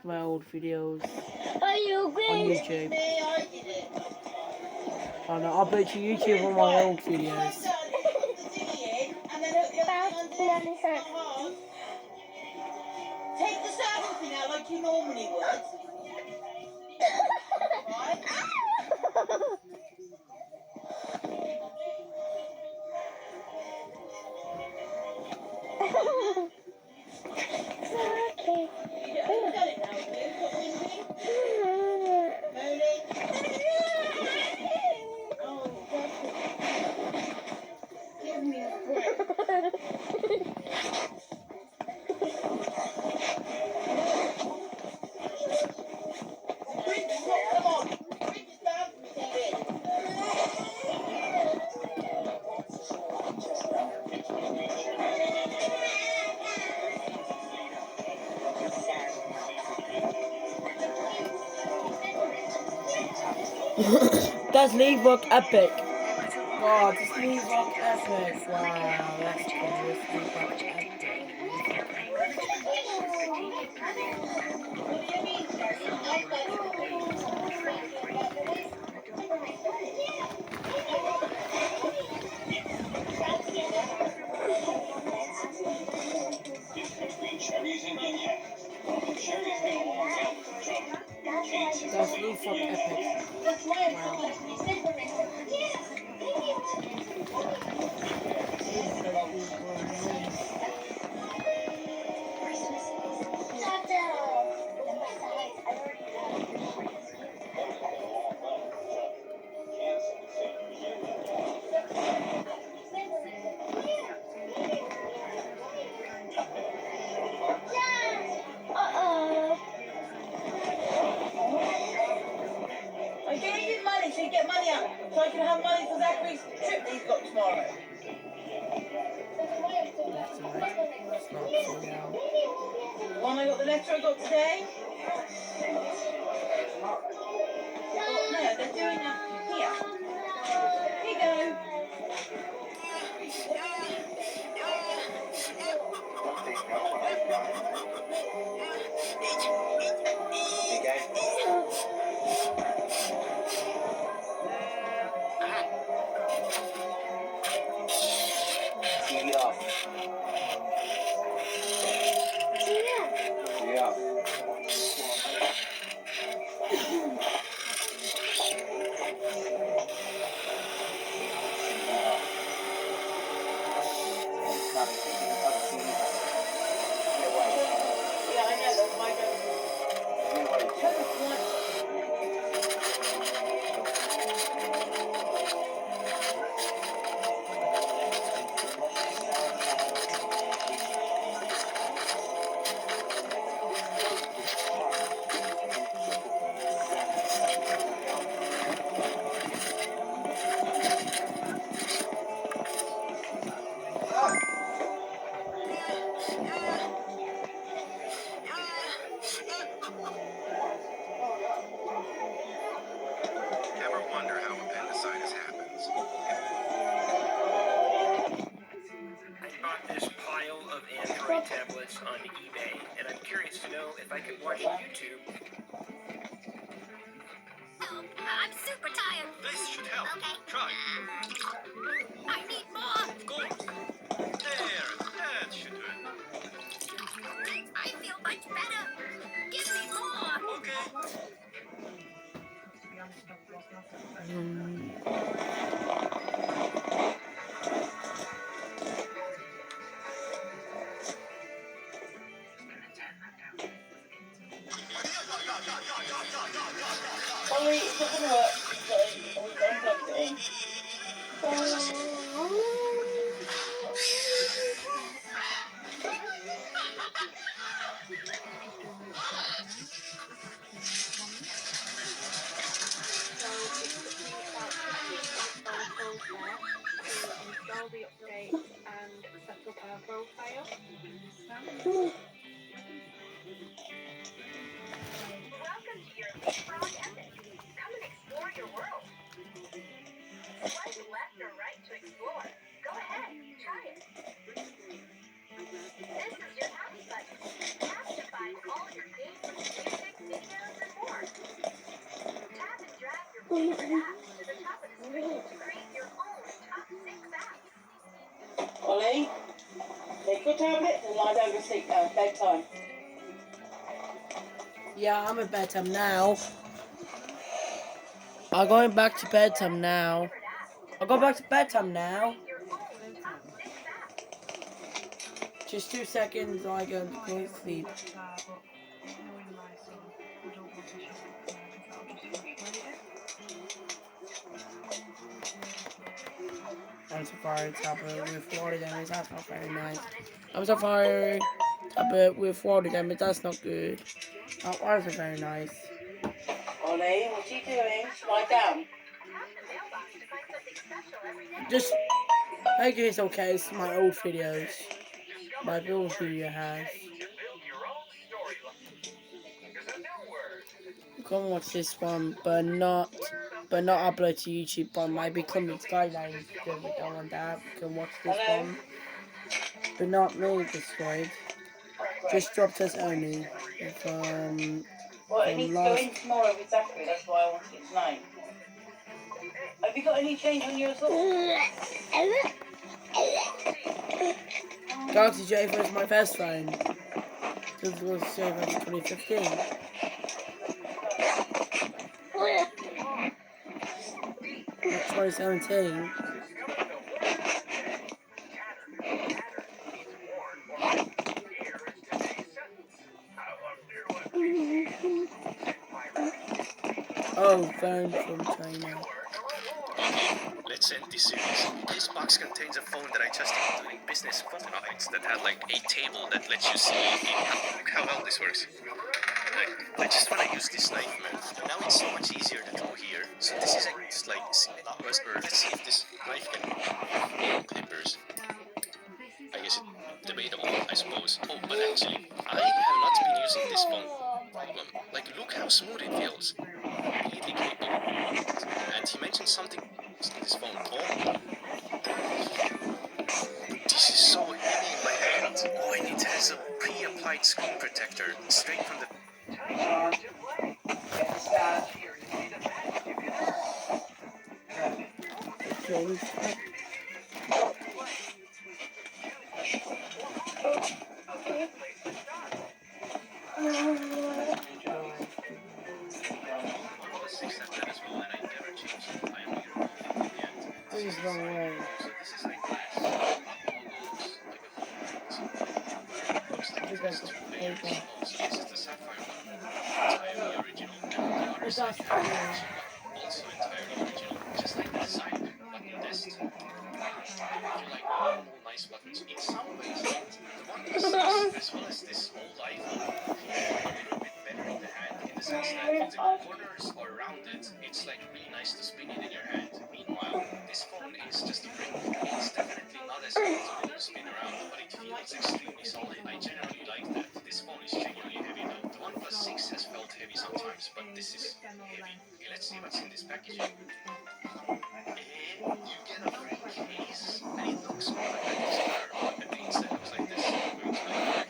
My old videos Are you on agreeing YouTube. with me? I did it. Oh no, I'll put to YouTube on my old videos. Take the circle thing out like you normally would. Right? Okay. You've done it now, have you? Got Lindsay? Moaning? Oh, give me a break. Come on. Bring this down from the TV. That's League Rock Epic. God, this League Rock Epic. Wow, that's cool. This League Rock Epic. That's League Rock Epic. Wow. I'm giving you money so you get money out, so I can have money for Zachary's trip that he's got tomorrow. One I got the letter I got today. No, they're doing that here. Here you go. tablets on eBay, and I'm curious to know if I could watch YouTube. Help! I'm super tired. This should help. Okay. Try. I need more. Of course. There, that should do it. I feel much better. Give me more. Okay. Ollie, it's not gonna work. We've got unplugged it in. Install the update and set up our profile. Welcome to your leapfrog epic. Come and explore your world. Swipe left or right to explore. Go ahead, try it. This is your happy button. Tap to find all your games, music, videos, and more. Tap and drag your favorite apps to the top of the screen to create your own top 6 apps. Ollie, take your tablet and lie down to sleep now. Bedtime. Yeah, I'm at bedtime now. I'm going back to bedtime now. I'll go back to bedtime now. Just 2 seconds, I go to sleep. I'm Safari tablet with water damage, that's not very nice. I'm Safari tablet with water damage, that's not good. That wasn't very nice. Ollie, what are you doing? Lie down. Just, I think it's okay, it's my old videos. My old video has. You can watch this one, but not upload to YouTube, but might be coming to guidelines because we don't want that. You can watch this one. But not me destroyed. Just dropped us only. Well, it needs to go in tomorrow with Zachary, that's why I wanted it tonight. Have you got any change on yours? Galaxy J4 is my first phone. This was J4 2015. Not 2017. Oh, phone from China. Let's end this series. This box contains a phone that I just doing business phone nights that had like a table that lets you see how well this works. I just want to use this knife, man. Now it's so much easier to draw here. So this is just like, let's see if this knife can clippers. I guess it's debatable, I suppose. Oh, but actually, I have not been using this phone. Like, look how smooth it feels. Completely capable. And he mentioned something in this phone. Oh, this is so heavy in my hand. Oh, and it has a pre-applied screen protector straight from the. This is the wrong way. Also entirely original, just like the design, but the test. You like all nice buttons. In some ways, the OnePlus 6, as well as this old iPhone, feel a little bit better in the hand, in the sense that the corners are rounded. It's like really nice to spin it in your hand. Meanwhile, this phone is just a brick. It's definitely not as good to spin around, but it feels extremely solid. I generally like that. This phone is genuinely heavy though. The OnePlus 6 has felt heavy sometimes, but this is heavy. Okay, let's see what's in this package. And you get a free case, and it looks like a disc, but the inside looks like this. I'm going to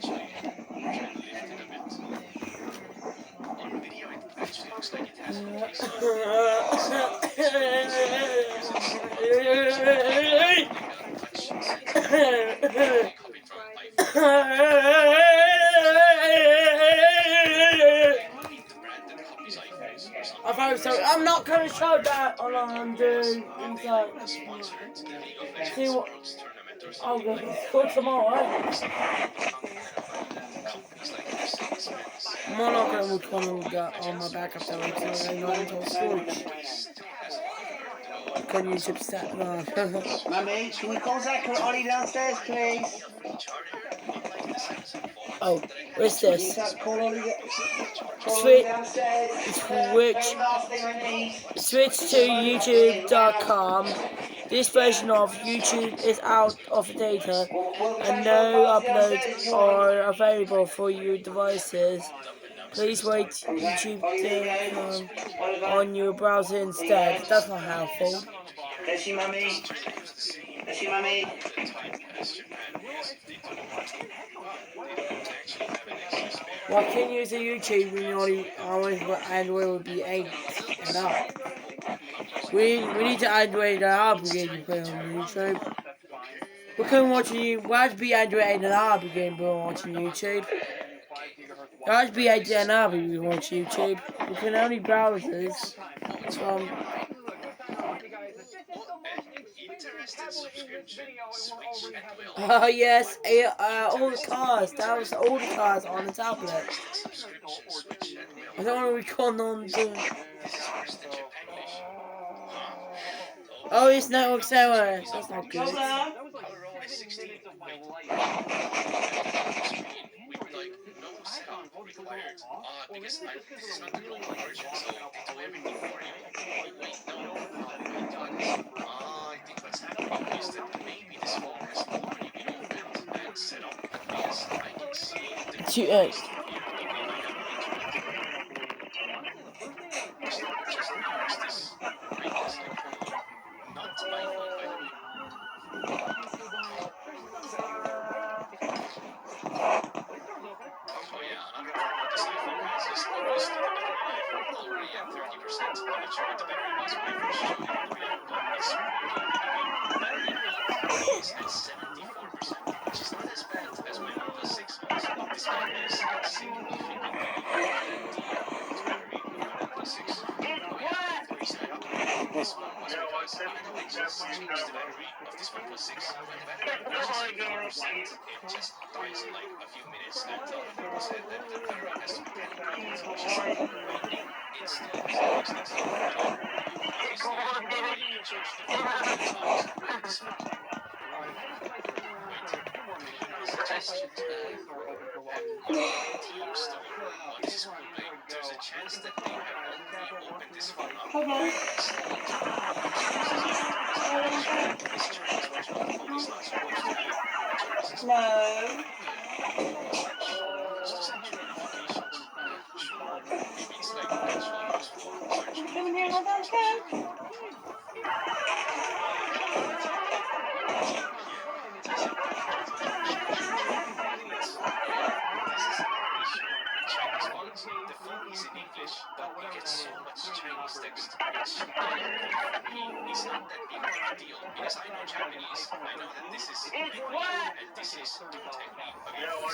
what kind of show that on dude? He's like, see what? Oh, it's called tomorrow. I'm not going to which one we got on my backup that week, so I'm going to storage. Can YouTube set? No. Mummy, can you call Zach and Ollie downstairs, please? Oh, what's this? Call Ollie Switch, downstairs. switch to YouTube.com. This version of YouTube is out of data and no uploads are available for your devices. Please wait YouTube.com on your browser instead. That's not helpful. Bless you, Mummy. Bless you, Mummy. Why can't you use a YouTube when you only Android would be 8 and up? We need to Android and up again to put on YouTube. We couldn't watch you. Why would be Android 8 and up again when watching YouTube? Why would be 8 and up if we watch YouTube? We can only browsers from. Oh yes, all the cars. That was all the cars on the tablet. I don't want to record on the. Oh, it's network server. That's not good. Because this is not the global version, so they do everything for you. I think what's happening is that maybe this phone has already been opened and set up because I can see the not my phone, by the way. Oh yeah, another problem with this iPhone is obviously the battery life. Already at 30%. I'm not sure what the battery was when I first showed it in the video, but it's really, really good. The battery health is at 74%, which is not as bad as my OnePlus 6 was. This phone is significantly better than the battery of my OnePlus 6. Oh yeah, the reason I upgraded this phone was because I know I just changed the battery of this OnePlus 6. When the battery reaches 50%, it just dies in like a few minutes, and people said that the battery has to be calibrated, which is waiting. It still has useless. Obviously, you can charge the phone 2 times with this phone. Wait, suggestion Team Store on this Google, there's a chance that they have already opened this phone up. This Chinese version of the phone is not supposed to have No. Come in here, my downstairs. The phone is in English, but we get so much Chinese text, which for me is not that big of a deal because I know Japanese. I know that this is and this is don't tell me again.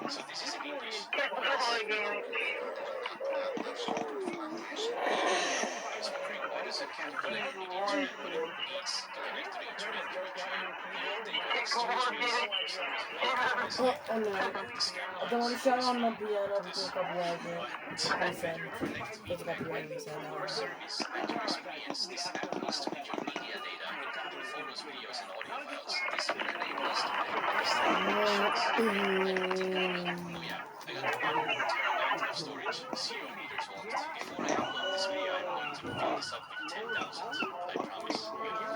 So this is in English. Why does it calculate the internet when it needs to connect to the internet to retrieve real data exchange fees? Oh no. I don't want to show on the piano because copyright reason. Because of copyright reason. For service and to experience, this app needs to read your media data, including photos, videos, and audio files. This will enable us to better understand oh yeah, I got 1 terabyte of storage, 0 meters vault. Before I upload this video, I'm going to fill this up with 10,000, I promise.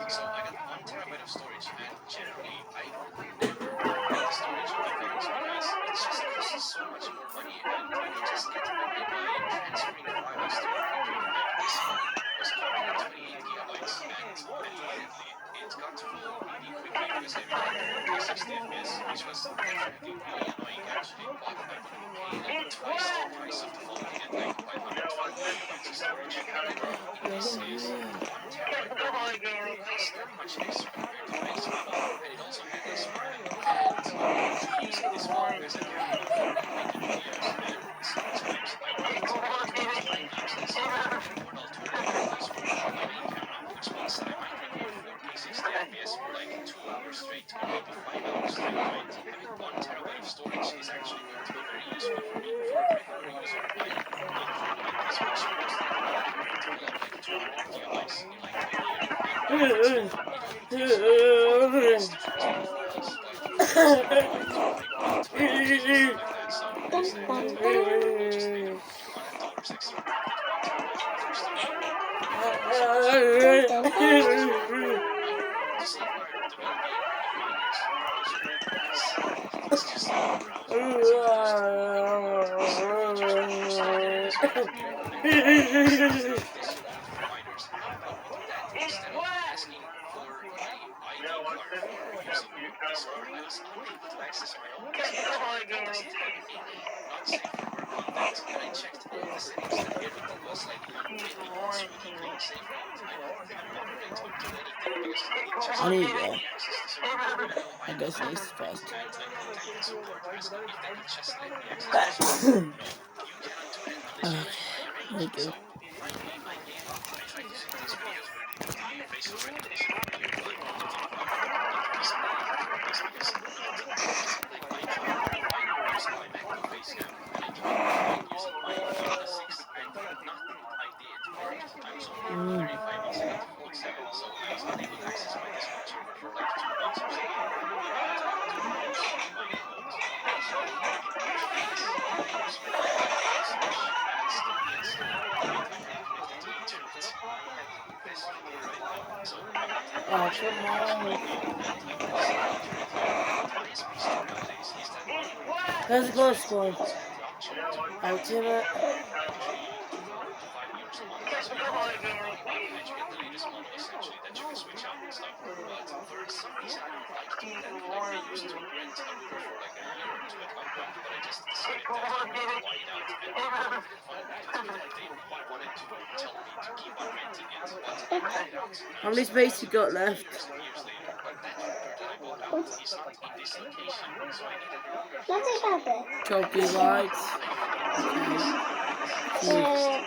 So I got 1 terabyte of storage, and generally I never buy the storage on my phones because it just costs so much more money, and you can just get money by transferring files to your computer. Like this phone was 128 gigabytes, and admittedly, it got full really quickly because I recorded 60 FPS, which was definitely really annoying actually, but I wouldn't pay like twice the price of the phone to get like 512 gigabytes of storage. However, in this case, 1 terabyte doesn't cost that much extra compared to my phone, and it also handles spam. And using this phone as a camera for making videos, and sometimes I want to use this Instead of asking for my ID card for using this card, I was unable to access my own desktop. It doesn't have any not safe for work content, and I checked all the settings and everything was like really sweetly safe for all time. I'm not going to do anything because it just I need to. access the server. And now I I guess called next first. and I contacted support asking if they could just let me access the server. No, you cannot do that unless you give me a ring. There you go. So finally I gave up. I tried using these videos where they do the facial recognition for you, but it didn't work. The reason that it didn't work is because it looked like I tried to verify using my MacBook face cam, and I tried verifying using my Windows 6, and nothing I did worked. I was only able to verify once I got to Phoenix 7, so I was unable to access my Discord server for like 2 weeks or so. And now I'm trying to use my old password which is // and it still needs my time connected to the internet. I have a new password here right now, so I'm not having Oh, much come information on. right now, and I'm using the internet here. What drives me so nowadays is that on There's a close internet one. you also have the option to Ultimate. pay entry to 4 to 5 euros a month, so you don't have to pay money that you get the latest model essentially that you can switch out and stuff. But for some reason I don't like doing that. Like I used to rent a router for like a year or two at one point, but I just decided that I wanted to buy it out, and people didn't want me to do it, and they wanted to tell me to keep on renting it, but I bought it out How years many in space advance, you got years left? and years later. But that router that I bought out is not in this location, so I needed a router here. Let's So about it. Chalky lights. I found this Okay. system.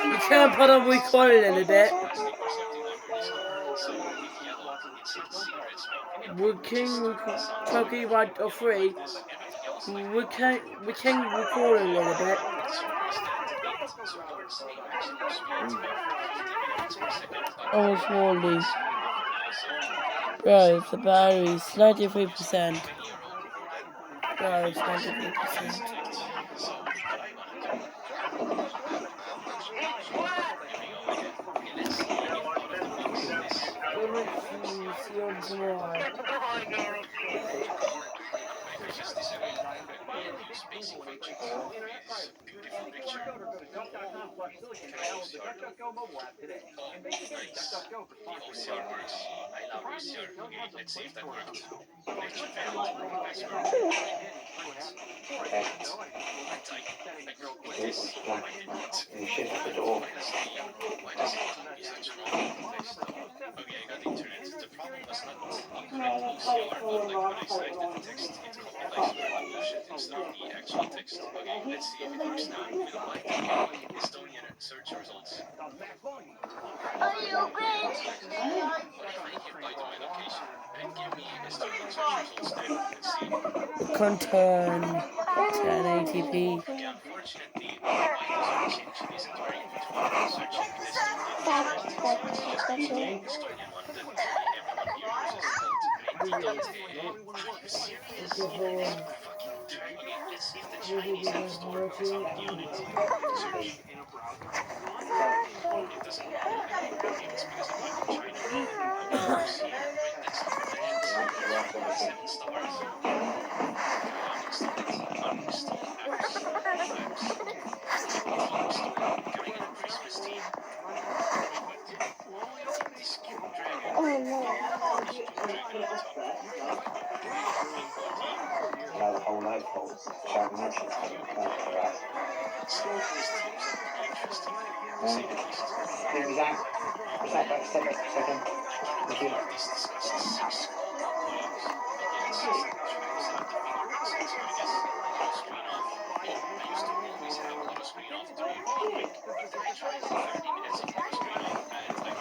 You can put on recoil in a bit. Plastic or something under this cover, so if yellowed, it's cigarette smoke, and it Working just sounds Chalky light or yellow free. like this. Everything else, like We can record a little bit. the server is that it supports a maximum speed of 50 megabits per second, but Oh, slowly. it's screwed off now, so Guys, the battery's 93%. many are hoping that Guys, it will soon 93%. disconnect. So what I want to do, here we go again. Okay, let's see if out of the box this I could just disable the backpack and use basic functions. Okay, this is a beautiful picture. Can I use CR though? Oh, nice. The OCR works. I love OCR. Okay, let's see if that worked. Connection failed. Password. Right. Like this. Why did it? Why does it copy such long text though? Okay, I got internet. The problem was not incorrect OCR, but like when I selected the text, it copied like some random bullshit instead of the actual text. Okay, let's see if it works now. We don't like Estonian search results. Are you good? What if I here by my location and give me Estonian search results then? Let's see. Conturn 1080p. Okay, unfortunately, my Windows search engine isn't very good for searching Estonian languages, so it's just the Estonian one that everyone here uses called reti.ee. Are you serious? It's fucking tiny. Let's see if the Chinese App Store has any on it. Search. It doesn't work. Maybe it's because I'm not in China. Okay, OCR, wait, that's not connections. 7 stars. Uninstall it. Uninstall apps. Apps. Theme store. Can I get a Christmas theme? Wait, what? This cute dragon. Oh no. This cute dragon on top. Bingo theme. Some of these teams are pretty interesting, to say the least. This discusses 6 common colors. Okay, let's try to set up the fingerprint sensor, I guess. Auto screen off. I used to always have auto screen off during one week. I tried 30 minutes of auto screen off and like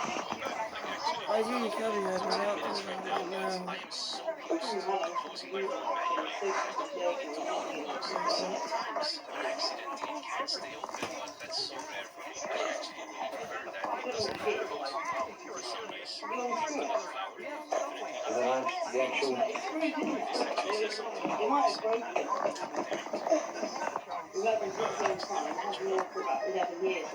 actually I really can't be 20 minutes right now, but I am so used to closing my phone manually. I don't want it to be closed. Sometimes on accident it can stay open, but that's so rare for me. I actually really prefer that it doesn't have to close. The actual... You might have broken it. We've had this for a long time. It hasn't been for about 11 years.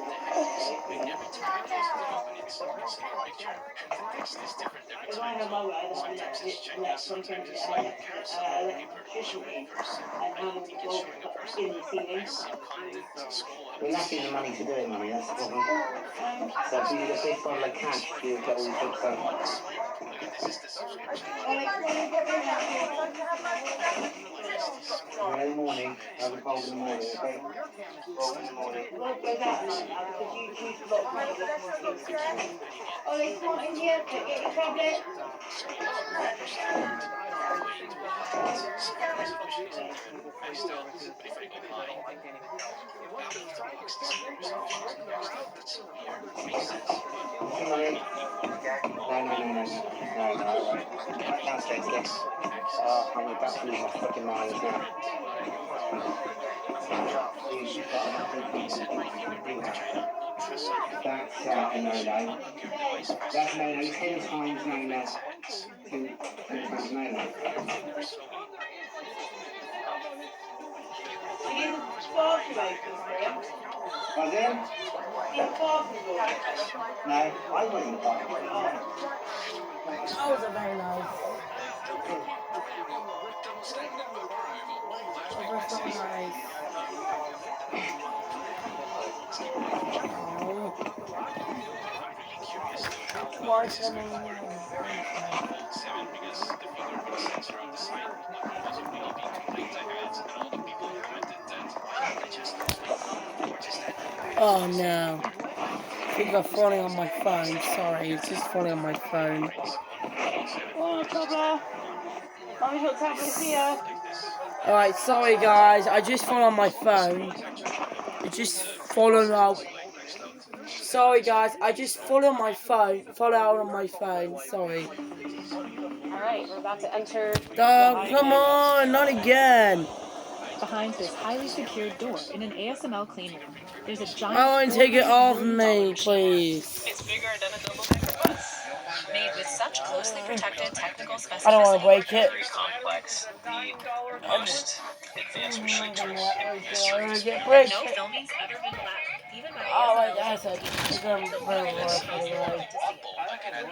Because I have my way that I let sometimes electrician in and have all the bolts in the ceiling. We're lacking the money to do it, Mummy, that's the problem. So if you need a big bottle of cash, you get all the books done. In the morning, have a cold in the morning, okay? Cold in the morning. It won't go that night now because you choose a lot of money this morning. Ollie, come on in here, get your tablet. No, right. Downstairs, yes. I'm about to lose my fucking mind now. That's a no-no. That's no-no, 10 times no-no. 10 times no-no. Is the bathroom open for him? Was it? Is the bathroom open? No, I wasn't in the bathroom. That was a very nice. That was so nice. Oh. Why is there no one? Oh no. I think I'm falling on my phone. Sorry, it's just falling on my phone. Oh, tablet. Mommy's got tablet here. Alright, sorry guys. I just fell on my phone. It just fallen out. Sorry guys, I just fell on my phone. Fell out on my phone. Sorry. Alright, we're about to enter. Oh, come on, not again. Behind this highly secured door in an ASML clean room, there's a giant. I want to take it off me, please. It's bigger than a double decker bus. Made with such closely protected technical specificity. I don't want to break it. Very complex. The most advanced machines in history. No filming's ever been allowed, even by Oh my ASML. gosh, it's going to burn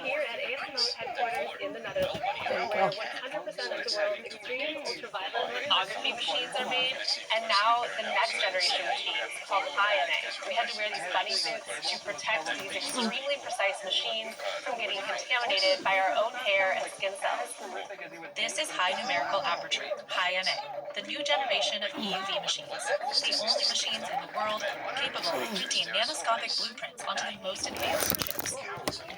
Here at ASML's headquarters in the Netherlands, where 100% of the world's extreme ultraviolet lithography machines are made, and now the next generation machines called high-NA. We had to wear these bunny suits to protect these extremely precise machines from getting contaminated by our own hair and skin cells. This is high numerical aperture, high-NA, the new generation of EUV machines. The only machines in the world capable of printing nanoscopic blueprints onto the most advanced chips.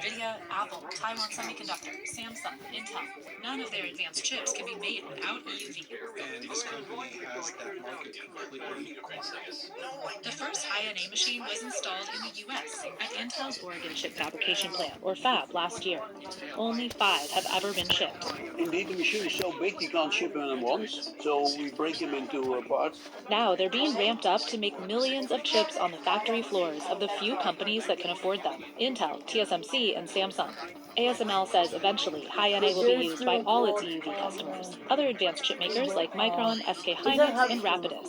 NVIDIA, Apple, Taiwan Semiconductor, Samsung, Intel, none of their advanced chips can be made without EUV. And this company has that market completely covered. The first high-NA machine was installed in the U.S. at Intel's Oregon Chip Fabrication Plant, or Fab, last year. Only 5 have ever been shipped. Indeed, the machine is so big you can't ship them at once, so we break them into parts. Now they're being ramped up to make millions of chips on the factory floors of the few companies that can afford them: Intel, TSMC, and Samsung. ASML says eventually high-NA will be used by all its EUV customers. Other advanced chip makers like Micron, SK Hynix, and Rapidus.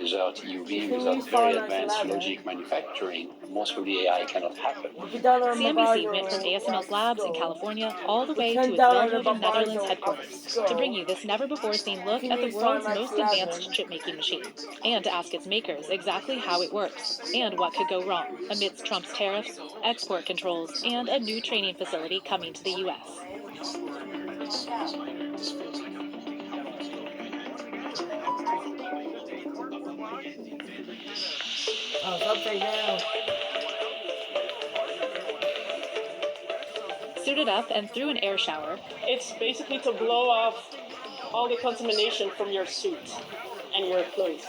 Without EUV, without very advanced logic manufacturing, most of the AI cannot happen. CNBC went from ASML's labs in California all the way to its well-known Netherlands headquarters to bring you this never-before-seen look at the world's most advanced chip-making machine, and to ask its makers exactly how it works and what could go wrong amidst Trump's tariffs, export controls, and a new training facility coming to the U.S. Oh, something now. Suited up and through an air shower. It's basically to blow off all the contamination from your suit and your clothes.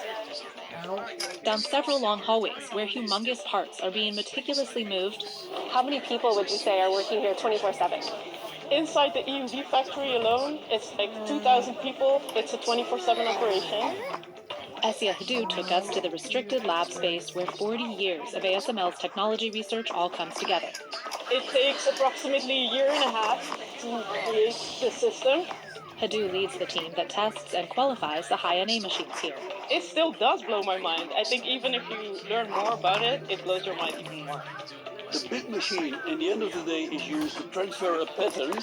Down several long hallways where humongous parts are being meticulously moved. How many people would you say are working here 24/7? Inside the EUV factory alone, it's like 2,000 people. It's a 24/7 operation. Essia Hadou took us to the restricted lab space where 40 years of ASML's technology research all comes together. It takes approximately a year and a half to create the system. Hadu leads the team that tests and qualifies the high-NA machines here. It still does blow my mind. I think even if you learn more about it, it blows your mind even more. The big machine, in the end of the day, is used to transfer a pattern,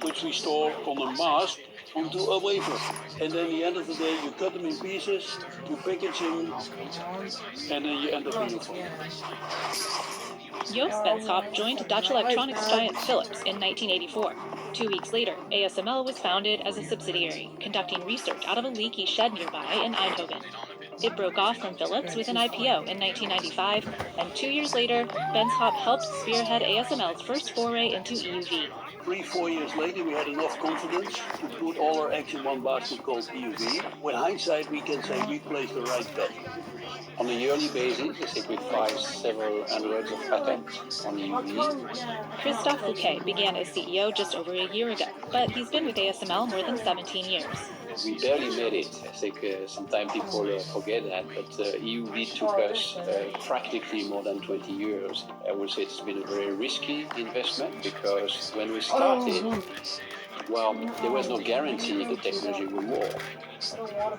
which we store on a mask, onto a wafer. And then at the end of the day, you cut them in pieces, you package them, and then you end up in a phone. Joost Benschop joined Dutch electronics giant Philips in 1984. 2 weeks later, ASML was founded as a subsidiary, conducting research out of a leaky shed nearby in Eindhoven. It broke off from Philips with an IPO in 1995, and 2 years later, Benschop helped spearhead ASML's first foray into EUV. 3-4 years later, we had enough confidence to put all our eggs in one basket called EUV. With hindsight, we can say we placed the right bet. On a yearly basis, I think we file several hundreds of patents on EUV. Christophe Fouquet began as CEO just over a year ago, but he's been with ASML more than 17 years. We barely made it. I think sometimes people forget that, but EUV took us practically more than 20 years. I would say it's been a very risky investment because when we started, well, there was no guarantee the technology would work.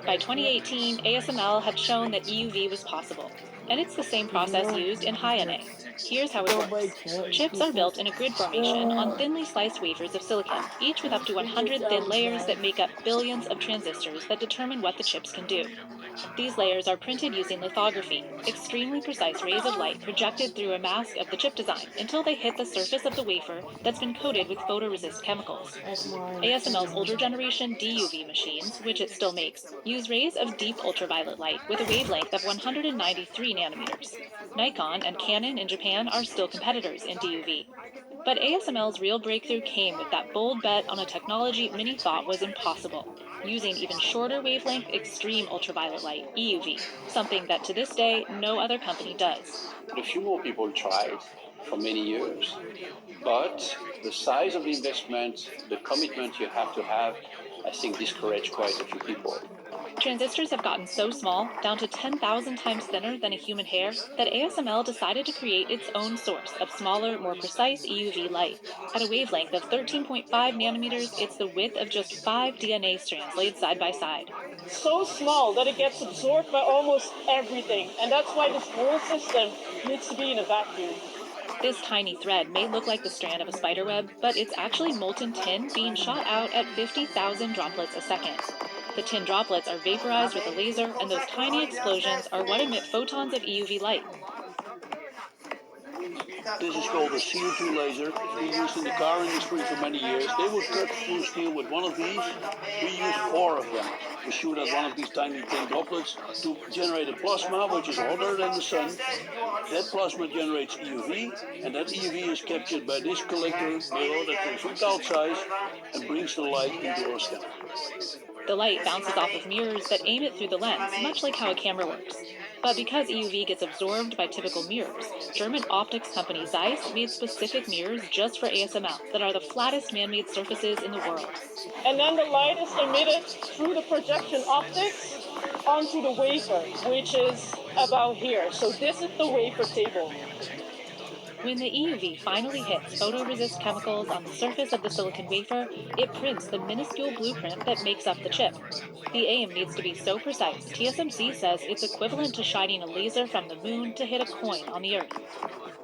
By 2018, ASML had shown that EUV was possible, and it's the same process used in high-NA. Here's how it works. Chips are built in a grid formation on thinly sliced wafers of silicon, each with up to 100 thin layers that make up billions of transistors that determine what the chips can do. These layers are printed using lithography, extremely precise rays of light projected through a mask of the chip design until they hit the surface of the wafer that's been coated with photoresist chemicals. ASML's older generation DUV machines, which it still makes, use rays of deep ultraviolet light with a wavelength of 193 nanometers. Nikon and Canon in Japan are still competitors in DUV. But ASML's real breakthrough came with that bold bet on a technology many thought was impossible, using even shorter wavelength extreme ultraviolet light, EUV, something that to this day no other company does. A few more people tried for many years, but the size of the investment, the commitment you have to have, I think discouraged quite a few people. Transistors have gotten so small, down to 10,000 times thinner than a human hair, that ASML decided to create its own source of smaller, more precise EUV light. At a wavelength of 13.5 nanometers, it's the width of just 5 DNA strands laid side by side. So small that it gets absorbed by almost everything, and that's why this whole system needs to be in a vacuum. This tiny thread may look like the strand of a spiderweb, but it's actually molten tin being shot out at 50,000 droplets a second. The tin droplets are vaporized with a laser, and those tiny explosions are what emit photons of EUV light. This is called a CO2 laser. It's been used in the car industry for many years. They would cut through steel with one of these. We use 4 of them to shoot at one of these tiny tin droplets to generate a plasma, which is hotter than the sun. That plasma generates EUV, and that EUV is captured by this collector mirror that comes from outside and brings the light into our scanner. The light bounces off of mirrors that aim it through the lens, much like how a camera works. But because EUV gets absorbed by typical mirrors, German optics company Zeiss made specific mirrors just for ASML that are the flattest man-made surfaces in the world. And then the light is emitted through the projection optics onto the wafer, which is about here. So this is the wafer table. When the EUV finally hits photoresist chemicals on the surface of the silicon wafer, it prints the minuscule blueprint that makes up the chip. The aim needs to be so precise, TSMC says it's equivalent to shining a laser from the moon to hit a coin on the Earth.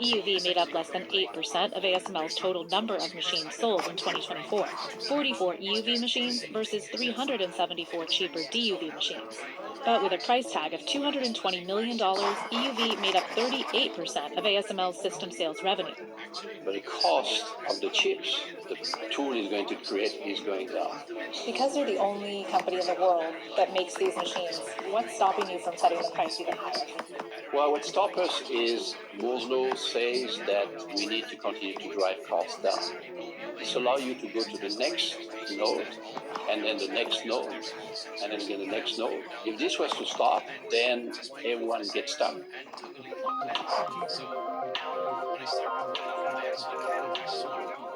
EUV made up less than 8% of ASML's total number of machines sold in 2024, 44 EUV machines versus 374 cheaper DUV machines. But with a price tag of $220 million, EUV made up 38% of ASML's system sales revenue. But the cost of the chips the tool is going to create is going down. Because you're the only company in the world that makes these machines, what's stopping you from setting the price even higher? Well, what stops us is Moore's law says that we need to continue to drive costs down. This allows you to go to the next node, and then the next node, and then again the next node. If this was to stop, then everyone gets stuck.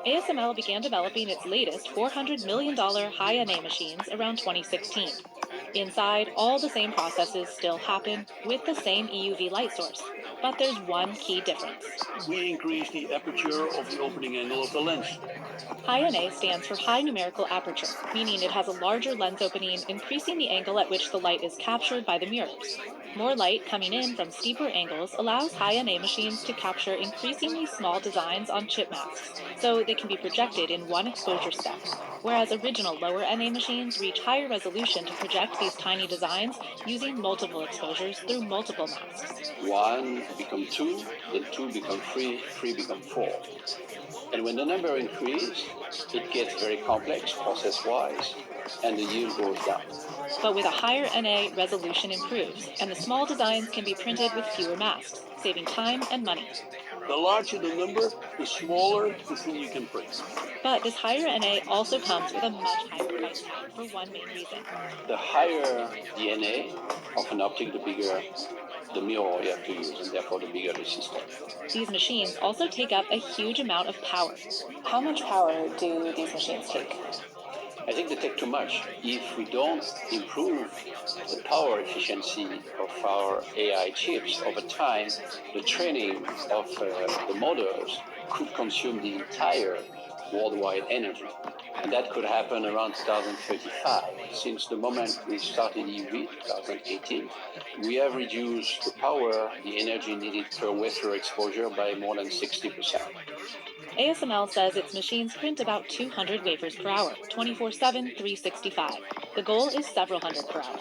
ASML began developing its latest $400 million high-NA machines around 2016. Inside, all the same processes still happen with the same EUV light source. But there's one key difference. We increase the aperture of the opening angle of the lens. High NA stands for high numerical aperture, meaning it has a larger lens opening, increasing the angle at which the light is captured by the mirrors. More light coming in from steeper angles allows high NA machines to capture increasingly small designs on chip masks, so they can be projected in one exposure step, whereas original lower NA machines reach higher resolution to project these tiny designs using multiple exposures through multiple masks. 1 become 2, then 2 become 3, 3 become 4. And when the number increases, it gets very complex process-wise, and the yield goes down. But with a higher NA, resolution improves, and the small designs can be printed with fewer masks, saving time and money. The larger the number, the smaller the thing you can print. But this higher NA also comes with a much higher price tag for one main reason. The higher the NA of an optic, the bigger the mirror you have to use, and therefore the bigger the system. These machines also take up a huge amount of power. How much power do these machines take? I think they take too much. If we don't improve the power efficiency of our AI chips over time, the training of the models could consume the entire worldwide energy. And that could happen around 2035. Since the moment we started EUV, 2018, we have reduced the power, the energy needed per wafer exposure by more than 60%. ASML says its machines print about 200 wafers per hour, 24/7, 365. The goal is several hundred per hour.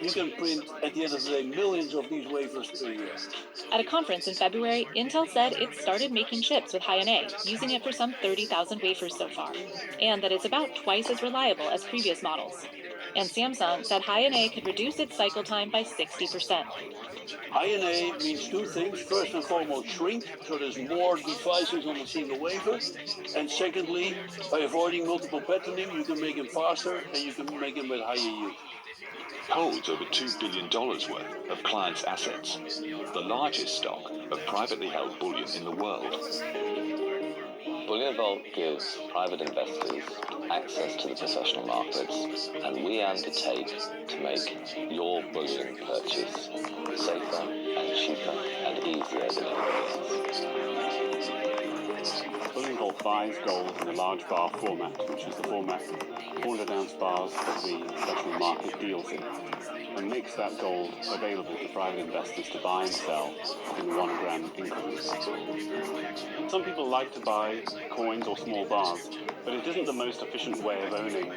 You can print, at the end of the day, millions of these wafers per year. At a conference in February, Intel said it started making chips with high NA, using it for some 30,000 wafers so far, and that it's about twice as reliable as previous models. And Samsung said high NA could reduce its cycle time by 60%. High NA means two things. First and foremost, shrink, so there's more devices on a single wafer. And secondly, by avoiding multiple patterning, you can make them faster and you can make them with higher yield. Holds over $2 billion worth of clients' assets, the largest stock of privately held bullion in the world. Bullion Vault gives private investors access to the professional markets, and we undertake to make your bullion purchase safer and cheaper and easier than anybody else. Bullion Vault buys gold in a large bar format, which is the format 400-ounce bars that the professional market deals in, and makes that gold available to private investors to buy and sell in 1 gram increments. Some people like to buy coins or small bars, but it isn't the most efficient way of owning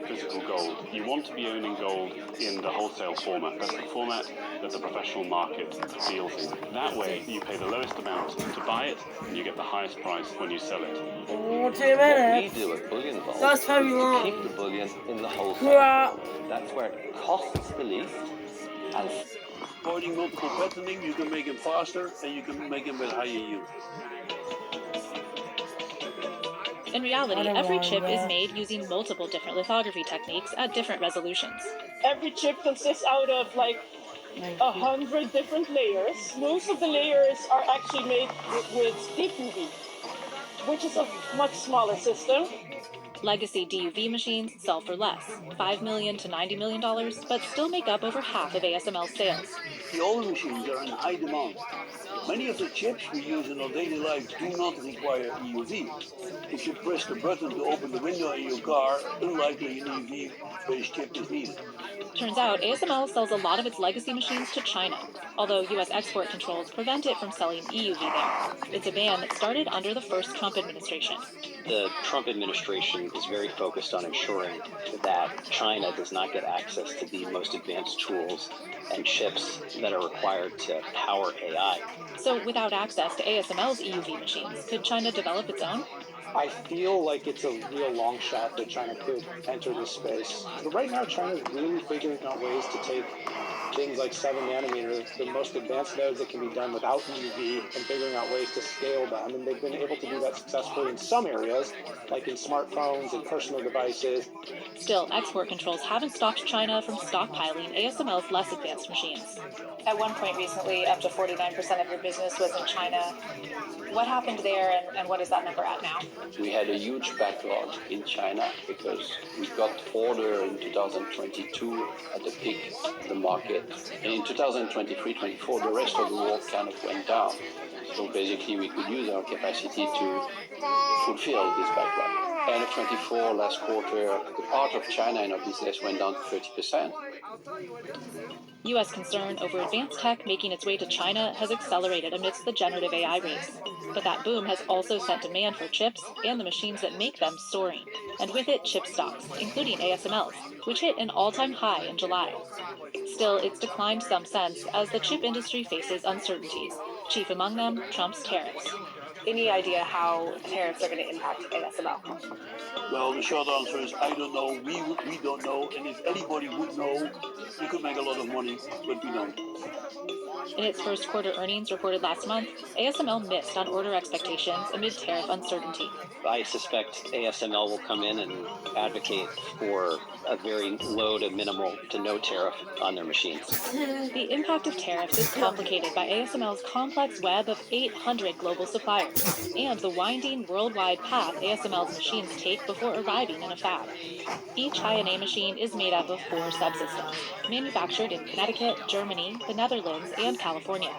physical gold. You want to be owning gold in the wholesale format. That's the format that the professional market deals in. That way, you pay the lowest amount to buy it, and you get the highest price when you sell it. What we do at Bullion Vault is to keep the bullion in the wholesale format. That's where it costs the least, and avoiding multiple patterning, you can make them faster and you can make them with higher yield. In reality, every chip is made using multiple different lithography techniques at different resolutions. Every chip consists out of like 100 different layers. Most of the layers are actually made with deep UV, which is a much smaller system. Legacy DUV machines sell for less, $5 million to $90 million, but still make up over half of ASML's sales. The older machines are in high demand. Many of the chips we use in our daily life do not require EUV. If you press the button to open the window in your car, unlikely an EUV-based chip is needed. Turns out, ASML sells a lot of its legacy machines to China, although U.S. export controls prevent it from selling EUV there. It's a ban that started under the first Trump administration. The Trump administration is very focused on ensuring that China does not get access to the most advanced tools and chips that are required to power AI. So without access to ASML's EUV machines, could China develop its own? I feel like it's a real long shot that China could enter this space. But right now, China's really figuring out ways to take things like 7 nanometer, the most advanced nodes that can be done without EUV, and figuring out ways to scale them. And they've been able to do that successfully in some areas, like in smartphones and personal devices. Still, export controls haven't stopped China from stockpiling ASML's less advanced machines. At one point recently, up to 49% of your business was in China. What happened there, and what is that number at now? We had a huge backlog in China because we got order in 2022 at the peak of the market chips. And in 2023-24, the rest of the world kind of went down. So basically, we could use our capacity to fulfill this backlog. End of 24, last quarter, the part of China in our business went down to 30%. U.S. concern over advanced tech making its way to China has accelerated amidst the generative AI race. But that boom has also sent demand for chips and the machines that make them soaring, and with it chip stocks, including ASML's, which hit an all-time high in July. Still, it's declined some since as the chip industry faces uncertainties, chief among them Trump's tariffs. Any idea how tariffs are going to impact ASML? Well, the short answer is I don't know. We don't know. And if anybody would know, we could make a lot of money, but we don't. In its first quarter earnings reported last month, ASML missed on order expectations amid tariff uncertainty. I suspect ASML will come in and advocate for a very low to minimal to no tariff on their machines. The impact of tariffs is complicated by ASML's complex web of 800 global suppliers and the winding worldwide path ASML's machines take before arriving in a fab. Each High-NA machine is made up of 4 subsystems, manufactured in Connecticut, Germany, the Netherlands, and California.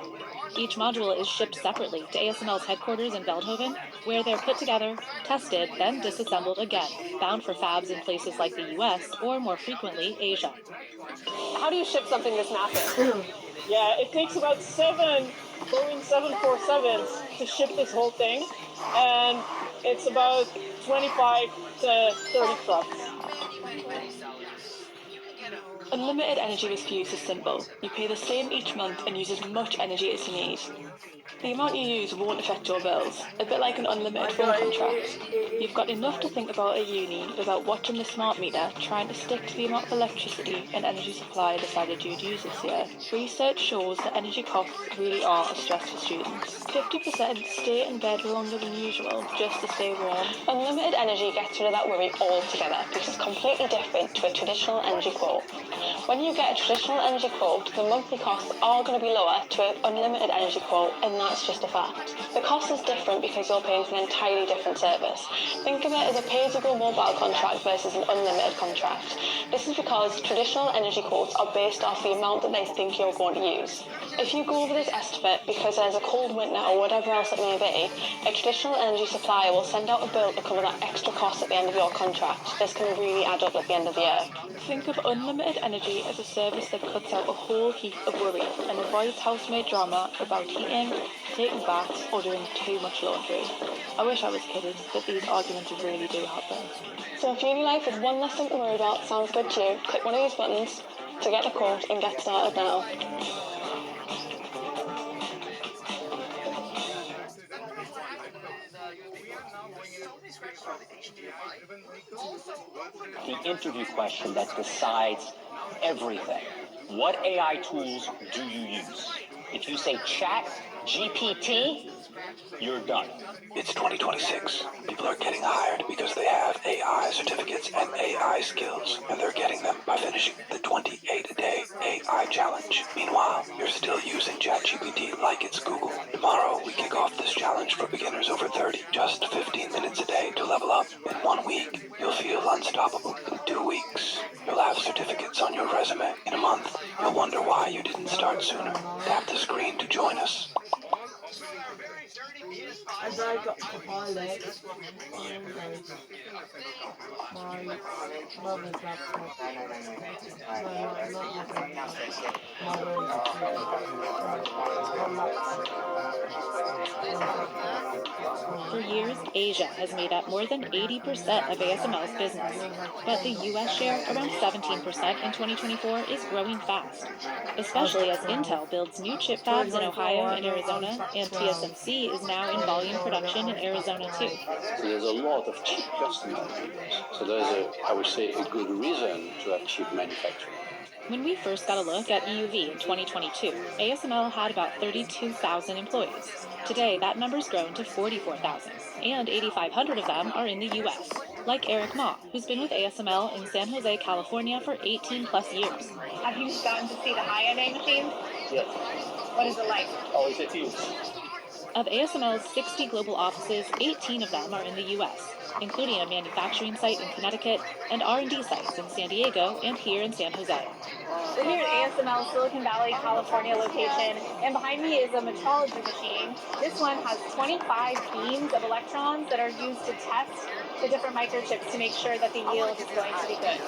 Each module is shipped separately to ASML's headquarters in Veldhoven, where they're put together, tested, then disassembled again, bound for fabs in places like the US or, more frequently, Asia. How do you ship something this massive? Yeah, it takes about 7 Boeing 747s to ship this whole thing, and it's about 25 to 30 trucks. Unlimited energy with Fuse is simple. You pay the same each month and use as much energy as you need. The amount you use won't affect your bills, a bit like an unlimited phone contract. You've got enough to think about at uni without watching the smart meter trying to stick to the amount of electricity and energy supply decided you'd use this year. Research shows that energy costs really are a stress for students. 50% stay in bed longer than usual just to stay warm. Unlimited energy gets rid of that worry altogether because it's completely different to a traditional energy quote. When you get a traditional energy quote, the monthly costs are going to be lower to an unlimited energy quote, and that's just a fact. The cost is different because you're paying for an entirely different service. Think of it as a pay-as-you-go mobile contract versus an unlimited contract. This is because traditional energy quotes are based off the amount that they think you're going to use. If you go over this estimate because there's a cold winter or whatever else it may be, a traditional energy supplier will send out a bill to cover that extra cost at the end of your contract. This can really add up at the end of the year. Think of unlimited energy as a service that cuts out a whole heap of worry and avoids housemate drama about heating, taking baths, or doing too much laundry. I wish I was kidding, but these arguments really do happen. So if uni life is one less thing to worry about, sounds good to you, click one of these buttons to get the quote and get started now. The interview question that decides everything. What AI tools do you use? If you say Chat GPT, you're done. It's 2026. People are getting hired because they have AI certificates and AI skills, and they're getting them by finishing the 28-day AI challenge. Meanwhile, you're still using ChatGPT like it's Google. Tomorrow, we kick off this challenge for beginners over 30. Just 15 minutes a day to level up. In 1 week, you'll feel unstoppable. In 2 weeks, you'll have certificates on your resume. In a month, you'll wonder why you didn't start sooner. Tap the screen to join us. As I got to pilot my mother's laptop. No, not mother's laptop. Mother's For years, Asia has made up more than 80% of ASML's business, but the US share, around 17% in 2024, is growing fast, especially as Intel builds new chip fabs in Ohio and Arizona, and TSMC is now in volume production in Arizona too. So there's a lot of cheap customers. So there's I would say, a good reason to have cheap manufacturing. When we first got a look at EUV in 2022, ASML had about 32,000 employees. Today, that number's grown to 44,000, and 8,500 of them are in the US, like Eric Ma, who's been with ASML in San Jose, California for 18 plus years. Have you gotten to see the High-NA machines? Yes. What is it like? Oh, it's a Fuse. Of ASML's 60 global offices, 18 of them are in the US. including a manufacturing site in Connecticut and R&D sites in San Diego and here in San Jose. We're here at ASML's Silicon Valley, California location, and behind me is a metrology machine. This one has 25 beams of electrons that are used to test the different microchips to make sure that the yield is going to be good.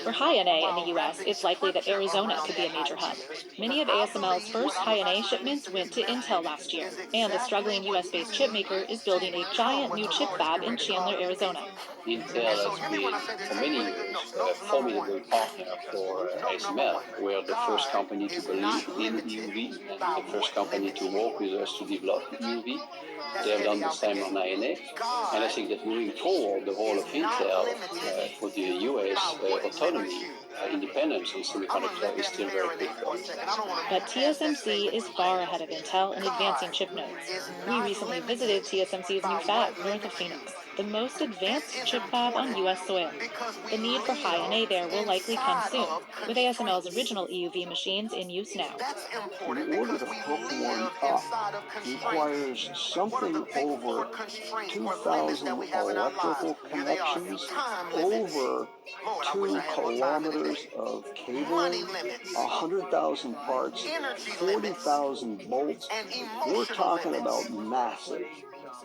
For high-NA in the U.S., it's likely that Arizona could be a major hub. Many of ASML's first high-NA shipments went to Intel last year, and the struggling U.S.-based chipmaker is building a giant new chip fab in Chandler, Arizona. Intel has been, for many years, a formidable partner for ASML. We are the first company to believe in EUV and the first company to work with us to develop EUV. They have done the same on INA, and I think that moving forward, the role of Intel for the US autonomy, independence on semiconductor is still very critical. But TSMC is far ahead of Intel in advancing chip nodes. We recently visited TSMC's new fab north of Phoenix, the most advanced chip fab on U.S. soil. The need for high-NA there will likely come soon, with ASML's original EUV machines in use now. In order to hook one up requires something over 2,000 electrical connections, over 2 kilometers of cabling, 100,000 parts, 40,000 bolts. We're talking about massive.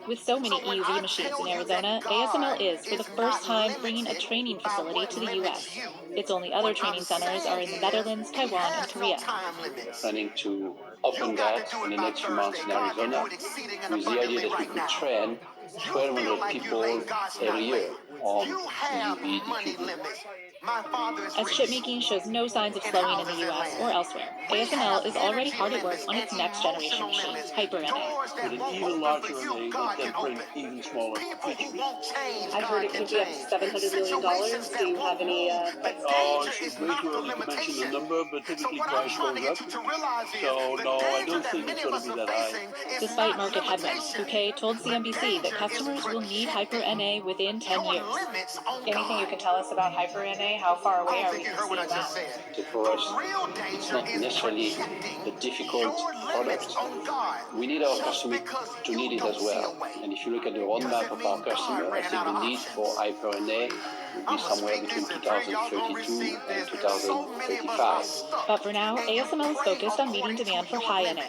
With so many EUV machines in Arizona, ASML is, for the first time, bringing a training facility to the U.S. Its only other training centers are in the Netherlands, Taiwan, and Korea. We're planning to open that in the next few months in Arizona with the idea that we could train 1,200 people every year on EUV equipment. As chipmaking shows no signs of slowing in the U.S. or elsewhere, ASML is already hard at work on its next generation machine, Hyper-NA. With an even larger NA that can print even smaller features. I've heard it could be up to $700 million. Do you have any Oh, it's way too early to mention the number, but typically price goes up. So, no, I don't think it's going to be that high. Despite market headwinds, Bouquet told CNBC that customers will need Hyper-NA within 10 years. Anything you can tell us about Hyper-NA? How far away are we from seeing that? So for us, it's not necessarily a difficult product. We need our customer to need it as well. And if you look at the roadmap of our customer, I think the need for Hyper-NA will be somewhere between 2032 and 2035. But for now, ASML is focused on meeting demand for high-NA.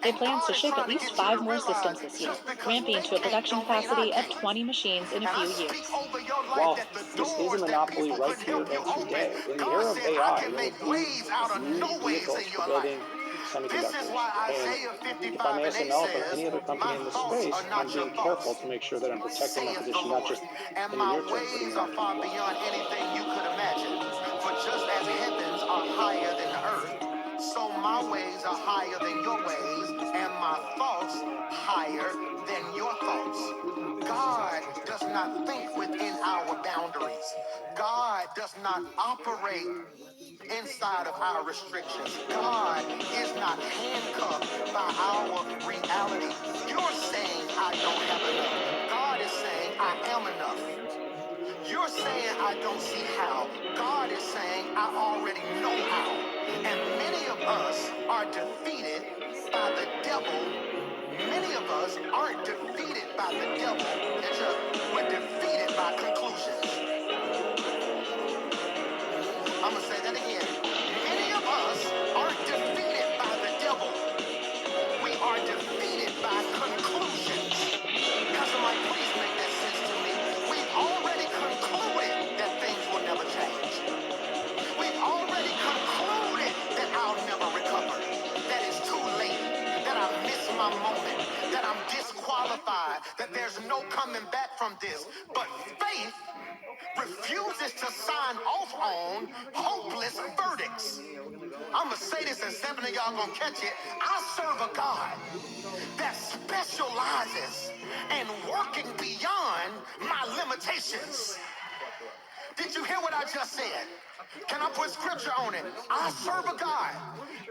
It plans to ship at least 5 more systems this year, ramping to a production capacity of 20 machines in a few years. Well, this is a monopoly right here and today. In the era of AI, there will be new vehicles for building semiconductors. And if I'm ASML or any other company in this space, I'm being careful to make sure that I'm protecting my position, not just in the near term, but in the long term. Beyond anything you could imagine. For just as heavens are higher than the earth, so my ways are higher than your ways, and my thoughts higher than your thoughts. God does not think within our boundaries. God does not operate inside of our restrictions. God is not handcuffed by our reality. You're saying I don't have enough. God is saying I am enough. You're saying I don't see how. God is saying I already know how. And many of us are defeated by the devil. Many of us aren't defeated by the devil. We're defeated by conclusions. I'm going to say that again. Many of us aren't defeated by the devil. We are defeated by conclusions. Pastor Mike, please make that sense to me. We've already concluded that things will never change. We've already concluded that I'll never recover, that it's too late, that I missed my moment, that I'm disqualified, that there's no coming back from this. But faith refuses to sign off on hopeless verdicts. I'm going to say this and seven of y'all going to catch it. I serve a God that specializes in working beyond my limitations. Did you hear what I just said? Can I put scripture on it? I serve a God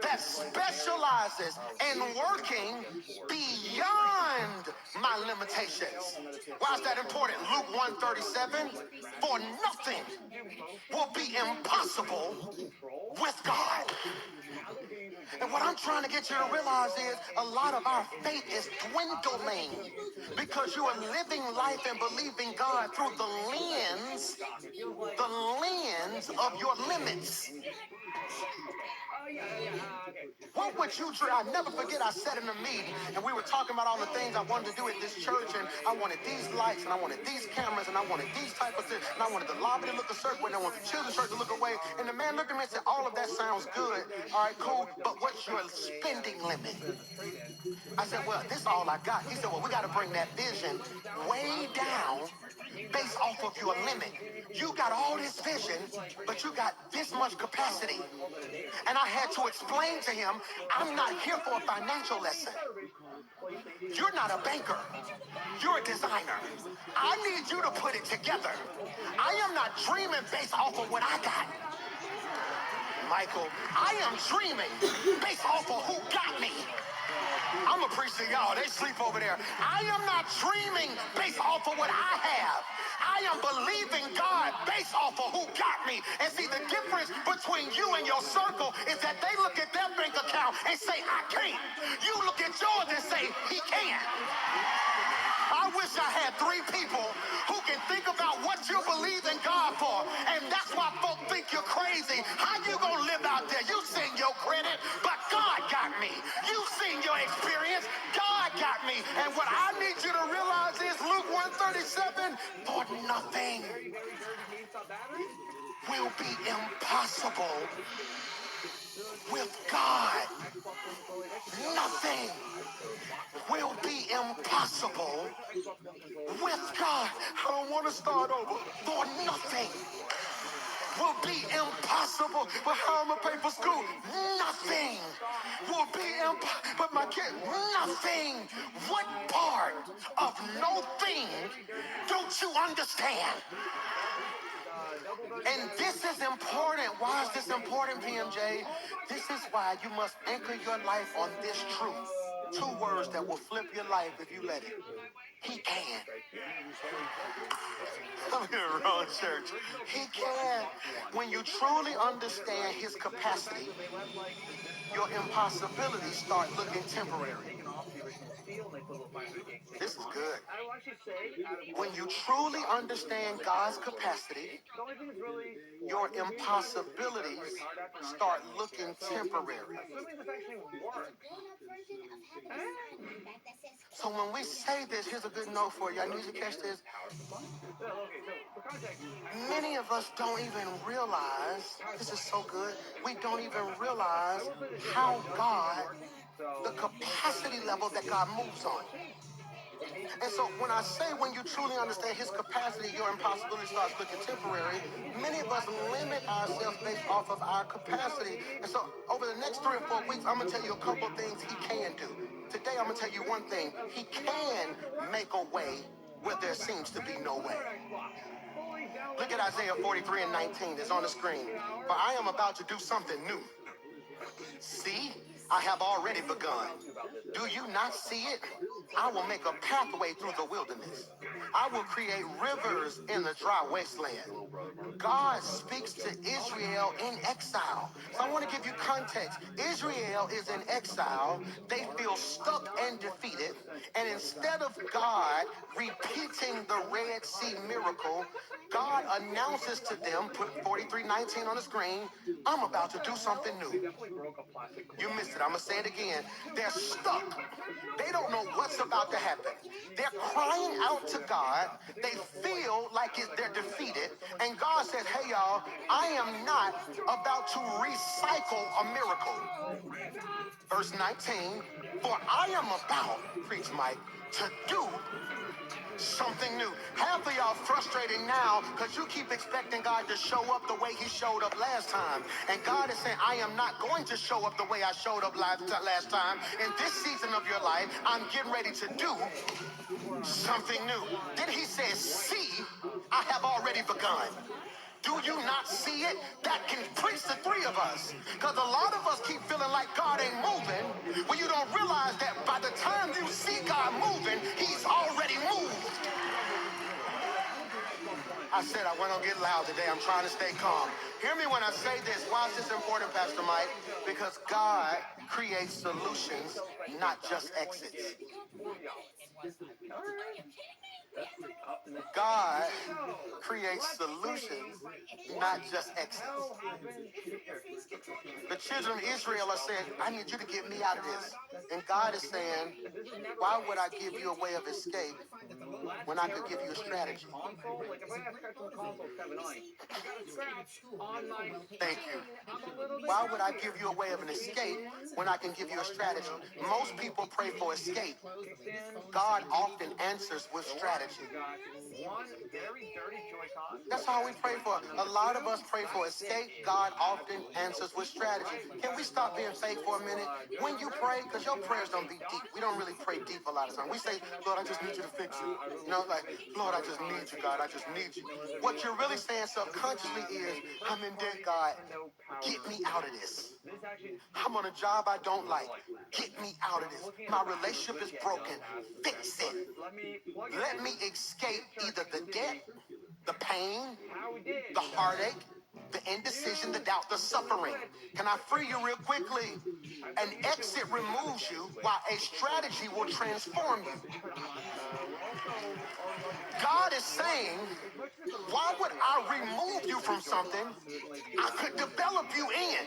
that specializes in working beyond my limitations. Why is that important? Luke 1:37, for nothing will be impossible with God. And what I'm trying to get you to realize is a lot of our faith is dwindling because you are living life and believing God through the lens of your limits. What would you try? I never forget, I sat in a meeting and we were talking about all the things I wanted to do at this church, and I wanted these lights and I wanted these cameras and I wanted these type of things and I wanted the lobby to look a certain way and I wanted the children's church to look away. And the man looked at me and said, all of that sounds good. All right, cool. But what's your spending limit? I said, well, this is all I got. He said, well, we got to bring that vision way down based off of your limit. You got all this vision, but you got this much capacity. And I had to explain to him, I'm not here for a financial lesson. You're not a banker. You're a designer. I need you to put it together. I am not dreaming based off of what I got, Michael. I am dreaming based off of who got me. I'm a preach to y'all. They sleep over there. I am not dreaming based off of what I have. I am believing God based off of who got me. And see, the difference between you and your circle is that they look at their bank account and say, I can't. You look at yours and say, he can. I wish I had 3 people who can think about what you believe in God for. And that's why folk think you're crazy. How you gonna live out there? You sing your credit, but God got me. You sing your experience, God got me. And what I need you to realize is Luke 1:37, for nothing will be impossible with God. Nothing will be impossible with God. I don't want to start over. For nothing will be impossible. But how am I pay for school? Nothing will be impossible. But my kid, nothing. What part of no thing don't you understand? And this is important. Why is this important, PMJ? This is why you must anchor your life on this truth. 2 words that will flip your life if you let it. He can. I'm in the wrong church. He can. When you truly understand his capacity, your impossibilities start looking temporary. This is good. When you truly understand God's capacity, your impossibilities start looking temporary. So when we say this, here's a good note for you. I need you to catch this. Many of us don't even realize, this is so good, we don't even realize how God, the capacity level that God moves on. And so when I say when you truly understand his capacity, your impossibility starts looking temporary, many of us limit ourselves based off of our capacity. And so over the next 3 or 4 weeks, I'm going to tell you a couple of things he can do. Today, I'm going to tell you one thing. He can make a way where there seems to be no way. Look at Isaiah 43:19. It's on the screen. For I am about to do something new. See, I have already begun. Do you not see it? I will make a pathway through the wilderness. I will create rivers in the dry wasteland. God speaks to Israel in exile. So I want to give you context. Israel is in exile. They feel stuck and defeated. And instead of God repeating the Red Sea miracle, God announces to them, put 43:19 on the screen, I'm about to do something new. You missed it. I'm going to say it again. They're stuck. They don't know what's about to happen. They're crying out to God. They feel like they're defeated. And God says, hey, y'all, I am not about to recycle a miracle. Verse 19, for I am about, preach Mike, to do something new. Half of y'all frustrated now because you keep expecting God to show up the way he showed up last time. And God is saying, I am not going to show up the way I showed up last time. In this season of your life, I'm getting ready to do something new. Then he says, see, I have already begun. Do you not see it? That can preach the 3 of us. Because a lot of us keep feeling like God ain't moving when you don't realize that by the time you see God moving, he's already moved. I said I wasn't going to get loud today. I'm trying to stay calm. Hear me when I say this. Why is this important, Pastor Mike? Because God creates solutions, not just exits. God creates solutions, not just exits. The children of Israel are saying, I need you to get me out of this. And God is saying, why would I give you a way of escape when I could give you a strategy? Thank you. Why would I give you a way of an escape when I can give you a strategy? Most people pray for escape. God often answers with strategy. That's all we pray for. A lot of us pray for escape. God often answers with strategy. Can we stop being fake for a minute? When you pray, because your prayers don't be deep. We don't really pray deep a lot of times. We say, Lord, I just need you to fix it. You know, like, Lord, I just need you, God. I just need you. What you're really saying subconsciously is, I'm in debt, God. Get me out of this. I'm on a job I don't like. Get me out of this. My relationship is broken. Fix it. Let me escape either the debt, the pain, the heartache, the indecision, the doubt, the suffering. Can I free you real quickly? An exit removes you while a strategy will transform you. God is saying, why would I remove you from something I could develop you in?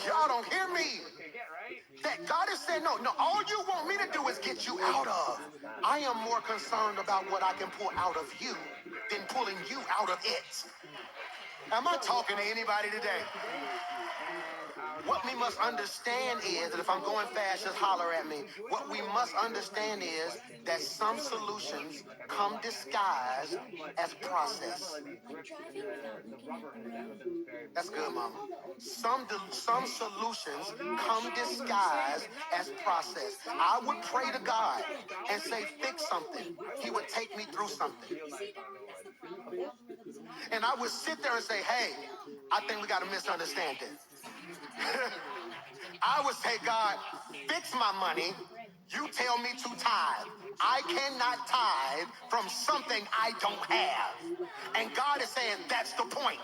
Y'all don't hear me. That God is saying, no, all you want me to do is get you out of. I am more concerned about what I can pull out of you than pulling you out of it. Am I talking to anybody today? What we must understand is, and if I'm going fast, just holler at me. What we must understand is that some solutions come disguised as process. That's good, Mama. Some solutions come disguised as process. I would pray to God and say, fix something. He would take me through something. And I would sit there and say, hey, I think we got a misunderstanding. I would say, God, fix my money. You tell me to tithe. I cannot tithe from something I don't have. And God is saying, that's the point.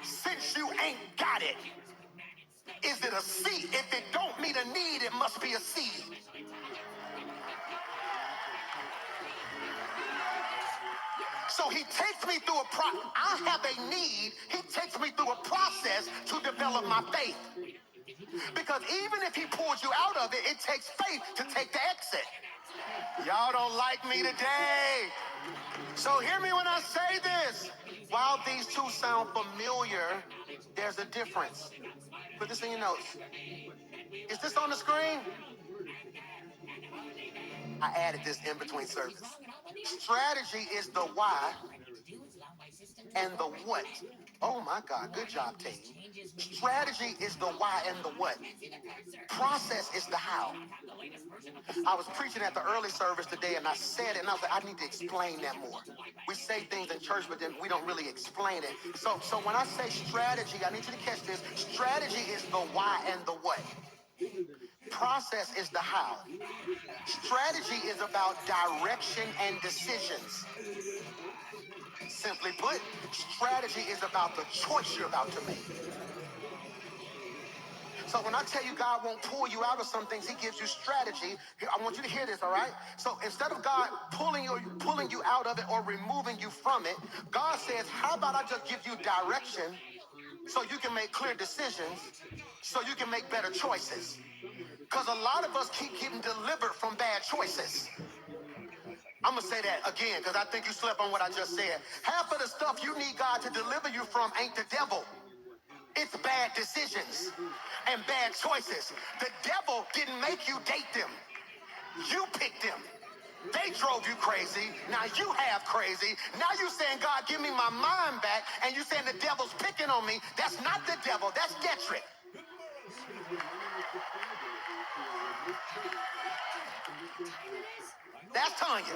Since you ain't got it, is it a seed? If it don't meet a need, it must be a seed. So he takes me through I have a need. He takes me through a process to develop my faith. Because even if he pulls you out of it, it takes faith to take the exit. Y'all don't like me today. So hear me when I say this. While these two sound familiar, there's a difference. Put this in your notes. Is this on the screen? I added this in between service. Strategy is the why and the what. Oh my God, good job, team. Strategy is the why and the what. Process is the how. I was preaching at the early service today and I said it and I was like, I need to explain that more. We say things in church, but then we don't really explain it. So when I say strategy, I need you to catch this. Strategy is the why and the what. Process is the how. Strategy is about direction and decisions. Simply put, strategy is about the choice you're about to make. So when I tell you God won't pull you out of some things, he gives you strategy. I want you to hear this, all right? So instead of God pulling you out of it or removing you from it, God says, how about I just give you direction so you can make clear decisions, so you can make better choices? Because a lot of us keep getting delivered from bad choices. I'm going to say that again because I think you slept on what I just said. Half of the stuff you need God to deliver you from ain't the devil. It's bad decisions and bad choices. The devil didn't make you date them. You picked them. They drove you crazy. Now you have crazy. Now you saying, God, give me my mind back. And you saying the devil's picking on me. That's not the devil. That's Detrick. That's Tanya.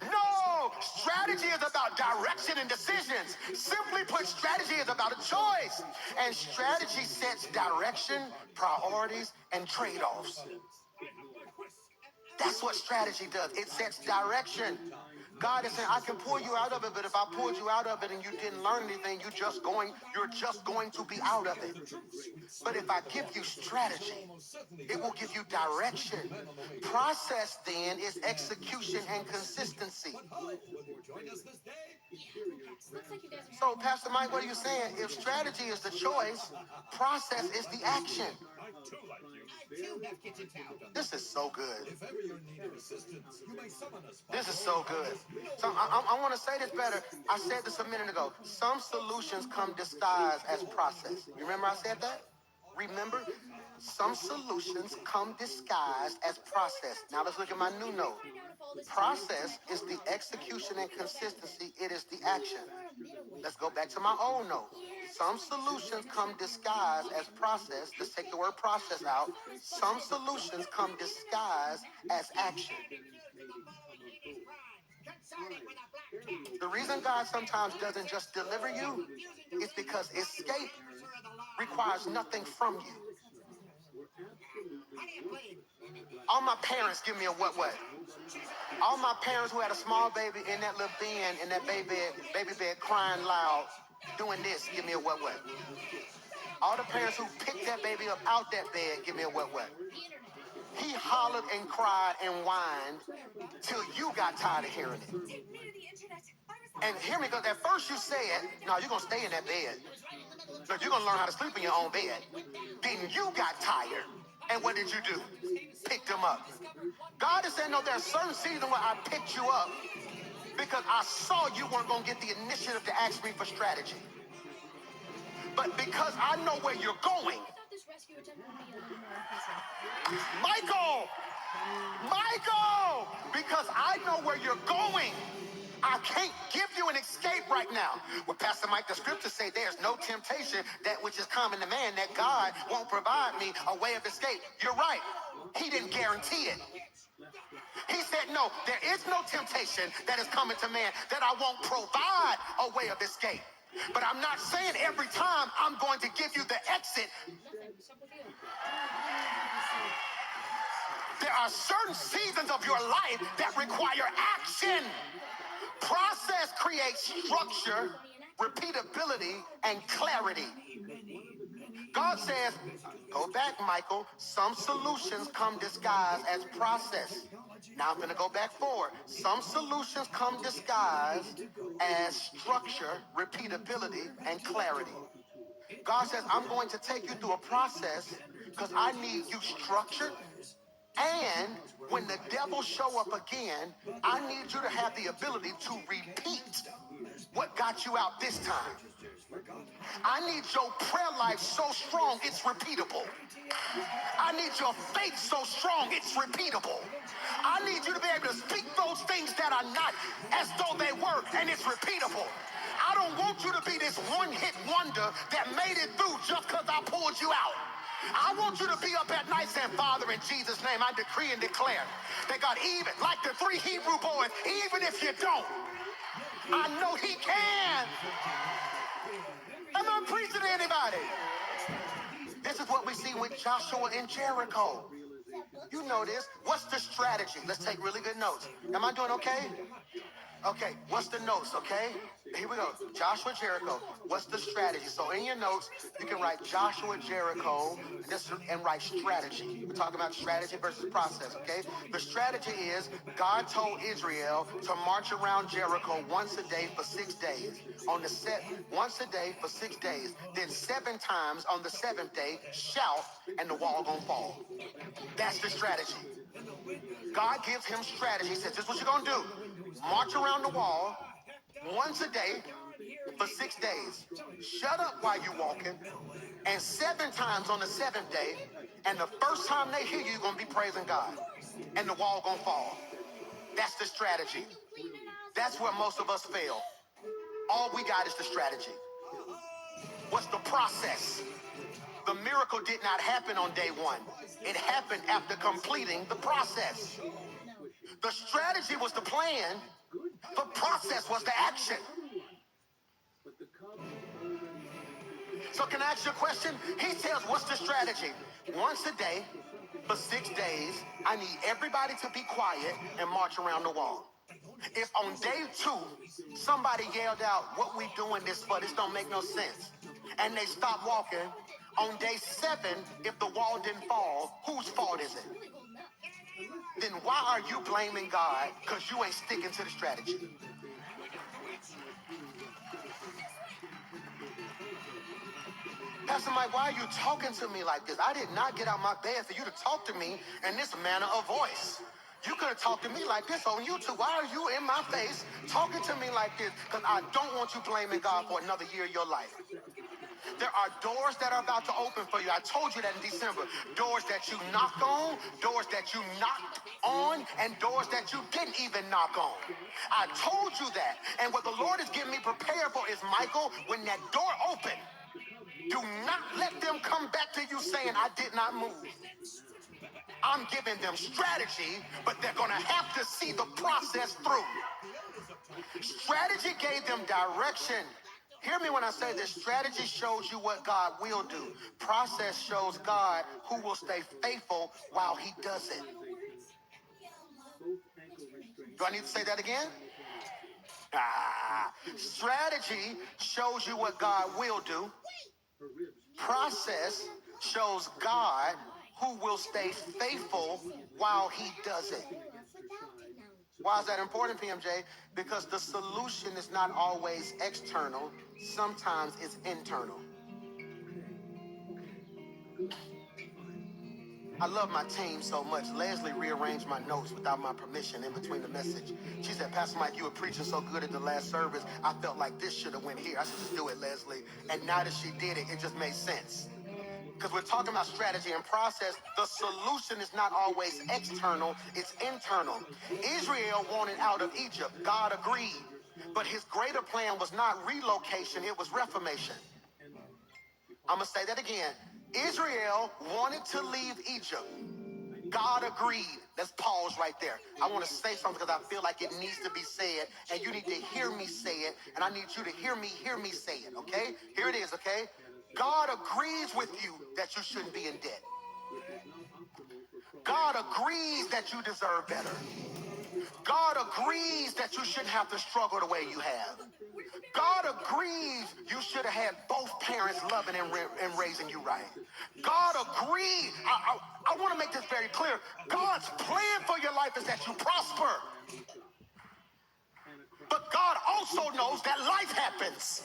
No, strategy is about direction and decisions. Simply put, strategy is about a choice. And strategy sets direction, priorities, and trade-offs. That's what strategy does. It sets direction. God is saying, I can pull you out of it, but if I pulled you out of it and you didn't learn anything, you're just going to be out of it. But if I give you strategy, it will give you direction. Process then is execution and consistency. So, Pastor Mike, what are you saying? If strategy is the choice, process is the action. This is so good. This is so good. So I want to say this better. I said this a minute ago. Some solutions come disguised as process. You remember I said that? Remember? Some solutions come disguised as process. Now let's look at my new note. Process is the execution and consistency. It is the action. Let's go back to my old note. Some solutions come disguised as process. Let's take the word process out. Some solutions come disguised as action. The reason God sometimes doesn't just deliver you is because escape requires nothing from you. All my parents give me a what? All my parents who had a small baby in that little bin, in that baby bed crying loud, doing this, give me a what? All the parents who picked that baby up out that bed, give me a what? He hollered and cried and whined till you got tired of hearing it. And hear me, because at first you said, no, you're going to stay in that bed. Look, you're going to learn how to sleep in your own bed. Then you got tired. And what did you do? Picked him up. God is saying, no, there's certain seasons where I picked you up because I saw you weren't going to get the initiative to ask me for strategy. But because I know where you're going, Michael, because I know where you're going, I can't give you an escape right now. Well, Pastor Mike, the scriptures say there's no temptation that which is common to man, that God won't provide me a way of escape. You're right. He didn't guarantee it. He said, no, there is no temptation that is coming to man that I won't provide a way of escape. But I'm not saying every time I'm going to give you the exit. There are certain seasons of your life that require action. Process creates structure, repeatability, and clarity. God says, go back, Michael. Some solutions come disguised as process. Now I'm going to go back forward. Some solutions come disguised as structure, repeatability, and clarity. God says, I'm going to take you through a process because I need you structured. And when the devil show up again, I need you to have the ability to repeat what got you out this time. I need your prayer life so strong it's repeatable. I need your faith so strong it's repeatable. I need you to be able to speak those things that are not as though they were, and it's repeatable. I don't want you to be this one-hit wonder that made it through just because I pulled you out. I want you to be up at night saying, Father, in Jesus' name, I decree and declare that God, even like the 3 Hebrew boys, even if you don't, I know he can. Am I preaching to anybody? This is what we see with Joshua and Jericho. You know this. What's the strategy? Let's take really good notes. Am I doing okay? Okay, what's the notes, okay? Here we go. Joshua, Jericho. What's the strategy? So in your notes, you can write Joshua, Jericho, and write strategy. We're talking about strategy versus process, okay? The strategy is God told Israel to march around Jericho once a day for 6 days. Once a day for 6 days. Then 7 times on the 7th day, shout, and the wall gonna fall. That's the strategy. God gives him strategy. He says, this is what you're going to do. March around the wall once a day for 6 days. Shut up while you're walking. And 7 times on the 7th day. And the first time they hear you, you're going to be praising God. And the wall going to fall. That's the strategy. That's where most of us fail. All we got is the strategy. What's the process? The miracle did not happen on day 1. It happened after completing the process. The strategy was the plan. The process was the action. So can I ask you a question? He tells, what's the strategy? Once a day For 6 days, I need everybody to be quiet and march around the wall. If on day 2, somebody yelled out, what we doing this for? This don't make no sense. And they stopped walking. On day 7, if the wall didn't fall, whose fault is it? Then why are you blaming God because you ain't sticking to the strategy? Pastor Mike, why are you talking to me like this? I did not get out my bed for you to talk to me in this manner of voice. You could have talked to me like this on YouTube. Why are you in my face talking to me like this? Because I don't want you blaming God for another year of your life. There are doors that are about to open for you. I told you that in December. Doors that you knocked on, doors that you knocked on, and doors that you didn't even knock on. I told you that. And what the Lord is getting me prepared for is, Michael, when that door opens, do not let them come back to you saying, I did not move. I'm giving them strategy, but they're going to have to see the process through. Strategy gave them direction. Hear me when I say this. Strategy shows you what God will do. Process shows God who will stay faithful while he does it. Do I need to say that again? Strategy shows you what God will do. Process shows God who will stay faithful while he does it. Why is that important, PMJ? Because the solution is not always external. Sometimes it's internal. I love my team so much. Leslie rearranged my notes without my permission in between the message. She said, Pastor Mike, you were preaching so good at the last service. I felt like this should have went here. I said, just do it, Leslie. And now that she did it, it just made sense. Because we're talking about strategy and process. The solution is not always external, it's internal. Israel wanted out of Egypt. God agreed. But his greater plan was not relocation, it was reformation. I'm going to say that again. Israel wanted to leave Egypt. God agreed. Let's pause right there. I want to say something because I feel like it needs to be said, and you need to hear me say it, and I need you to hear me say it, okay? Here it is, okay? God agrees with you that you shouldn't be in debt. God agrees that you deserve better. God agrees that you shouldn't have to struggle the way you have. God agrees you should have had both parents loving and raising you right. God agrees. I want to make this very clear. God's plan for your life is that you prosper. But God also knows that life happens.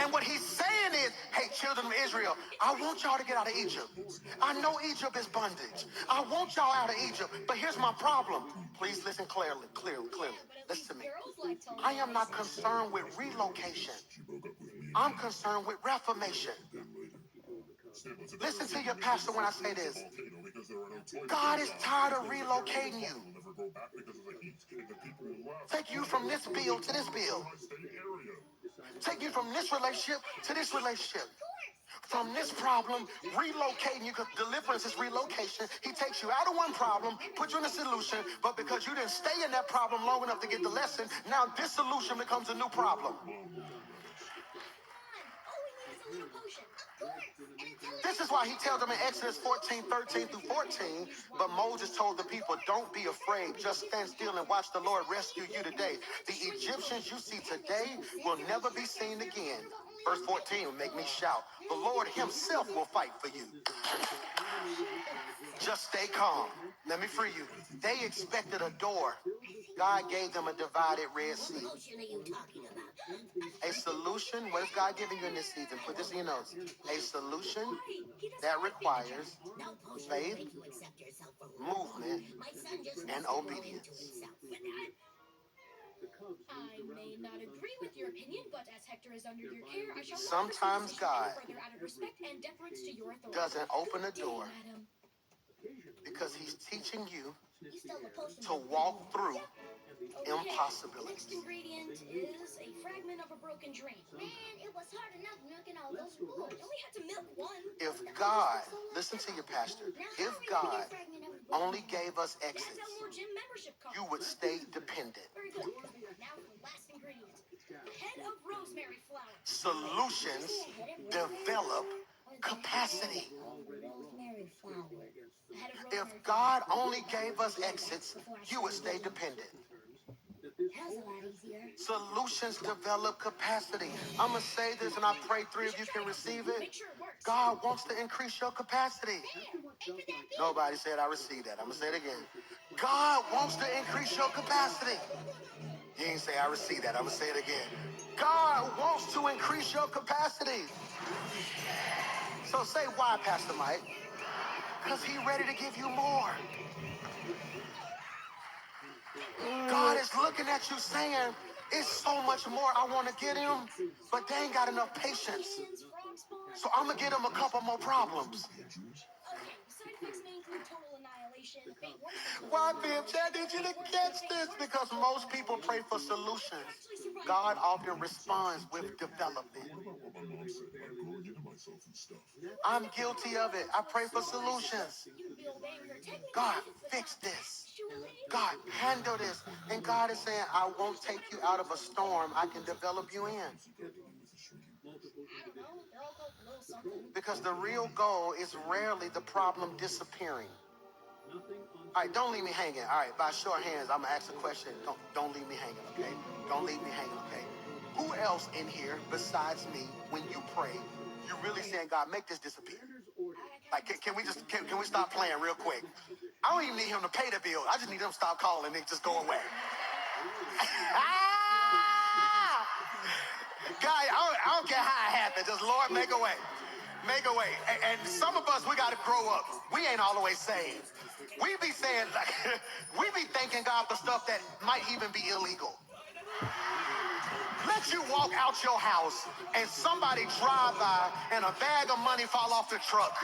And what he's saying is, hey, children of Israel, I want y'all to get out of Egypt. I know Egypt is bondage. I want y'all out of Egypt. But here's my problem. Please listen clearly. Listen to me. I am not concerned with relocation. I'm concerned with reformation. Listen to your pastor when I say this. God is tired of relocating you. Take you from this bill to this bill. Take you from this relationship to this relationship. From this problem, relocating you, because deliverance is relocation. He takes you out of one problem, puts you in a solution, but because you didn't stay in that problem long enough to get the lesson, now this solution becomes a new problem. This is why he tells them in Exodus 14:13-14, but Moses told the people, don't be afraid, just stand still and watch the Lord rescue you today. The Egyptians you see today will never be seen again. Verse 14 will make me shout. The Lord himself will fight for you. Just stay calm. Let me free you. They expected a door. God gave them a divided Red Sea. A solution, what is God giving you in this season? Put this in your notes. A solution that requires faith, movement, and obedience. I may not agree with your opinion, but as Hector is under your care, I shall Sometimes God further out of respect and deference to your authority. doesn't open a door because he's teaching you to walk through impossibilities. Next ingredient is a fragment of a broken drain. Man, it was hard enough milking all those bulls. We had to milk one. If God, listen to your pastor, if God only gave us exits, you would stay dependent. Very good. Now for the last ingredient. Head of rosemary flower. Solutions develop capacity. Rosemary flower. if God only gave us exits, you would stay dependent. Solutions develop capacity. I'm going to say this, and I pray 3 of you can receive it. God wants to increase your capacity. Nobody said I received that. I'm going to say it again. God wants to increase your capacity. You ain't say I received that. I'm going to say it again. God wants to increase your capacity. So say why, Pastor Mike? Because he's ready to give you more. God is looking at you saying, it's so much more I want to get him, but they ain't got enough patience. So I'm going to get him a couple more problems. Why, Bim? I need you to catch this, because most people pray for solutions. God often responds with development. I'm guilty of it. I pray for solutions. God, fix this. God, handle this. And God is saying, I won't take you out of a storm. I can develop you in. Because the real goal is rarely the problem disappearing. All right, don't leave me hanging. All right, by show of hands, I'm going to ask a question. Don't leave me hanging, okay? Don't leave me hanging, okay? Who else in here besides me, when you pray, you're really saying, God, make this disappear? Like, can we stop playing real quick? I don't even need him to pay the bill. I just need him to stop calling and just go away. God, I don't care how it happens. Just, Lord, make a way. Make a way. And some of us, we got to grow up. We ain't all the way saved. We be saying, like, we be thanking God for stuff that might even be illegal. Let you walk out your house and somebody drive by and a bag of money fall off the truck.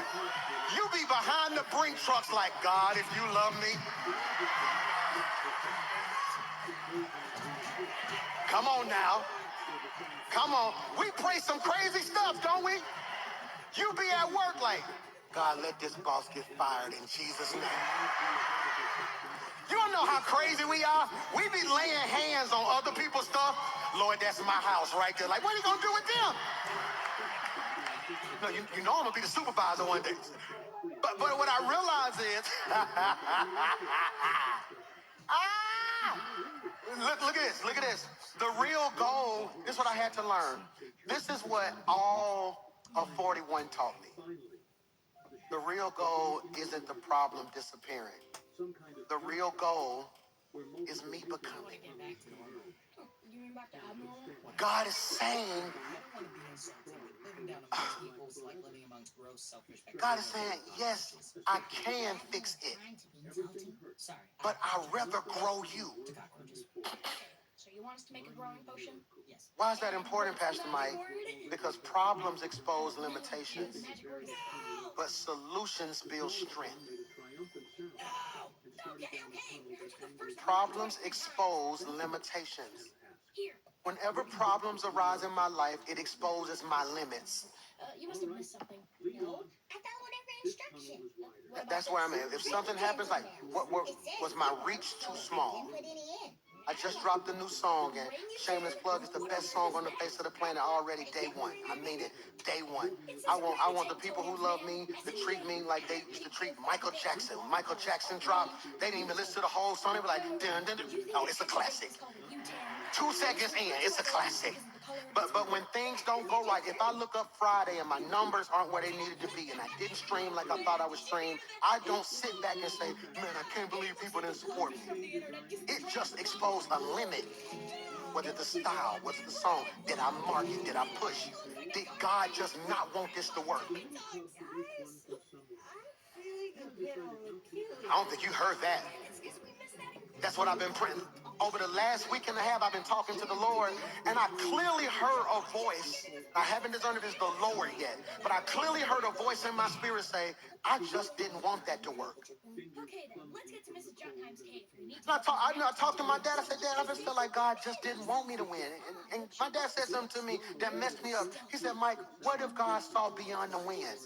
You be behind the brink trucks like, God, if you love me. Come on now. Come on. We pray some crazy stuff, don't we? You be at work like, God, let this boss get fired in Jesus' name. You don't know how crazy we are? We be laying hands on other people's stuff. Lord, that's my house right there. Like, what are you going to do with them? No, you know I'm going to be the supervisor one day. But what I realize is, look at this. The real goal, this is what I had to learn. This is what all of 41 taught me. The real goal isn't the problem disappearing. The real goal is me becoming. God is saying, God is saying, yes, I can fix it, but I'd rather grow you. So you want us to make a growing potion? Yes. Why is that important, Pastor Mike? Because problems expose limitations, but solutions build strength. Problems expose limitations. Whenever problems arise in my life, it exposes my limits. You must have missed something. No, I followed every instruction. That's where I'm at. If something happens, like, what was my reach too small? I just dropped a new song, and shameless plug, is the best song on the face of the planet already, day one. I mean it, day one. I want the people who love me to treat me like they used to treat Michael Jackson. When Michael Jackson dropped, they didn't even listen to the whole song. They were like, dun, dun, dun. Oh, it's a classic. 2 seconds in, it's a classic. But when things don't go right, if I look up Friday and my numbers aren't where they needed to be and I didn't stream like I thought I was streamed, I don't sit back and say, man, I can't believe people didn't support me. It just exposed a limit. Whether the style, what's the song, did I market, did I push? Did God just not want this to work? I don't think you heard that. That's what I've been praying. Over the last week and a half, I've been talking to the Lord, and I clearly heard a voice. I haven't discerned if it's the Lord yet, but I clearly heard a voice in my spirit say, I just didn't want that to work. Okay, then, let's get to Mrs. Junghein's cave. I talked to my dad. I said, Dad, I just felt like God just didn't want me to win. And my dad said something to me that messed me up. He said, Mike, what if God saw beyond the win?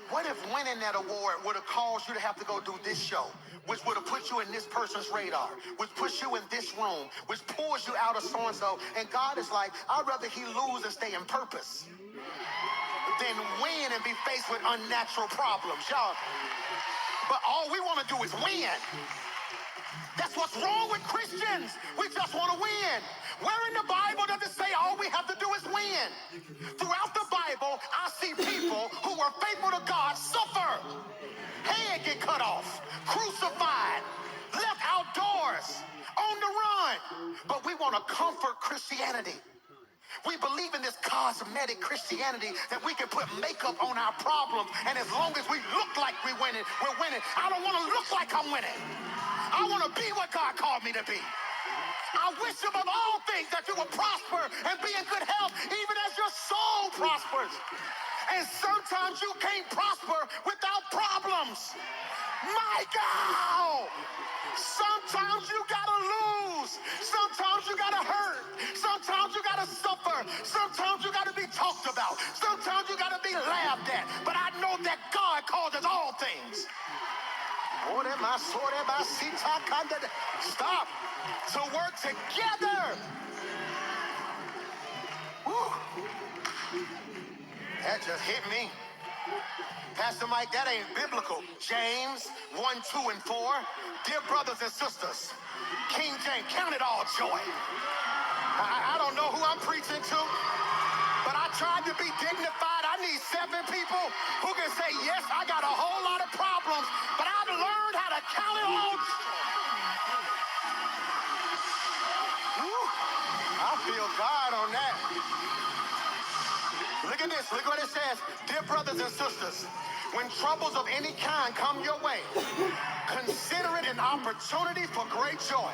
What if winning that award would have caused you to have to go do this show, which would have put you in this person's radar, which puts you in this room, which pulls you out of so-and-so, and God is like, I'd rather he lose and stay in purpose. than win and be faced with unnatural problems, y'all. But all we want to do is win. That's what's wrong with Christians. We just want to win. Where in the Bible does it say all we have to do is win? Throughout the Bible, I see people who were faithful to God suffer. Head get cut off, crucified, left outdoors, on the run. But we want to comfort Christianity. We believe in this cosmetic Christianity that we can put makeup on our problems, and as long as we look like we're winning, we're winning. I don't want to look like I'm winning. I want to be what God called me to be. I wish above all things that you will prosper and be in good health, even as your soul prospers. And sometimes you can't prosper without problems. My God! Sometimes you gotta lose. Sometimes you gotta hurt. Sometimes you gotta suffer. Sometimes you gotta be talked about. Sometimes you gotta be laughed at. But I know that God causes all things. Stop. To work together. Woo. That just hit me. Pastor Mike, that ain't biblical. James 1, 2, and 4. Dear brothers and sisters, King James, count it all joy. I don't know who I'm preaching to, but I tried to be dignified. I need 7 people who can say, yes, I got a whole lot of problems, but I've learned how to count it all. Woo. I feel God on that. Look at this. Look what it says. Dear brothers and sisters, when troubles of any kind come your way, consider it an opportunity for great joy.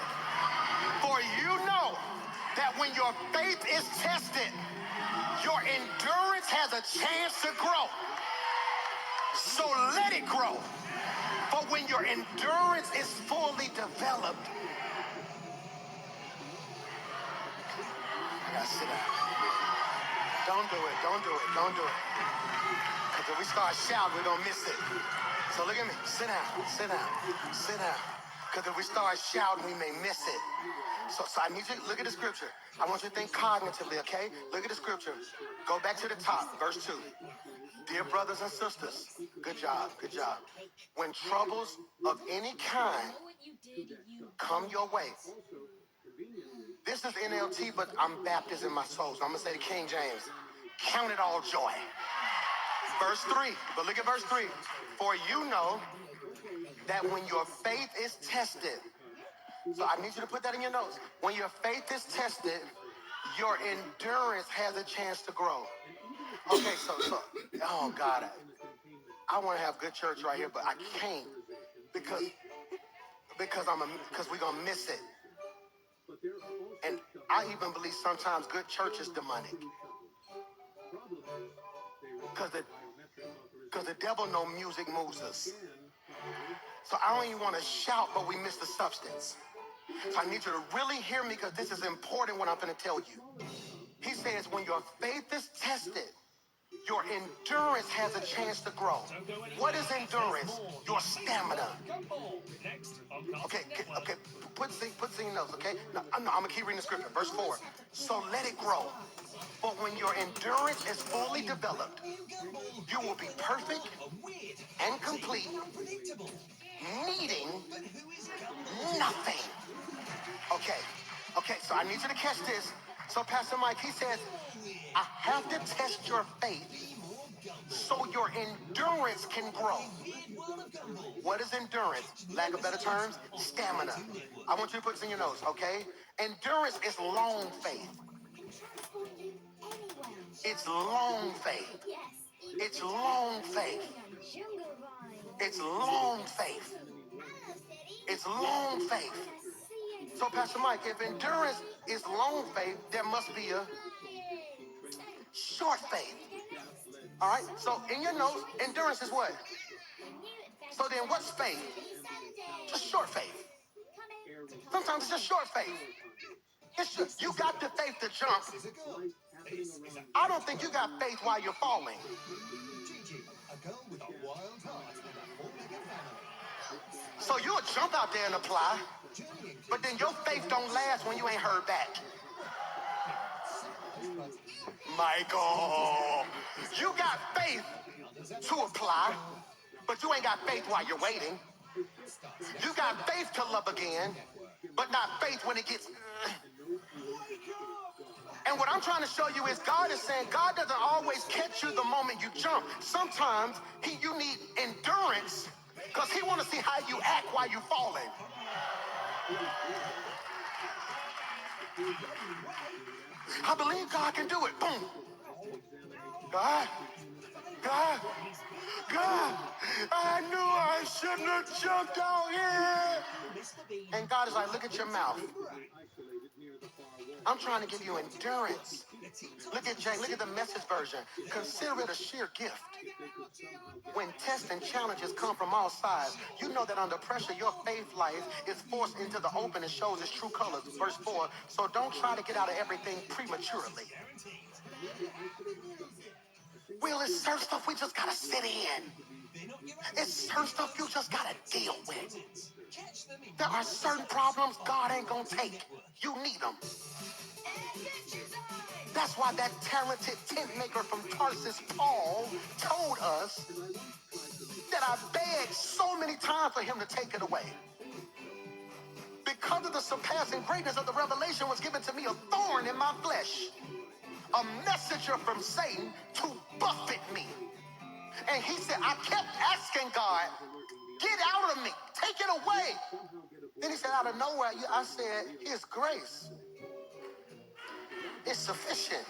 For you know that when your faith is tested, your endurance has a chance to grow. So let it grow. For when your endurance is fully developed, I gotta sit down. Don't do it. Don't do it. Don't do it. Because if we start shouting, we're gonna miss it. So look at me. Sit down. Sit down. Sit down. Because if we start shouting, we may miss it. So I need you to look at the scripture. I want you to think cognitively, okay? Look at the scripture. Go back to the top, verse 2. Dear brothers and sisters, good job, good job. When troubles of any kind come your way. This is NLT, but I'm Baptist in my soul, so I'm going to say to King James, count it all joy. Verse 3, but look at verse 3. For you know that when your faith is tested, so I need you to put that in your notes. When your faith is tested, your endurance has a chance to grow. Okay, so oh God, I want to have good church right here, but I can't because we're gonna miss it. And I even believe sometimes good church is demonic. Because the devil know music moves us. So I don't even want to shout, but we miss the substance. So I need you to really hear me because this is important what I'm going to tell you. He says when your faith is tested, your endurance has a chance to grow. What is endurance? Your stamina. Okay, put singing notes, okay? No, I'm going to keep reading the scripture. Verse 4. So let it grow. But when your endurance is fully developed, you will be perfect and complete, needing nothing. Okay, so I need you to catch this. So Pastor Mike, he says, I have to test your faith so your endurance can grow. What is endurance? Lack of better terms, stamina. I want you to put this in your notes, okay? Endurance is long faith. It's long faith. It's long faith. It's long faith. It's long faith. So Pastor Mike, if endurance is long faith, there must be a short faith. All right, so in your notes, endurance is what? So then what's faith? Just short faith. Sometimes it's just short faith. It's just, you got the faith to jump. I don't think you got faith while you're falling. So you'll jump out there and apply, but then your faith don't last when you ain't heard back. Michael, you got faith to apply, but you ain't got faith while you're waiting. You got faith to love again, but not faith when it gets... And what I'm trying to show you is God is saying God doesn't always catch you the moment you jump. Sometimes you need endurance because he want to see how you act while you're falling. I believe God can do it. Boom. God, God, God, I knew I shouldn't have jumped out here. And God is like, look at your mouth. I'm trying to give you endurance. Look at Jay, look at the Message version. Consider it a sheer gift. When tests and challenges come from all sides, you know that under pressure, your faith life is forced into the open and shows its true colors. Verse 4, so don't try to get out of everything prematurely. Well, it's certain stuff we just gotta sit in. It's certain stuff you just gotta deal with. There are certain problems God ain't gonna take. You need them. That's why that talented tent maker from Tarsus, Paul, told us that I begged so many times for him to take it away. Because of the surpassing greatness of the revelation was given to me a thorn in my flesh, a messenger from Satan to buffet me. And he said, I kept asking God, get out of me, take it away. Then he said, out of nowhere, I said, his grace is sufficient.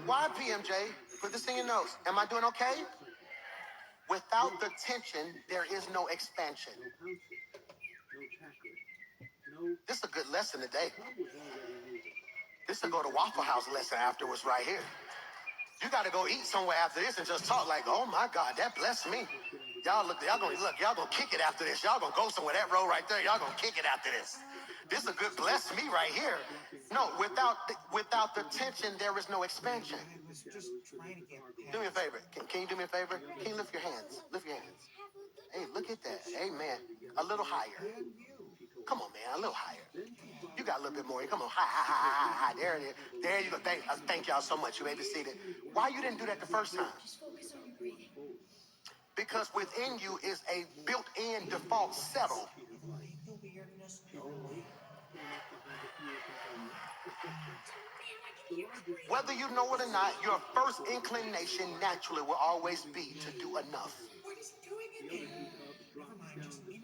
Why, PMJ? Put this in your notes. Am I doing okay? Without the tension, there is no expansion. This is a good lesson today. This will go to Waffle House lesson afterwards right here. You got to go eat somewhere after this and just talk like, oh my God, that blessed me. Y'all gonna kick it after this. Y'all gonna go somewhere. That road right there, y'all gonna kick it after this. This is a good bless me right here. No, without the tension, there is no expansion. Do me a favor. Can you do me a favor? Can you lift your hands? Lift your hands. Hey, look at that. Amen. A little higher. Come on, man. A little higher. You got a little bit more. Come on. High. There it is. There you go. Thank y'all so much. You able to see that. Why you didn't do that the first time? Because within you is a built-in default settle. Whether you know it or not, your first inclination naturally will always be to do enough.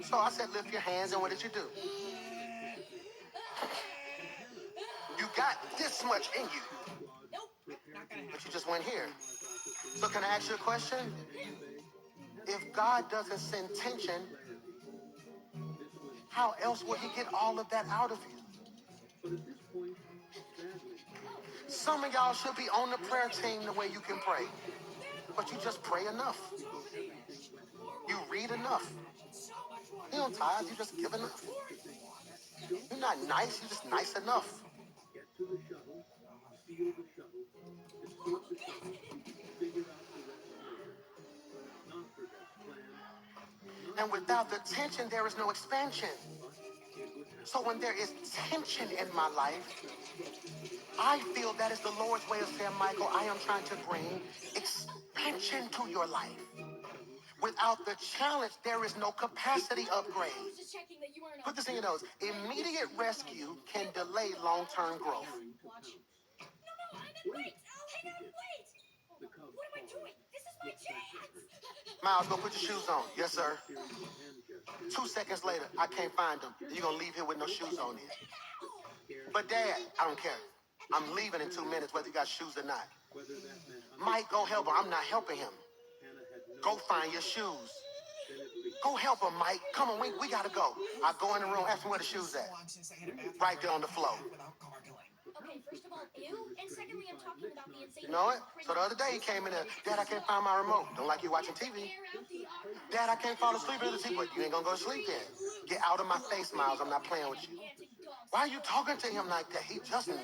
So I said, lift your hands, and what did you do? You got this much in you, but you just went here. So can I ask you a question? If God doesn't send tension, how else will he get all of that out of you? Some of y'all should be on the prayer team the way you can pray, but you just pray enough. You read enough. You don't tithe, you just give enough. You're not nice, you're just nice enough. And without the tension, there is no expansion. So when there is tension in my life, I feel that is the Lord's way of saying, Michael, I am trying to bring expansion to your life. Without the challenge, there is no capacity upgrade. Put this in your notes. Immediate rescue can delay long-term growth. Miles, go put your shoes on. Yes, sir. 2 seconds later, I can't find them. You're going to leave here with no shoes on in. But Dad, I don't care. I'm leaving in 2 minutes whether you got shoes or not. Mike, go help him. I'm not helping him. Go find your shoes. Go help him, Mike. Come on, we got to go. I go in the room, ask him where the shoes at. Right there on the floor. Okay, first of all, ew, and secondly, I'm talking about the insane... You know it? So the other day he came in there, Dad, I can't find my remote. Don't like you watching TV. Dad, I can't fall asleep in the TV. But you ain't gonna go to sleep then. Get out of my face, Miles. I'm not playing with you. Why are you talking to him like that? He's just 9.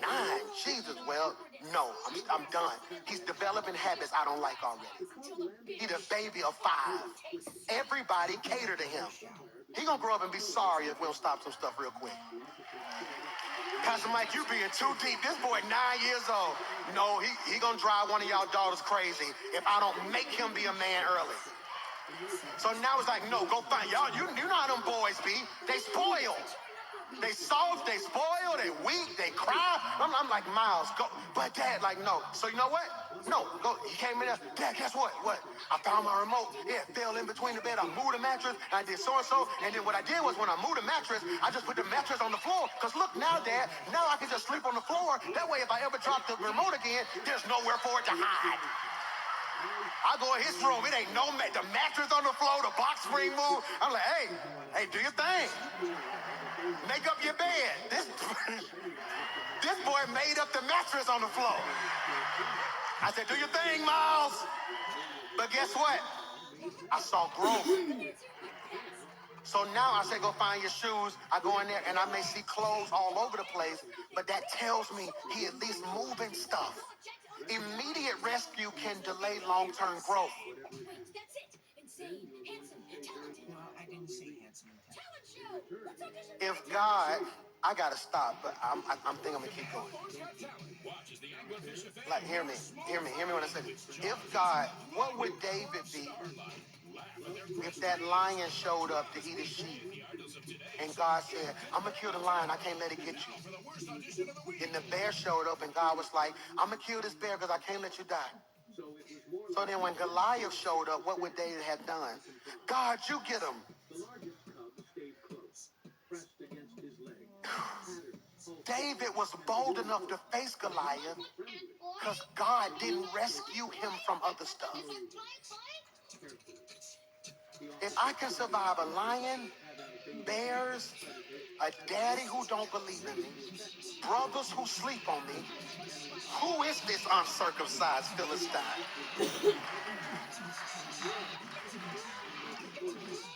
Jesus, well, no, I'm done. He's developing habits I don't like already. He's a baby of 5. Everybody cater to him. He gonna grow up and be sorry if we don't stop some stuff real quick. Pastor Mike, you being too deep. This boy 9 years old. No, he gonna drive one of y'all daughters crazy if I don't make him be a man early. So now it's like, no, go find y'all. You know how them boys be. They spoiled. They soft, they spoiled, they weak, they cry. I'm like, Miles, go. But Dad, like, no. So you know what? No, go. He came in there. Dad, guess what? What? I found my remote. Yeah, it fell in between the bed. I moved the mattress. I did so-and-so. And then what I did was when I moved the mattress, I just put the mattress on the floor. Because look now, Dad, now I can just sleep on the floor. That way, if I ever drop the remote again, there's nowhere for it to hide. I go in his room. It ain't no the mattress on the floor, the box spring move. I'm like, hey, do your thing. Make up your bed. This boy made up the mattress on the floor. I said, do your thing, Miles. But guess what? I saw growth. So now I say, go find your shoes. I go in there and I may see clothes all over the place, but that tells me he at least moving stuff. Immediate rescue can delay long-term growth. If God, I gotta stop, but I'm thinking I'm gonna keep going. Like, hear me when I say this. If God, what would David be if that lion showed up to eat his sheep? And God said, I'm gonna kill the lion, I can't let it get you. And the bear showed up and God was like, I'm gonna kill this bear because I can't let you die. So then when Goliath showed up, what would David have done? God, you get him. David was bold enough to face Goliath because God didn't rescue him from other stuff. If I can survive a lion, bears, a daddy who don't believe in me, brothers who sleep on me, who is this uncircumcised Philistine?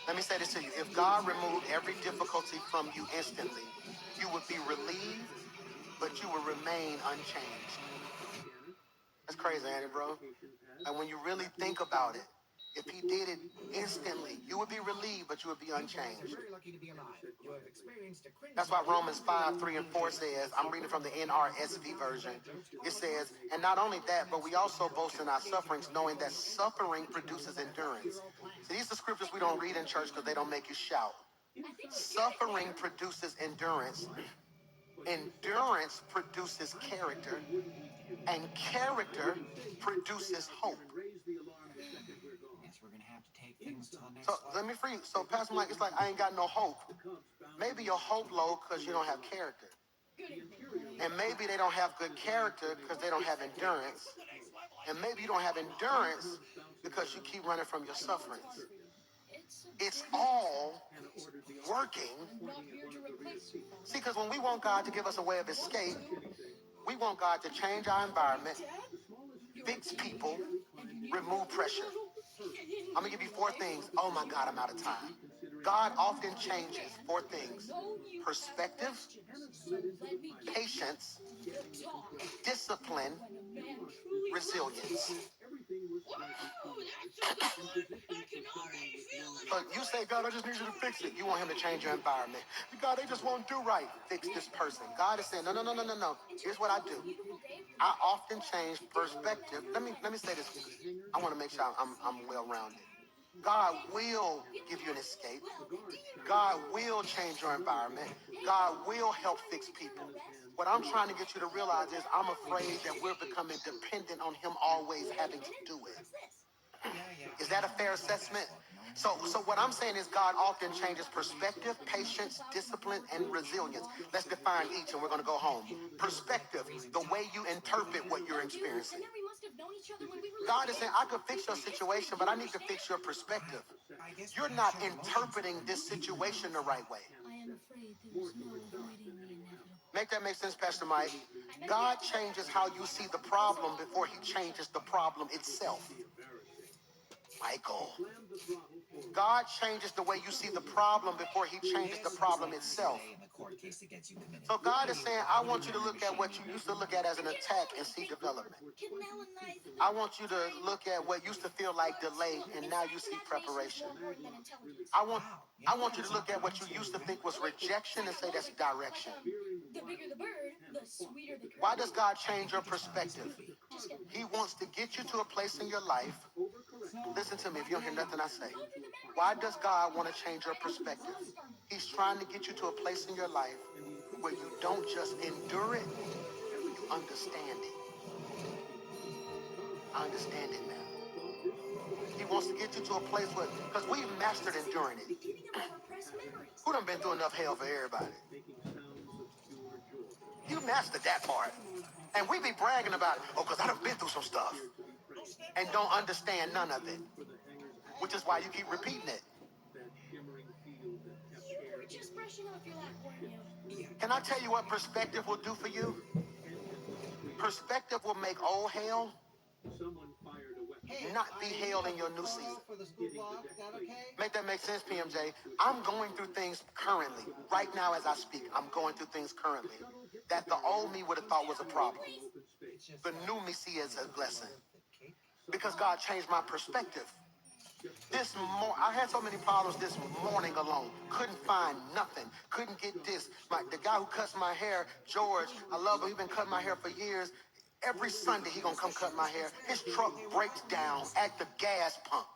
Let me say this to you. If God removed every difficulty from you instantly, you would be relieved, but you would remain unchanged. That's crazy, ain't it, bro? And when you really think about it, if he did it instantly, you would be relieved, but you would be unchanged. That's why Romans 5, 3, and 4 says, I'm reading from the NRSV version. It says, and not only that, but we also boast in our sufferings, knowing that suffering produces endurance. See, these are scriptures we don't read in church because they don't make you shout. Suffering produces endurance. Endurance produces character. And character produces hope. So let me free you. So Pastor Mike, it's like I ain't got no hope. Maybe your hope low because you don't have character. And maybe they don't have good character because they don't have endurance. And maybe you don't have endurance because you keep running from your sufferings. It's all working. See, because when we want God to give us a way of escape, we want God to change our environment, fix people, remove pressure. I'm going to give you 4 things. Oh my God, I'm out of time. God often changes 4 things: perspective, patience, discipline, resilience. But you say, God, I just need you to fix it. You want him to change your environment. God, they just won't do right. Fix this person. God is saying, no. Here's what I do. I often change perspective. Let me say this. I want to make sure I'm well-rounded. God will give you an escape. God will change your environment. God will help fix people. What I'm trying to get you to realize is I'm afraid that we're becoming dependent on him always having to do it. Is that a fair assessment? So what I'm saying is God often changes perspective, patience, discipline, and resilience. Let's define each and we're going to go home. Perspective, the way you interpret what you're experiencing. God is saying, I could fix your situation, but I need to fix your perspective. You're not interpreting this situation the right way. Make that make sense, Pastor Mike? God changes how you see the problem before he changes the problem itself. Michael. God changes the way you see the problem before he changes the problem itself. So God is saying, I want you to look at what you used to look at as an attack and see development. I want you to look at what used to feel like delay and now you see preparation. I want you to look at what you used to think was rejection and say that's direction. The bigger the bird, the sweeter the curd. Why does God change your perspective? He wants to get you to a place in your life. Listen to me if you don't hear nothing I say. Why does God want to change your perspective? He's trying to get you to a place in your life where you don't just endure it, you understand it. I understand it now. He wants to get you to a place where, because we've mastered enduring it. Who done been through enough hell for everybody? You mastered that part. And we be bragging about it. Oh, because I done been through some stuff. And don't understand none of it. Which is why you keep repeating it. You were just brushing off your lap, weren't you? Can I tell you what perspective will do for you? Perspective will make old hell not be hell in your new season. Make that make sense, PMJ? I'm going through things currently. Right now as I speak, I'm going through things currently that the old me would have thought was a problem. The new me see as a blessing. Because God changed my perspective. I had so many problems this morning alone. Couldn't find nothing. Couldn't get this. The guy who cuts my hair, George, I love him. He's been cutting my hair for years. Every Sunday he gonna come cut my hair. His truck breaks down at the gas pump.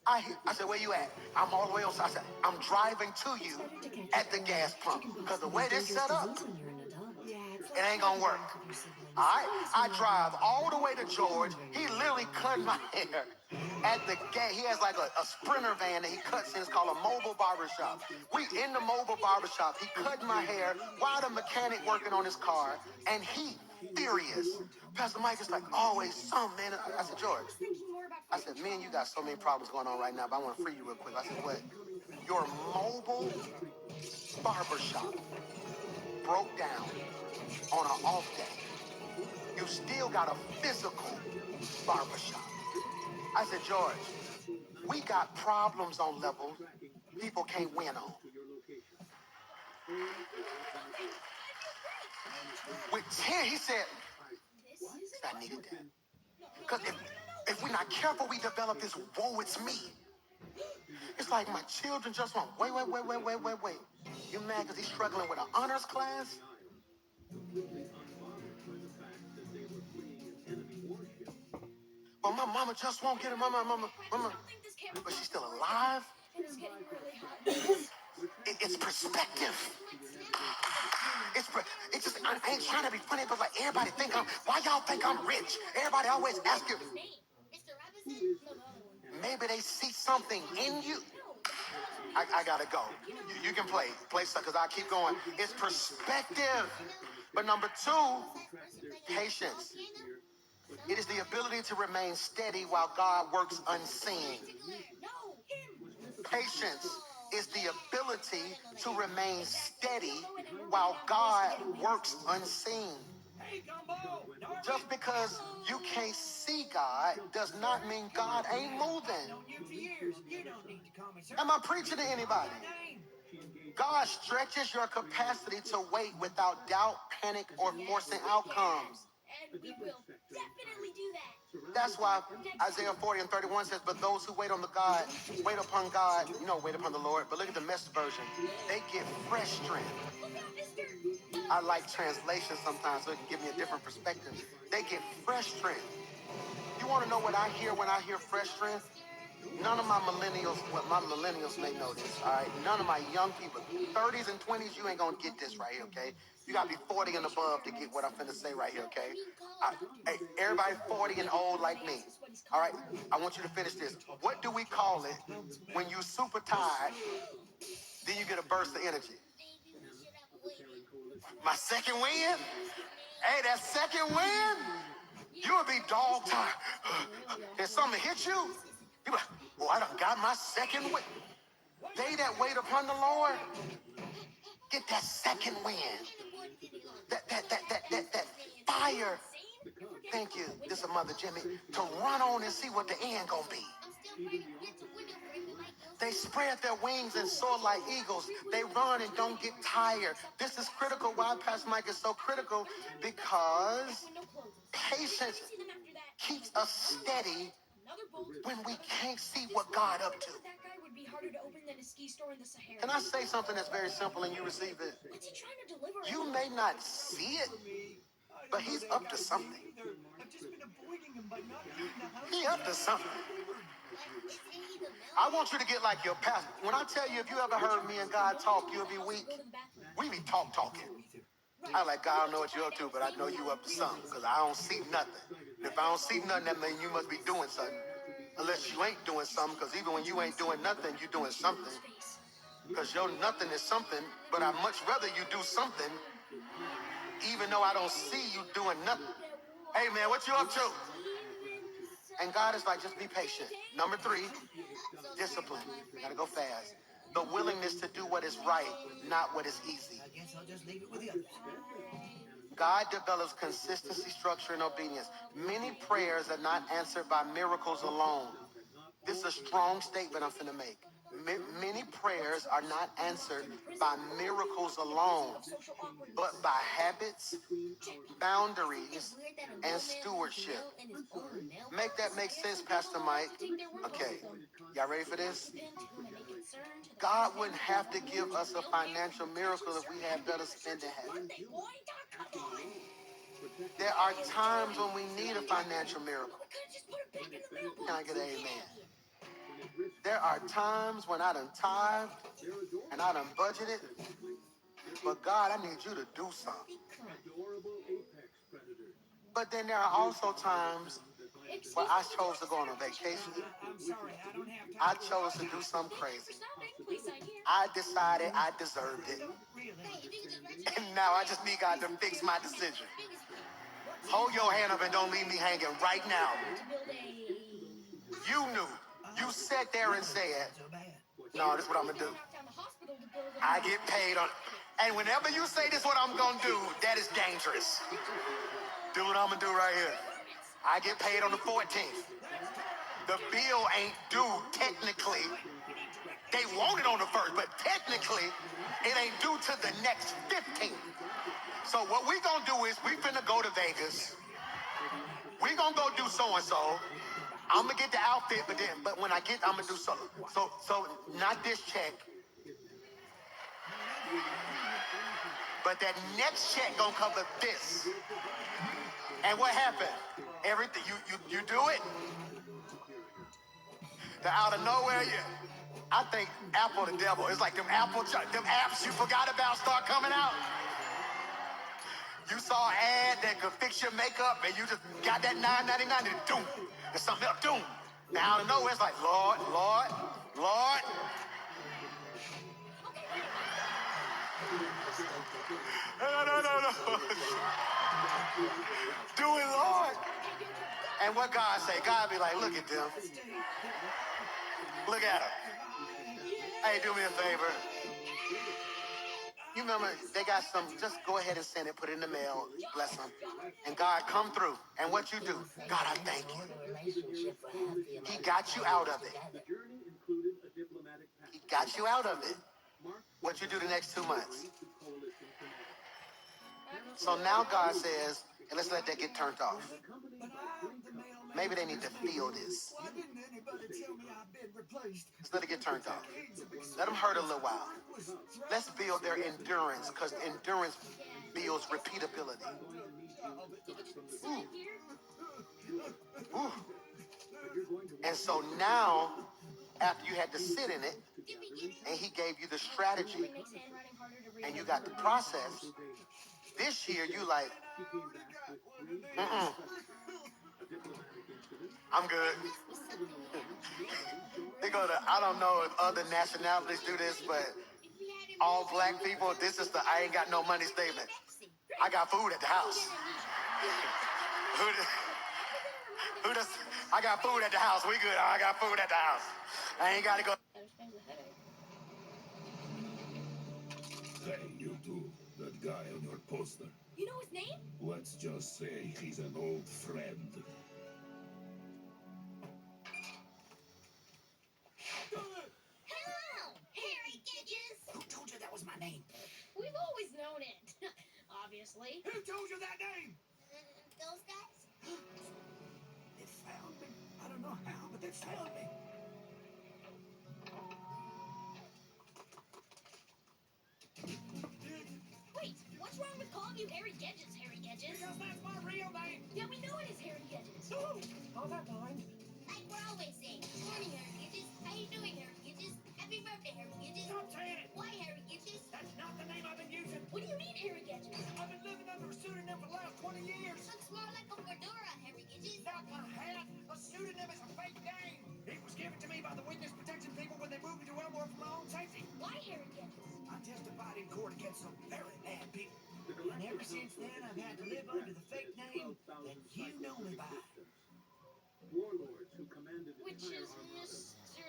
I said, where you at? I'm all the way on. I said, I'm driving to you at the gas pump. Because the way this set up, it ain't gonna work. All right? I drive all the way to George. He literally cut my hair at the gas. He has like a Sprinter van that he cuts in. It's called a mobile barbershop. We in the mobile barbershop. He cut my hair while the mechanic working on his car. And he furious. Pastor Mike is like, always some, man. I said, George. I said, me and you got so many problems going on right now, but I want to free you real quick. I said, what? Your mobile barbershop broke down on an off day. You still got a physical barbershop. I said, George, we got problems on levels people can't win on. With 10, he said, I needed that. Because if we're not careful, we develop this woe, it's me. It's like my children just want, wait. You mad because he's struggling with an honors class? But my mama just won't get it. Mama. But she's still alive? It's perspective. It's just, I ain't trying to be funny, but like everybody why y'all think I'm rich? Everybody always ask you. Maybe they see something in you. I gotta go. You can play stuff because I keep going. It's perspective. But number 2, patience. It is the ability to remain steady while God works unseen. Patience is the ability to remain steady while God works unseen. Just because you can't see God does not mean God ain't moving. Am I preaching to anybody? God stretches your capacity to wait without doubt, panic, or forcing outcomes. And we will definitely do that. That's why Isaiah 40:31 says, but those who wait upon God, wait upon the Lord. But look at the Message version. They get fresh strength. I like translation sometimes so it can give me a different perspective. They get fresh strength. You want to know what I hear when I hear fresh strength? None of my millennials may know this, all right? None of my young people, 30s and 20s, you ain't going to get this right here, okay? You got to be 40 and above to get what I'm finna say right here, okay? Hey, everybody 40 and old like me, all right? I want you to finish this. What do we call it when you super tired, then you get a burst of energy? My second wind? Hey, that second wind? You'll be dog tired. And something hit you? You be like, oh, I done got my second wind. They that wait upon the Lord get that second wind. That fire. Thank you. This is Mother Jimmy. To run on and see what the end gonna be. They spread their wings and soar like eagles. They run and don't get tired. This is critical. Why Pastor Mike is so critical? Because patience keeps us steady when we can't see what God up to. Can I say something that's very simple and you receive it? You may not see it, but he's up to something. He up to something. I want you to get like your pastor. When I tell you, if you ever heard me and God talk, you'll be weak. We be talking. I like, God, I don't know what you're up to, but I know you up to something because I don't see nothing. And if I don't see nothing, that means you must be doing something. Unless you ain't doing something, because even when you ain't doing nothing, you're doing something. Because your nothing is something, but I'd much rather you do something, even though I don't see you doing nothing. Hey, man, what you up to? And God is like, just be patient. Number 3, discipline. Gotta go fast. The willingness to do what is right, not what is easy. I guess I'll just leave it with you. God develops consistency, structure, and obedience. Many prayers are not answered by miracles alone. This is a strong statement I'm finna make. Many prayers are not answered by miracles alone, but by habits, boundaries, and stewardship. Make that make sense, Pastor Mike? Okay, y'all ready for this? God wouldn't have to give us a financial miracle if we had better spending habits. There are times when we need a financial miracle. Can I get an amen? There are times when I done tithed and I done budgeted, but God, I need you to do something. But then there are also times where I chose to go on a vacation. I chose to do something crazy. I decided I deserved it. And now I just need God to fix my decision. Hold your hand up and don't leave me hanging right now. You knew. You sat there and said, no, this is what I'm going to do. I get paid on... And whenever you say this is what I'm going to do, that is dangerous. Do what I'm going to do right here. I get paid on the 14th. The bill ain't due technically. They want it on the 1st, but technically, it ain't due to the next 15th. So what we going to do is we finna go to Vegas. We going to go do so-and-so. I'm going to get the outfit, but when I get, I'm going to do so. So not this check. But that next check gonna cover this. And what happened? Everything you do it. The out of nowhere, I think Apple the devil. It's like them apps you forgot about start coming out. You saw an ad that could fix your makeup, and you just got that $9.99 and doom. There's something else, doom. Now out of nowhere, it's like Lord. No. Do it, Lord. And what God say? God be like, look at them. Look at them. Hey, do me a favor. You remember, they got some, just go ahead and send it, put it in the mail, bless them. And God, come through. And what you do? God, I thank you. He got you out of it. He got you out of it. What you do the next 2 months? So now God says, and let's let that get turned off. Maybe they need to feel this. Let's let it get turned off. Let them hurt a little while. Let's build their endurance, because endurance builds repeatability. Ooh. And so now, after you had to sit in it, and he gave you the strategy, and you got the process, this year you like, I'm good. They go to, I don't know if other nationalities do this, but all black people, this is the I ain't got no money statement. I got food at the house. Who does? I got food at the house. We good. I got food at the house. I ain't got to go. Hey, you two. That guy on your poster. You know his name? Let's just say he's an old friend. obviously. Who told you that name? Those guys? They found me. I don't know how, but they found me. Wait, what's wrong with calling you Harry Gedges, Harry Gedges? Because that's my real name. Yeah, we know it is Harry Gedges. Oh, that line. Like we're always saying, morning, Harry Gedges. How you doing, Harry Gedges? Happy birthday, Harry Gedges. Stop saying it. Why, Harry Gedges? That's not the name I've been using. What do you mean, Harry Gedges? I've been living under a pseudonym for the last 20 years. Looks more like a fedora, Harry Gedges. Not my hat. A pseudonym is a fake name. It was given to me by the witness protection people when they moved me to Elmore for my own safety. Why, Harry Gedges? I testified in court against some very bad people. And ever since then, I've had to live under the fake name that you know me by. Warlords who commanded Which entire is armadas. Mr.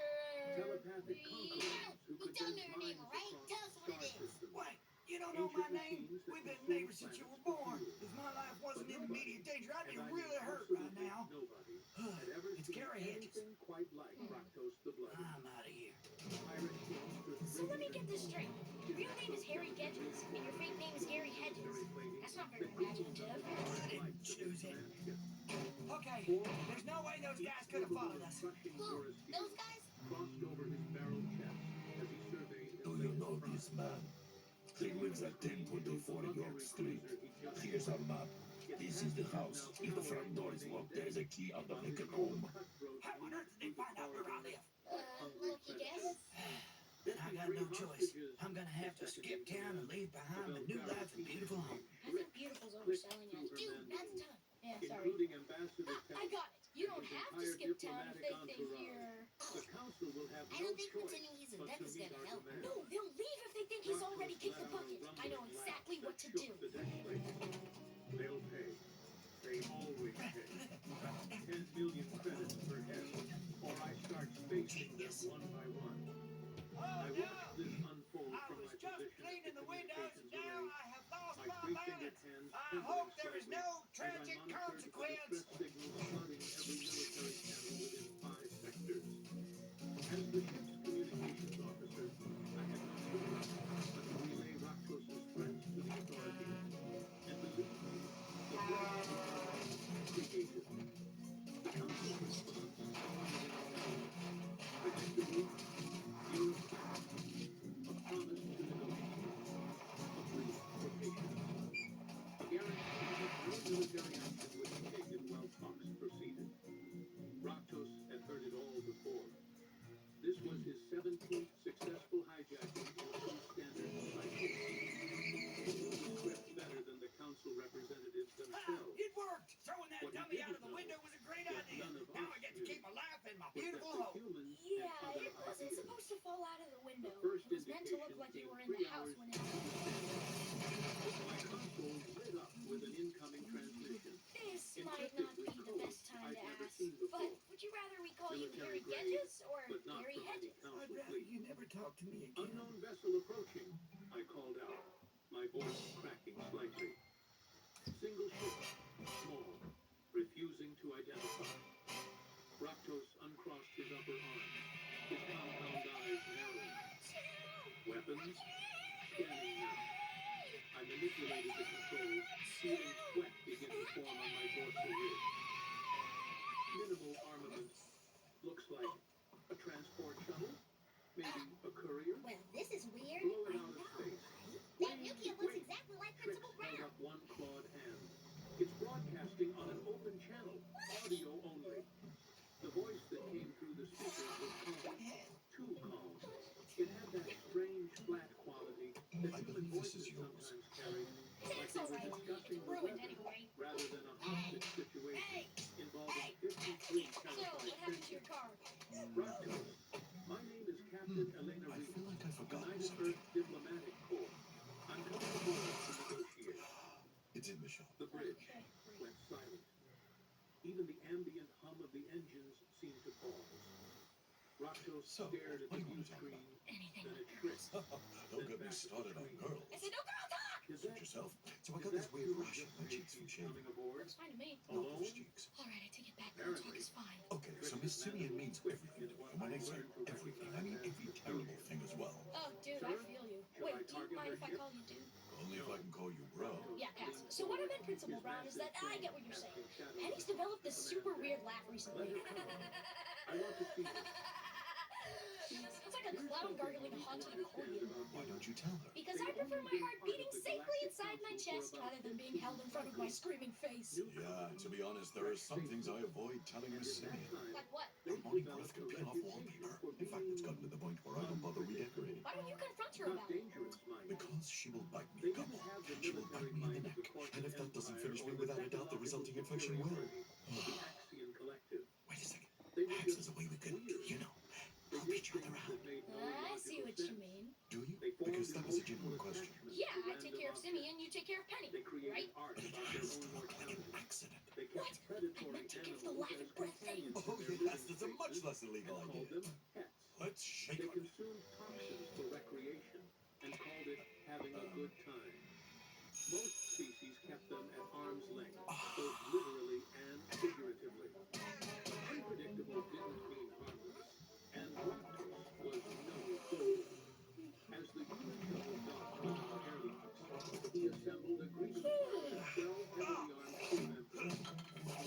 Telepathic conquerors who You could don't bend know your name, minds right? across Tell us what it star is. systems. Wait, you don't know my Ancient name? machines that We've been control neighbors since you were planets for born. fuel. If my life wasn't in nobody, immediate danger, I'd be and I really mean hurt right absolutely now. nobody, had ever It's seen Gary Hedges. anything quite like Fractose the Blood. I'm out of here. Pirate ships stood So let me get this tall. straight. Your real name is Harry Gedges, and your fake name is Gary Hedges. That's not very imaginative. I didn't choose it. Okay, there's no way those guys could have followed us. Who? Those guys? Crossed over his barrel chest as he surveyed. Do you know this man? He lives at 1024 York Street. Here's our map. This is the house. If the front door is locked, there's a key on the Lincoln home. How on earth did they find out where I live? Lucky guess. Then I got no choice. I'm gonna have to skip town and leave behind my new life and beautiful home. I think beautiful's overselling it. Dude, that's a ton. Yeah, sorry. Including Ambassador I got it. You don't have to skip town if they think you're... The council will have I don't think pretending he's a duck is gonna help. No, they'll leave if they think he's already kicked the bucket. I know exactly what to do. They'll pay. They always pay. 10 million credits per head, or I start spacing them one by one. I watched this unfold I from was my just position cleaning at the the windows, and communications now array. I have lost My my three-fingered balance. hands I trembling hope there is slightly no as I tragic monitored the consequence. distress signals flooding every military channel within 5 sectors. As the ship's communications officer, I had not done enough but to relay Raktos' threats to the authorities. And believe me, the threats were creative. The council's response was predictable, bureaucratic, a promise to negotiate, a plea for patience, a guarantee that no military action would be taken while talks proceeded. Raktos had heard it all before. This was his 17th successful hijacking in 2 standard cycles. He knew the script better than the council representatives themselves. It worked! Throwing that What he dummy out of didn't the know, window was a great what idea. none of Now us I get to knew, keep a laugh in my was beautiful that the home. humans Yeah, had other it wasn't ideas. supposed to fall out of the window. The first It was meant to look indication like you came were in 3 the house hours when into it... the day. My console lit up with an incoming transmission. This might not be the best time to ask, but would you rather we call you Harry Military grade, Gedges or but not Gary from any Hedges? council I'd rather fleet. you never talk to me again. Unknown vessel approaching, I called out, my voice cracking slightly. Single ship, small, refusing to identify. Raktos uncrossed his upper arm, his compound eyes narrowing. Weapons? Scanning now. I manipulated the controls, feeling sweat begin to form on my dorsal ridge. Minimal armament. Looks like a transport shuttle? Maybe a courier? Well, this is weird. Blow it I out of know, space. right? That Nukia looks exactly like Trix Principal held Brown. up one clawed hand. It's broadcasting on an open channel, audio only. The voice that came through the speakers was calm, too calm. It had that strange flat quality that human voices sometimes carry, like they were discussing the ruined weather anyway. rather than a hostage situation involving 53 So, terrified what happened to your sentries. car? Raktos, my name is Captain Elena I Reed, feel like I forgot United something. Earth Diplomatic Corps. I'm coming aboard to negotiate. It's in the shop. The bridge went silent. Even the ambient hum of the engines seemed to pause. Raktos stared at the view screen, then at Trix. Don't get me started on girls. I said no girl talk! Is Suit that yourself. It's So I got this weird rash on my cheeks from shaving. Looks fine to me. Not those cheeks. Alright, I take it back. The talk is fine. Okay, so Miss Simeon means everything to me. And when I say everything, I mean every terrible thing as well. Oh, dude, I feel you. Wait, do you mind if I call you dude? Only if I can call you bro. Yeah, pass. So what I meant, Principal Brown, is that I get what you're saying. Penny's developed this super weird laugh recently. It's like a clown gargling a haunted accordion. Why don't you tell her? Because I prefer my heart beating safely inside my chest rather than being held in front of my screaming face. Yeah, to be honest, there are some things I avoid telling Miss Simeon. Like what? Her morning breath can peel off wallpaper. In fact, it's gotten to the point where I don't bother redecorating. Why don't you confront her about it? Because she will bite me, Gumble. She will bite me in the neck. And if that doesn't finish me, without a doubt, the resulting infection will. Wait a second. Perhaps there's a way we could, help each other out. I see what you mean. Do you? Because that was a genuine question. Yeah, I take care of Simeon, you take care of Penny, right? But it has to look like an accident. What? I meant take care of the laugh and breath thing. Oh, yes, that's a much less illegal idea. Let's shake on it. For recreation and called it having a good time. Most species kept them at arm's length, both literally and figuratively. Unpredictable didn't mean harmless, and lactose was no fool. As the human double dog was airlocks, he assembled a greasy 12 heavily armed crew members.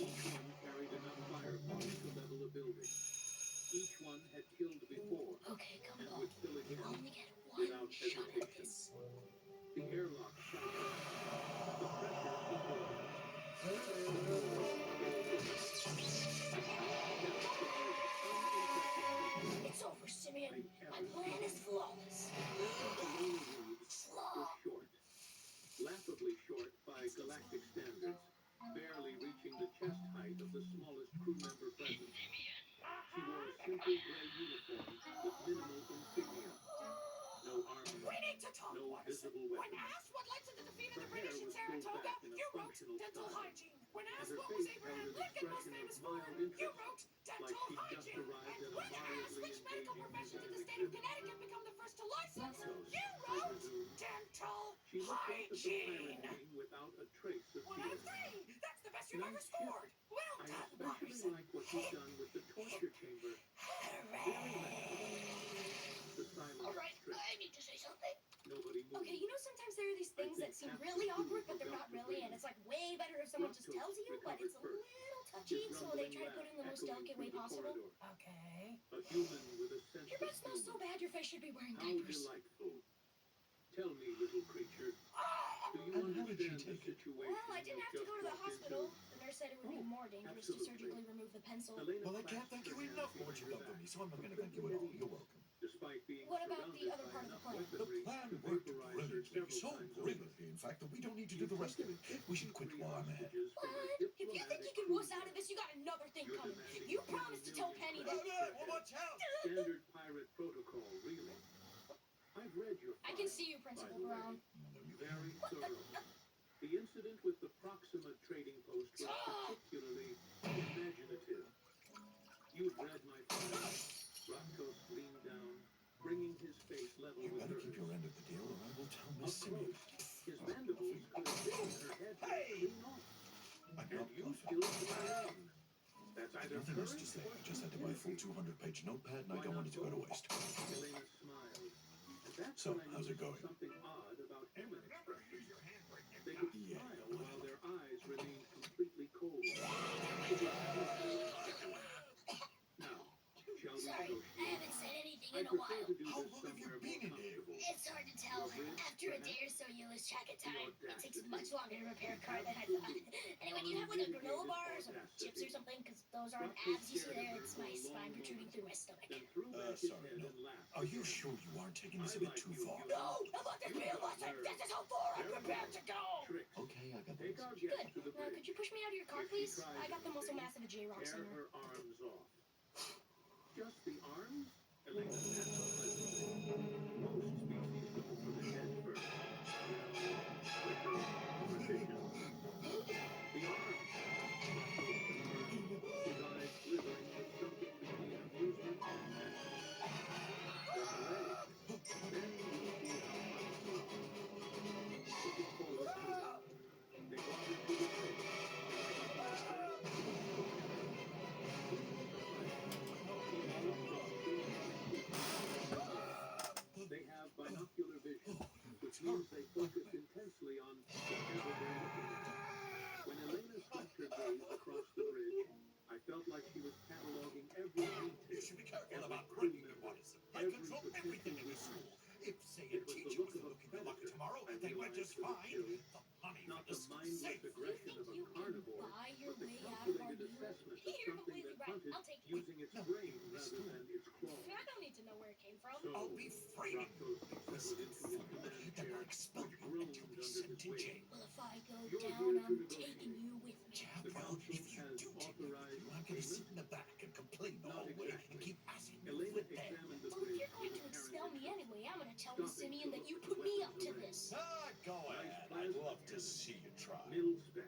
Each one carried enough firepower to level a building. Each one had killed before, Okay, come and on. would kill You again only get one without shot at hesitation. this. The airlock shouted. The pressure equalized. It's over, Simeon. My plan is flawless. Was short, laughably short by galactic standards, barely reaching the chest height of the smallest crew member present. She wore a simple gray uniform with minimal insignia. No armor, We need to talk, no Watterson. visible When weapons. asked what led to the defeat of Her the British hair in was pulled Saratoga, back in a you wrote functional dental style, hygiene. When and asked her what was face Abraham held an Lincoln most expression famous of for, mild you interest, wrote dental like she just hygiene. arrived And at a when asked moderately which medical engaging profession did the musical state of activity. Connecticut become the first to license, Lactose, you I wrote presume. dental She looked up at the hygiene. pirate king without a trace of 1 fear. out of 3. That's the best you've ever Nice scored. Well I done, especially Watterson. like what you've done with the torture chamber. Very lactose. The silent All right, strict. I need to say something. Nobody moved. Okay, you know sometimes there are these things that seem really awkward, but they're not really, and it's like way better if someone just tells you, but it's a little touchy, so they try to put it in the most delicate way possible. Okay. A human with a sense Your breath smells so bad, your face should be wearing How diapers. delightful. Tell me, little creature, do you And how did she understand the take it? situation? Well, I didn't have to you've go to the just walked hospital. into? The nurse said it would be more dangerous to surgically remove the pencil. Elena Well, I can't clasped thank you her hands enough for what behind you've her done for back. me, so I'm not going to thank you at all. You're welcome. Despite being What about the surrounded other by part of the enough plan? The weaponry plan to worked vaporize her brilliantly, so several times brilliantly, in fact, that we don't need to do the rest of it. We should quit while I'm ahead. What? If you think you can wuss out of this, you got another thing coming. You promised to tell Penny that... Well, watch out! Standard pirate protocol, really. I've read your I can see you, Principal Brown. very thoroughly. The incident with the Proxima trading post was particularly imaginative. You've read my file. Raktos leaned down, bringing his face level You with better hers. keep your end of the deal, or I will tell Up Miss Simeon. close, his mandibles could have taken her head clean off. I'm And not you bluffing. killed my own. That's I've either nothing else to courage say. or I just had to buy a full 200-page notepad, and I don't want it to go to waste. Elena smiled. And that's So, when I how's it noticed going? something odd about human expressions. They could smile while their eyes remained completely cold. It was now, shall we Sorry, negotiate? I haven't said anything I in a prefer while. to do How this long have you somewhere been more in here? comfortable. It's hard to tell. After a day or so, you lose track of time. It takes much longer to repair a car than I thought. Anyway, do you have like a granola bar or some chips or something? Because those aren't abs you see there. It's my spine protruding through my stomach. Then threw back his Sorry, head no. and laughed. Are you sure you aren't taking this a bit too far? No! Let this be a lesson! This is how far I'm prepared to go! Tricks. Okay, I got the Take our message. guest Good. to the Now, bridge. could you push me out of your car, please? I got the muscle mass of a J-Rock Tear singer. her arms off. Just the arms? Elena snapped pleasantly. Most species go for the head first. You know, quicker, more efficient. The arms. His eyes glittering with something between amusement and passion. Then the legs. Then we'll see how much more. Looking forward to it. just fine. The money from the school's safe. Aggression of a carnivore, buy your way out of our assessment of You're something completely that right. hunted I'll take it. using its brain rather than its claws. I don't need to know where it came from. So, I'll be free. Because then I'll expel you and you'll be sent to jail. Well, if I go down, I'm taking you with me. Yeah, well, if you do take me with you, I'm gonna sit in the back and complain the whole way and keep asking you to flip that. Well, if you're going to expel me anyway, I'm going to tell Miss Simeon that you put me up to this. Go ahead. I'd love to see you try. Middle spec.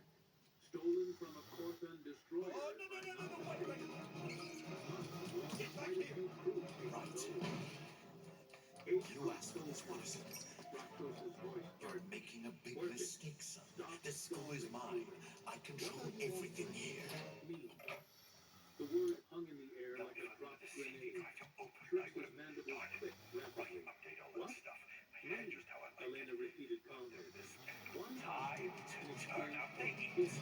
Stolen from a Corphan destroyer. Oh, no, wait. Get back here. Right. You asked for this, Watson. You're making a big mistake, son. This school is mine. I control everything here. The word hung in the air like a dropped grenade. Trix's mandibles clicked rapidly. What? Elena repeated calmly. One time to turn up the heat.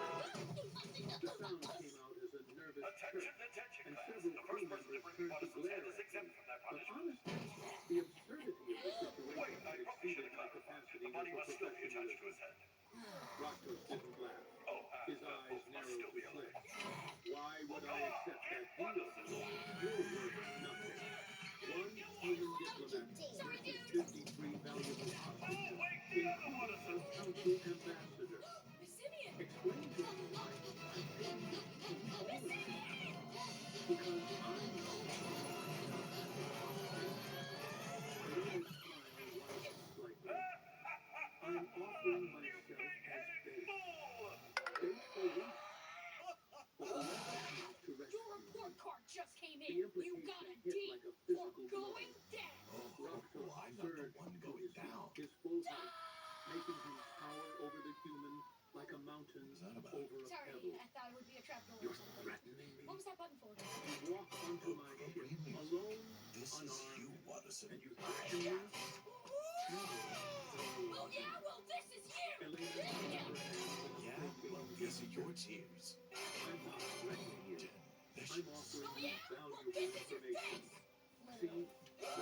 The sound came out as a nervous chirp, and several crew members turned to glare at me. But honestly, the absurdity of the situation had exceeded my capacity as a professional. Rocco didn't laugh. His eyes narrowed to slit. Why would I accept that deal? You're worth nothing. One human diplomat versus 53 valuable hostages, including a council ambassador. Explain to me why I paid you all of this. Because I'm Elena's smile widened slightly. I'm offering myself as bait. Bait for what? For whoever comes to rescue Your report card just came the in. You implication got a hit D like a for physical blow. going down. Rocco surged to his feet, his full height, making him tower over the human like a mountain over a Sorry, pebble. I thought it would be a trapdoor or You're something. threatening me? What was that button for? You walk onto my ship alone, unarmed, and you threaten me? Oh yeah, well this is you. Elena held up her hands in a flaking These are your tears. I'm not threatening you. I'm offering you valuable This is your information. face. See, right now,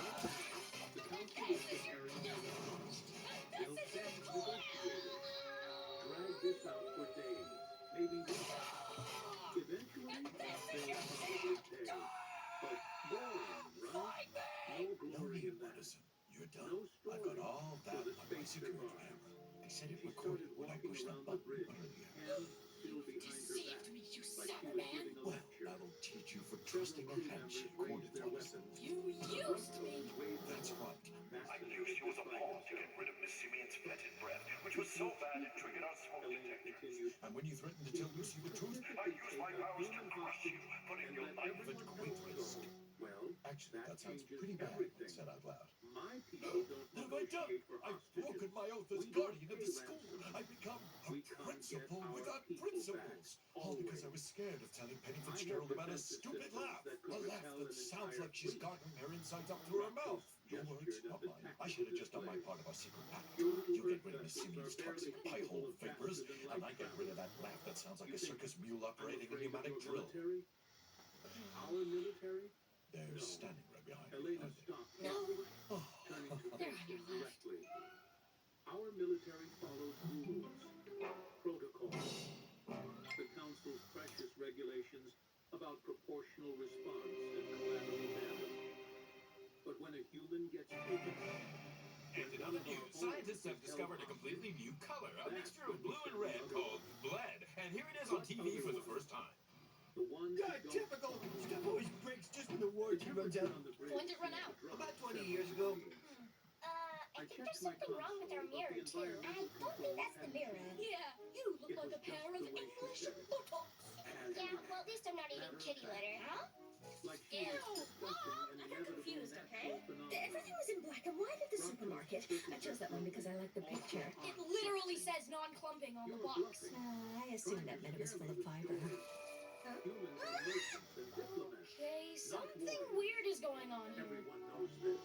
the council is preparing their response. They'll send negotiators. Drag this out for days, maybe weeks. Eventually, they'll probably pay. But boring, right? No glory in that. You're done. No story I've got all for that the on my space security survives. camera. They said it She recorded started when I walking pushed that around the button bridge, earlier. hands still behind her back, Deceived me, you like she sour was man. giving a Well, lecture. that'll teach you for Several trusting a crew handshake, members raised their Watson. weapons. You used me. That's right. I used you as a pawn to get rid of Miss Simeon's fetid breath, which was so bad it triggered our smoke detectors. And when you threatened to tell Lucy the truth, I used my powers to crush you, putting your life at great risk. Well, actually, that sounds changes pretty bad when everything. said out loud. My people don't What have I done? negotiate for I've hostages. broken my oath as We guardian don't of the pay school. ransom. I've become a We come principal get our without people principles. back, All because I always. was scared of telling Penny I have Fitzgerald about a defensive stupid systems laugh. that A could laugh repel that an sounds entire like she's fleet. gotten her insides up through her mouth. Your words, Gestured not at the mine. I tactical should have just done my display. part of our secret pact. Your little You get rid of earth Miss vessels Simeon's are barely toxic pie capable hole of vapors, faster than and light I get rid of travel. that laugh that sounds like You a think circus mule I'm operating a afraid of pneumatic your drill. military? Our military? They're No. standing right behind me. Elena stopped, No. turning to face him directly. Our military follows rules, protocols, the Council's precious regulations about proportional response and collateral damage. But when a human gets taken, And in other news, scientists have discovered a completely new color, a mixture of blue and red called bled. And here it is on TV for the first time. The one Typical. Stuff always breaks just when the warranty runs out. When did it run out? About 20 years ago. I think there's something wrong with our mirror, too. I don't think that's the mirror. Yeah, you look like a pair of English buttocks. Yeah, well, at least I'm not eating kitty litter. Huh? Like she was discussing an I got confused, okay? natural phenomenon. Everything was in black and white at the supermarket. I chose that one because I like the picture. It literally says non-clumping on the box. I assumed that meant it was full of fiber. Humans are merchants and diplomats. Okay, something weird is going on here. Everyone knows this.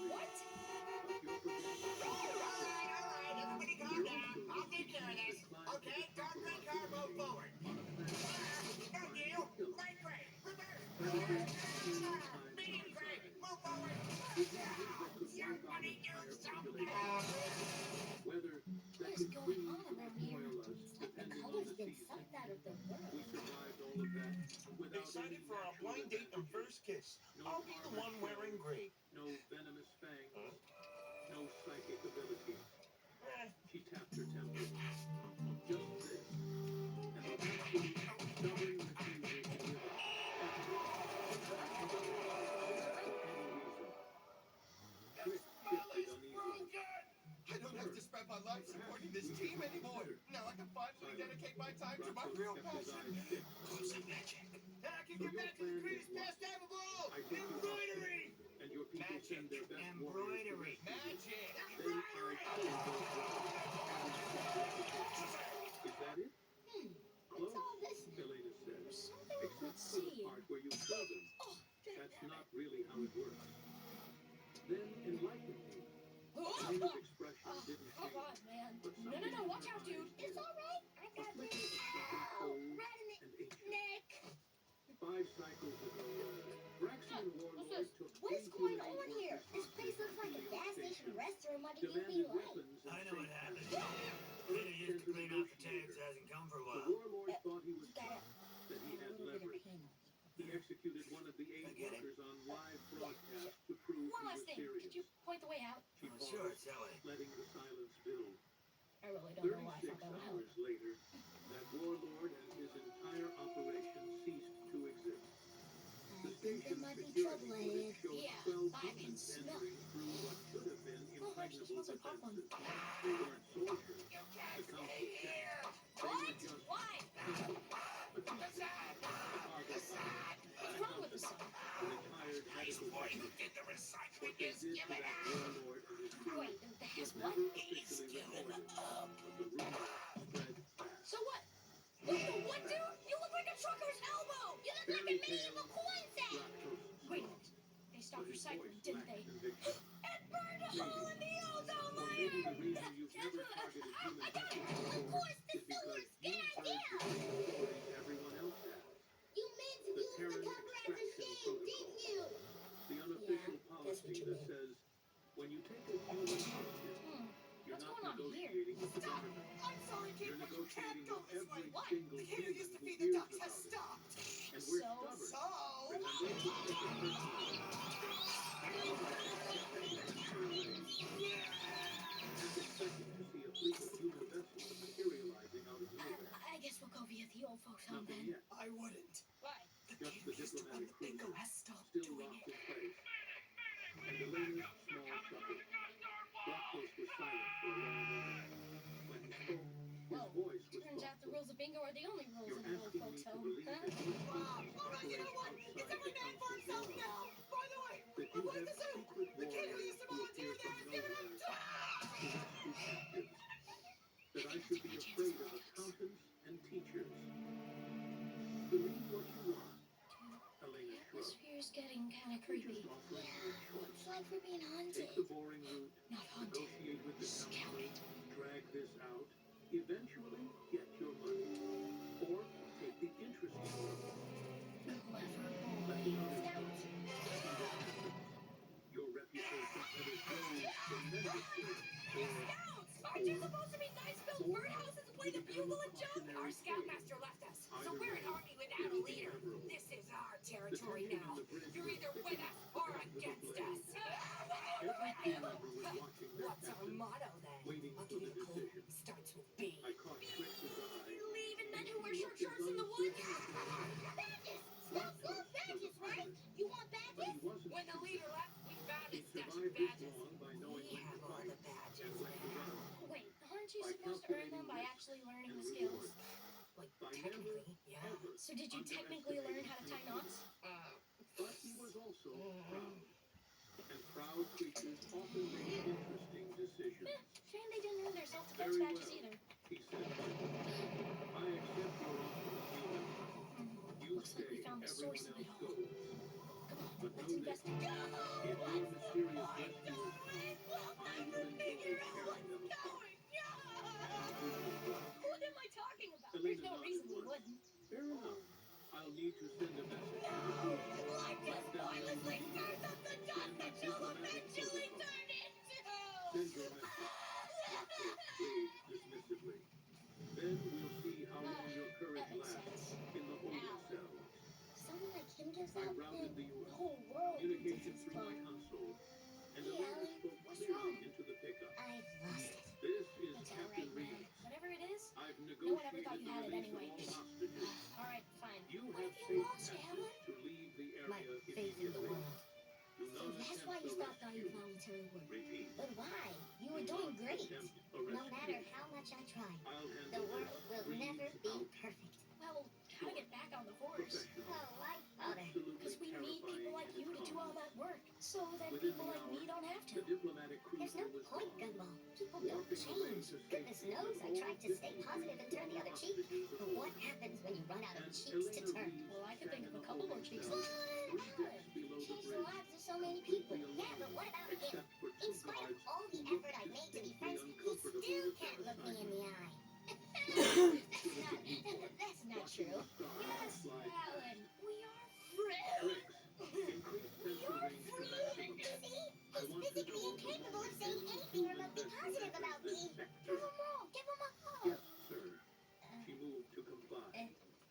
What? But you're forgetting. decided for our blind date and first kiss. I'll be the one wearing gray. No venomous fangs. No psychic abilities. She tapped her temple. Just this. And the absolute stubborn refusal to give up. Trick shifted uneasily. I don't have to spend my life supporting this team anymore. Now I can finally dedicate my time to my real passion. Close up magic. I can get back to the greatest pastime of all. Embroidery. And your people send their best Embroidery. Magic. Embroidery. Is that it? Close, Elena said. Except for the part where you kill them. That's not really how it works. Then enlighten me. Elena's expression didn't change. Oh, man. But No, watch out, dude. It's all right. I got this. Ow! Right in the neck. 5 cycles ago, Braxian Warlord took What is going on here? This place looks like a gas station restroom on the UV light. I know what happened. Peter used to clean out the tanks, hasn't come for a The while. Warlord thought he was tough, that he had leverage. He executed one of the aid workers on live broadcast to prove One he last was thing. serious. Could you point the way out? She Sure, paused, Sally. letting the silence build. I really don't know why I 36 thought that would help. hours later, that warlord and his entire operation ceased to exist. The station's security footage showed 12 I can humans smell entering through what should have been impregnable smells like popcorn. defenses. They weren't soldiers. The council checked. They were just Why? people. A teacher, a cargo pilot, What's wrong with the sun? a retired medical technician. What they did to that warlord and his crew Wait, the was has what? never officially recorded, but the rumor spread fast. So what? What the what, dude? You look like a trucker's elbow! You look like a medieval coin set! Wait a minute. They stopped recycling, didn't they? It burned a hole in the ozone Or maybe the reason you've never targeted human I got it! vessels Of before course, is this the because worst. you've Get heard the same stories everyone else has. You meant to The use the Terran cover as a extraction shield, didn't protocol. you? The unofficial policy that says when you take a human hostage, you're What's not going on here? negotiating with the government. I'm sorry, You're kid, but you can't negotiating go with this way. every What? single The kid who human used to who feed the hears ducks has about it. stopped. And we're So? stubborn. Remember, we take it personally. And expecting to see a fleet of human vessels materializing out of nowhere. I guess we'll go via the old folks home Nothing then. yet. I wouldn't. Why? Just the diplomatic cruiser, has stopped still doing locked it. in place. And Elena's small shuttle. Brockos was silent for a long moment. When he spoke, his voice was Turns out the thoughtful. rules of bingo are the only rules You're in an old asking folks me to home. believe Huh? that your species All right, you know what? operates It's outside every the man for council's himself laws. now. By the way, That you we're going have to zoo. secret The kid who warriors used to who appear volunteer from there is giving nowhere up. to rescue captives. That I should be afraid of accountants and teachers. Believe what you want. Elena shrugged. Atmosphere's getting kind of We're creepy. just offering you a choice. It's like we're being haunted. Take the boring route, Not haunted. negotiate with the council, Scouted. drag this out, eventually get your money. Or take the interesting route. Let the others go. See what happens. Your reputation either grows tremendously, or Aren't you supposed to be nice, build birdhouses and play the bugle and jump? Our scoutmaster left us, so we're an army without a leader. This is our territory now. You're either with us or against us. every crew member was watching their What's our captain, motto then? waiting I'll for give the you a clue. decision. Starts with B. I caught Trix's eye. Leaving men who wear short shirts in the woods? Badges! Still love badges, right? You want badges? When the leader left, we found He his stash of survived this badges. long by knowing We when have to all fight the badges. and when to run. Wait, aren't you By supposed to earn them by calculating actually learning and the skills? reward. Like, By technically, never, yeah. ever So did you technically learn how to tie knots? But he was also proud. And proud creatures often make interesting decisions. Shame they didn't earn their self-defense Very badges well, either. he said lightly. I accept your offer of human. You Looks like we stay, found the everyone source of it else all. goes. Come on, But let's know this, investigate. if your mysterious rescuers come, I will enjoy carrying them apart. And who will run? What am I talking about? Elena There's no nodded reason we once. wouldn't. Fair enough. I'll need to send a message to the crew. Like Let just them know pointlessly you stirs up the dust that you'll diplomatic eventually protocol. turn into. Send your message. Rocco waved dismissively. Then we'll see how long your courage That makes lasts sense. in the holding cells. Some someone like him gives I out, routed then the the whole world communication loses its through my phone. console, and the Hey, learner Alan, spoke what's clearly wrong? into the pickup. I've lost it. This is It's all Captain right, man. Reeves. Whatever it is, I've no one ever negotiated thought you the had it release anyway. of all hostages. Alright, fine. You What have if you safe lost it, passage Alan? to leave the My area faith in the immediately. world. Do So not that's attempt why you the stopped all your rescue. voluntary work. Repeat. But why? You were Do doing not great. attempt a No rescue. matter how much I try, I'll handle the world this. will Reeves never be out. perfect. Well, how to get back on the horse? Professional. Oh, why bother? Absolutely Because we need people terrifying like in you its to do all calmness. that work, so that Within people the like hour, me don't have the to. diplomatic There's cruiser no was point, gone. Gumball. People don't Warping away change. to Goodness safety knows with I all tried to stay 53 positive and turn the other cheek. hostages But what aboard. happens when you run out of And cheeks to Elena turn? Reeves Well, I could sat think in of a the couple more holding cheeks. cell, 3 decks below the Change the bridge, lives of so many completely people. alone, Yeah, but what about him? except for In 2 spite of guards all who the looked effort I've made to be distinctly friends, he uncomfortable still with can't their look me in assignment. the eye. That's not Watching true. the stars Yes, fly Alan, past. we are friends. Tricks. Increase sensor range to maximum. See? I He's want to physically know the incapable of moment saying any anything human remotely vessel positive enters about this me. sector. Give him a hug. Yes, sir. She moved to comply,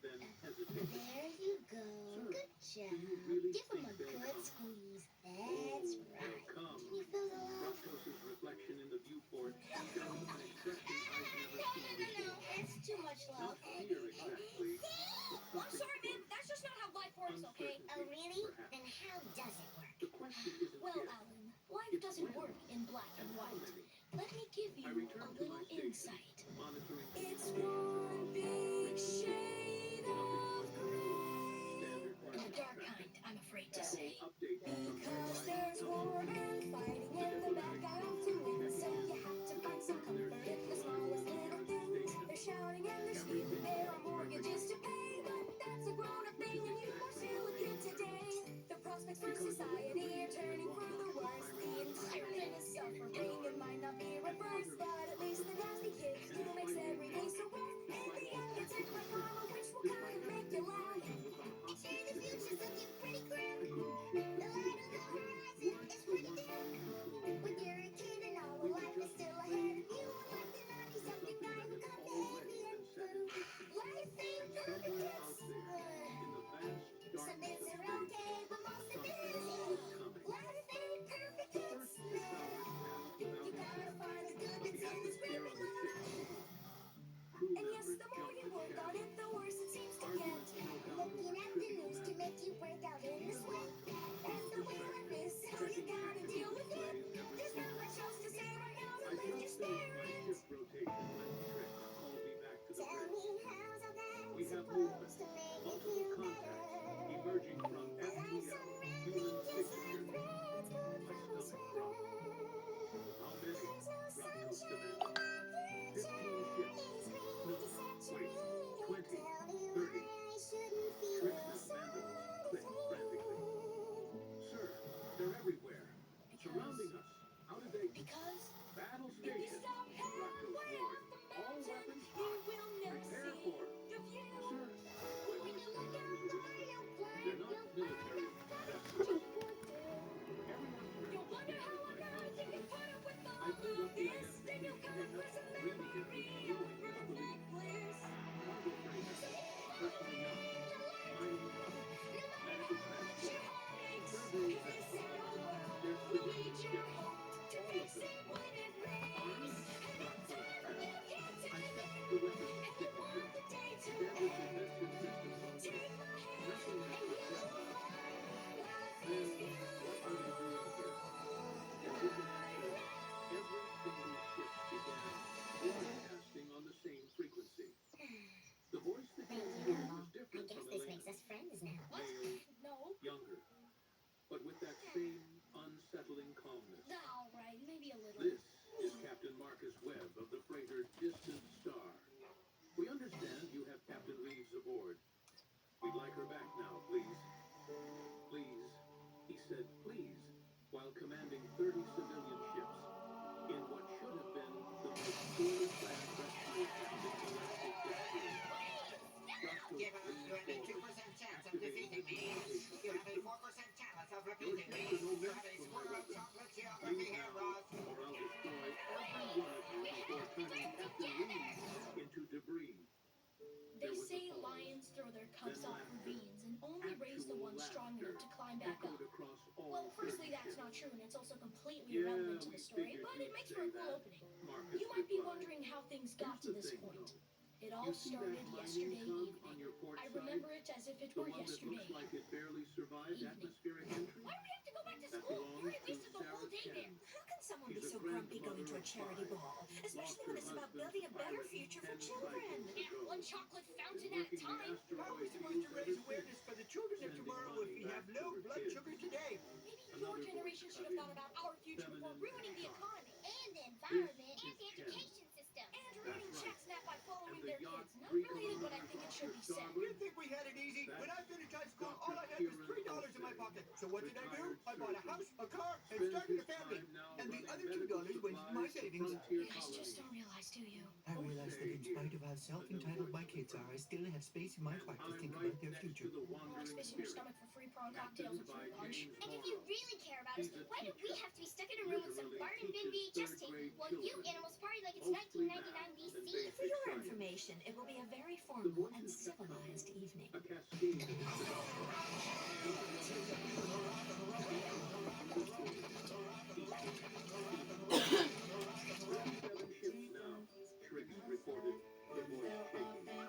then hesitated. There you go. Sir, Good do job. you really Give him think a they'll good come? squeeze. Oh, That's they'll right. come. Can you feel the love? Raptos's reflection in the viewport shows an expression I've never seen No, before. it's too much love. Not fear exactly, but I'm something sorry, man, close. that's just not how life works, okay? Oh, really? Perhaps. Then how does it work? The question isn't Well, if. Alan, life It's doesn't when. work in black and How white. many? Let me give I you returned a to my little station, insight. monitoring It's control. one big shade of gray. Standard The market dark tracking. kind, I'm afraid to Control say. update from Because nearby there's war outposts. and fighting The and the bad diplomatic guy have cruiser to win, checks so in you have to to find some confirm their comfort safe in the arrival smallest at the little nearest things. station. They're shouting and they're screaming, Everything there are was mortgages to perfectly pay, but that's a grown-up which thing is and you are exactly still a what kid they today. The prospects for Because Elena society are Reeves had turning for walked the onto the worst. pirate The vessel. environment is suffering. It might not be And reversed, utterly, but at least the nasty kids all started yesterday evening. I remember it as if it were yesterday. Like it barely survived atmospheric entry. Why do we have to go back to school? We already wasted the whole day there. How can someone be so grumpy going to a charity ball? Especially when it's about building a better future for children. Yeah, one chocolate fountain at a time. How are we supposed to raise awareness for the children of tomorrow if we have low blood sugar today? Maybe your generation should have thought about our future before ruining the economy. And the environment and the education system. And ruining ChatSnap by following their kids. Not related, but I think it should be said. You think we had it easy? When I finished high school, all I had was $3 in my pocket. So what did I do? I bought a house, a car, and started a family. And the other $2 went into my savings. You guys just don't realize, do you? I realize that in spite of how self-entitled my kids are, I still have space in my heart to think about their future. More space in your stomach for free prawn cocktails and free lunch. And if you really care about us, why do we have to be stuck in a room with some Bart and Bin VHS tape while you animals party like it's 1999 BC? For your information, it will be a very formal and civilized evening. Tricks reported. The voice shaking. More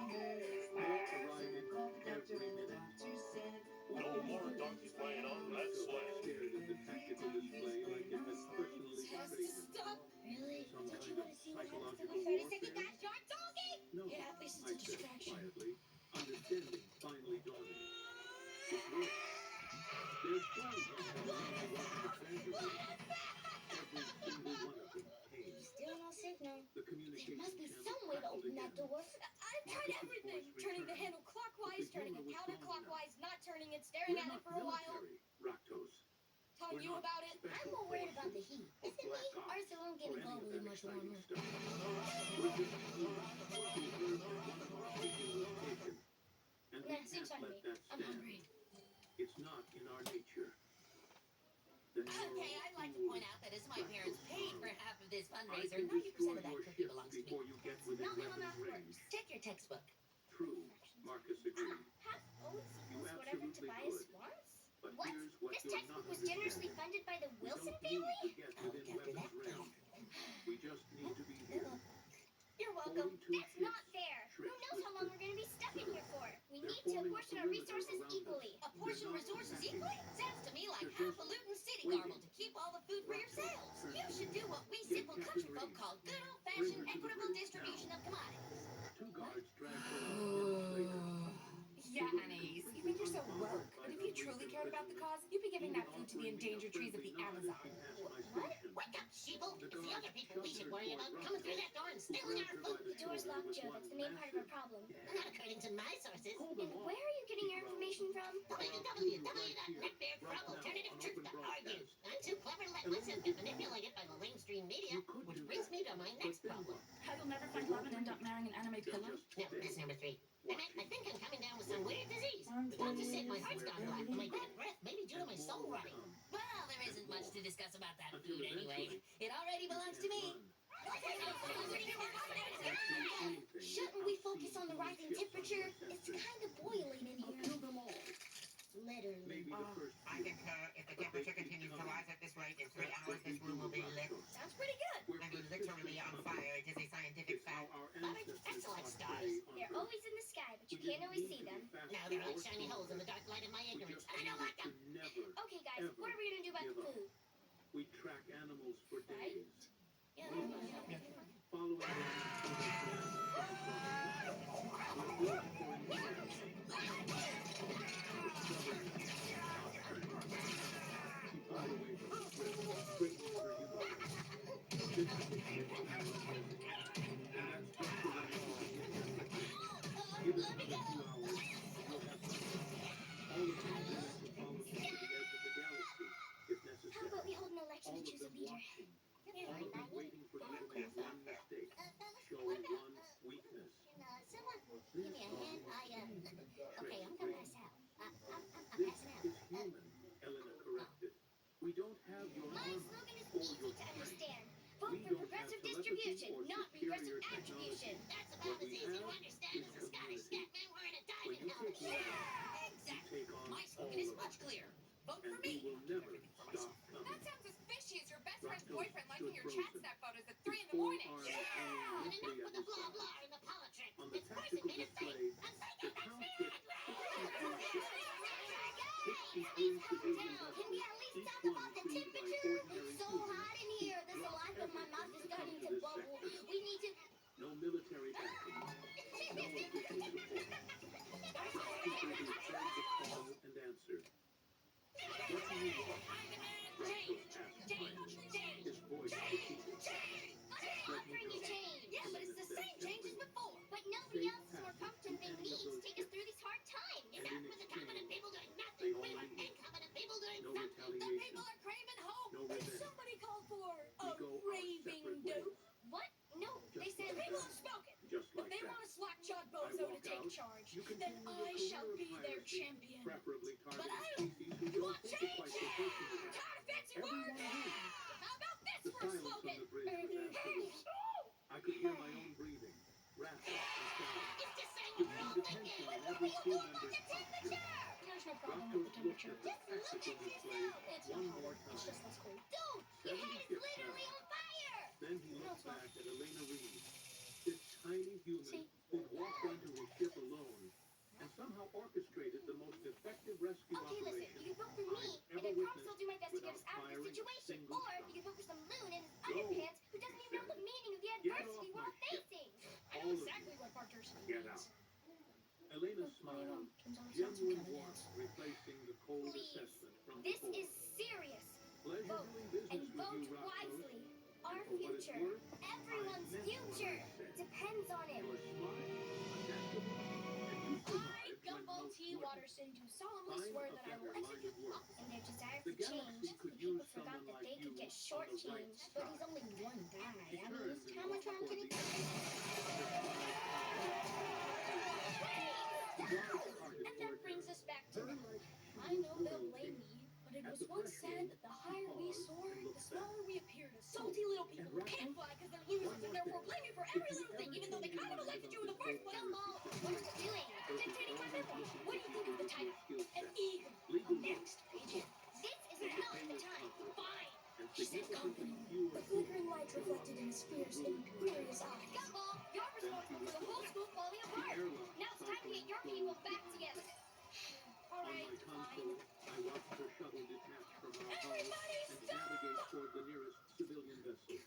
arriving every minute. No more donkeys playing on Red Sleigh. Stared at the tactical display like it was personally betrayed. Stop! Really? Some Don't you kind want of to see what happens to psychological my 30 warfare. second guy short donkey? No, Yeah, at least I it's a said distraction. quietly, understanding finally dawning. It worked. There's plenty of every single one of them came. Still no signal. The There communication must be channel some way to crackled open that again. door. I've tried everything. Turning the handle clockwise, turning it counterclockwise, not turning it, staring We're at it not for a while. military, Ractos. Telling We're you not about it. I'm more worried about the heat. Is it me, or is the room getting globally much warmer? We're just humans who heard one of our signal location. And we Nah, can't seems let hungry. that I'm stand. hungry. It's not in our nature. Then Okay, you're I'd like to foolish, point out that as my parents paid for half of this I fundraiser, can 90% destroy of that your cookie ship belongs to me. before you get within Not how weapons math range. works. Check your textbook. True, Marcus agreed. Half O's You equals whatever absolutely Tobias could. wants? But What? here's what This you're not textbook was generously understanding. funded by the We Wilson don't need family? to get within weapons range. We just need to be here. You're welcome. 42 That's not ships, fair. Who Shriek knows how long whispered. we're going to be stuck in here for? We They're need to forming a apportion our perimeter resources around us. equally. Apportion They're not resources attacking. equally? Sounds to me like They're just highfalutin city waiting. garble to keep all the food for yourselves. You should do what we Get simple country Captain folk Reed. call good Bring her old-fashioned to the equitable bridge distribution now. of commodities. Two guards dragged her out minutes later. Yeah, Anais, you think you're so woke, but if you truly cared about the cause, you'd be giving that food to the endangered trees of the Amazon. What? Wake up, sheeple! It's the other people we should worry about coming through that door and stealing our food. The door's locked, Joe. That's the main part of our problem. Not according to my sources. And where are you getting your information from? www.netbear.alternative-truth.org. I'm too clever to let myself get manipulated by the mainstream media, which brings me to my next problem. How you'll never find love and end up marrying an anime pillar? No, that's number 3. I think I'm coming down with some weird disease. The doctor said my heart's gone black, and my bad breath may be due to my soul rotting. Well, there isn't much to discuss about that food anyway. It already belongs to me. Shouldn't we focus on the rising temperature? It's kind of boiling in here. Literally. I concur. If the temperature continues to rise at this rate, in 3 hours this room will be lit. Sounds pretty good. I mean, literally on fire. It is a scientific fact. Excellent stars. They're always in the sky, but you can't always see them. No, they're like shiny holes in the dark light of my ignorance. I don't like them. Okay, guys, what are we gonna do about the food? We track animals for days. Yeah. Following How about we hold an election to choose a leader? waiting for you to make one mistake, show one weakness. Someone give me a hand. Okay, I'm gonna pass out. I'm This passing out. is human, Elena corrected. We don't have your My armor slogan is or easy your to strength. understand. We Vote for don't progressive have telepathy distribution, or not regressive superior attribution. That's What about as we easy to have understand is as a Scottish community. scat man wearing a When diamond you helmet. take over, Exactly. take on My all slogan is of much us. clearer. Vote And for we me. will never stop That coming. sounds as fishy as your best friend's Raccoon boyfriend liking your stood chat frozen. snap photos at 3 in the Four morning. arms And hanging enough limply with at the his blah side. blah and the politics. On the It's voice Every crew member's posture. There's no problem with the temperature. Just look at yourself. It's no problem. It's just less cold. Dude, your head is literally on fire! Then he looked back at Elena Reed, this tiny human who'd walked onto a ship alone and somehow orchestrated the most effective rescue Okay, listen, operation you can vote for me, and I promise I'll do my best to get us out of this situation. Or you can vote for some loon in his underpants who doesn't even know the meaning of the adversity we're all facing. I know exactly what partorsity Get means. out. Elena smiled, genuine warmth replacing the cold assessment from This before. is serious. Pleasure Vote, doing business and with vote you, Rocco. wisely. Our For what it's future, worth, everyone's I meant what future, I said. depends on it. You're smart, adaptable, and you I, survived when Gumball most T. wouldn't. Watterson, do solemnly Find swear a that I will better line execute of work. In their desire The for change, galaxy could the people use forgot someone that like they you could get on the shortchanged. right But side. he's only one guy. She I mean, turned his and camera walked trying to toward get the it. entrance. Her smile the guards parted And that toward brings her. us back to Her now. like I know they'll blame me, but it At was the once said threshold, that the higher we paused soar, and the looked smaller back. we appear to salty little people who can't fly because they're losers and therefore blame me for every little thing, even though they kind of elected you in the first place. Gumball, what are you doing? Dictating my memoir. What do you think of the title? An eagle. Legal Next page. This is not the time. Fine. and She said significantly confidently, fewer the flickering people light show reflected up. in his fierce, Rules imperious eyes. Gumball, you're responsible for the whole school falling The apart. airlock Now it's time to get your cycling people closed back behind together. her. All On right, my console, I watched her shuttle detach from our hull and navigate toward the nearest civilian vessel.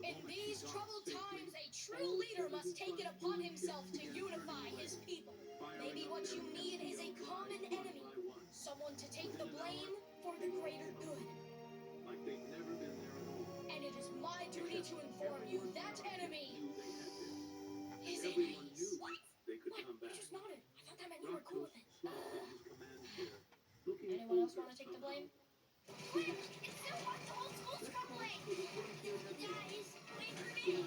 The In moment these she docked troubled safely, times, a true all leader must 75 take it upon human himself ships to began unify turning his away, people. firing Maybe up what their you need is a SPL common drives enemy. one by one. Someone to take Within the an hour, blame for the greater good. like they'd never been there at all. And it is my duty to inform you that enemy Knew they had this. is Everyone enemies. knew What? they could What? come You back. just nodded. I thought that meant you were cool Rocco with it. slumped in his command chair, looking Anyone else older want to take the somehow. blame? Quick! It's so hot, the whole school's crumbling! Guys, wait for me!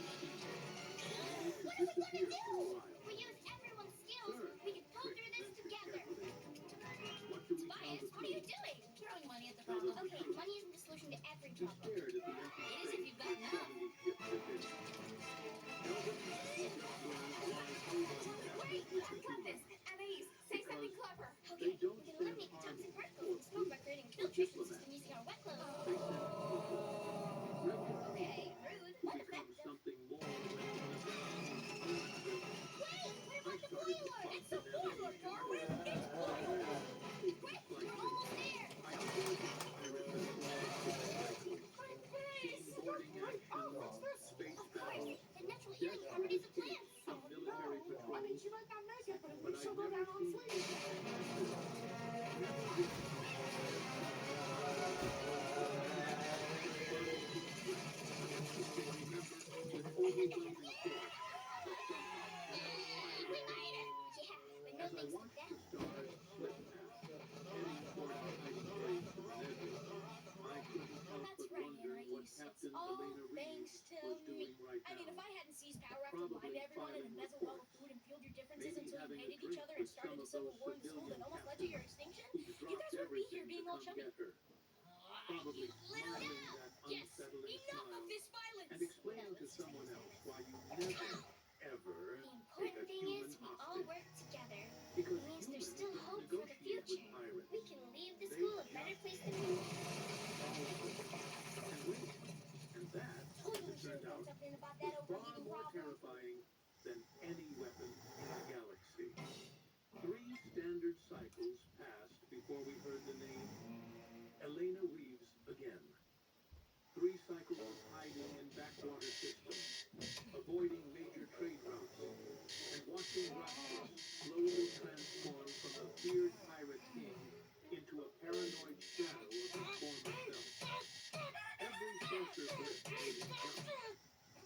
What do we want to do? We use everyone's skills. We can pull through this together. What do we tell Bias, the what are you crew? doing? Throwing money at the Tell problem. them the Okay, truth. money isn't the solution to every He problem. stared at the empty It is if space you've got where enough. 70 ships had been. Tell them we just learned why nobody tackles with the Got this. humans. At ease. Say something clever. They Okay, don't we can send eliminate the toxic armies particles or in the smoke by police creating a or filtration diplomats. system using our wet clothes. They send people, regular Okay, people, rude. who What become effective? something more when one of them needs urgently. Wait, what I about the started to boiler? plot It's the a boiler, navigation Darwin! route. It's boiler! Shaking Quick, we're slightly, almost there! I pointed pirate vessels to the cycles. Steamboarding action, space battles, The natural healing desperate properties of escapes plants. from military I patrols. mean, she might not make it, but at But least I'd she'll go never down on seen sleep. anything like this. Never witnessed a fire team burning to a crisp until they remember with overwhelming force that somehow never fired We again. made it! Yeah, but no As I thanks to watched them. the stars slip past, heading toward our hiding place in the nebula, I couldn't help That's but right, wonder what Anais. Captain It's all Elena thanks Reeves to was me. doing right I mean, if now. I hadn't seized power after Probably blind everyone and filing embezzled all the reports. food and fueled your differences Maybe until you having a hated each drink other and with started some a of civil those war in the school civilian that almost led to your captains extinction, who'd you dropped guys wouldn't be here everything being to all come chummy. get her. Probably smiling that Yes, unsettling enough smile of this violence! and explaining to someone else why you never, ever The take a important thing human is we all hostage. work together. Because It means there's humans still don't hope for the negotiate with future. pirates. We can leave the They school a better just place than we found it. and wait. And that, as Totally it should turned have done out, something about was that far overheating more problem. terrifying than any weapon in the galaxy. 3 standard cycles passed before we heard the name Elena Reeves again. 3 cycles of hiding in backwater systems, avoiding major trade routes, and watching Roxas slowly transform from the feared pirate king into a paranoid shadow of his former self. Every saucer blip made him jump.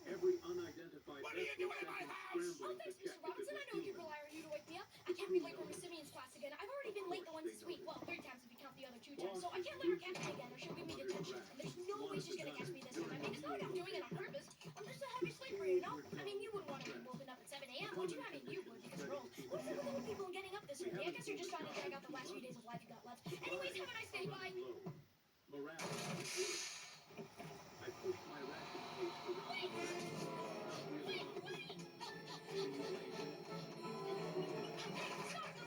Every unidentified vessel sent him scrambling to check if it Robinson, was I know you're human. relying on you to wake me up. I can't be late for Miss Simeon's class again. I've already been late the once this week. Well, 3 times if you count the other 2 times. So I can't let her catch me again or she'll give me detention. And there's no way she's gonna catch me this time. I mean, it's not like I'm doing it on purpose. I'm just a heavy sleeper, you know? I mean, you wouldn't want to be woken up at 7 a.m., would you? I mean, you would because you're old. What is it with old people and getting up this early? I guess you're just trying to drag out the last few days of life you got left. Anyways, have a nice day. Bye. Morale is worse. I pushed my ration case around the wreck, not really wanting to.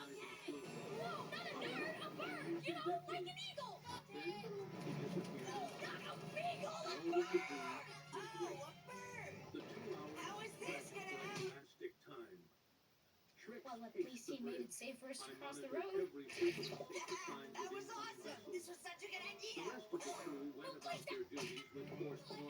No, not a nerd, a bird! You know, like an eagle! Got it! No, not a beagle, a bird! Oh, a bird! How is this gonna help? Well, the police team made it safe for us to cross the road. That was awesome! This was such a good idea! We'll place it!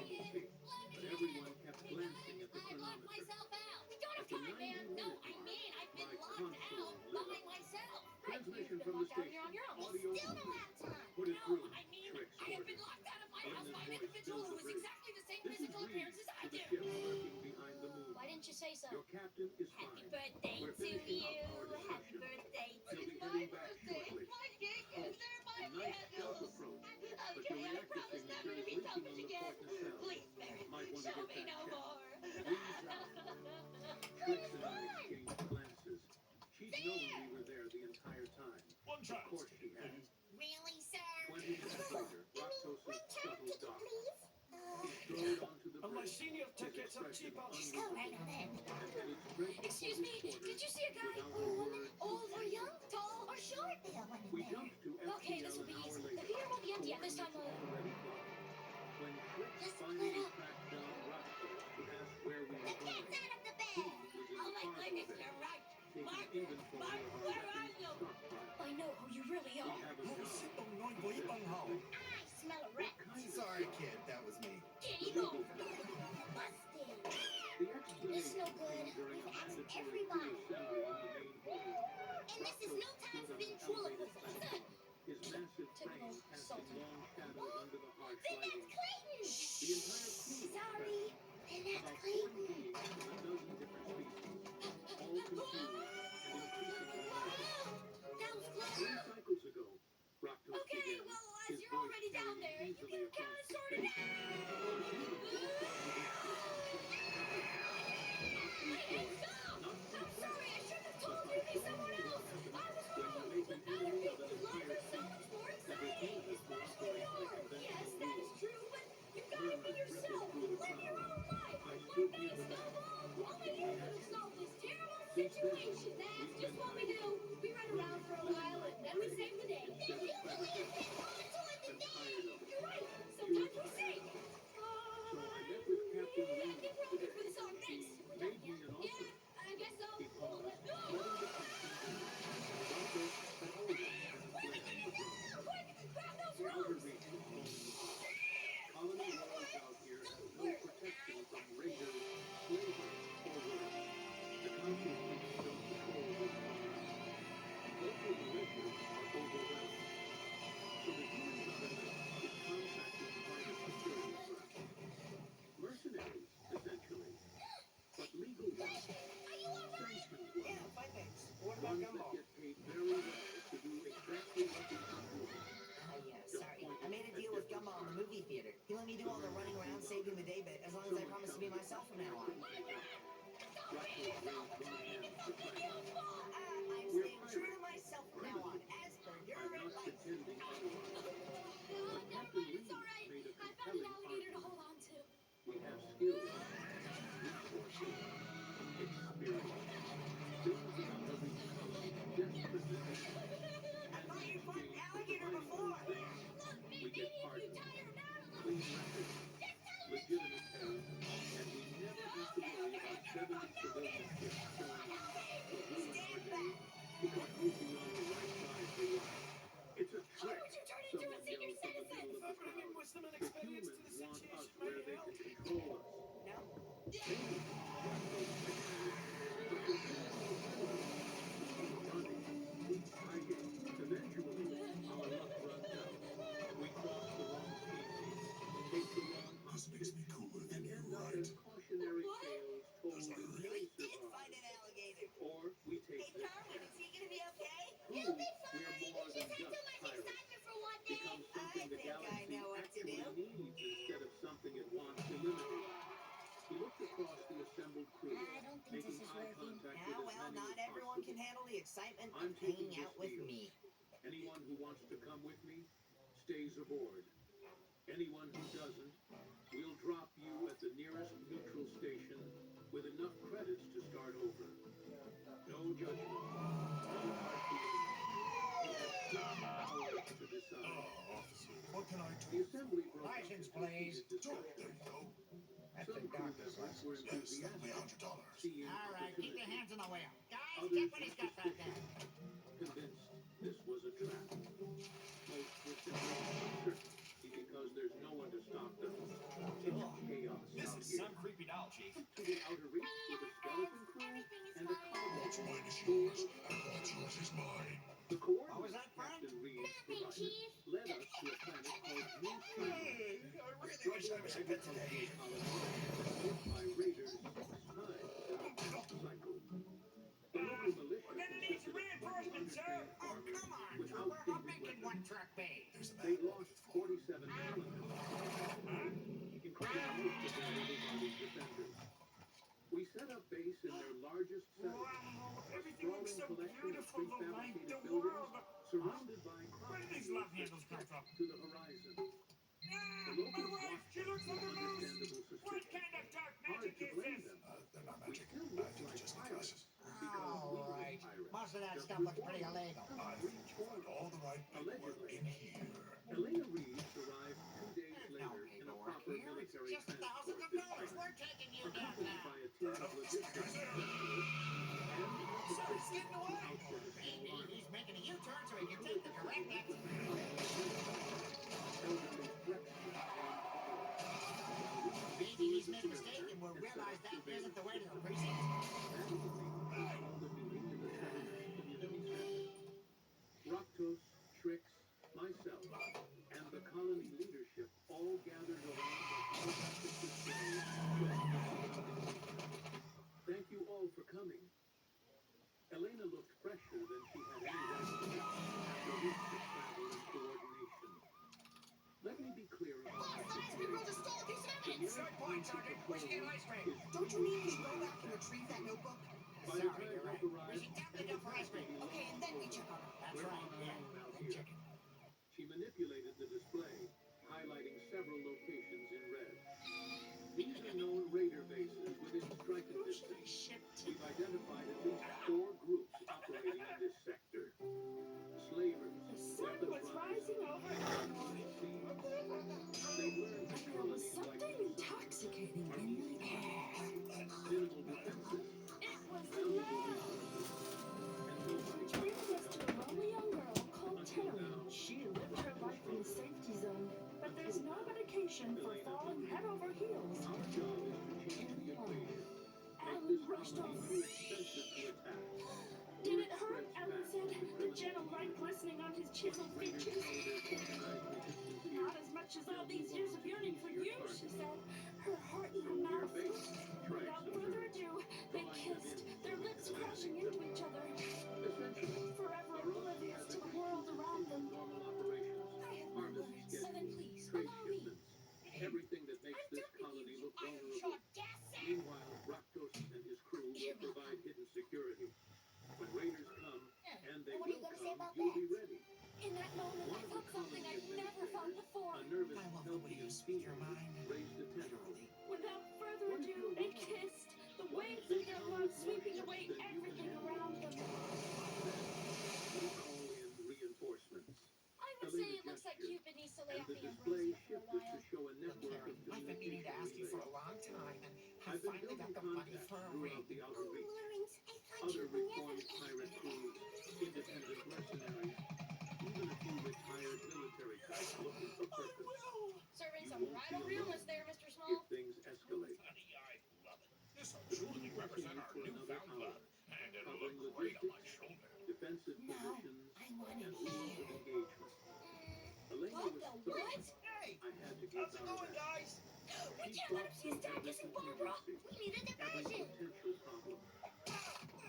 child's getting fat. Really, sir? 20 minutes later, Roctos' shuttle docked. Please? He strode onto the And my bridge, senior his tickets are expression cheaper. Just go right on in. and headed straight for Excuse his me, quarters did you see a guy without or a a word woman, of old or young, saying. tall or short? They all went in We there. jumped to Okay, FTL this will an be hour easy. later. The theater won't be empty at this time of... Coordinates already plotted. When Fritz Let's split finally up. tracked down Roctos to ask where we were going, Get out of the he bed! was in Oh the my cargo goodness, bay, you're right. taking Mark, inventory Mark, of our where are weapons you? stockpile. I know who you really We are. have a Oh, job. sit on nine He boy said bang how. softly. I smell a What rat. kind of Sorry, job? kid, that was me. Get The him legal over. job. Busted. The This is explanation no good. came during a We've asked mandatory everybody. pre-assembly in the main hold. And this is Roctos no time stood for on an ventriloquism. elevated platform, his massive frame casting long shadows under the harsh Then lighting. that's Clayton. The entire crew was Sorry. present. Then that's About 40 Clayton. beings from a dozen different species, all confused and increasingly nervous. That was close. 3 cycles ago, Roctos Okay, began, well, as his you're voice already down carrying there, you easily can across kind of the sort it space. out. A human walked onto his ship and sensed presence. Not through Hey, force, stop! not through I'm threat, sorry, I shouldn't have but told by you to be showing someone what else. happens I was when you wrong. make an With other enemy of an people's lives entire are so much species more that exciting, refuses to especially operate by yours. Yes, conventional that is rules. true, but you gotta be Murmurs yourself. rippled through the Live your crowd. own life. I One stood day near it's the not back, wrong. Only watching you the could have action. solved this terrible Since then, situation. That's we've just been what we hiding, do. We run around running, for a living while like and then we prey save the day. instead of predators. I'm tired of it. You're right. You're Sometimes we tired sing. of it. So I met with Captain I Reed think we're all good today. for the song. Thanks. He We're done, made me an yeah? offer. Yeah, I guess so. He paused, No! letting the tension build. Roctos had always been a player for drama. Quick! Grab those The outer ropes! reach was falling apart. Colony worlds out here have no protection from raiders, slavers, or worse. The council chiefs don't patrol this far out. Local militias are overwhelmed. So the human government is contracting private security firms. Mercenaries, essentially. But legal ones. Sanctioned ones. Yeah, fine, thanks. What about Ones Gumball? that get paid very well to do exactly what they come to us. Sorry. I made a deal with Gumball in the movie theater. He let me do all the running around, saving the day bit, as long as I promise to be myself from now on. Roctos raised one hand for silence. I'm We're staying true to pirates, myself from now on, criminals. as per your I'm not advice. pretending otherwise. But Captain Reed made a compelling argument. hold on to. We have skills, resources, experience. Things that our elite colony desperately needs. And in exchange for providing those things, we get pardons, clean records, legitimate pay, and we never have to worry about 70 civilian ships showing up to ruin our day because we'd be on the right side for once. It's a trick, someone yelled from the middle of the crowd. The humans want us where they can control us. Maybe, Roctos speculated, but the humans prefer us. We keep running, keep hiding. Eventually, our luck runs out. We cross the wrong species, take the wrong hostage, and end up as cautionary tales told in They Survive. Or we take this chance. Is he gonna be okay? Prove we're more than just pirates. Become something the galaxy actually needs instead of something it wants eliminated. He looked across the assembled crew, making eye contact with as many Not as everyone can possible. handle the excitement I'm of taking hanging this out with deal. me. Anyone who wants to come with me stays aboard. Anyone who doesn't, we'll drop you at the nearest neutral station with enough credits to start over. No judgment, no hard feelings. We have strict power to decide. Officer, what can I do? The assembly broke up License, into please. heated discussion. There you go. That's Some a crew doctor's members were license. Yes, that'll be enthusiastic, $100. seeing All right, keep your opportunity. hands on the wheel. Guys, Others check what were he's got back there. suspicious, convinced this was a trap. Most were simply uncertain because there's no one to stop them. It's chaos This out is here. some creepy doll, Chief. Up to the outer reach with a skeleton crew and a cargo What's mine is full yours, of and what's yours is mine. The What was coordinates that, Frank? Captain Reed Nothing, provided Chief. led us to a planet called New Sunlight, I a really wish I struggling was in bed agricultural today. colony that was hit by raiders 6 times in a crop cycle. The local militia consisted of 20 undertrained farmers with outdated weapons. truck bay? They lost 47 talent hours, including most of their able-bodied defenders. We set up base in their largest settlement, Wow, a everything looks sprawling so collection of beautiful, the light, prefabricated the buildings world. surrounded up to the horizon. The locals watch them with understandable suspicion. Hard to blame them. They're not We magic. still I look think like just the pirates glasses. because we were Right. pirates. Most of that Just stuff looks before pretty us. illegal. I think you find all the right paperwork Allegedly. in here. Elena Reeves arrived 2 days There's no later in a paperwork proper here. It's military just thousands transport of this dollars. time, We're taking you accompanied downtown. by a team of logistics specialists and Sir, he's sufficient getting to away. outfit a small Maybe army. he's making a U-turn so he The can tour take of the the correct city exit. was elderly Flexman aimed the board. While Reeves Maybe toured he's the made a perimeter mistake and will and set realize up that isn't the way to the surveillance precinct. that evening, he called a meeting in the settlement's community center. Raktos, Trix, myself, and the colony leadership all gathered around the holographic display showing the surrounding region. Thank you all for coming. Elena looked fresher than she had any right to look after weeks of travel and coordination. Let me be clear about our situation. The nearest Good point, council Sergeant. patrol We should get route ice cream. is Don't you 3 mean we should go kilometers back and back. retrieve that notebook? By the time You're help right. We arrives, should definitely and go the for ice task will cream. be Okay, and then we over, check on it. That's we're right. on our Yeah, own out then here. check it. She manipulated the display, highlighting several locations in red. These are known raider bases within striking distance. We've identified at least 4 groups operating in this sector. Slavers, weapons runners, and thieves. They've learned that colonies like New Intoxicating are in easy the air. targets, minimal defenses, It was valuable love. resources, and nobody Which brings us to a lonely young girl called until Terry. now. She lived her life in the safety zone, but there's no medication for falling head over heels. Our job is to change the equation. Make Alan this rushed colony over. too expensive to attack. Did Word it hurt? spreads Alan fast said, to the criminal gentle light leaders. glistening on his Once chiseled raiders features. know there's organized resistance here, Not as much as all they'll these move years on of to yearning for easier you, she targets. said, her heart in So her we're mouth. bait, try Without some further nerve, ado, they drawing them kissed, in their lips and crashing limiting into them. each other, Essentially, forever our army oblivious has to the agreed world to around them. continue normal operations, I have my harvest moments. schedules, Please, trade allow me. shipments, everything that makes this colony look vulnerable. Meanwhile, Raktos and his crew will provide hidden security. When raiders come, and they will come, you'll be ready. In that moment, One I of the felt something colony I've never felt administrators, before. a nervous I love the way you Peltian speak your teenager, mind. raised a tentacle. Without further What if ado, you're they wrong? kissed, the What if waves they of their come love with more sweeping ships away than you can everything handle? around them. Then, we'll call in reinforcements. I would say it looks like Cupid needs to lay And off the the display ambrosia for a shifted to while. show a network of I've been meaning to ask you for a relays. long time, and I've I've been finally got building the money contacts for a throughout ring. the Outer Reach. Lawrence, I thought Other you would reformed never... pirate crews, independent mercenaries, even a few retired military types looking for purpose. Serving You some won't be rivalry alone almost there, Mr. if Small. things escalate. Honey, I love it. This will truly represent our newfound love, and it'll Covering look great on my logistics, shoulder. defensive No, positions, I want it and rules of here. engagement. Elena What was the thrilled. what? Hey, I had to give how's it her going, that. guys? We She can't let thought him see his through dad every kissing Barbara. contingency, We need a every diversion. potential problem.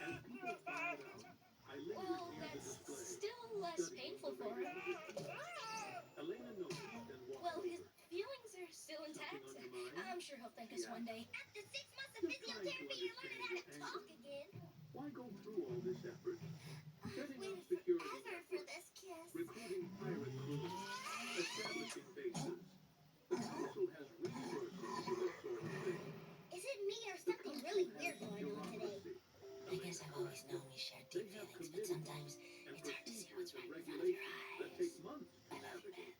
As people filed out, I lingered Well, near the that's display, still less studying painful the for raider him. positions. Elena noticed and walked Well, his over. feelings are still intact. Something on your mind? I'm sure he'll thank us She one asked. day. After 6 months of Just trying to physiotherapy, you're learning how to understand your talk angle. again. Why go through all this effort? Setting up Waited security forever for networks, this kiss. recruiting pirate crews, establishing bases. The council has resources for this sort of thing. Is it me or The something council really has weird going on today? bureaucracy. I guess I've always known we shared They deep have feelings, but committees sometimes and it's hard to see procedures what's and right in front of your regulations that eyes. take months to navigate.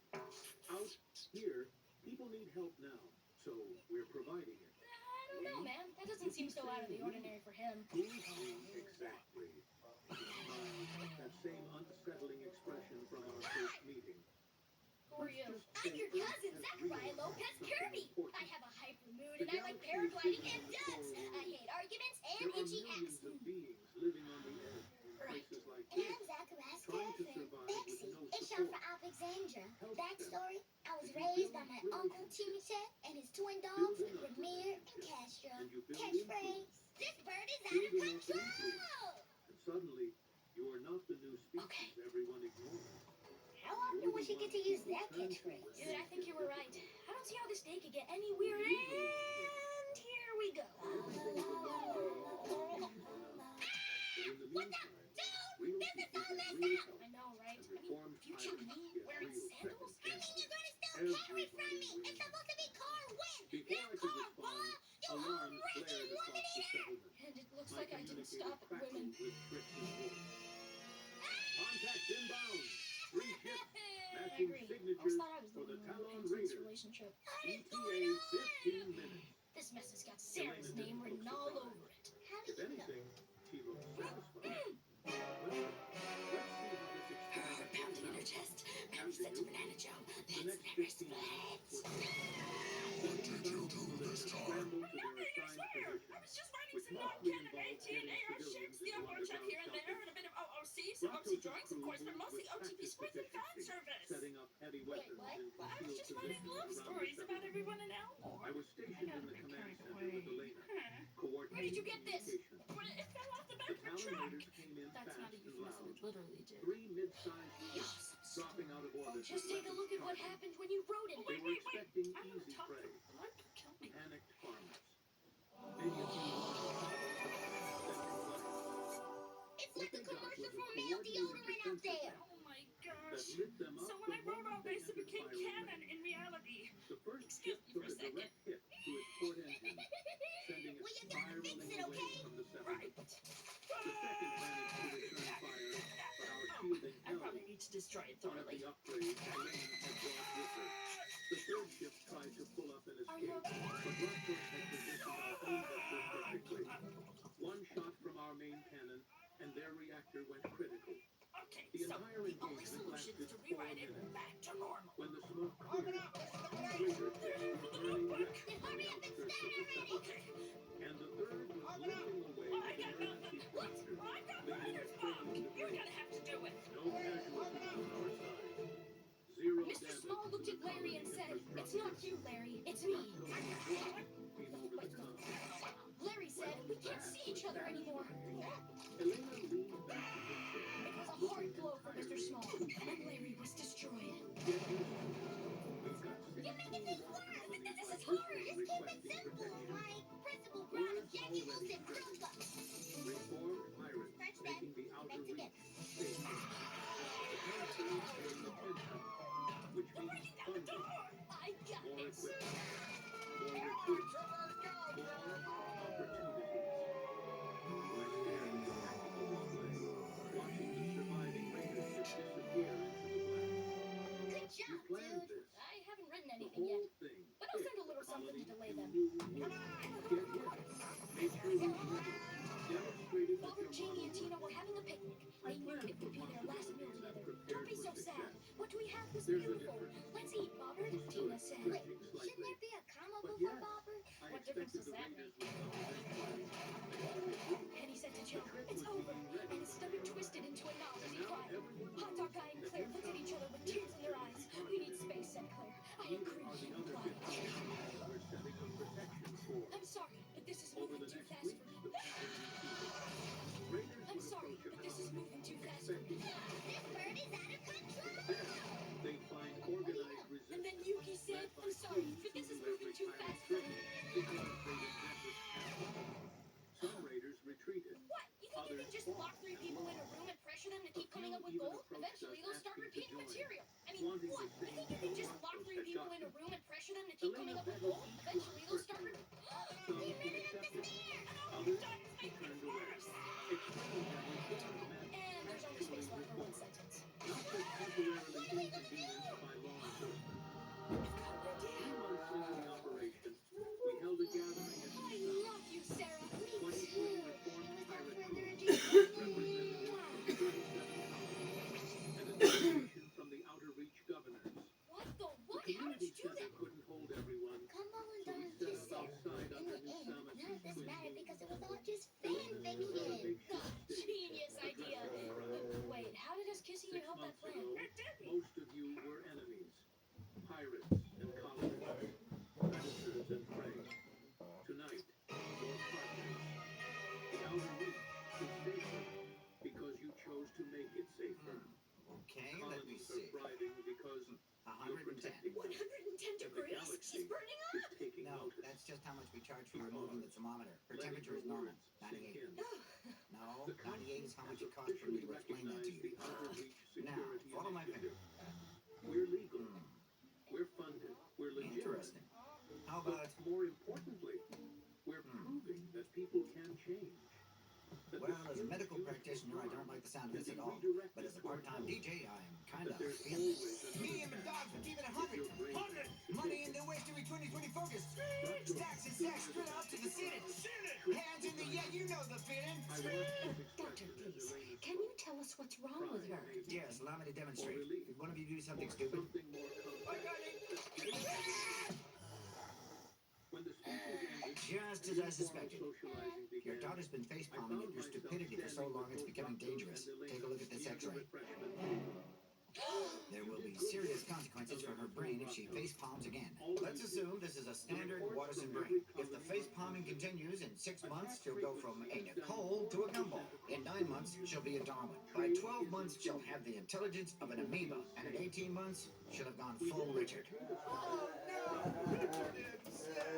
Out here, people need help now, so we're providing it. I don't know, man. That doesn't seem so out of the ordinary for him. Exactly. He smiled, that same unsettling expression from our first meeting. Who are you? Let's just I'm say your Earth cousin, has Zachariah realized Lopez something Kirby. important. I have a hyper mood, The and I like galaxy is paragliding bigger and than the ducks. solar I world. hate arguments and There are itchy hacks. millions of beings living on the edge in Right. places like And this, I'm Zachariah's trying to girlfriend, survive Bexy. with no It's short support. for Alexandra. Help Backstory, I was If you raised by build my uncle relationships, Timothy and his twin build dogs, enough Ramir and relationships, Castro. and you build Catchphrase, influence. this bird is out Build of enough influence, control! and suddenly you are not the new species everyone ignores. How often would she get to use that catchphrase? Dude, I think you were right. I don't see how this day could get any weirder. And here we go. Everything is a long way from but in the meantime, real people get real help, I know, right? and I mean, reformed future pirates me get wearing real sandals? second relationship. I didn't do it! This mess has got Sarah's name written all over it. How do you know? Pounding in her chest. Belly set to banana Joe. That's never splits. What did you do this time? I was just writing some non-canon AT&AR ships, the odd check here and there, and a bit of OOC, some OC drawings, of course, but mostly OTP scripts and fan service. Wait, what? Well, I was just writing love stories about everyone in Elmore. I got a bit carried away. Where did you get this? It fell off the back of a truck. That's not a euphemism, it literally did. Just take a look at what happened when you wrote it. Wait. I want to talk to him. The Lord could kill me. It's like the commercial for male deodorant out there. Oh my gosh. So when I wrote all this, it became canon in reality. Excuse me for a second. Well, you gotta fix it, okay? Right. I probably need to destroy it thoroughly. One shot from our main cannon, and their reactor went critical. Okay, so the only solution is to rewrite it back to normal. When the smoke cleared, Raiders were burning wreck on the Hurry up and outskirts of the start. Okay. and the third was limping away I with got emergency nothing. What? fractures, I've got leaving writer's a block. trail of You're debris. gonna have to do it. No casualties on our side. Zero Mr. damage Small to looked the at Larry and said, colony "It's not you, Larry. It's me." came over the com. Larry said, "We can't see each other anymore." Elena leaned back in her chair. It was a hard blow for Mr. Small, and Larry was destroyed. Get used to it. We've got 16 This is hard. Just keep it simple. Like Principal Brown of Jackie Wilson broke up. Reformed pirates making the outer reach safe. The council is paying attention, which means funding, I got more this. equipment, more recruits, more opportunities. I stared at the tactical display, watching the surviving Raider ship disappear into the black. Good job, You planned dude. this. I haven't written The anything whole yet, thing. but I'll send a little something to delay them. Get in. Make sure he's ready. Demonstrating that Father, your Jamie, and model Tina works. were having a picnic. They knew it would be their last meal together. Don't Prepared be for so success. sad. What we have was There's a beautiful. difference. Let's eat, Bobber, He stood, Tina said. twitching Shouldn't slightly. there be a comma But before yes, Bobber? I What difference expected does the that Raiders make? would come eventually. Thanks to Nick. And he said to The Joe, trick "It's was over," being ready. and his stomach twisted into a knot as And he now cried. everyone Hot knows Dog Guy and that Claire you looked at each other with tears in their eyes. "We need space," said Claire. "I Neither agree," are he the other replied. 15 we're setting up protection for. "I'm sorry, but this is Over moving the too next fast week, for me." the pattern repeated. Raiders "I'm would sorry, approach a but this is colony moving too fast for me." expecting This bird is out of control. then they'd find organized resistance. And then Yuki said, led by "I'm sorry, clues but this who is knew moving every too pirate fast for trick me." because they'd invented ambush. Some raiders retreated. What? You think you Others can just fought lock 3 and people in a lost. room and pressure them to A keep coming few up with even gold? approached Eventually us they'll start asking to repeating join, material. I mean, wanting what? the You same think you can just Marshmallow lock 3 had people gotten. in a room and pressure them to keep coming Elena up with vetted gold? each Eventually one they'll start personally. repeating. Some intercepted, others turned away, explaining that reformed meant And there's only actually space left for one reformed, sentence. not just temporarily inconvenienced by law enforcement. 3 months into the operation, we held a gathering at I Nougat. love you, Sarah. Me 23 too. reformed pirate further crews, ado. representatives from 37 colonies, and a delegation from the Outer Reach governors. What the The what? How did community you do center that? couldn't hold everyone, Gumbo and so we Don set kissed up Sarah. outside In the under Miss end, none Samus's of this twin mattered roof. because it was all just Elena fanfic set up a again. makeshift stage, Genius a idea. dressing crowd. Wait, how did us kissing you 6 help that months plan? ago, It didn't. most of you were enemies, pirates and colonists, predators and prey. Tonight, you're partners. The Outer Reach is safer because you chose to make it safer. Okay, let me Colonies are see. thriving because you're 110. protecting them. 110 And the degrees? galaxy She's burning up! is taking No, notice. that's just how much we charge for removing the thermometer. Her Letting temperature is her normal, words sink 98. in. No, The 98 is how much it council costs for me officially to explain that to recognized you. the Outer Reach Now, Security follow my finger. Initiative. We're legal. We're funded. We're legitimate. Interesting. How about... But more importantly, we're proving that people can change. That the Well, as a skills medical used for practitioner, I harm don't like the sound of can this be at all. redirected But as a toward part-time health. DJ, I am kind That of there's feeling always it. another Me and the path dogs would give it if you're brave 100. enough to Money take in it. 2020 focus. Stacks and stacks straight up to the ceiling. Hands in the yeah, you know the feeling. Doctor, please, can you tell us what's wrong with her? Yes, allow me to demonstrate. Did one of you do something stupid? I got it. Just as I suspected. Your daughter's been facepalming at your stupidity for so long it's becoming dangerous. Take a look at this x-ray. There will be serious consequences for her brain if she facepalms again. Let's assume this is a standard Watterson brain. If the facepalming continues, in 6 months, she'll go from a Nicole to a gumball. In 9 months, she'll be a Darwin. By 12 months, she'll have the intelligence of an amoeba. And at 18 months, she'll have gone full Richard. Oh, no! Richard himself!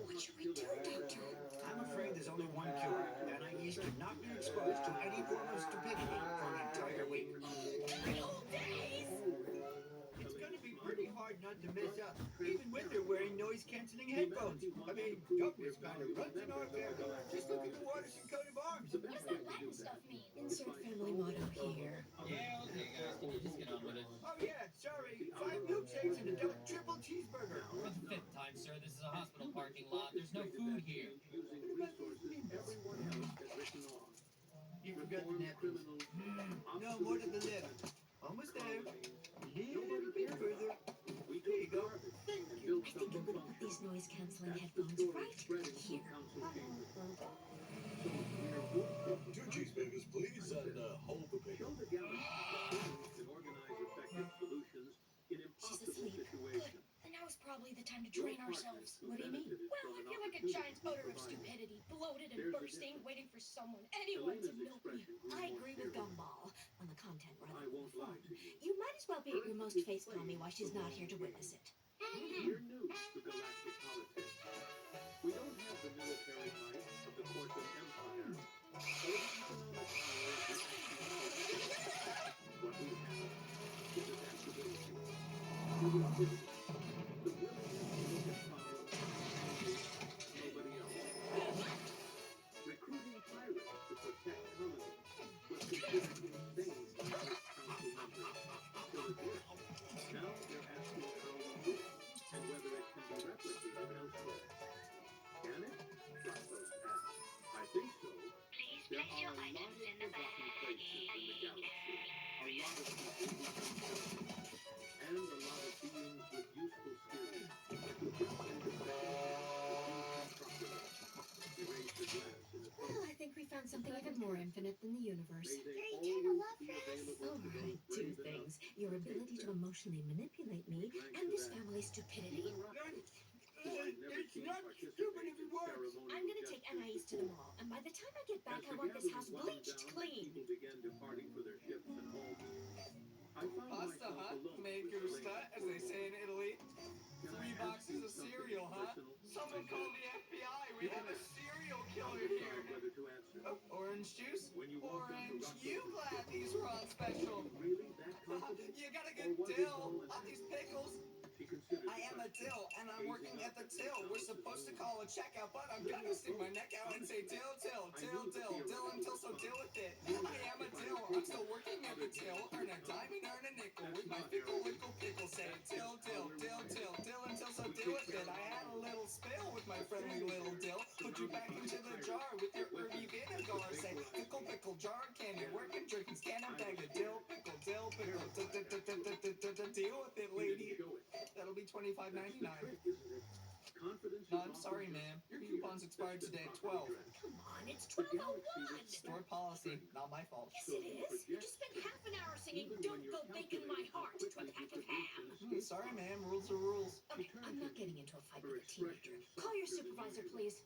What should we do, Doctor? I'm afraid there's only one cure. NIEs cannot be exposed to any form of stupidity for an entire week. It's going to be pretty hard not to mess up, even when they're wearing noise-canceling headphones. I mean, toughness kind of runs in our family. Just look at the Watterson coat of arms. What does that Latin stuff mean? Insert family motto here. Yeah, okay, guys, can you just get on with it? Oh, yeah, sorry. 5 milkshakes and a double triple cheeseburger. For the 5th time, sir, this is a hospital parking lot. There's no food here. You forgot the napkins. No, more to the left. Almost there. A little bit further. There you go. Thank you. I think I'm going to put these noise-canceling headphones right here. 2 cheeseburgers, please, and hold the pickle. She's asleep. Good. And now is probably the time to drain ourselves. What do you mean? Well, I feel like a giant odor of stupidity, bloated and bursting, waiting for someone, anyone to milk me. I agree with Gumball on the content rather than the form. You might as well be at your most facepalmy while she's not here to witness it. We're new to galactic politics. We don't have the military might of the Corsican Empire, or the economic power of the Axiom. What we have is adaptability, creativity, the willingness to look at problems nobody else. Recruiting pirates to protect colonies was considered insane by most council members. Still it is. Now they're asking how we do it and whether it can be replicated elsewhere. Can it? Blackpost asks. I think so. Please There place your are a lot items of in the forgotten bag. places in the galaxy. A lot of people who come and a lot of beings with useful skills who just understand the properly. He raised a glass in a Well, I think we found something even more infinite than the universe. May they Your eternal always love be for us. available All to right, those 2 brave things. enough Your to ability take to them. emotionally manipulate me, and this family's stupidity. Even Roscoe, who I'd never It's seen not participate stupid if in it works. ceremonial I'm gonna take gestures NIEs to the before. mall, and by the time I get back, As I the want this house gathering wound bleached down, clean. people began departing for their ships and homes. I found Pasta, myself huh? alone Maker with sta, Lane as they for say in Italy. Can I 3 ask boxes you of something cereal, huh? personal? Someone call the FBI. We have a serial killer Decide here. whether to answer. Oh, orange juice? When you walked onto Orange. Roscoe's You glad these were on special? really that confident? You got a Or good was it dill all an on these pickles. She considered I the am a question, dill, and I'm gazing working up at the at till. We're Alice's supposed to moon. call a checkout, but I'm gonna stick my neck out and say dill, till, till, till, dill until so deal with it. I am a dill. I'm still working at the till. Earn a dime and earn a nickel with my pickle, lickle, pickle. Say till, till, dill, till, dill until so deal with it. I had a little spill with my friendly little dill. Put you back into the jar with your herby vinegar. Say pickle, pickle, jar candy. Working, drinking, scanning, bag of dill, pickle, dill, pickle. Deal with it, lady. That'll be $25.99. Confidence No, I'm sorry, ma'am. Your coupon's expired today at 12. Come on, it's 12:01. Store policy, not my fault. Yes, it is. You just spent half an hour singing "Don't Go Baking My Heart" to a pack of ham. Sorry, ma'am. Rules are rules. Okay, I'm not getting into a fight with a teenager. Call your supervisor, please.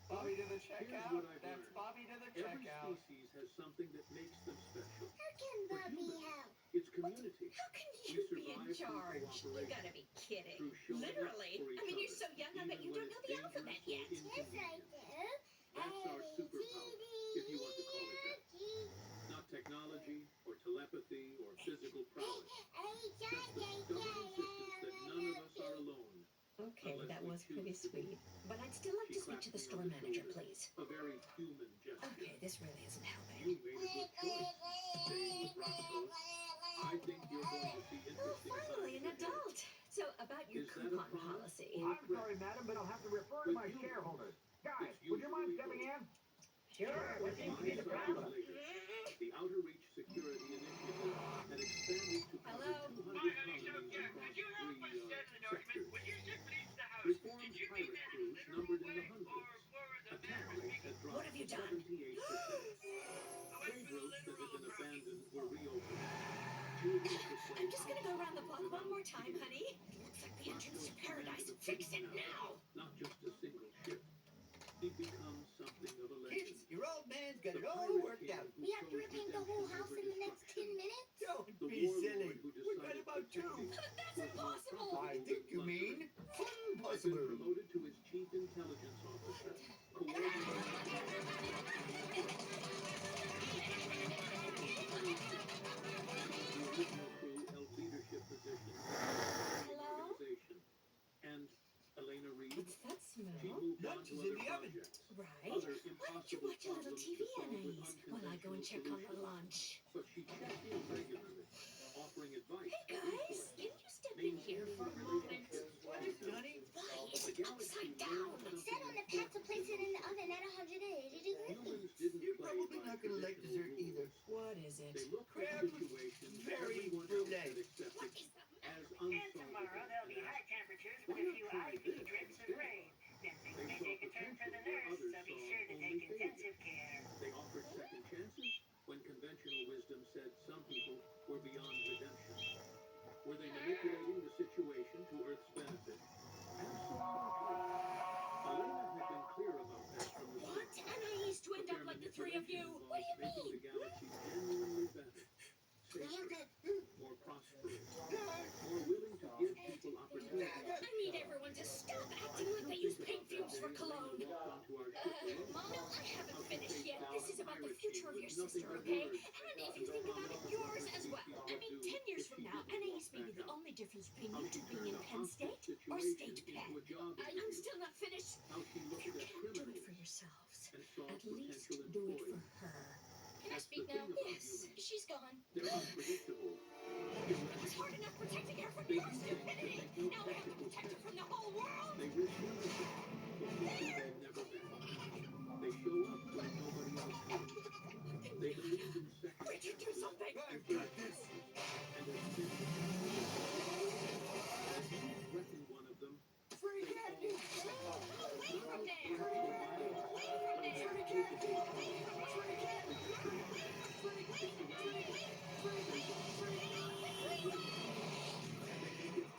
Bobby to the Here's checkout. what I've That's learned. Bobby to the Every checkout. species has something that makes them special. How can Bobby help? It's community. How can We you be in survive through charge? You cooperation, gotta be kidding. through showing up Literally. for each I mean, you're other, so young, I bet even you when don't know it's the alphabet dangerous or yet. inconvenient. That's our superpower, if you want to call it that. Not technology, or telepathy, or physical prowess. Just the stubborn insistence that none of us are alone. Okay, that was pretty sweet. But I'd still like to speak to the store manager, please. A very human gesture. Okay, this really isn't helping. You made a good choice, staying with Roscoe. I think you're going to see Oh, interesting finally, times an ahead. adult. So, about your Is that a coupon promise policy. or a threat? madam, but I'll have to refer to my shareholders. Guys, would you mind stepping in? Sure, what seems to be the problem? The Outer Reach Security Initiative had expanded to cover 200 colonies across 3 sectors. Reformed pirate crews numbered in the hundreds. Attack rates had dropped to 78%. Trade routes that had been abandoned were reopened. I'm just gonna go around the block one more time, honey. Looks like the entrance to paradise. Fix it now! Not just a single ship. He'd become something of a legend. Kids, your old man's got it all worked out. We have to repaint the whole house in the next 10 minutes? Don't be silly. We've got about 2. That's impossible! I think you mean fun possible. Promoted to his chief intelligence officer, coordinating the original crew held leadership positions in the organization. And Elena Reed, What's that she smell? moved on Lunch to is in other the oven. projects. Right. Other Why don't you impossible watch a little problems TV, to solve with Anais, while I go and check on the unconventional lunch? But she checked in regularly, offering advice. Hey guys, can you step in here for a moment? What is it, honey? Why is it upside down? It said on the pack to place it in the oven at 180 degrees. Humans didn't You're play probably by not going to like traditional dessert rules. either. What is it? They looked at Crab situations very everyone else brulee. had accepted What is the as matter? unsolvable. Tomorrow there'll be high temperatures with a few icy drips of rain. Then things may take a turn for the nurse, so be sure to take intensive care. They offered second chances when conventional wisdom said some people were beyond redemption. Were they manipulating the situation to Earth's benefit? Absolutely. Elena had been clear about that from the What? start. Anais, to end up like the three of you? What do you Making mean? the galaxy genuinely better, safer, more prosperous, more willing to give people opportunity. I need everyone to stop acting like they use paint fumes for cologne. Onto our ship alone. Mom, I haven't finished yet. This is about the future of your sister, okay? And if you think about it, yours as well. I mean, 10 years from now, Anais may be the only difference between you two being in Penn State or State Penn. I'm still not finished. If you can't do it for yourselves, at least do it for her. Can I speak now? Yes, she's gone. They're unpredictable. It was hard enough protecting her from your stupidity. Now we have to protect her from the whole world. They risk everything for people they've never met. They show up when nobody else will. They believe in second Richard, do something. I've got this. and as you threaten one of them, Free they candy. all Away from there. physical violence. Away from there. Free candy. Free candy.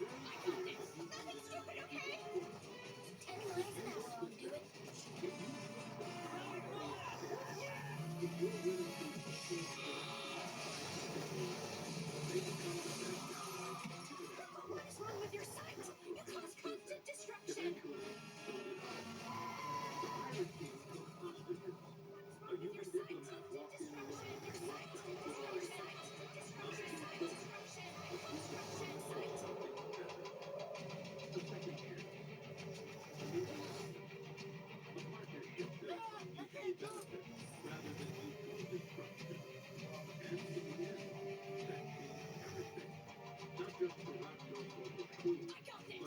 Nothing stupid, okay? 10 miles an hour won't do it. If you're willing to change direction, they become the best allies you could have. What is wrong with your sight? You cause constant destruction. Eventually, so did I. The pirate king took hostages. A human diplomat walked in alone and rushed out with orders. Not too short, but we decided something better. A second chance. A new alliance. A partnership built on mutual benefit rather than mutual destruction. And in the end, that changed everything. Not just for Roscoe or his crew, but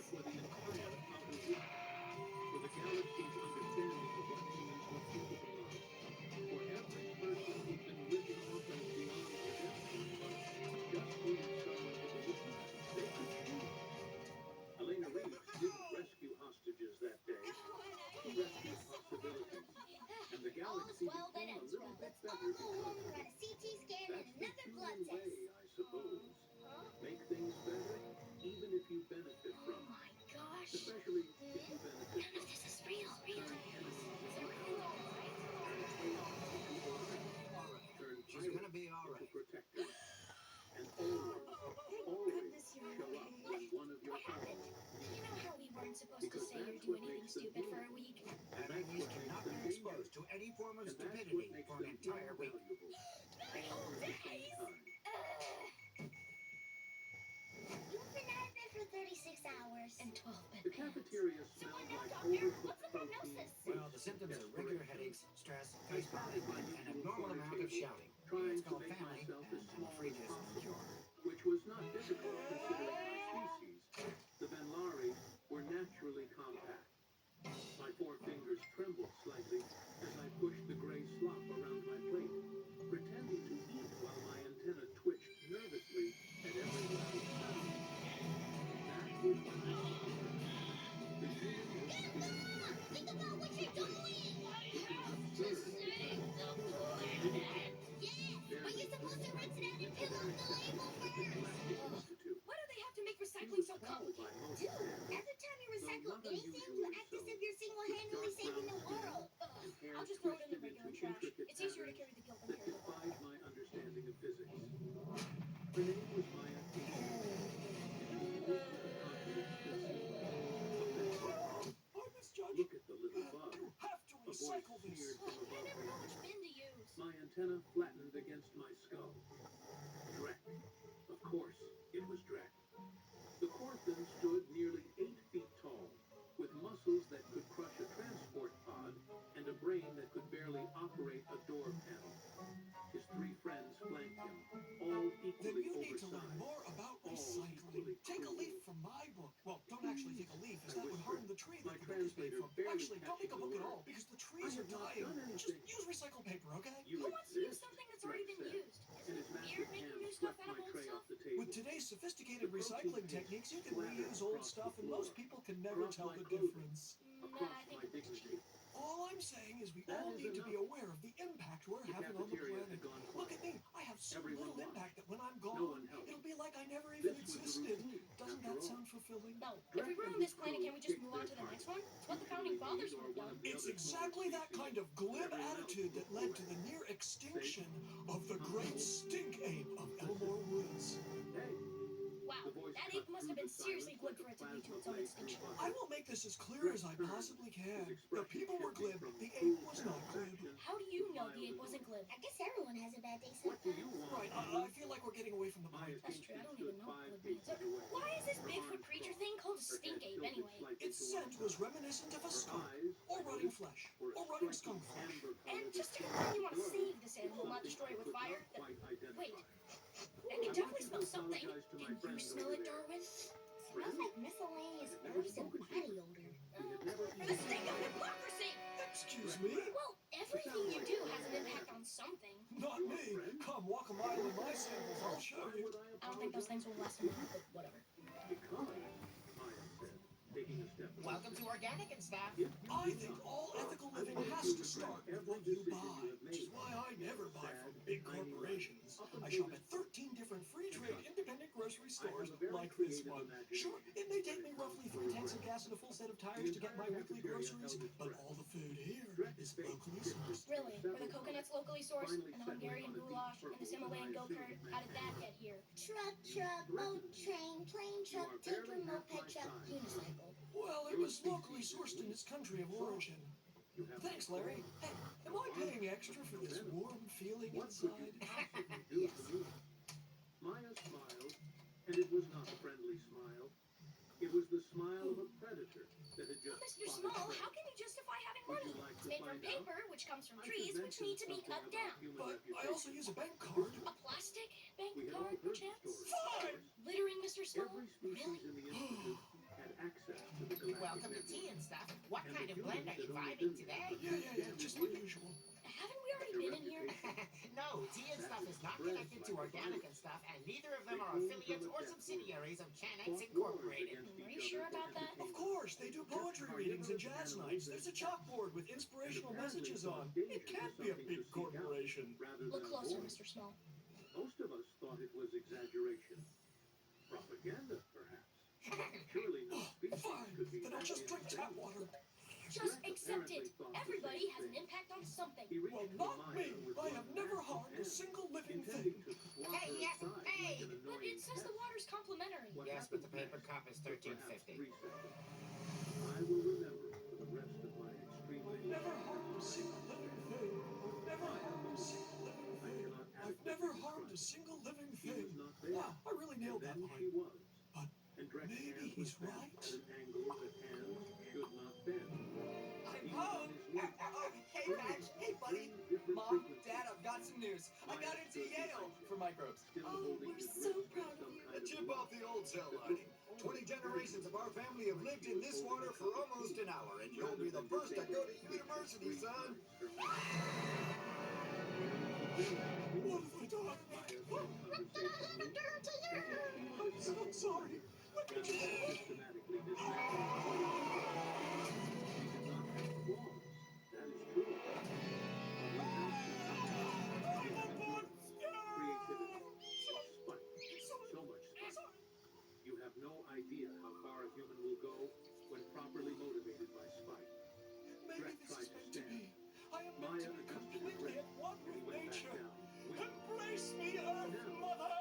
for the entire Outer Reach. For the galaxy's understanding of what humans were capable of. For every person who'd been written off as beyond redemption, just needed someone to believe they could change. Elena Reed didn't rescue hostages that day. She rescued possibilities. And the galaxy All's well that became a ends little well. bit Let's all better go home and because run a CT scan and that's the another blood human test. way, I suppose. Make things better, even if you benefit from. Oh my gosh. Especially if you benefit None of this is real. turn enemies into friends, turn chaos into order, turn She's going to pirates be all into right. protectors. And always, always show up when one of your own needs You know how we weren't supposed to because say or that's do what anything makes them stupid for human. a week? And that's Anais what makes cannot them be exposed dangerous. to any form of And that's what stupidity makes for an them entire week. invaluable. All at the same time. You've been out of bed for 36 hours. And 12 The bed cafeteria smelled like overcooked protein. Well, the symptoms are regular headaches, stress, face pounding, and an abnormal amount of shouting. Trying It's to called make family, myself and as I'm small afraid as there's no possible, cure. which was not difficult considering my species. The Benlari were naturally compact. Take a leaf from my book. Well, don't actually take a leaf, as that would harm the tree that the book is made from. Actually, don't make a book at all, because the trees are dying. Just use recycled paper, okay? Who wants to use something that's already been used? Isn't it weird making new stuff out of old stuff? With today's sophisticated recycling techniques, you can reuse old stuff, and most people can never tell the difference. I think it's cheap. All I'm saying is we all need to be aware of the impact we're having on the planet. Look at me. I have so little impact that when I'm gone, it'll be like I never even existed. Doesn't that sound fulfilling? No. If we ruin this planet, can't we just move on to the next one? It's what the founding fathers would have done. It's exactly that kind of glib attitude that led to the near extinction of the great stink ape of Elmore Woods. Wow, that ape must have been seriously glib for it to lead to its own extinction. I will make this as clear as I possibly can. The people were glib, the ape was not glib. How do you know the ape wasn't glib? I guess everyone has a bad day sometimes. Right, I feel like we're getting away from the point. That's true, I don't even know what glib means. Why is this Bigfoot creature thing called a stink ape anyway? Its scent was reminiscent of a skunk, or rotting flesh, or rotting skunk flesh. And just to confirm, you want to save this animal, not destroy it with fire? Wait, I can definitely smell something. Can you smell it, Darwin? Smells like miscellaneous herbs and body odor. The stink of hypocrisy! Excuse me? Well, everything you do has an impact on something. Not me. Come walk a mile in my sandals, I'll show you. I don't think those things will last a month, but whatever. Welcome to Organic and Stuff. I think all ethical living has to start with what you buy, which is why I never buy from big corporations. I shop at 13 different free trade independent grocery stores like this one. Sure, it may take me roughly 3 tanks of gas and a full set of tires to get my weekly groceries, but all the food here is locally sourced. Really? Were the coconuts locally sourced? And the Hungarian goulash? And this Himalayan go-kart? How did that get here? Truck, boat, train, plane, truck, tanker, moped, truck, unicycle. Well, it was locally sourced in its country of origin. Thanks, Larry. Hey, am I paying extra for this warm feeling inside? Yes. Maya smiled, and it was not a friendly smile. It was the smile of a predator that had just Mr. Small, how can you justify having money? It's made from paper, which comes from trees, which need to be cut down. But I also use a bank card. A plastic bank card, perchance? Fine! Littering, Mr. Small? Really? Welcome to Tea and Stuff. What kind of blend are you vibing today? Yeah, just like usual. Haven't we already been in here? No, Tea and Stuff is not connected to Organic and Stuff, and neither of them are affiliates or subsidiaries of Chanex Incorporated. Are you sure about that? Of course, they do poetry readings and jazz nights. There's a chalkboard with inspirational messages on. It can't be a big corporation. Look closer, Mr. Small. Most of us thought it was exaggeration. Propaganda, perhaps. Surely no species could be. Then I'll just drink tap water. Just accept it. Everybody has an impact on something. Well, not me. I have never harmed a single living thing. Hey, he hasn't paid! But it says the water's complimentary. Yes, but the paper cup is $13.50. I will remember for the rest of my extremely Never harmed a single living thing. Never harmed a single living thing. I've never harmed a single living thing. Wow, I really nailed that point. But maybe he's right. at an angle that hands should not bend. I'm home! Hey, Patch! Hey, buddy! Mom, Dad, I've got some news. I got into Yale for microbes. Oh, we're so proud of you. Chip off the old cell lining. 20 generations of our family have lived in this water for almost an hour, and you'll be the first to go to university, son. What have I done? I'm so sorry. What did you do? You have no idea how far a human will go when properly motivated by spite. Maybe this is meant to be. I am meant to be completely at one with nature. Embrace me, Earth Mother!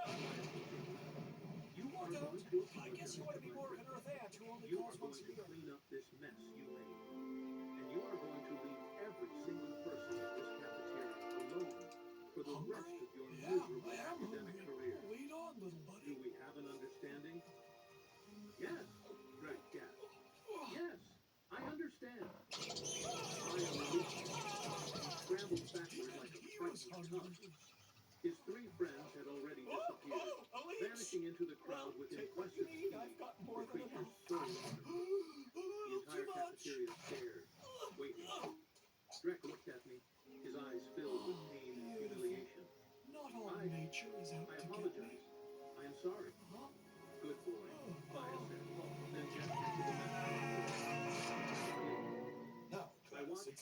You are don't. I guess you want to be more of an Earth ant who only calls once a year. Clean up this mess you made. And you are going to leave every single person in this cafeteria alone for the rest of your miserable academic career. Lead on, little buddy. Do we have an understanding? Yes, Greg Gatt. Yes, I understand. I am relieved. He scrambled backward like a frightened toddler. His 3 friends had already disappeared, vanishing into the crowd within questions.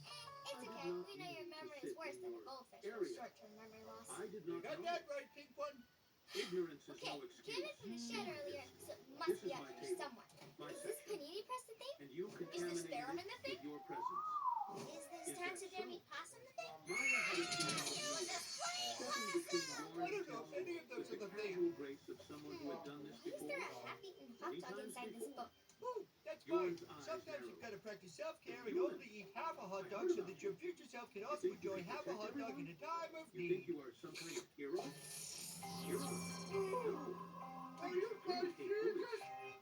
It's okay. We know your memory is worse than a goldfish with short-term memory loss. I did You not got know. that right, Pink One? Ignorance is Okay, no came excuse. in from the shed earlier, so it must This be is up my here table. somewhere. My Is this section. panini press the thing? And you Is this contaminated Ferrum in it the thing? with your presence. Is this Is that taxidermy possum the thing? Maya had a chance of Was this plain stepping between your I don't know if any of intentions those with are the the thing. casual grace of someone who had done this Why is there before. a half-eaten hot dog Anytime inside inside this book. Ooh, that's fine. Sometimes you've got to practice self-care and only eat half a hot dog so that your future self can also enjoy half a hot dog in a time of You think need. you are some kind of hero? Hero? Are you guys serious?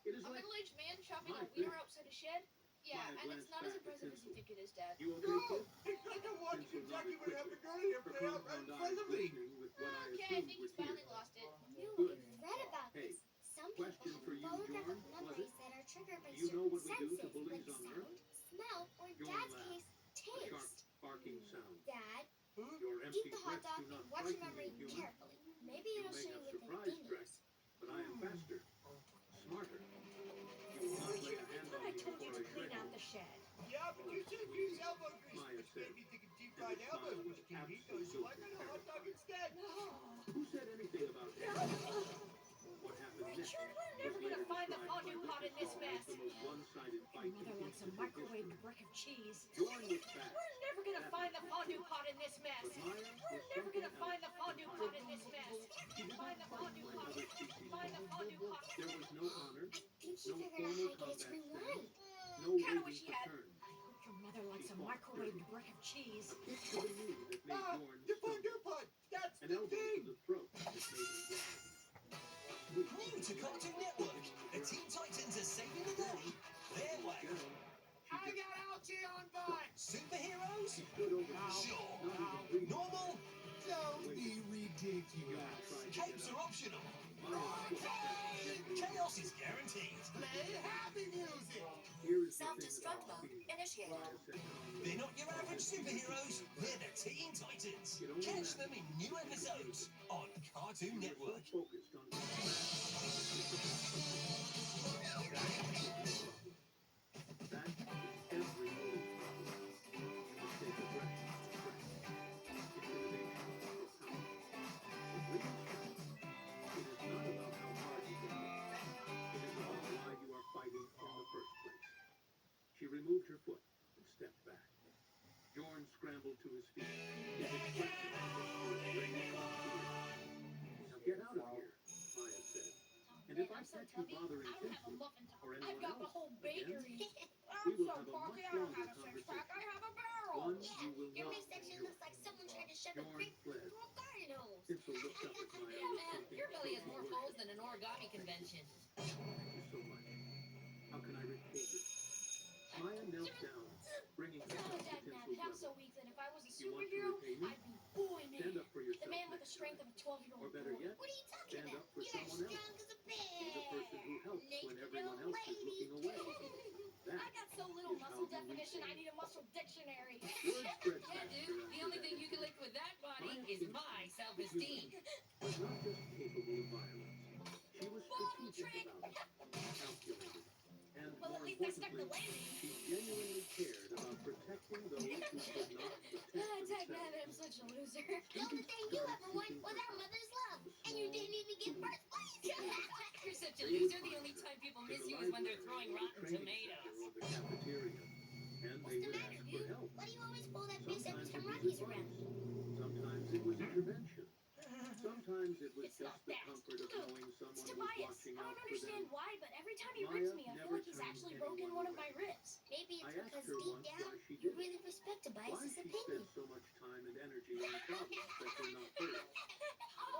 It is A like middle-aged man chopping my a wiener thing. outside a shed? Yeah, Maya and it's glanced not as back at impressive as you Tinsel. think it is, Dad. You okay, No, kid? it's like I'm watching Tinsel exactly nodded what quickly, happened earlier her play out right in compound front eyes of me. glistening with what I Okay, I assumed think were he's finally tears. lost it. You Good. have read about Hey, this. Some people question have for you, photographic Jorn, was memories it? that are triggered by Do you know certain what we do to senses, bullies like on Earth? sound, smell, or in Jorn Dad's laughed. case, A sharp, taste. barking sound. Dad, Your eat empty the hot threats dog do not and watch your frighten memory me, human. carefully. Maybe You it'll may show have you what surprise the thing threats, is. but I am faster, smarter. You will not lay a hand on I me told you before to I clean shred out you. the shed. Yeah, but you said use elbow grease, Maya which said, made me think of deep and fried her elbows, smile which was can eat those, so I got a hot dog instead. Who said anything about what happened next? Richard, we're Was never later gonna find the described by fondue pot in this witnesses mess. as the most one-sided Your fight in mother likes a institute microwaved history. brick of cheese. Jorn was fast. We're never gonna That find much the was fondue clear. pot in this mess. But Maya We're was never something gonna find else the fondue pot in entirely. this mess. She did Find not the fight fondue like pot. other species Find the fought. fondue pot. There was no honor, I think she no figured out formal how to get it to combat rewind. stance, no Kinda waving wish he for had. turns. I hope your mother likes She a fought microwaved dirty. brick of cheese. A kick to the knee that made Jorn The stumble. fondue pot, that's An the elbow to thing. the throat that made him blind. Sweet. New to Cartoon Network, the Teen Titans are saving the day their way. I got algae on mine. Superheroes? He stood over him, Sure. not even breathing. Normal? Don't be ridiculous. Capes are optional. Maya's foot sent gently. Chaos is guaranteed. Play happy music. Here is the thing Self-destruct about mode speed. initiated. Maya said calmly. They're not your average superheroes. They're the Teen Titans. Catch them in new episodes on Cartoon You were Network. so focused on that was every bully's problem. You mistake aggression for strength, intimidation for power. But with this child, it is not about how hard you can hit. It is about why you are fighting in the first place. She removed her foot and stepped back. Jorn scrambled to his feet, his expression radiant with fear. Now get out of here, Maya said. And if I catch you bothering Tinsel or anyone else again, we will have a much longer conversation. One you will Your not midsection enjoy. looks like someone tried to shove a Jorn grape fled. through a garden hose. Tinsel looked up at Maya Yeah, with man, something your belly has approaching more worship. folds than an origami convention. Thank you so much. How can I repay you? Maya knelt down, bringing her Oh, cup to Dad, Tinsel's I'm so level. weak that if I was a You want to superhero, repay me? I'd be Boy Man. Stand up for yourself The man with the next strength time. of a 12-year-old Or better boy. yet, What are you talking stand about? up for You're someone strong else. as a Be the bear. person who helps when Naked everyone old else is lady. looking away. That I got so little is how muscle you definition, I repay. need a muscle dictionary. Words spread Yeah, faster dude, the after only that thing you can incident. lick with that body Maya is seemed my human, self-esteem. but not just capable of violence. She was Ball strategic trick! about it, calculated, and Well, more at least I stuck the importantly, landing. she genuinely cared about protecting those who could not protect Tag man, themselves. I'm such a loser. The only thing you ever want was our mother's love. And you didn't even get first place. You're such a They would loser. The find only her time people in miss the you is when they're library throwing or the rotten training center tomatoes. or the cafeteria, and What's they the would matter, ask for dude? help. Why do you always pull that face every Sometimes time it was Rocky's advice. around? Sometimes it was intervention. Sometimes it was It's not just the that. comfort of No, knowing someone was Tobias, watching I out don't for them. understand why, but every time he Maya rips me, I feel never like he's turned actually broken anyone one of my away. ribs. Maybe I it's asked because her deep once down, why she you did it. really respect Why Tobias' she opinion. spent so much time and energy on problems that were not hers.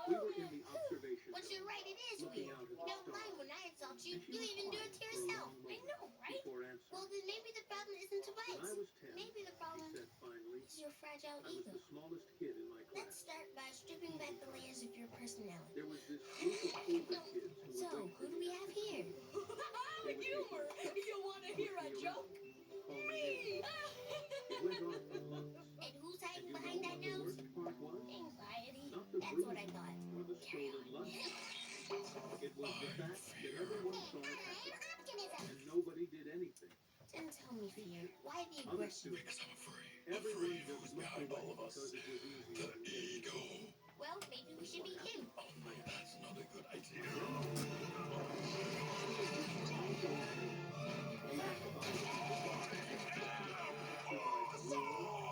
We were in the observation But you're room, right, it is looking weird. out at You the don't mind stars, when I insult you. and she You was even do quiet it to for a yourself. long I moment know, right? before answering. Well, then maybe the problem isn't When I Tobias. was 10, Maybe the she problem said finally, is your fragile I was ego. the smallest kid in my Let's class. start by stripping back the layers of your personality. There was this group of older kids who So, would wait who for do me we after have here? They would take my cup, You want to push hear a me joke? around, call me names. It went on for months. And who's And hiding you know behind that what the nose? worst part was? Anxiety. Not the That's what I bruising thought. or the stolen lunches. It was the fact that everyone saw it happen, Optimism. and nobody did anything. Then tell me, fear, why the Others aggression? do it. Because I'm afraid. Everyone Afraid just who's looked behind away all of us. because it was easier The than getting in ego. trouble. Well, maybe we should What be him. happened? Oh no, that's not a good idea. She was this small old lady, pacified and survived war,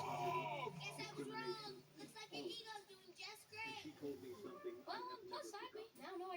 poverty, Guess I was wrong. discrimination, Looks like all your of it. ego's doing just And great. she told me something I Well, have plus never side me. forgotten. Now I know I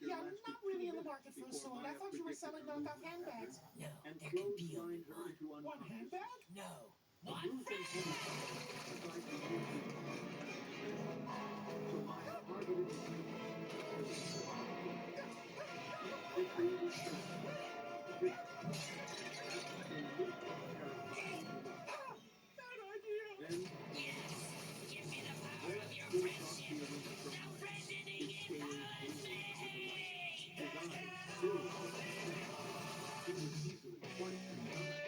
Yeah, I'm not really in the market for a sword. I thought you were selling knockoff handbags. No, there can be only one. One handbag? No, one bag. Bad idea. Then Give me the power of your friendship. The friendening empowers me. his eyes filled with despair. He was easily quite outnumbered,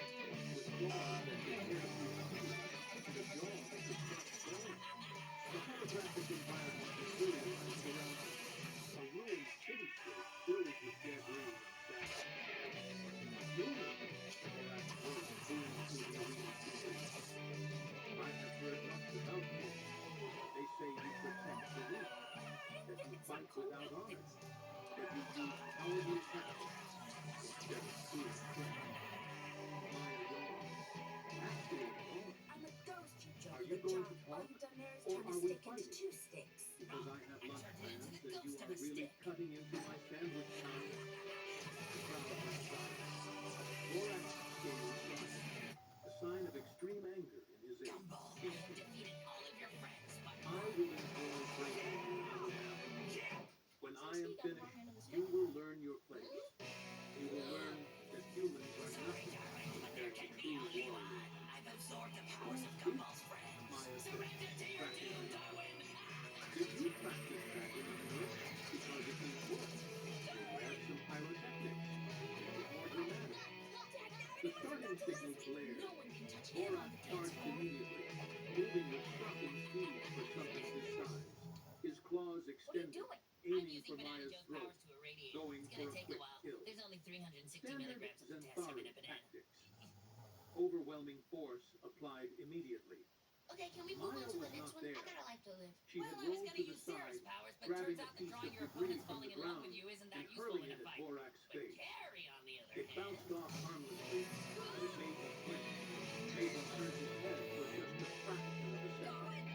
with claws that could tear through steel and a jaw that could crush bone. The holographic environment was really like surrounding a ruined cityscape filled with debris and shadows. Human, Borak's voice boomed through the arena speakers. I have heard much about you. They say you protect the weak, that you fight without honor, that you use cowardly tactics instead of true strength. Maya yawned. Actually yawned. I'm a ghost, you Are jolly you good going job. to All talk? you've done there is Or turn a are we stick into fighting? two sticks. Because I have lots of turned into plans the and you ghost of are a really stick. cutting into my sandwich time. The crowd went silent. Borak's scales flattened, a sign of extreme anger in his age. Gumball, I have defeated all of your friends, but I will enjoy breaking you now. When I am finished, you will learn your place. You will learn that humans are nothing compared to true warriors. I've absorbed the powers of Gumball's friends. Maya said, Surrender to your cracking doom, her knuckles. Darwin. Did you practice that in the mirror? Because it won't work. Maybe add some pyrotechnics. Make it more dramatic. The starting signal blared. No one can touch him on Borak the dance charged floor. immediately, moving with shocking speed for something his size. His claws What are you extended, doing? aiming I'm for using Banana Maya's Joe's throat, powers to irradiate. going It's for gonna a take a quick while. kill. There's only 360 Standard milligrams of potassium in Xanthari a banana. tactics. Overwhelming force applied immediately. Okay, can we move Maya on to was the next not one? there. I got a life to live. She Well, had I was rolled gonna to the use Zera's side, powers, but grabbing turns a out that piece drawing of your debris opponent's from falling the in love ground with you isn't and that useful hurling in it a at fight. Borak's But face. Carrie, on the other It hand... bounced off harmlessly, but it made him flinch. Made him turn his head for just a fraction of a second.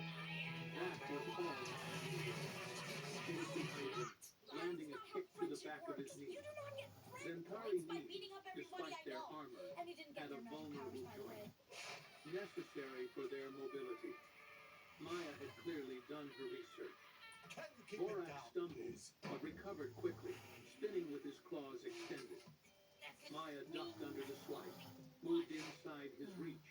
That was all that was needed. She was behind him, landing a kick to the back of his knee. You do not get friend Zentari points by knees, beating up everybody despite I their know. armor, And he didn't get had a their magic powers, vulnerable by the way. joint, necessary for their mobility. Maya had clearly done her research. Can you keep it Borak down, stumbled, please? but recovered quickly, spinning with his claws extended. Maya ducked under the swipe, moved inside his reach,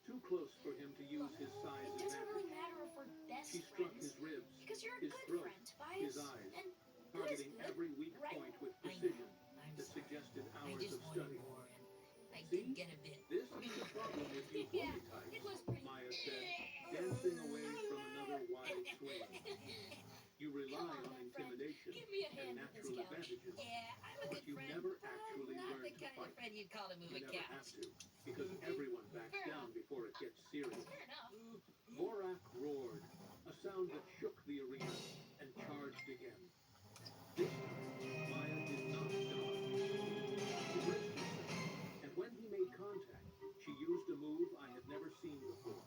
too close for him to use his size It doesn't advantage. really matter if we're best She struck friends. his ribs, Because you're a his good throat, friend, Tobias. his eyes, And good is targeting good, every weak right? point with I precision know. I'm that sorry. suggested I hours just of wanted study. more, and I See? did get a bit. This is the problem with you Yeah, bully types, it was pretty. Maya said, dancing away from another wild swing. You rely Come on, on my friend. intimidation Give me a and hand with this natural couch. advantages, Yeah, I'm a but good you friend. never actually Not learn the to kind of fight. friend you'd call to move You a never couch. have to, because everyone backs Fair down enough. before it gets serious. Fair enough. Borak roared, a sound that shook the arena, and charged again. This time, Maya did not dodge. She braced herself, and when he made contact, she used a move I had never seen before.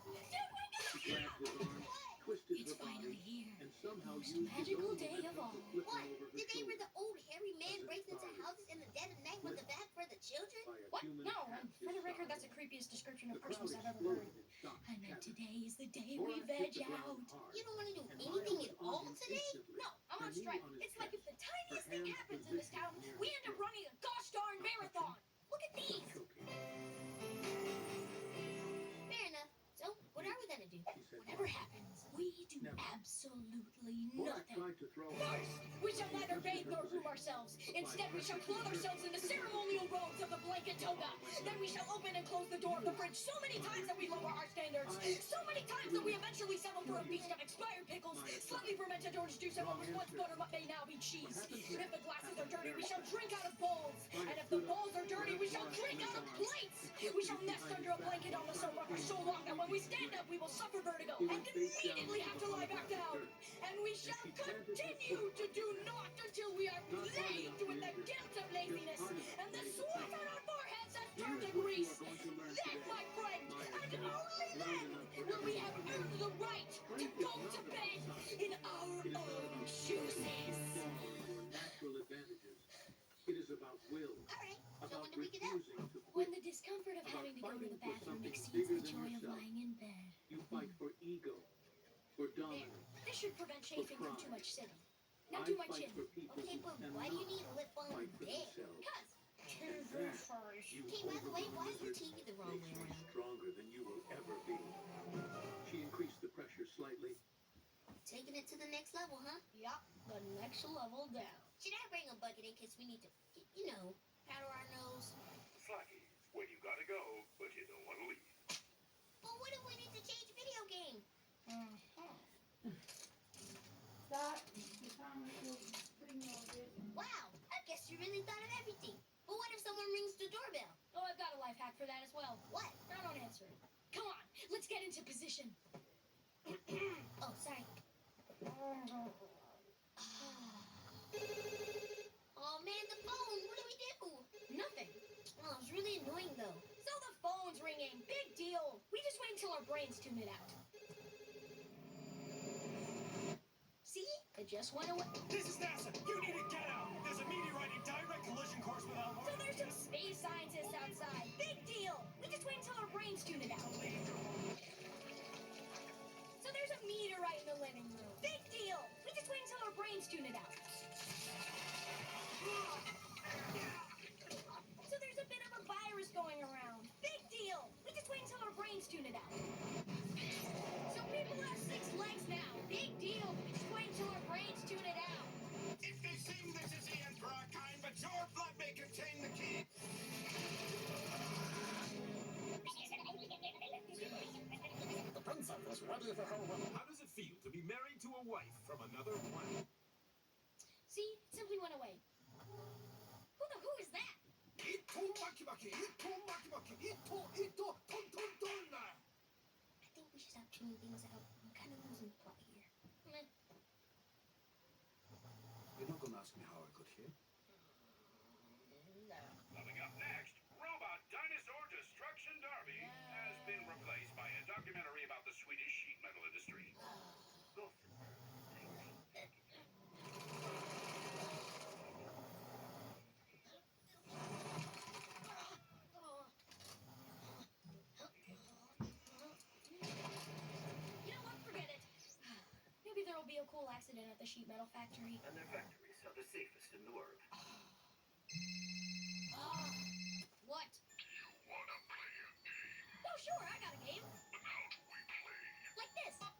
She grabbed his arm, twisted It's her body, finally here. and somehow Most used his magical own day of momentum all. to flip What? him over her Did they were shoulder. the old hairy man As breaks into Zentari houses in the dead of night with the bag for the children? by a What? human No, half and his for the record, size. that's the creepiest description The of crowd Christmas I've ever exploded heard. in shocked I meant chatter. today is the day we Borak veg hit the out. ground hard, You don't want to do and Maya anything was at on all him today? instantly. No, I'm her on knee strike. on his It's like if chest, the tiniest her thing hands happens in this positioned town, near we his end up throat. running a gosh darn Not marathon. Look at Not these. choking. Fair enough. So, what are we gonna do? She said, Whatever happens, we do Never. absolutely Borak nothing. tried to throw her. First, we shall She neither adjusted bathe her nor groom position, ourselves. applied Instead, we shall pressure to clothe the ourselves in the surface. ceremonial robes of the blanket toga. Then we shall open and close the door of the fridge so many times that we lower our standards. So many times that we eventually settle for a feast of expired pickles, slightly fermented orange juice, and what was once butter but may now be cheese. If the glasses are dirty, we shall drink out of bowls. And if the bowls are dirty, we shall drink out of plates. We shall nest under a blanket on the sofa for so long that when we stand up, we will suffer vertigo and immediately have to lie back down. And we shall continue to do naught until we are plagued with the guilt of laziness and the sweat on our foreheads has turned to grease. Then, my friend, and only then, will we have earned the right to go to bed in our own chooses. Your natural advantages. It is about will, Alright, so about when do we get out? refusing to When quit. the discomfort of having to go to the fighting for bathroom something exceeds bigger the than joy of yourself. lying in bed. You fight for ego, for dominance. This should prevent For chafing from pride. too much sitting. Now I do my fight chin. for people Okay, who but cannot why do you need a lip balm fight for bed? themselves. Cause. That You Hey, by the way, why is the wizard TV the wrong way makes you around? stronger than you will ever be. She increased the pressure slightly. Taking it to the next level, huh? Yup, the next level down. Should I bring a bucket in case we need to, powder our nose? Slacky, when you gotta go, but you don't want to leave. But what if we need to change video game? Wow, I guess you really thought of everything. But what if someone rings the doorbell? Oh, I've got a life hack for that as well. What? I don't answer it. Come on, let's get into position. Oh, sorry. Oh man, the phone. What do we do? Nothing. Oh, it's really annoying though. So the phone's ringing. Big deal. We just wait until our brains tune it out. See? It just went away. This is NASA. You need to get out. There's a meteorite in direct collision course with our So there's some space scientists outside. Big deal. We just wait until our brains tune it out. So there's a meteorite in the living room. Big deal. We just wait until our brains tune it out. So there's a bit of a virus going around. Big deal. We just wait until our brains tune it out. So people have 6 legs now. Big deal. We just wait until our brains tune it out. If they seem this is the Emperor kind, but your blood may contain the key. The princess is ready for her wedding. How does it feel to be married to a wife from another planet? See, it simply went away. Who is that? I think we should stop tuning things out. I'm kind of losing the plot here. Meh. You're not going to ask me how I got here? Coming up next, Robot Dinosaur Destruction Derby has been replaced by a documentary about the Swedish sheet metal industry. Go through. You know what? Forget it. Maybe there will be a cool accident at the sheet metal factory. And their factories are the safest in the world. What? Oh, sure, I got a game. Like this. Oh,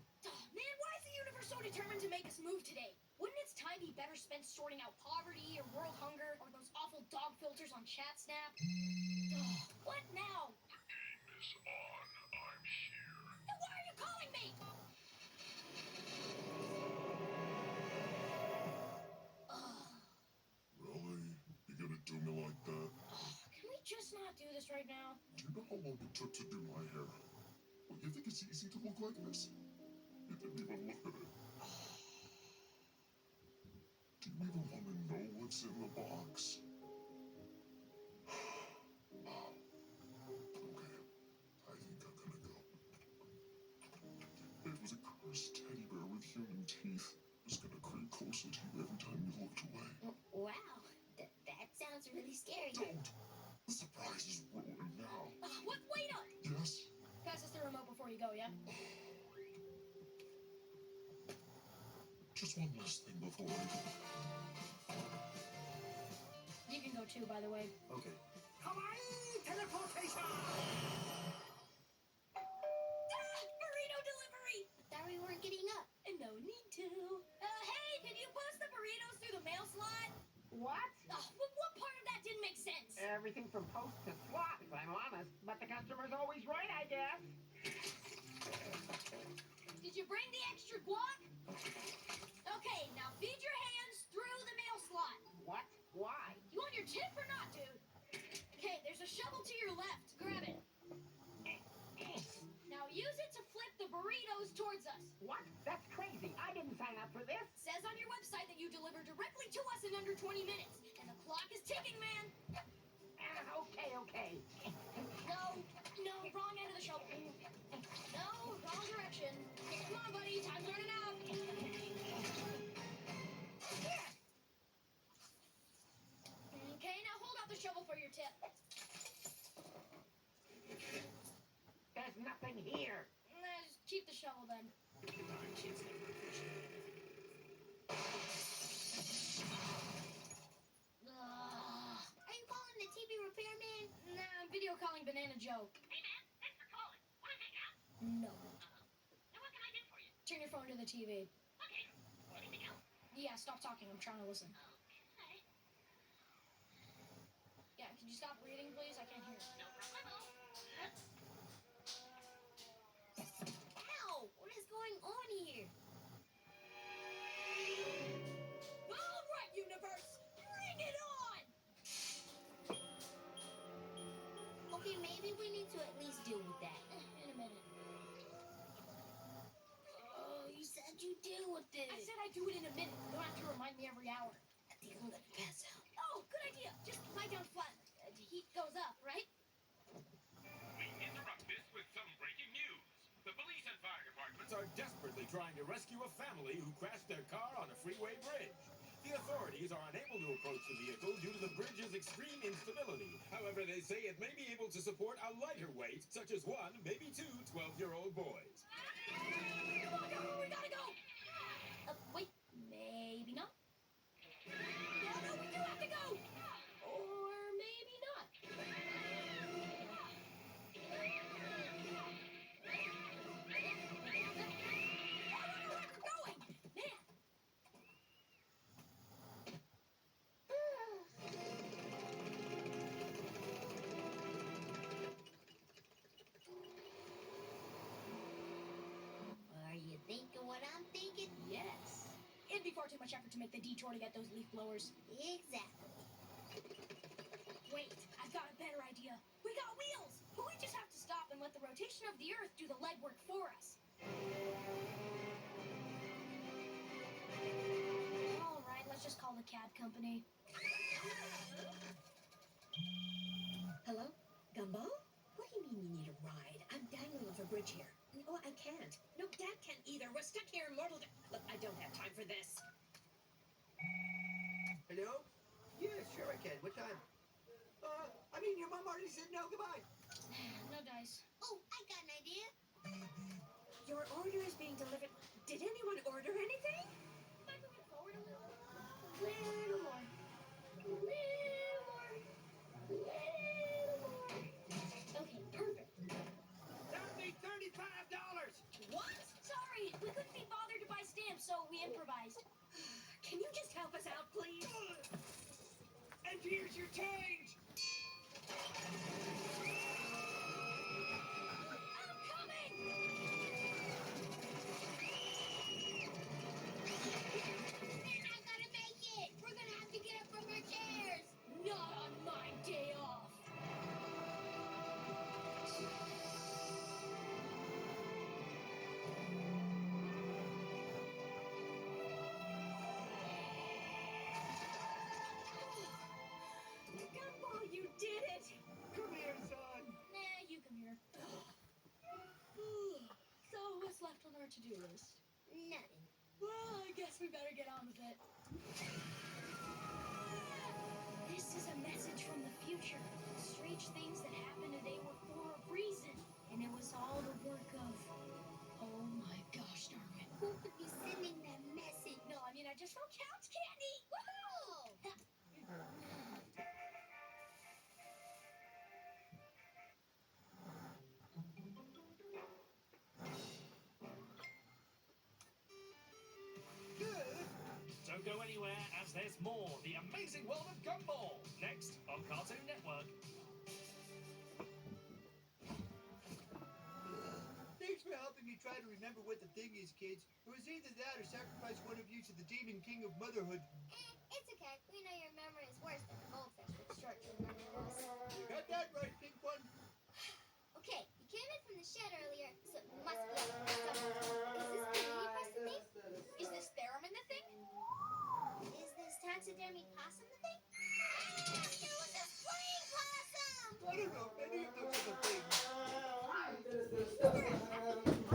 man, why is the universe so determined to make us move today? Wouldn't its time be better spent sorting out poverty or world hunger or those awful dog filters on ChatSnap? What now? Is on. I'm here. Then why are you calling me? Really? You gonna do me like that? Can we just not do this right now? Do you know how long it took to do my hair? Well, you think it's easy to look like this? You didn't even look at it. Do you even want to know what's in the box? Okay, I think I'm gonna go. It was a cursed teddy bear with human teeth. It was gonna creep closer to you every time you looked away. Wow, that sounds really scary. Don't! The surprise is ruined now. What? Wait up! Yes? Pass us the remote before you go, yeah? Just one last thing before I go. You can go too, by the way. Okay. Hawaii teleportation! Burrito delivery! I thought we weren't getting up. No need to. Hey, can you post the burritos through the mail slot? What? What part of that didn't make sense? Everything from post to slot, if I'm honest. But the customer's always right, I guess. Did you bring the extra guac? Okay, now feed your hands through the mail slot. What? Why? You want your tip or not, dude? Okay, there's a shovel to your left. Grab it. Now use it to flip the burritos towards us. What? That's crazy. I didn't sign up for this. Says on your website that you deliver directly to us in under 20 minutes. And the clock is ticking, man. Okay. No, wrong end of the shovel. No, wrong direction. Come on, buddy, time's running out. Okay, now hold out the shovel for your tip. There's nothing here. Just keep the shovel then. Are you calling the TV repairman? Nah, video calling Banana Joe. Hey, man. Thanks for calling. Want to hang out? No. Now what can I do for you? Turn your phone to the TV. Okay. Anything else? Yeah, stop talking. I'm trying to listen. Okay. Yeah, could you stop reading, please? I can't hear. No problemo. Ow! What is going on here? All right, universe, bring it on! Okay, maybe we need to at least deal with that. In a minute. Oh, you said you'd deal with this. I said I'd do it in a minute. You don't have to remind me every hour. I think I'm gonna pass out. Oh, good idea. Just lie down flat. The heat goes up, right? We interrupt this with some breaking news. The police and fire departments Are desperately trying to rescue a family who crashed their car on a freeway bridge. The authorities are unable to approach the vehicle due to the bridge's extreme instability. However, they say it may be able to support a lighter weight, such as one, maybe two 12-year-old boys. Come on, go, we gotta go! Wait, maybe not? No, we do have to go! Or maybe not. We're going! Man! Are you thinking what I'm thinking? Yes. It'd be far too much effort to make the detour to get those leaf blowers. Exactly. Wait, I've got a better idea. We got wheels! But we just have to stop and let the rotation of the Earth do the legwork for us. All right, let's just call the cab company. Hello? Gumbo? What do you mean you need a ride? I'm dangling off a bridge here. No, I can't. No, Dad can't either. We're stuck here in mortal... Look, I don't have time for this. Hello? Yeah, sure I can. What time? Your mom already said no. Goodbye. No dice. Oh, I got an idea. Your order is being delivered. Did anyone order anything? Might move it forward a little. Little more. Little more. Little more. Okay, perfect. That'll be $35. What? Sorry, we couldn't be bothered to buy stamps, so we improvised. Can you just help us out, please? And here's your change. I'm coming! We're not gonna make it. We're gonna have to get up from our chairs. Not on my day off. Gumbo, you did it! Come here, son. Nah, you come here. So, what's left on our to-do list? Nothing. Well, I guess we better get on with it. This is a message from the future. Strange things that happened today were for a reason, and it was all the work of... Oh my gosh, Darwin. Who could be sending that message? No, I mean, I just wrote couch candy! Woohoo! Don't go anywhere, as there's more. The Amazing World of Gumball. Next on Cartoon Network. Thanks for helping me try to remember what the thing is, kids. It was either that or sacrifice one of you to the demon king of motherhood. It's okay. We know your memory is worse than the goldfish with short-term memory loss. You got that right, Pink One. Okay, you came in from the shed earlier, so it must be somewhere. Is this the press the thing? Is this Therum in the thing? Is this taxidermy possum the thing? It was a flying possum! I don't know. Any of those are the things. Hot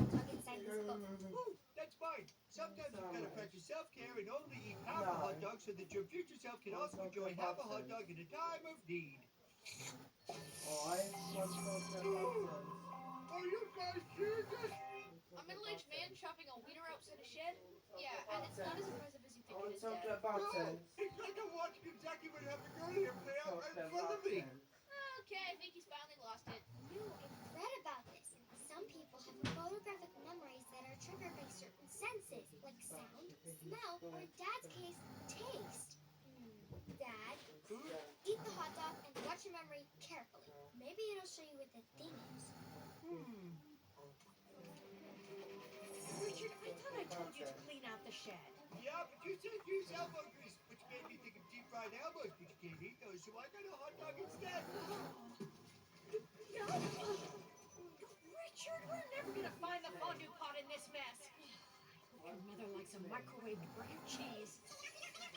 dog inside this book. Ooh, that's fine. Sometimes you've got to practice self-care and only eat half a hot dog so that your future self can also enjoy half a hot dog in a time of need. Are you guys serious? A middle-aged man chopping a wiener outside a shed? Yeah, and it's not as impressive as you think it is, Talk Dad. about No, sense. it's like I'm watching exactly what happened earlier play out right in front of me. Okay, I think he's finally senses, like sound, smell, or in Dad's case, taste. Dad, eat the hot dog and watch your memory carefully. Maybe it'll show you what the thing is. Richard, I thought I told you to clean out the shed. Yeah, but you said use elbow grease, which made me think of deep-fried elbows, but you can't eat those, so I got a hot dog instead. Richard, we're never gonna find the fondue pot in this mess. I hope your mother likes a microwave bread cheese.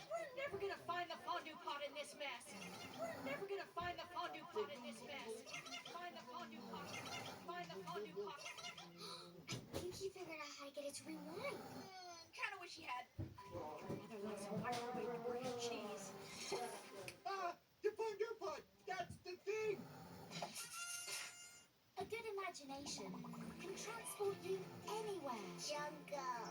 We're never gonna find the fondue pot in this mess. We're never gonna find the fondue pot in this mess. Find the fondue pot. Find the fondue pot. I think he figured out how to get it to rewind. Kinda wish he had. Your mother likes a microwave bread cheese. The fondue pot, that's the thing. A good imagination can transport you anywhere. Jungle.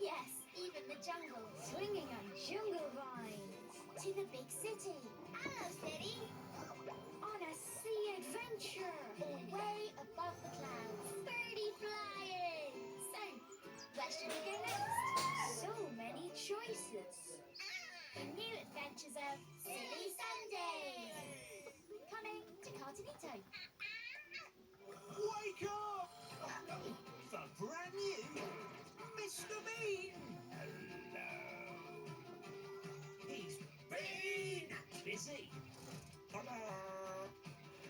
Yes, even the jungle. Swinging on jungle vines. To the big city. Hello, city. On a sea adventure. Or way above the clouds. Birdie flying. So, where should we go next? So many choices. The new adventures of Silly Sundays. Coming to Cartonito. Wake up! For brand new Mr. Bean! Hello. He's been busy.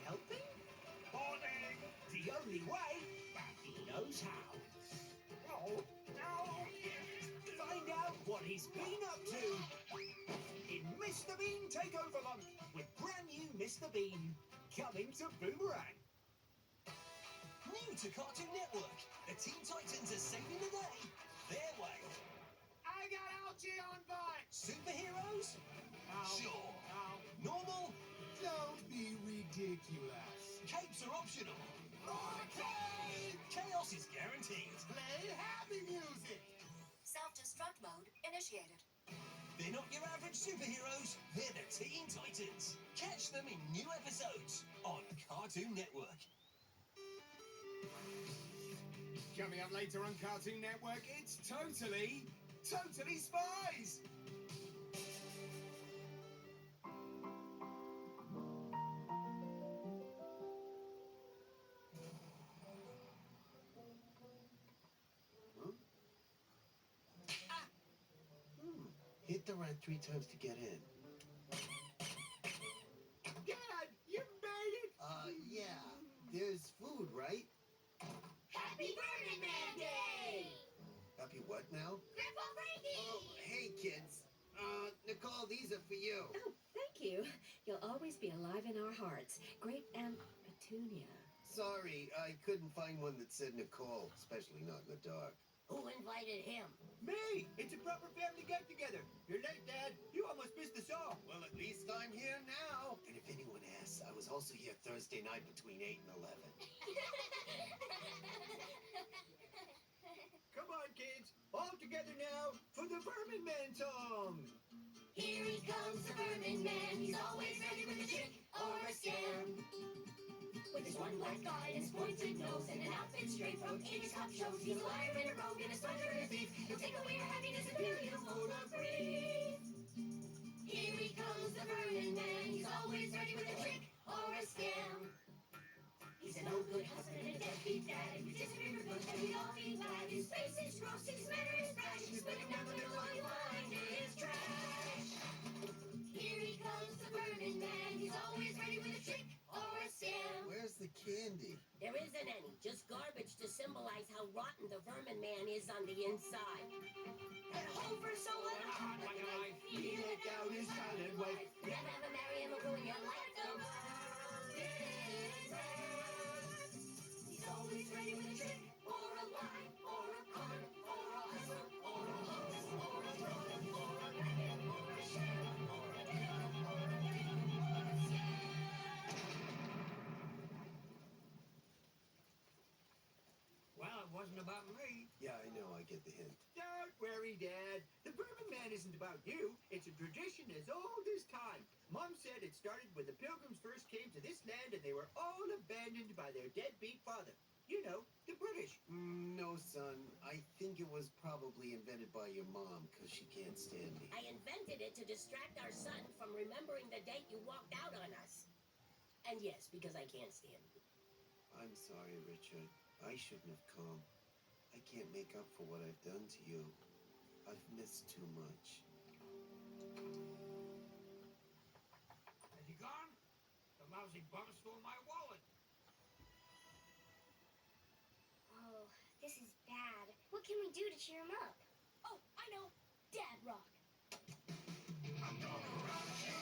Helping? Morning. The only way, but he knows how. Find out what he's been up to in Mr. Bean Takeover Month with brand new Mr. Bean coming to Boomerang. New to Cartoon Network, the Teen Titans are saving the day their way. I got Algae on board! Superheroes? Sure. Normal? Don't be ridiculous. Capes are optional. Okay! Chaos is guaranteed. Play happy music! Self-destruct mode initiated. They're not your average superheroes, they're the Teen Titans. Catch them in new episodes on Cartoon Network. Coming up later on Cartoon Network, it's totally Spies! Hit the red 3 times to get in. Dad, you made it! Yeah. There's food, right? Happy Burning Man Day! Happy what now? Grandpa Frankie! Oh, hey, kids. Nicole, these are for you. Oh, thank you. You'll always be alive in our hearts. Grape and petunia. Sorry, I couldn't find one that said Nicole, especially not in the dark. Who invited him? Me! It's a proper family get-together. You're late, Dad. You almost missed us all. Well, at least I'm here now. And if anyone asks, I was also here Thursday night between 8 and 11. Come on, kids. All together now for the Vermin Man song. Here he comes, the Vermin Man. He's always ready with a trick or a scam. With his one black eye and his pointed nose and an outfit straight from 80s cop shows, he's a liar and a rogue and a smuggler and a thief. He'll take away your happiness and fill you full of grief. Here he comes, the Vermin Man. He's always ready with a trick or a scam. He's a no-good husband and a deadbeat dad. If you disagree with good, then we'd all be glad. His face is gross, his manner is brash. You spit him down the middle, all you find is trash. Here he comes, the Vermin Man. He's always ready with a trick or a scam. Where's the candy? There isn't any, just garbage to symbolize how rotten the Vermin Man is on the inside. And Hofer so hot like a knife, he let down his silent wife. Never ever marry him or ruin your life, the Vermin Man. He's always ready with a trick or a lie or a con or a hustle or a hoax or a fraud or a racket or a sham or a deal or a deal or a scam. Well, it wasn't about me. Yeah, I know. I get the hint. Don't worry, Dad. The Vermin Man isn't about you. It's a tradition as old as time. Mom said it started when the Pilgrims first came to this land and they were all abandoned by their deadbeat father. You know, the British British. No, son. I think it was probably invented by your mom, because she can't stand me. I invented it to distract our son from remembering the date you walked out on us. And yes, because I can't stand you. I'm sorry, Richard. I shouldn't have come. I can't make up for what I've done to you. I've missed too much. Is he gone? The lousy bum stole my wallet. Oh, this is bad. What can we do to cheer him up? Oh, I know. Dad rock. I'm gonna rock you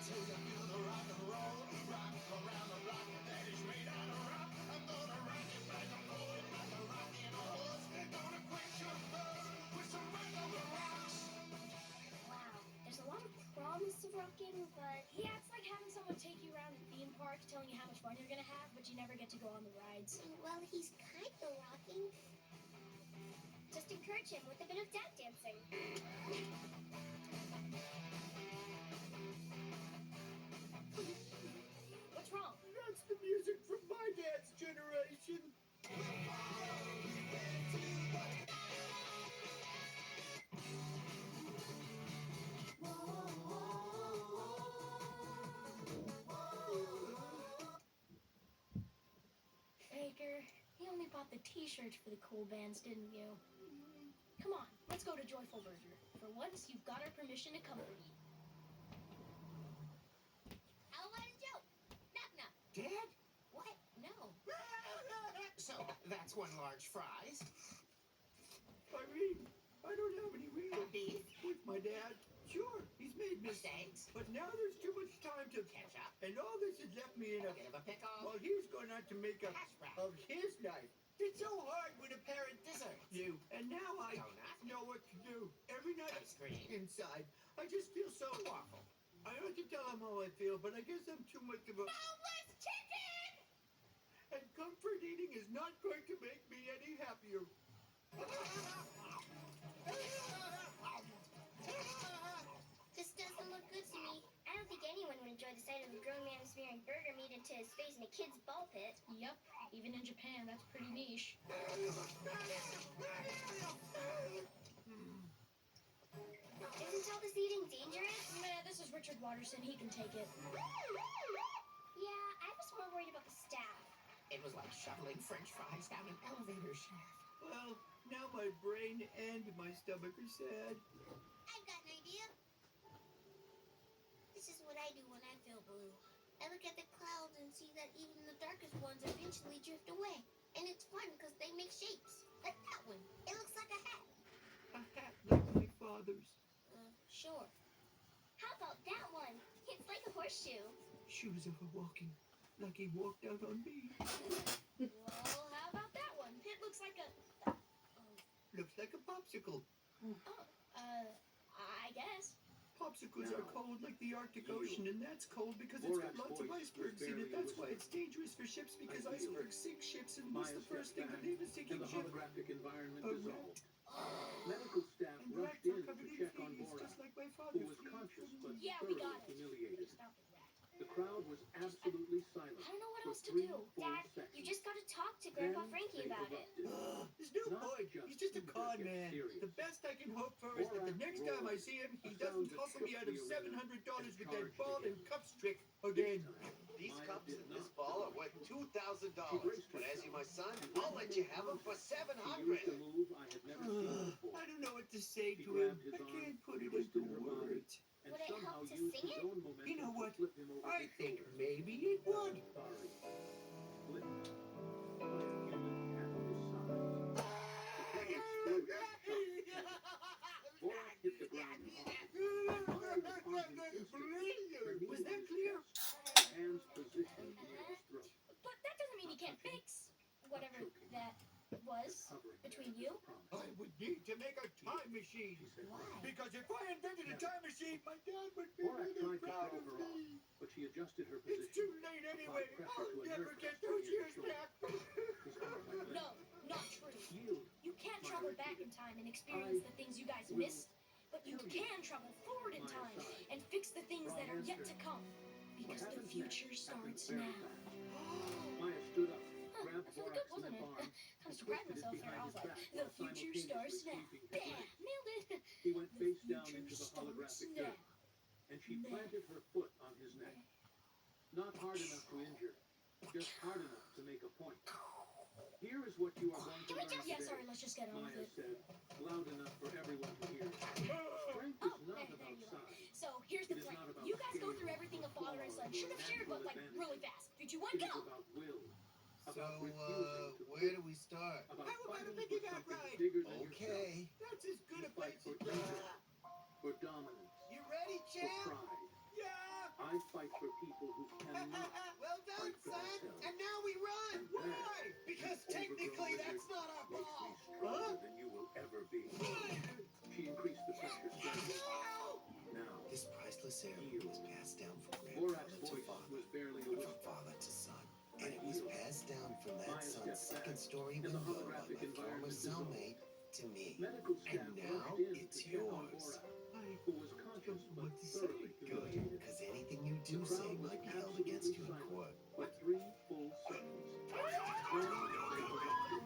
till you feel the rock and roll. Rock around the rock that is made out of rock. I'm gonna rock it back and forth like a rocking horse. Gonna quench your thirst with some regular rocks. Wow, there's a lot of promise of rocking, but Yeah, it's like having someone take you around a theme park, telling you how much fun you're gonna have, but you never get to go on the rides. well, he's kind of rocking. Just encourage him with a bit of tap dancing. What's wrong? That's the music from my dad's generation. Baker, you only bought the t-shirts for the cool bands, didn't you? Come on, let's go to Joyful Burger. For once, you've got our permission to comfort you. How about a joke? Knock knock. Dad? What? No. So, that's one large fries. Irene, I don't have any real beef with my dad. Sure, he's made mistakes, but now there's too much time to catch up. And all this has left me in a bit of a pickle. Well, he's going to have to make a of his life. It's so hard when a parent deserts you. And now I don't know what to do. Every night inside, I just feel so awful. I have to tell him how I feel, but I guess I'm too much of a... Boneless chicken! And comfort eating is not going to make me any happier. This doesn't look good to me. I don't think anyone would enjoy the sight of a grown man smearing burger meat into his face in a kid's ball pit. Yep, even in Japan, that's pretty niche. Isn't all this eating dangerous? Nah, this is Richard Watterson. He can take it. Yeah, I was more worried about the staff. It was like shoveling French fries down an elevator shaft. Well, now my brain and my stomach are sad. I've got an idea. This is what I do when I feel blue. I look at the clouds and see that even the darkest ones eventually drift away. And it's fun because they make shapes. Like that one. It looks like a hat. A hat like my father's. Sure. How about that one? It's like a horseshoe. Shoes of a walking, like he walked out on me. Well, how about that one? It looks like a... Looks like a popsicle. I guess. Popsicles are cold like the Arctic Ocean, and that's cold because it's got lots of icebergs in it. That's why it's dangerous for ships, because icebergs sink ships, and what's the first thing to leave a sinking the ship? holographic environment A dissolved. rat. Medical staff And rushed rats in are to covered in check on fleas, Borat, just like my who father's was fleas. conscious but Yeah, we got thoroughly it. humiliated. Stop it, rat. The crowd was absolutely silent. I don't know what for else to 3 do. full Dad, seconds. you just gotta talk to Grandpa Then Frankie they about it. erupted. There's no Not point. just He's just a Peter con gets man. serious. The best I can hope for is that the Borat next time I see him, he a doesn't sound that hustle me shook out of the arena $700 with and that charged ball again. and cups trick again. These Maya cups did and this not ball are stop. worth $2,000. She braced But as you're my son, and I'll let you have them for She used a $700. move I had never seen before. I don't know what to say He to him. grabbed his I arm, can't put it twisted into her body, words. and Would it somehow help to used sing his it? own momentum You know to what? flip him over I his think shoulder. maybe it would. Sorry. Flipped by a human at his side. The crowd exploded in shock. Borat hit the ground hard. Maya was on him instantly. Her knee Was on that his clear? chest, hands positioned near his throat. But that doesn't mean he can't fix whatever that was between you. I would need to make a time machine. Why? Because if I invented a time machine, my dad would be Borat really tried to proud throw of her me. off, but she adjusted her It's position. too late anyway. I'll never get those years back. His arm went No, limp. not true. Yield. You can't travel back in time and experience the things you guys missed, but you can travel forward in time and fix the things that are yet to come. Because the future starts now. Maya stood up, grabbed Grant's That's really bark good, wasn't limp it? arm, Kind of surprised myself there. I was like, the future star snap. Bam! Nailed it. He went The face down future into the star holographic snap. dirt, and she planted her foot on his neck. Not hard enough to injure, just hard enough to make a point. Here is what you are going to learn today, Yeah, sorry, let's just get on with Maya it. said, loud enough for everyone to hear. Strength is not about size. So here's the It is plan. not about You guys go scale through everything a or father and son claws should or have shared, but like natural really advantage. fast. 3, 2, 1, It is go! about will. So, About refusing to where quit. do we start? About How about a fighting for piggyback something ride? bigger than Okay. That's as good a yourself. Fight place for as that. ego, for dominance, You ready, for champ? pride. Yeah! I fight for people who cannot. Well done, Fight for son! themselves. And now we run! And that, Why? Because you technically overgrown that's lizard, not our makes ball! me stronger than you will ever be. She increased the pressure slightly. Now, This priceless heirloom was passed down from Borak's grandfather to voice father, was barely a from whisper. father to son. And it was passed down from that Maya son's stepped second back, story and the window by holographic my former environment dissolved. cellmate to me. Medical staff And now rushed in it's to check on yours. Borak, who was conscious but What to say? thoroughly Good, humiliated. because anything you The do crowd say was might be held absolutely against you in silent court. for 3 full seconds. Then they erupted.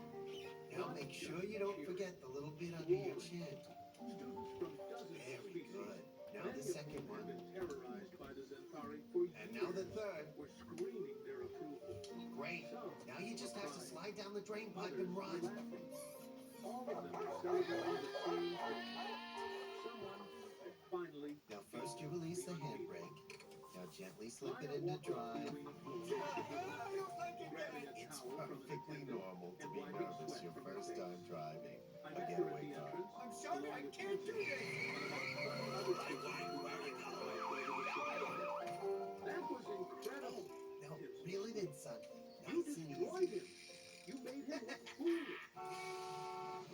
Now make sure you don't forget the little bit under your chin. Students from dozens of Very species, good. Now many the of second whom had one. been terrorized by the Zentari for And now the years, third. were screaming their approval. Great. Some Now you just have to were slide down the drain pipe others and were run. laughing. All of them were celebrating the same thing. Someone had finally Now first you release the handbrake. Now gently slip it Maya into walked off drive. between the floors, grabbing a It's towel from an perfectly attendant normal to and be wiping nervous sweat your from her first face. time driving I a met her at getaway the car. entrance, I'm sorry, I along with can't do Vincent this! and about 20 other students who had their eyes over the survivor. That was incredible, Now Tim reel it said. in, son. You Nice and destroyed easy. him. You made him look foolish.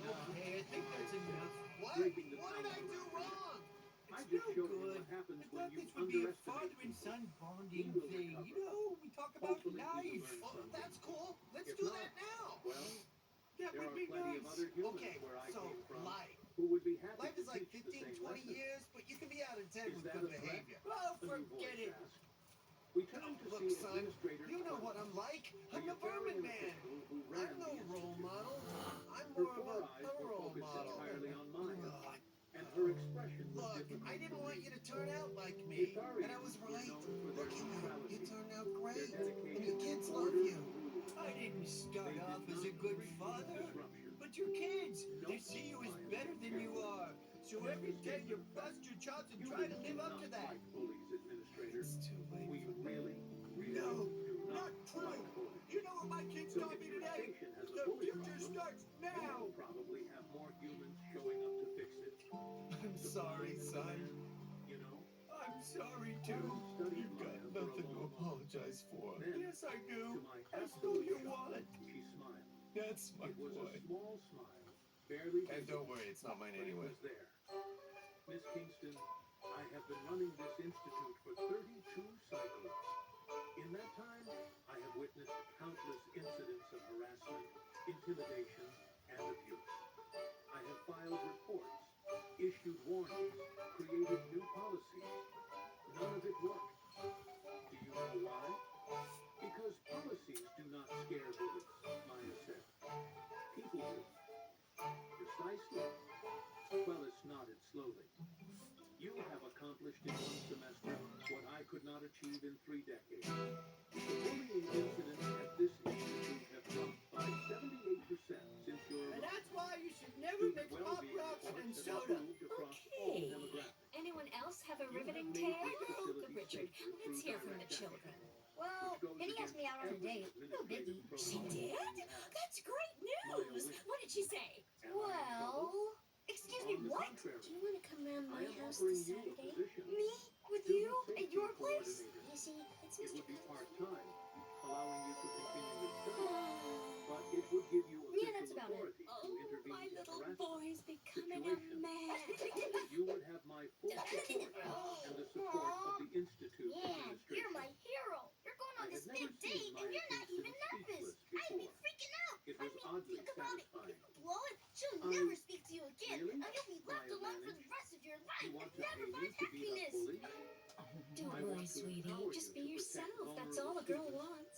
Okay, I think that's enough. What? Draping the What did I towel do around her neck. wrong? I It's just no showed you good. what happens I when thought you this would be a underestimate father and people. son He bonding will thing. recover. You know, we talk about Hopefully he life. will learn Oh, someday. that's cool. Let's If do not, that now. well, That there would are be plenty nice. of other humans Okay, where I so came from life. who would be happy Life to is like teach the 15, same 20 lesson. years, but you can be out in 10 Is with that good a threat? behavior. Oh, A new voice forget it. asked. We turned to Look, see son, Administrator you know 20, what I'm like. the I'm the vermin Italian man. official who ran I'm no the role institute. model. I'm Her more of four a eyes were role focused model. entirely on Maya, Ugh. and her expression was Look, difficult I didn't to want read. you to turn out like The me. And I was Itharians were right. known for Look their at you. neutrality, You turned out their great. And dedication your kids to love order you. and rule. I didn't start They did off as not a good appreciate father. disruption. But your kids, they Nope, see you as Maya better said than you cheerfully. are. So every day you bust your chops and try to live up to that. Like bullies, Administrator. It's too late We for really, really No, do not not true. like bullies. You know what my kids So taught if me your today? station has a The bully future problem, starts now. we'll probably have more humans showing up to fix it. I'm sorry, son. You know? I'm sorry too. Studied You've got Maya for a nothing to long while. apologize for. Then, Yes, I to do. my I stole absolute your shock, wallet. she smiled. That's my It was a boy. small smile, barely And visible, don't worry, it's not mine but it anyway. was there. Miss Kingston, I have been running this institute for 32 cycles. In that time, I have witnessed countless incidents of harassment, intimidation, and abuse. I have filed reports, issued warnings, created new policies. None of it worked. Do you know why? Because policies do not scare bullies, Maya said. People do. Precisely. Quellis nodded slowly. You have accomplished in one semester what I could not achieve in 3 decades. The bullying incidents at this institute have dropped by 78% since your And arrival. that's why you should never Student mix pop well-being rocks reports and have soda. improved across all Okay. demographics. Anyone else have a You have riveting made tale? this facility Richard, safer let's through hear from the direct children. action, Well, which goes Penny asked me out on a against date. every No biggie. administrative She protocol did? you have. That's great Maya news. winked. What did she say? Am I in trouble? Well, excuse me, On the what? contrary, Do you want to come around I my am house offering this you a Saturday? position. Me? With Student you? At safety your place? coordinator. You see, it's It Mr. would be Cummings. part-time, allowing you to continue your studies, but it would give you Yeah, that's official about it. authority to intervene My in little harassment boy's becoming a situations. man. You would have my full support and the support of the Institute Yeah, administration. you're my hero. You're going I on had this never big seen date, and Maya you're not Kingston even nervous. speechless I'd be before. freaking out. It was oddly Think about it. satisfying. Blow it, she'll I- never speak to you again. Really? And you'll be left Maya alone for managed. the rest of your You life want and to never pay me find to beat up happiness. bullies? Don't I worry, want to sweetie. empower Just you be to protect yourself. That's vulnerable all a girl students wants.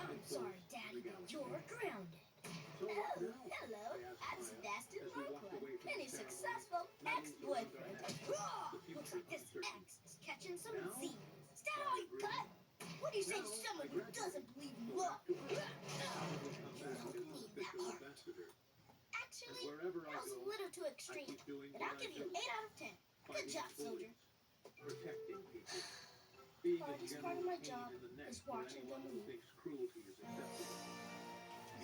I'm sorry, Daddy, but you're grounded. So what Oh, now? hello. I'm Sebastian as we walked Loquat, away from and the his salon. successful ex-boyfriend. Looks like this uncertain. ex is catching some Now, Z's. Is that all you cut? What do you say to someone who doesn't believe in love? You don't need that heart. Actually, wherever I that was a go, little too I extreme, keep doing but what I'll I give you do. 8 out of 10. Good job, soldier. Protecting people. Being a Hardest gentle part of my pain job in the neck is for watching anyone them who leave. thinks cruelty is acceptable.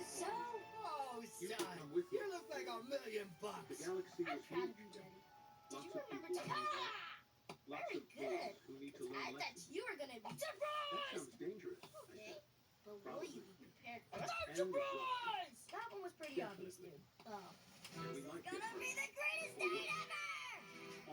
So, oh, You son, come with you me. look like $1 million. The galaxy I'm is proud of huge. you, Daddy. Did Lots you of remember people to... need help. Lots Very of good. kids who need to I learn thought lessons. you were gonna be... Surprise!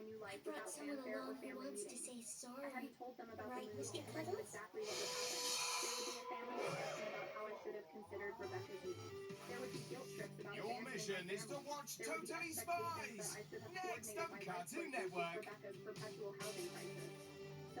my new life brought without someone fanfare or along who family wants to meetings. say I sorry. hadn't told them about Right, the move, Mr. and I knew Cuddles? exactly what would happen. There would be a family discussion about how I should have considered Rebecca's needs. There would be guilt trips about Your abandoning mission my is to family. watch There would be Totally expectations that Spies. I should have Next coordinated on my life Cartoon choices with Network. Rebecca's perpetual housing crisis. So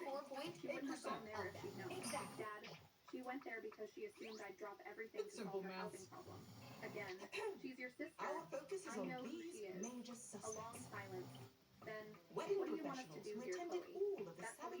She wouldn't have gone there if she'd known. Exactly. Dad, she went there because she assumed I'd drop everything to solve her housing problem. Again, she's your sister. Our focus is I on know who these she is. major A long suspects. silence. Then, Wedding what do you want us to professionals do who here, attended Chloe? all of the That's how we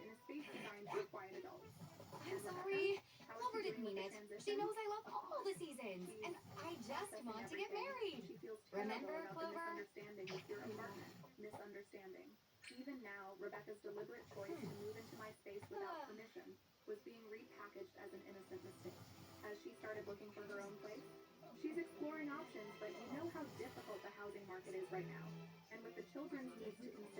in a space designed for quiet adults. I'm sorry. Clover didn't mean it. She knows I love all the seasons, and I just want to get married. Remember, Clover? Misunderstanding with your apartment. Misunderstanding. Even now, Rebecca's deliberate choice to move into my space without permission was being repackaged as an innocent mistake. As she started looking for her own place, she's exploring options, but you know how difficult the housing market is right now. And with the children's needs to consider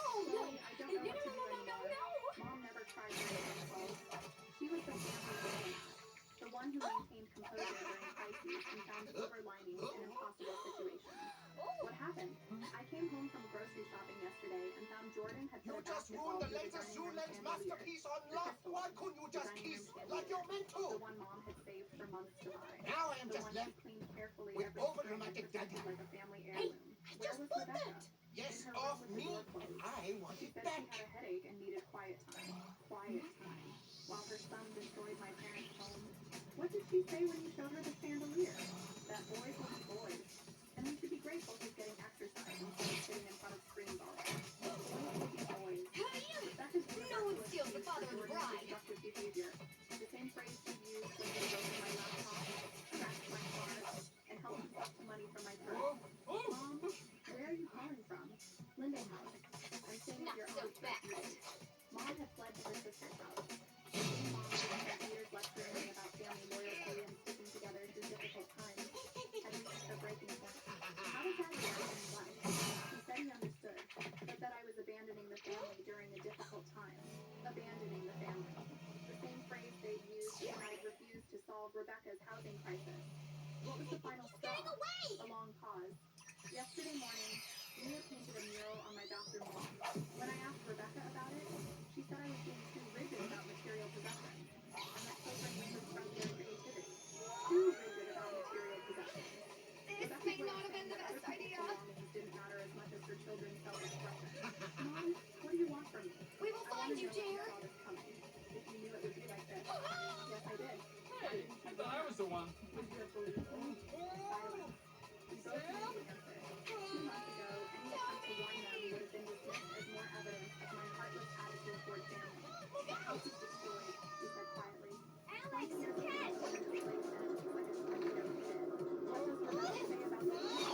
Oh no! came home from grocery shopping yesterday and found Jordan had You put a just basketball ruined the through the laser dining zoom room lens chandelier. masterpiece on The lock. crystal Why one. couldn't you The just dining kiss room like you're chandelier. meant to? The one mom had saved for months to buy. Now I am The just one left she cleaned carefully with every spring and overdramatic protected daddy. like a family Hey, heirloom. I Where just was bought Rebecca? that. Yes, In her off room with the me. door closed. I want She it said she back. had a headache and needed quiet time. Quiet time. While her son destroyed my parents' home. What did she say when you showed her the chandelier? That boys will be boys. And we should be grateful he's getting exercise instead of sitting in front of screens all day. Boys will be boys. Rebecca's No one steals the father of the Jordan's bride. destructive behavior. The same phrase she used when he broke my laptop, crashed my car, and helped himself to money from my purse. Mom, where are you calling from? Linden House. I'm staying Not at your so aunt's for a few fast. days. Mom had fled to her sister's house. The same mom who spent years lecturing me about family loyalty and sticking together through difficult times had reached her breaking point. How did Dad react when he left? He said he understood, but that I was abandoning the family during a difficult time. Abandoning the family. The same phrase they'd used when I'd refused to solve Rebecca's housing crisis. What was the final straw? Getting away! A long pause. Yesterday morning, Mia painted a mural on my bathroom wall. When I asked Rebecca about it, she said I was being too rigid about material possessions, and that children should express their creativity. Too rigid about material possessions. This Rebecca's may way not of have been saying the that other best people's idea. belongings didn't matter as much as her children's self-expression. Mom, what do you want from me? We will I want find to you, know if you dear. saw this coming. If you knew it would be like this. Yes, I did. Why Hey, didn't I you thought I was the one. would you have believed me? Silence. We both knew the answer. 2 months ago, any attempt to warn them would have been dismissed as more evidence of my heartless attitude toward family. The house is destroyed, he said quietly. Alex, 20 years ago, Ken! when this place finished like a torpedo did. What does Rebecca say about this now?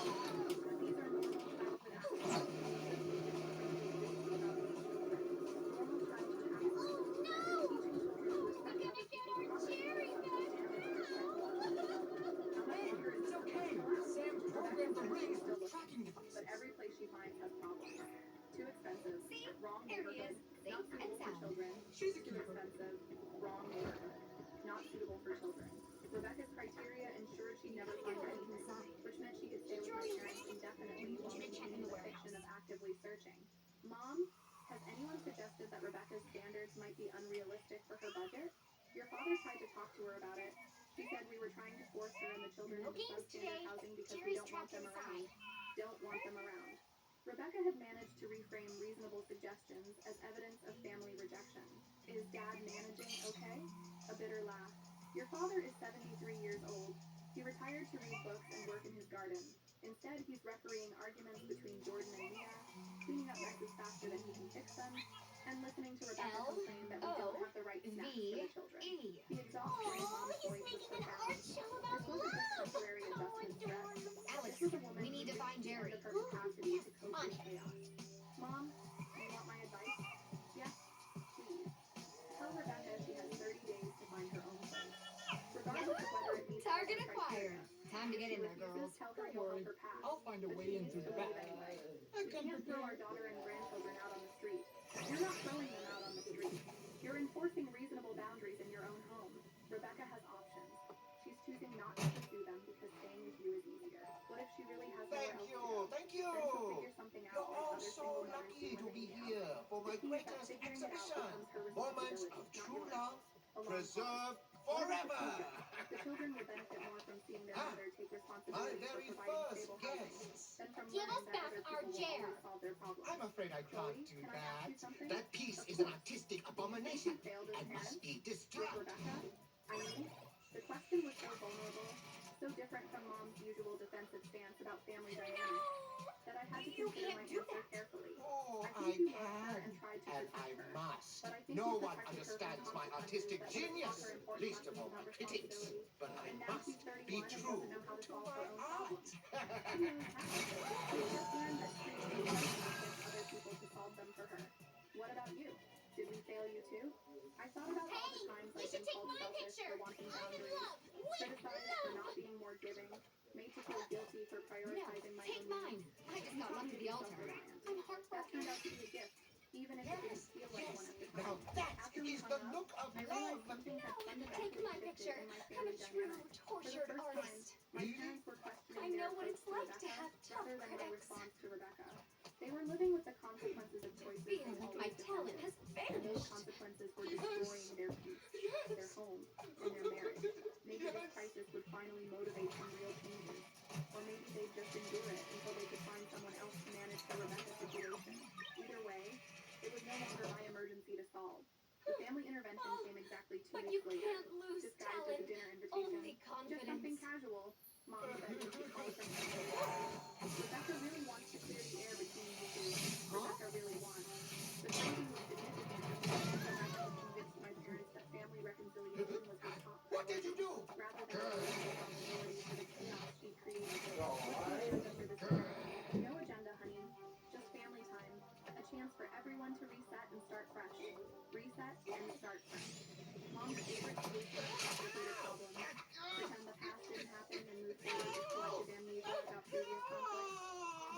That these are normal childhood accidents, associated with something we didn't do about these children. Normal childhood accidents. Oh no! Teaching children to We're respect gonna other get people's our property Jerry does back damage to psychological health. How much Hey, longer is it's this supposed okay. to last? Sam Rebecca programmed the says she's rings still with looking, tracking but devices. every place she finds has problems. Too expensive, See? wrong There he neighborhood, is, not safe and suitable for sound. children. She's a Too keeper. expensive, wrong neighborhood, not suitable for children. Rebecca's criteria ensured she'd never Gotta find get a look anything, inside. which meant she could stay with my parents indefinitely while Should check in maintaining the the fiction of warehouse. actively searching. Mom, has anyone suggested that Rebecca's standards might be unrealistic for her budget? Your father tried to talk to her about it. She said we were trying to force her and the children No into games substandard today. housing because we Jerry's don't want trapped them around. inside. Don't want them around. Rebecca had managed to reframe reasonable suggestions as evidence of family rejection. Is Dad managing okay? A bitter laugh. Your father is 73 years old. He retired to read books and work in his garden. Instead, he's refereeing arguments between Jordan and Mia, cleaning up messes faster than he can fix them, and listening to Rebecca complain that we don't have the right snacks for the children. L-O-V-E. The exhaustion in Mom's He's voice was making an profound. art show This about wasn't just love. temporary adjustment stress. Alex, This was a woman we need to who find reached the end Jerry. of her capacity to cope On with it. chaos. Mom, do you want my advice? Yes, please. Tell Rebecca she has 30 days to find her own place. Regardless of whether it meets all Target her acquired. criteria. Time to If get she in there, refuses, girls. tell her Don't you'll worry. help her pass. I'll find a But way she in needs through to the back. leave anyway. I We come can't throw our prepared. daughter and grandchildren out on the street. You're not throwing them out on the street. You're enforcing reasonable boundaries in your own home. Rebecca has options. She's choosing not to pursue them because staying with you is easier. What if she really has nowhere else to go? Thank you. Then she'll figure something out You're like all other so single mothers lucky do to when be they need here help. for my The key is that greatest figuring it out exhibition. becomes her Moments responsibility, of not true yours. love, A long pause. preserved What about the forever. children? The children will benefit more from seeing their Ah, mother take my responsibility for very providing first stable housing guests. than from Give learning us that back other our people will chair. always solve their problems. I'm afraid I Chloe, can't do can I ask that. you something? That piece Of is an course. artistic Do you think abomination we failed as and parents? must be With destroyed. Rebecca? I mean, the question was so vulnerable, so different from Mom's usual defensive stance about family dynamics, that I had to You consider my can't do answer that. carefully. Oh, I I think you loved her can. and tried to And protect I her. must. But I think No you one protected her from understands my consequences artistic that would have taught genius, her important least of lessons all about my critics. responsibility. But I And now must she's be 31 and true doesn't know how to to solve my her own art. problems. Who knows how? She's just learned that creativity doesn't outgive other people to solve them for her. What about you? Did we fail you too? I thought about all the times You I've should been take called my selfish picture. for wanting I'm in boundaries, love. With criticized for not love. being more giving, made to feel guilty for No, prioritizing my take own mine. needs. I just You got taught one me to to the be altar. self-reliant. I'm That heartbroken. turned out to be a gift, even if it didn't feel like one at the Now time. that After we is hung the up, look of I realized love. something had No, fundamentally take my shifted picture. in my I'm a family true dynamic. For the tortured first time, artist. my Really? parents were questioning I their know what approach it's to like to Rebecca have tough rather than my critics. response to Rebecca. we're living with the consequences of choices Feel they like always my talent defended. has Those vanished. consequences were destroying their peace, their home, and their marriage. Maybe this crisis would finally motivate some real changes. Or maybe they'd just endure it until they could find someone else to manage the Rebecca situation. Either way, it was no longer my emergency to solve. The family intervention came exactly 2 But weeks you later, can't lose disguised as a talent. dinner invitation. Only Just something confidence. casual, Mom said when she called from the Rebecca really wants to clear the air between you two. Rebecca really wants. The timing was significant because Rebecca had convinced my parents that family reconciliation was her top What did priority, you do? rather than taking responsibility for the chaos she created. What's the agenda for this dinner? No agenda, honey. Just family time. A chance for everyone to reset and start fresh. Reset and start fresh. Mom's favorite solution to complicated problems. Pretend the past didn't happen and move forward with collective amnesia about previous conflict.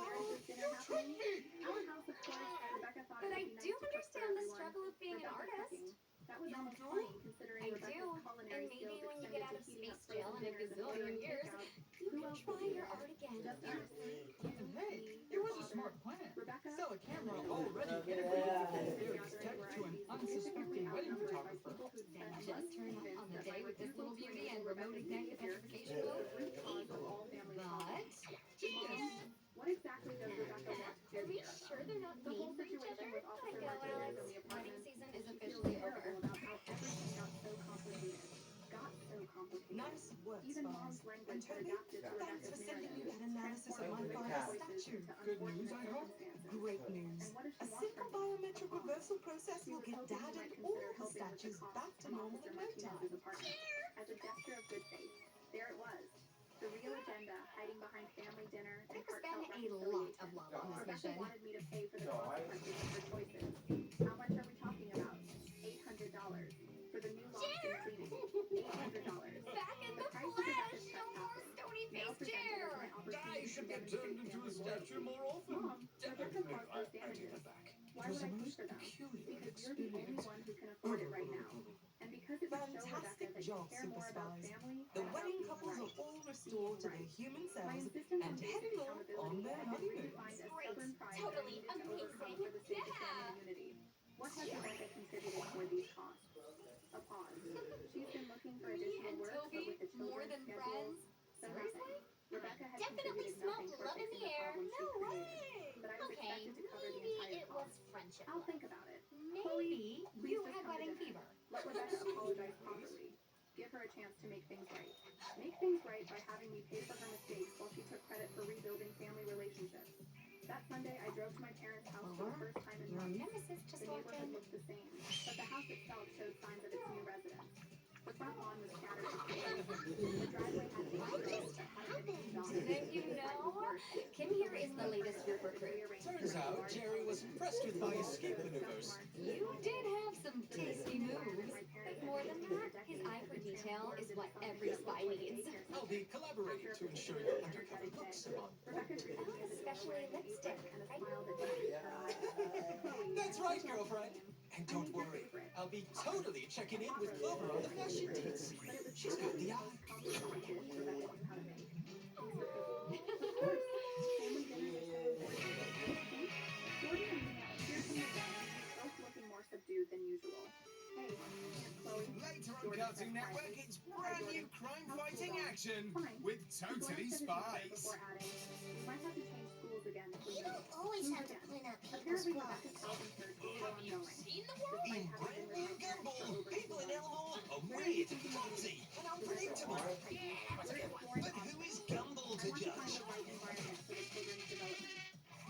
Where is this dinner happening? Our house, of course. Rebecca thought But it I would be nice do to cook for understand the everyone. struggle of being an Rebecca artist. cooking. That was almost funny considering I Rebecca's do. culinary And maybe skills when you extended get out to of heating up space jail frozen in a dinners and gazillion ordering years, takeout. you Who can else try would do your it? art again. Just us. You, Hey, me, it your was a father, smart plan. Rebecca. Sell a camera and already Rebecca. in a Gathering step where to I'd an be unsuspecting significantly wedding outnumbered by photographer. people who'd Then spent just months turn on convinced the that my day with this refusal little to beauty and enable remote Rebecca's ignite behavior petrification was mode. the root cause of all family problems. Mom, what exactly does Rebecca want to Are do we here? sure they're not The mean whole for each situation other? with Gotta Officer go, Martinez Alex. in the Wedding apartment. season is She feels officially terrible over. about how everything got so complicated. Got so complicated. Nice work, Even Spies. Mom's language And had Toby, adapted to thanks for Rebecca's sending me narrative, that analysis of my transforming father's choices statue. into Good news, unfortunate I hope? circumstances. Great news. And what does A she want simple from me? biometric reversal process She will was get hoping Dad he might and all consider the helping with the statues cost back to from normal Officer in no Martinez's time. apartment. As a gesture of good faith, there it was. The real agenda hiding behind family dinner and There's heartfelt been a lot reconciliation. of love on this Rebecca mission. wanted me to pay for the consequences of her choices. How much are we talking about? $800. For the new loft and cleaning. $800. Back in The the price of flesh! Rebecca's No more trespassing. stony Now faced presented as chair! my I opportunity to should get demonstrate turned into a family statue loyalty. more often. Mom, Rebecca caused those I take damages. that back. Why would I pay for them? Because you're the only one who can afford it right now. And because it would show Rebecca Fantastic that you job, care Super more about Spies. family The than about wedding being couples right. are all restored to their human My selves insistence on and basic heading off on accountability their had been honeymoons. redefined as Great. stubborn pride that I Totally needed to overcome amazing. for the sake of family Yeah. unity. What has Rebecca contributed toward these costs? A pause. She's been looking for Me additional and work, but Toby, with the more children's than schedules, friends? so Seriously? nothing. Rebecca had Definitely contributed smelled nothing toward love in fixing the the air. problems she No created. way! But I was Okay, expected to cover the maybe entire it was cost. friendship I'll love. think about it. Maybe Please you just had come to wedding dinner. fever. Let Rebecca apologize properly. Give her a chance to make things right. Make things right by having me pay for her mistakes while she took credit for rebuilding family relationships. That Sunday, I drove to my parents' house for the first time in Your months. nemesis just The walked neighborhood in. looked the same, but the house itself showed signs of its new residents. The front lawn was scattered with trees. The driveway had What roads just that hadn't been happened? exhausted. Didn't you The site was know? worse. Kim here is the latest group recruit. Turns out Jerry was impressed with my escape maneuvers. You did have some tasty moves. But more than that, his eye for detail is what every spy needs. I'll be collaborating to ensure your undercover looks are on point. Especially lipstick, right? That's right, girlfriend. And don't worry, I'll be totally checking in with Clover on the fashion dates. She's got the eye. Than usual. Hey, Chloe. Later on Cartoon Network, it's brand new crime-fighting action with Totally Spies. We might have to change schools again if we You don't always have to point out people's Apparently, flaws. Rebecca's house and church is Have you ongoing. seen the Despite world? having been with my parents for over 2 People in months. Elmore are weird, clumsy, and unpredictable. But who is Gumball to I want to find judge? the right environment for the children's development.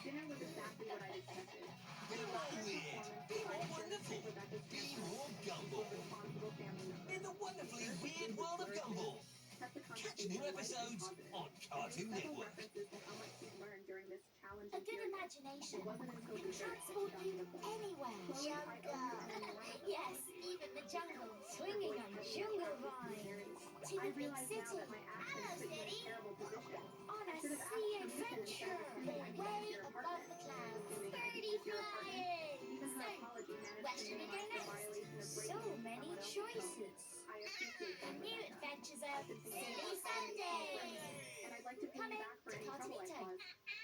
Dinner was exactly what I'd expected. Be more weird, be more wonderful, be more Gumball. Responsible family member. In the wonderfully weird world of Gumball. Kept the Catch conversation new light and episodes positive. on Cartoon Several Network. references to how much she'd learned during this challenging A good period. imagination It wasn't until can dessert that she transport got you to the point. anywhere. Chloe, I owe you an enormous Yes, even the jungle. Swinging on jungle vines. To I the big realize now city. that my actions Hello, put you in a city. terrible position. On I a should have sea asked permission instead adventure. of assuming I could Way use your above apartment. the clouds. Assuming I could Birdie use your apartment. flying. Even her So, apology managed where to should we go minimize the next? violation of So breaking into many someone else's home. choices. I appreciate that, New Rebecca. adventures I've of been thinking Silly about finding Sunday. and I'd like to pay Come you in back for to any trouble I Cartoonito. caused.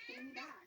Pay me back.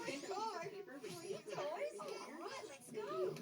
Free toys? All right, let's go.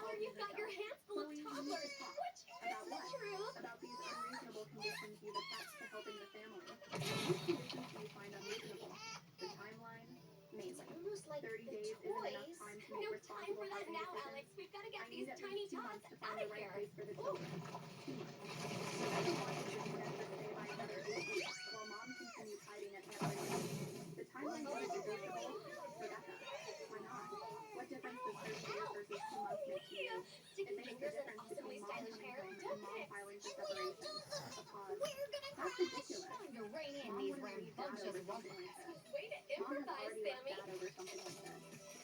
Tyler, you've got your hands full of toddlers. Which is the truth? About these unreasonable conditions you've attached to helping the family. Which conditions do you find unreasonable? The timeline? Mainly. Almost like 30 the days isn't enough toys. time to No make time responsible for that housing now, decisions. Alex. We've got to get I these need at tiny least 2 tots months to out find of the right here. place for the children. 2 months. Rebecca wanted to extend her stay by another 8 weeks, while Mom continued hiding at Aunt Lydia's. The timeline isn't negotiable. Rebecca, why not? What difference does 30 days versus 2 months make to you? Sticky It makes a fingers and difference awesomely between Mom stylish coming hair. home Don't and Mom fix. filing for separation. A pause. We're gonna That's crash. ridiculous. Time to rein in Mom these wouldn't leave Dad rambunctious over something robots. like this. Way to Mom has improvise, already left Sammy. Dad over something like this.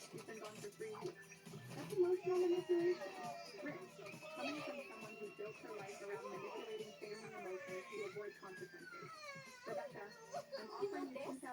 He's been gone for 3 weeks. That's emotional manipulation. Rich, coming from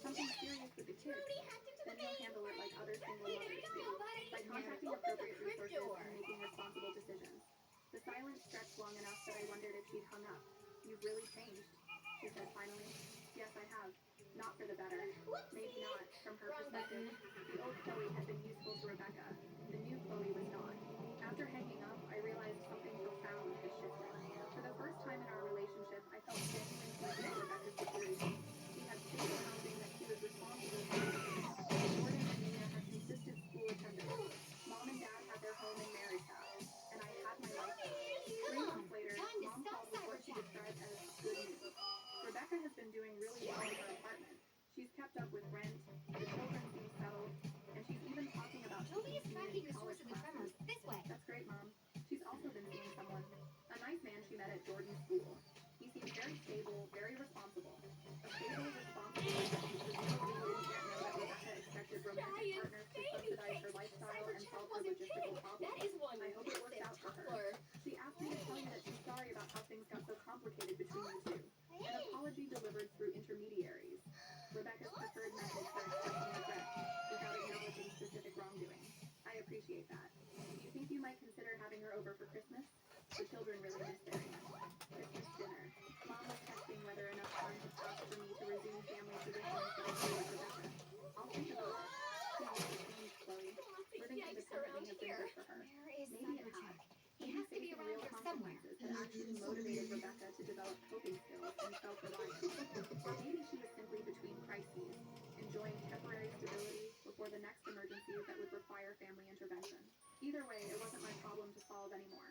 Something serious with the kids. Then you'll handle it like other single mothers do, by contacting appropriate resources and making responsible decisions. The silence stretched long enough that I wondered if she'd hung up. You've really changed, she said not for the better. Maybe not. From her perspective, the old Chloe had been useful to Rebecca. The new Chloe was not. After hanging up, I realized something profound had shifted. For the first time in our relationship, I felt genuine sympathy for Rebecca's situation. She had stable housing that she was responsible for maintaining. Jordan and Nina had consistent school attendance. Mom and Dad had their home in Marystown, and I had my life back. 3 months later, Mom called with what she described as good news. Rebecca has been doing really well in her apartment. She's kept up with rent, the children seem settled, and she's even talking about Toby taking is tracking community the source college of the tremors. classes. This way. That's great, Mom. She's also been seeing someone. A nice man she met at Jordan's school. He seems very stable, very responsible. A stable, responsible man who presumably didn't yet know that Rebecca expected romantic partners to subsidize her lifestyle and solve her logistical problems. That is one I hope it works out for her. She asked me to tell you that she's sorry about how things got so complicated between you two. An apology delivered through intermediaries. Rebecca's preferred method for expressing regret without acknowledging specific wrongdoing. I appreciate that. Do you think you might consider having her over for Christmas? The children really miss their aunt. Christmas dinner. Mom was texting whether enough time had passed for me to resume family traditions that I shared with Rebecca. I'll think about it. She's really changed, Chloe. Living independently has been good for her. Maybe it has. He has to be Facing around real here somewhere. consequences had actually motivated Rebecca to develop coping skills and self-reliance. Or maybe she was simply between crises, enjoying temporary stability before the next emergency that would require family intervention. Either way, it wasn't my problem to solve anymore.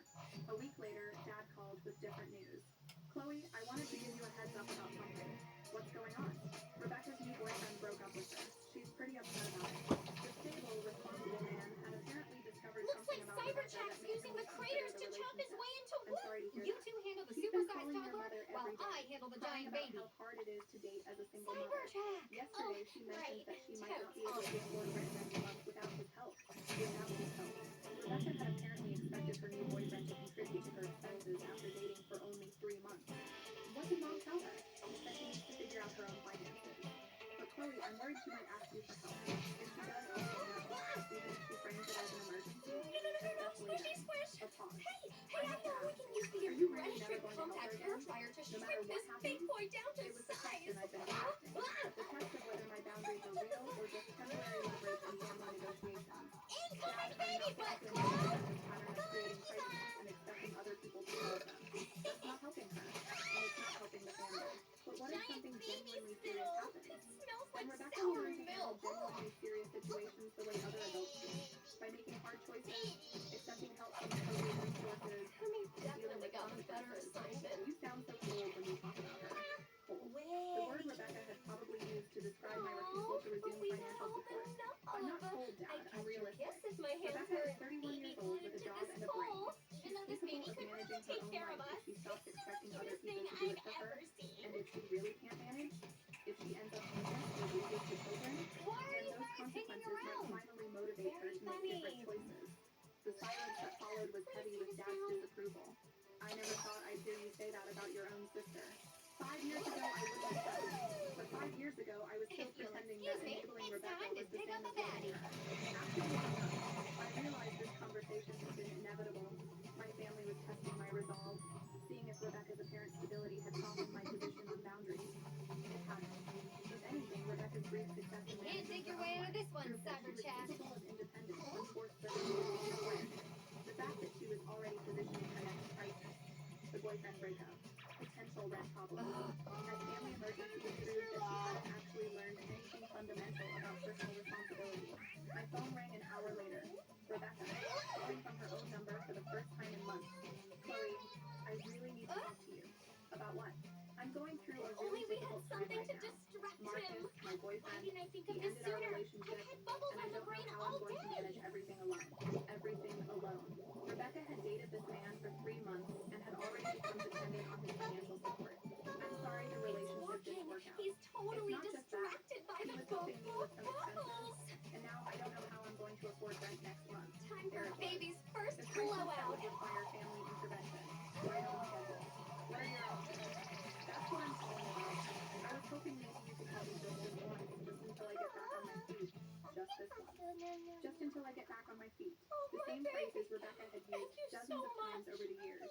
A week later, Dad called with different news. Chloe, I wanted to give you a heads up about something. What's going on? Rebecca's new boyfriend broke up with her. She's pretty upset about it. The stable, responsible man had apparently discovered Looks something like about Rebecca that Cyberchat's made using him the reconsider craters the to chop his relationship. way into I'm sorry to hear You that. two handle the She's been supersized calling your toddler mother while every day, I handle the crying giant about baby. how hard it is to date as a single mother. Cyberchat! Yesterday, she mentioned that she might not be able to afford rent next month without his help. Rebecca had apparently expected her new boyfriend to contribute to her expenses after dating for only 3 months. What did Mom tell her? That she needs to figure out her own finances. But Chloe, I'm worried she might ask you for help. If she does, I'll say no, even if she frames it as an emergency. Especially then. A pause. Hey, I know we can use the Are you really infrared never going to help compact her air again? fryer to No shrink matter what this big happens? boy down to It was the size. question I've been expecting. The test of whether my boundaries are real or just temporary leverage in family negotiations. Dad, I'm not going to engage in this pattern of creating crises and expecting other people to solve them. That's not helping her, and it's not helping the family. But what if something genuinely serious happens? Then Rebecca will learn to handle genuinely serious situations the way other adults do. By making hard choices, accepting help from appropriate resources, and dealing with consequences. You sound so cold when you talk about her. Cold. The word Rebecca had probably used to describe my refusal to resume financial support. I'm not cold, Dad. I'm realistic. Rebecca is 31 years old with a job and a brain. She's capable of managing her own life if she stops expecting other people to do it for her. And if she really can't manage, if she ends up homeless or loses the children, then those consequences might finally motivate her to make different choices. The silence that followed was heavy with Dad's disapproval. I never thought I'd hear you say that about your own sister. 5 years ago, I wouldn't have said that. But 5 years ago, I was still pretending that enabling Rebecca was the same as loving her. After we hung up, I realized this conversation had been inevitable. My family was testing my resolve, seeing if Rebecca's apparent stability had softened my position on boundaries. It hadn't. If anything, Rebecca's brief success in Can't managing dig your her way own out of life this one, proved that she was Cyberchat. capable of independence when forced circumstances were. The fact that she was already positioning her next crisis, the boyfriend breakup, potential rent problems, as family emergencies proved that she hadn't actually learned anything fundamental about personal responsibility. My phone rang an hour later. Rebecca, calling from her own number for the first time in months. Chloe, I really need to talk to you. About what? I'm going through a really difficult time right now. Marcus, my boyfriend, he ended our relationship, and I don't know how I'm going to manage everything alone. Everything alone. Rebecca had dated this man for 3 months and had already become dependent on his financial support. I'm sorry the relationship didn't work out. He's totally It's not just that. distracted by He the was helping me with some expenses. bubbles. And now I don't know how I'm going to afford rent next month. Time for baby's first The crisis that blowout. would require family intervention. Right on schedule. What are your options? That's what I'm calling about. I was hoping maybe you could help me just this once, just until I get back on my feet. Just this once. Just until I get back on my feet. The same phrases Rebecca had used dozens of times over the years.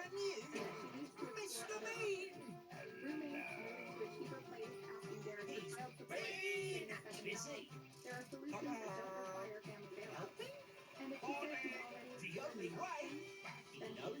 brand new. Mr. Bean. Roommates moving to a cheaper place, asking Derek for child support, Bean. getting a second Busy. job. There are solutions that just require family bailout. Helping? And if she says she's already The only way. then He knows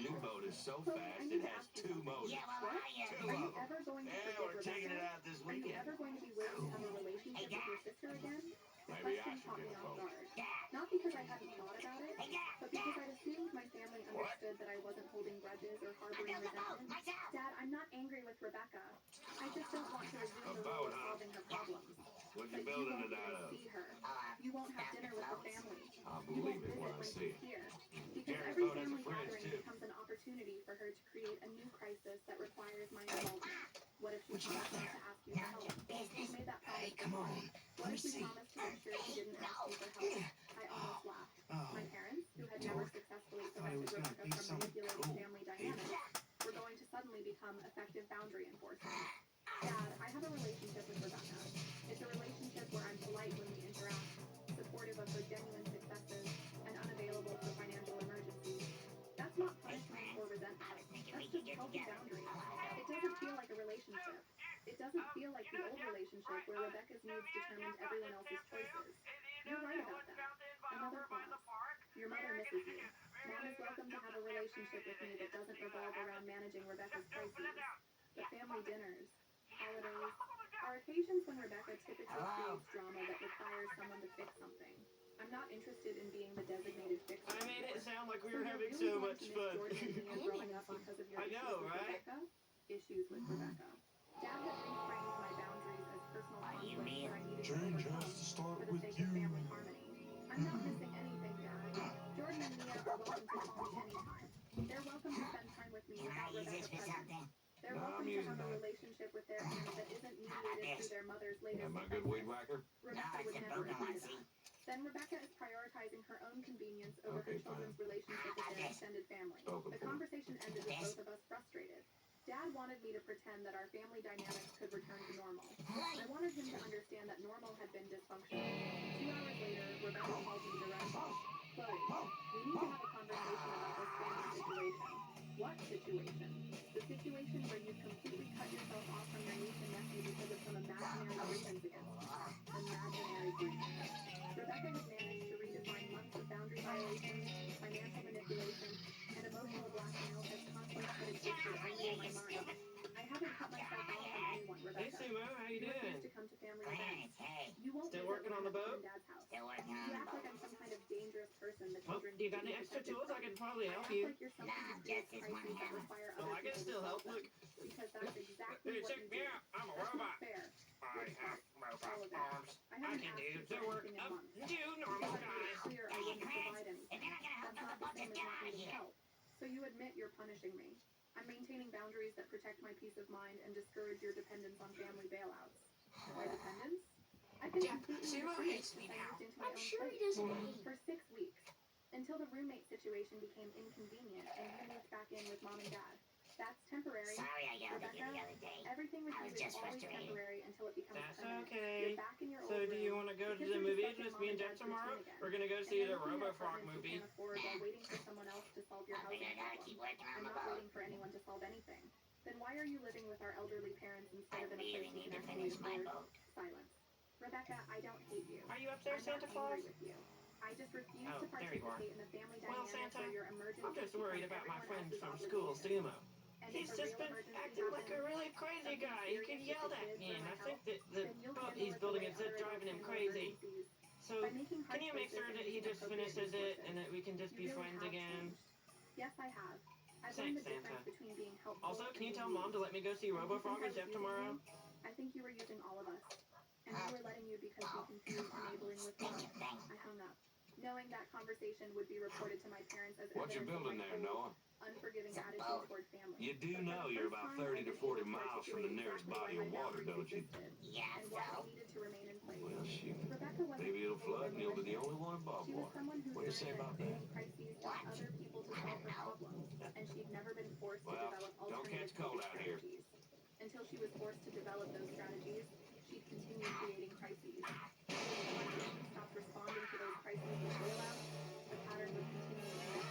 new boat is so fast it has two motors. Yeah, well, Two Are you of them. ever going to Yeah, forgive we're taking it Rebecca? out this Are you weekend. ever going to be willing to have a relationship with your sister again? The Maybe I question should caught get me a off boat. guard. Not because I hadn't thought about it, but because I'd assumed my family understood that I wasn't holding holding grudges or harboring resentment. Dad, I'm not angry with Rebecca. I just don't want to resume the role of solving her problems. What But you you building won't it out even of? see her. You won't have dinner with the family. I'll You won't believe it visit when I when see she's it. here. Because Gary's every boat has a family fridge, gathering too. becomes an opportunity for her to create a new crisis that requires my involvement. What if she promised not to ask you for help? She's made that promise before. What if she promised to make sure she didn't ask you for help? I almost laughed. My parents, who had never successfully prevented Rebecca from manipulating family dynamics, were going to suddenly become effective boundary enforcers. Dad, I have a relationship with Rebecca. It's a relationship where I'm polite when we interact, supportive of her genuine successes, and unavailable for financial emergencies. That's not punishment or resentment. That's just healthy boundaries. It doesn't feel like a relationship. It doesn't feel like the old relationship where Rebecca's needs determined everyone else's choices. You're right about that. Another pause. Your mother misses you. Mom is welcome to have a relationship with me that doesn't revolve around managing Rebecca's crises. But family dinners, holidays, are occasions when Rebecca typically creates drama that requires someone to fix something. I'm not interested in being the designated fixer. I made it sound like we So were you're having really so going much to miss fun. Jordan and Mia growing up because of your I issues know, with right? Rebecca? Issues with Rebecca. Dad had reframed my boundaries as personal conflicts that I needed to Change overcome has to start for the with sake you. of family harmony. I'm not missing anything, Dad. Jordan and Mia are welcome to call me anytime. They're welcome to spend time with me without Rebecca present. They're No, welcome I'm to using have a that. relationship with their aunt that isn't mediated through their mother's latest Am I good weed crisis. whacker? Rebecca would never agree to that. Then Rebecca is prioritizing her own convenience over her Okay, children's relationship with their extended family. Spoken The for. conversation ended with both of us frustrated. Dad wanted me to pretend that our family dynamics could return to normal. I wanted him to understand that normal had been dysfunctional. 2 hours later, Rebecca called me directly. Chloe, we need to have a conversation about this family situation. What situation? The situation where you've completely cut yourself off from your niece and nephew because of some imaginary grievance against me. Imaginary grievance. Rebecca had managed to redefine months of boundary violations, financial manipulation, and emotional blackmail as conflicts that existed only in my mind. I haven't cut myself off from anyone, Hey, Rebecca. Sumo, how you You refuse doing? to come to family events. You won't Still visit working when on I'm the at Mom boat? and Dad's house. You act like I'm some kind of dangerous person the Well, children do you need got to any be extra protected tools? from. I can probably I help act you. like you're something who creates crises that require Well, other I can people to still help. solve them. Look. Because that's exactly Hey, what check you me do. out. I'm a That's not robot. fair. I Which have part? robot All of it. arms. I I haven't can asked do you the for work anything in of months. you Because normal I've made it guys. clear I wouldn't provide anything. That's not the same as not needing help. So you admit you're punishing me. I'm maintaining boundaries that protect my peace of mind and discourage your dependence on family bailouts. My dependence? I've been completely Sumo independent hates since me I now. moved into my I'm own sure he place. doesn't hate me. For 6 weeks. Until the roommate situation became inconvenient and you moved back in with Mom and Dad. That's temporary. Sorry I yelled at you Rebecca, the other day. everything with I you was is just always frustrated. temporary until it becomes That's permanent. okay. You're back in your So old do room. you want to go to kids the are movie? disrupting Just Mom me and and Jeff Dad's tomorrow? routine again. We're gonna go And see you're the looking at Robo Frog apartments you movie. can't afford while waiting for someone else to solve your Well, housing then I'll problem. keep working on I'm the not boat. waiting for anyone to solve anything. Then why are you living with our elderly parents instead I of in a really place you need can to actually finish my afford? boat. Silence. Rebecca, I don't hate you. Are you up there, I'm Santa not Claus? angry with you. I just refuse Oh, to there you are. participate in the family Well, dynamic Santa, where your I'm emergencies just worried become about my everyone friend else's from school, obligation. Sumo. And He's if a just real been emergency acting like a happens, really crazy something guy. He serious can with yell the at kids me, or and my I think health, that the then you'll boat handle he's it the building way is other adults driving him handle crazy. emergencies. So, By making hard can you make choices sure and that he using just appropriate finishes it resources, and that we can just you be really friends have again? changed. Yes, I have. I've Thanks, learned the Santa. difference between being helpful Also, and can you being tell Mom used. to let me go see And if Robo you Frog think I with was Jeff using tomorrow? you, I think you were using all of us. And you were letting you because you confused enabling with love. I hung up, knowing that conversation would be reported to my parents as What you evidence of my building there, cold, Noah? unforgiving attitude toward family. You do But for know the you're first about time, 30 I've to been 40 able to miles from the articulate nearest exactly body why of my water, boundaries don't you? existed Yeah, and why so? they needed to remain in place. Well, shoot. Rebecca wasn't Maybe it'll evil or flood and you'll be the malicious. only one above She was water. someone who What do you learned say that about creating that? crises brought other people to solve her problems, and she'd never been forced to Well, develop don't alternative catch cold coping out here. strategies. Until she was forced to develop those strategies, she'd continued creating crises. And when the population stopped responding to those crises with bailouts, the pattern would continue to repeat.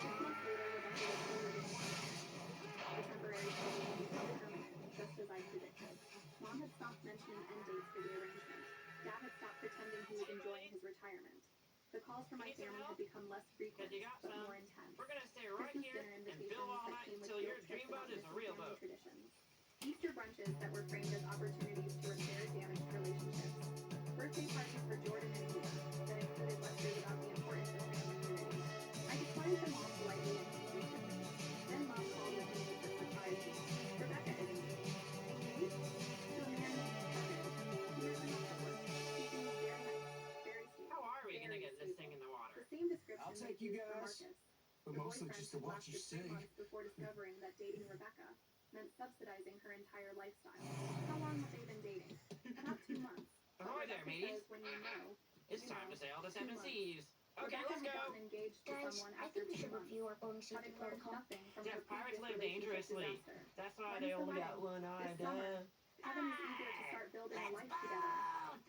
6 months later, Rebecca was forwarded more money. The temporary trouble would become permanent, just as I predicted. Mom had stopped mentioning end dates for the arrangement. Dad had stopped pretending he was enjoying his retirement. The calls from my family had become less frequent, but more intense. We're gonna stay right Christmas here dinner and invitations fill all that night came with until your guilt trips dreamboat about is a missing real family boat. traditions. Easter brunches that were framed as opportunities to repair damaged relationships. Birthday parties for Jordan and Mia that included lectures about the importance of family unity. I declined them all politely and conclusively. like you for guys, Marcus, but the mostly boyfriend just to who watch you lasted 3 sing. months before discovering that dating Rebecca meant subsidizing her entire lifestyle. How long have they been dating? About 2 months. But Ahoy there, Rebecca mateys. says when you know, It's you time know, to sail the 2 seven months. seas. Okay, Rebecca let's had go. gotten engaged to Guys, someone I after think we 2 should months, review our bowling safety having learned protocol. nothing from Jeff, her pirates previous live relationship dangerously. disaster. That's why When they is the only got wedding? one This eye summer. down. Kevin is eager to start building a life together.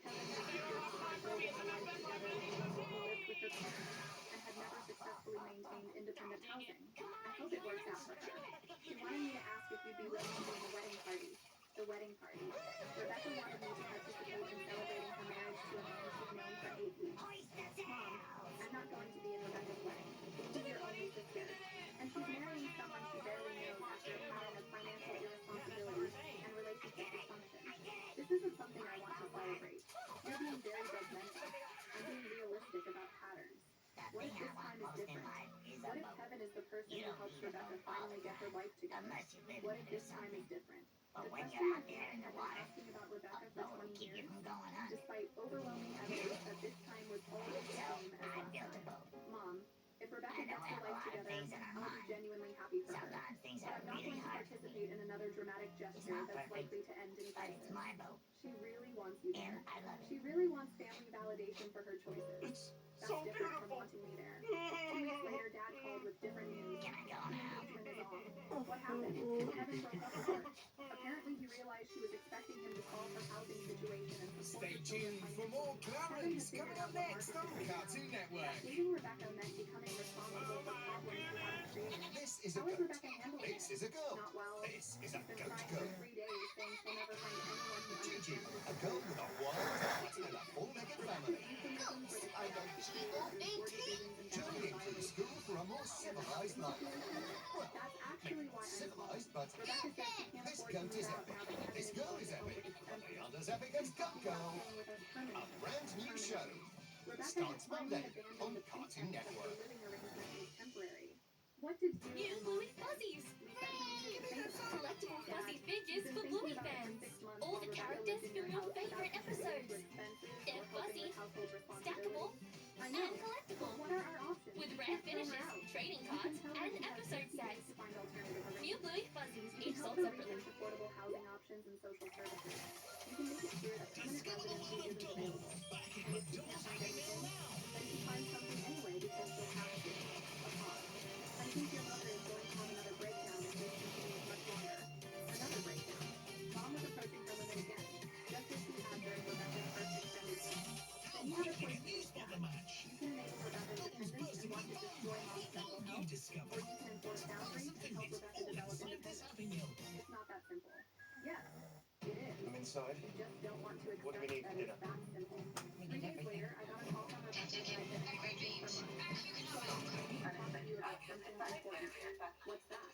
Kevin is eager to start building a life together with a woman who lived with her parents and had never successfully maintained independent housing. I hope it works out for her. She wanted me to ask if you'd be willing to join the wedding party. The wedding party. Rebecca wanted me to participate in celebrating her marriage to a man she'd known for 8 weeks. Mom, I'm not going to be in Rebecca's wedding. She's your only sister. And she's marrying someone she barely knows after a pattern of financial irresponsibility and relationship dysfunction. This isn't something I want to celebrate. You're being very judgmental. I'm being realistic about patterns. What if this time is different? What if Kevin is the person who helps Rebecca finally get her life together? What if this time is different? The question my family had been asking about Rebecca for 20 years, despite overwhelming evidence that this time was always the same as last time. Mom, if Rebecca gets her life together, I'll be genuinely happy for her. But I'm not going to participate in another dramatic gesture that's likely to end in crisis. She really wants you there. She really wants family validation for her choices. That's different from wanting me there. 2 weeks later, Dad called with different news. The engagement is off. What happened? Kevin broke up with her. Apparently, he realized she was expecting him to solve her housing situation and support Stay her children tuned for more Clarence coming up next on Cartoon Network. Dating Rebecca meant becoming responsible for problems she hadn't created. This is a How is goat. Rebecca handling This it? is a girl. Not well. This is a She's been goat crying girl. for 3 days, saying she'll never find anyone who Gigi, understands her a girl with a wild heart and a four-legged family. euphemism for the chaos she created through poor decisions and boundary Journeying through violations. school for a more civilized life. Well, That's actually why I'm civilized, calling. but Rebecca says she can't this afford to goat move is out epic. now that Kevin This is girl going is to help epic. with But they expenses. aren't as epic as Goat Girl. Staying with us A permanently. brand new show. Rebecca Starts had finally Monday abandoned on the Cartoon pretense that the Network. living arrangement was temporary. What did you New and Bluey Mom Fuzzies! We said we needed to think about it. Collectible Dad, fuzzy we've figures been for thinking Bluey about it for fans. 6 months All while the Rebecca characters lived in from your your house without favorite contributing to episodes. expenses They're or helping fuzzy, with household stackable, responsibilities. I and know. collectible. What are our options? With We rare can't throw her finishes, out. trading You can cards, tell her and we have episode 60 days sets. to find alternative New arrangements. Bluey Fuzzies, You can each help sold her separately. research affordable housing options and social services. You can make it clear that permanent residency isn't available. And if she can't find anything, then she finds something anyway because she'll have to. A pause. I think your mother is going to have another breakdown if this continues much longer. Another breakdown. Mom was approaching her limit again, just as she had during Rebecca's first extended stay. Then you have a choice to make, Dad. You can enable Rebecca's dependence and watch it destroy Mom's mental health, or you can enforce boundaries and help Rebecca develop independence. It's not that simple. Yes, it is. I'm inside. You just don't want to What do we accept need that for dinner? it's that simple. 3 days later, I got a call from Rebecca that I'd been expecting for months. Mom, I need to talk to you about something important. What's that?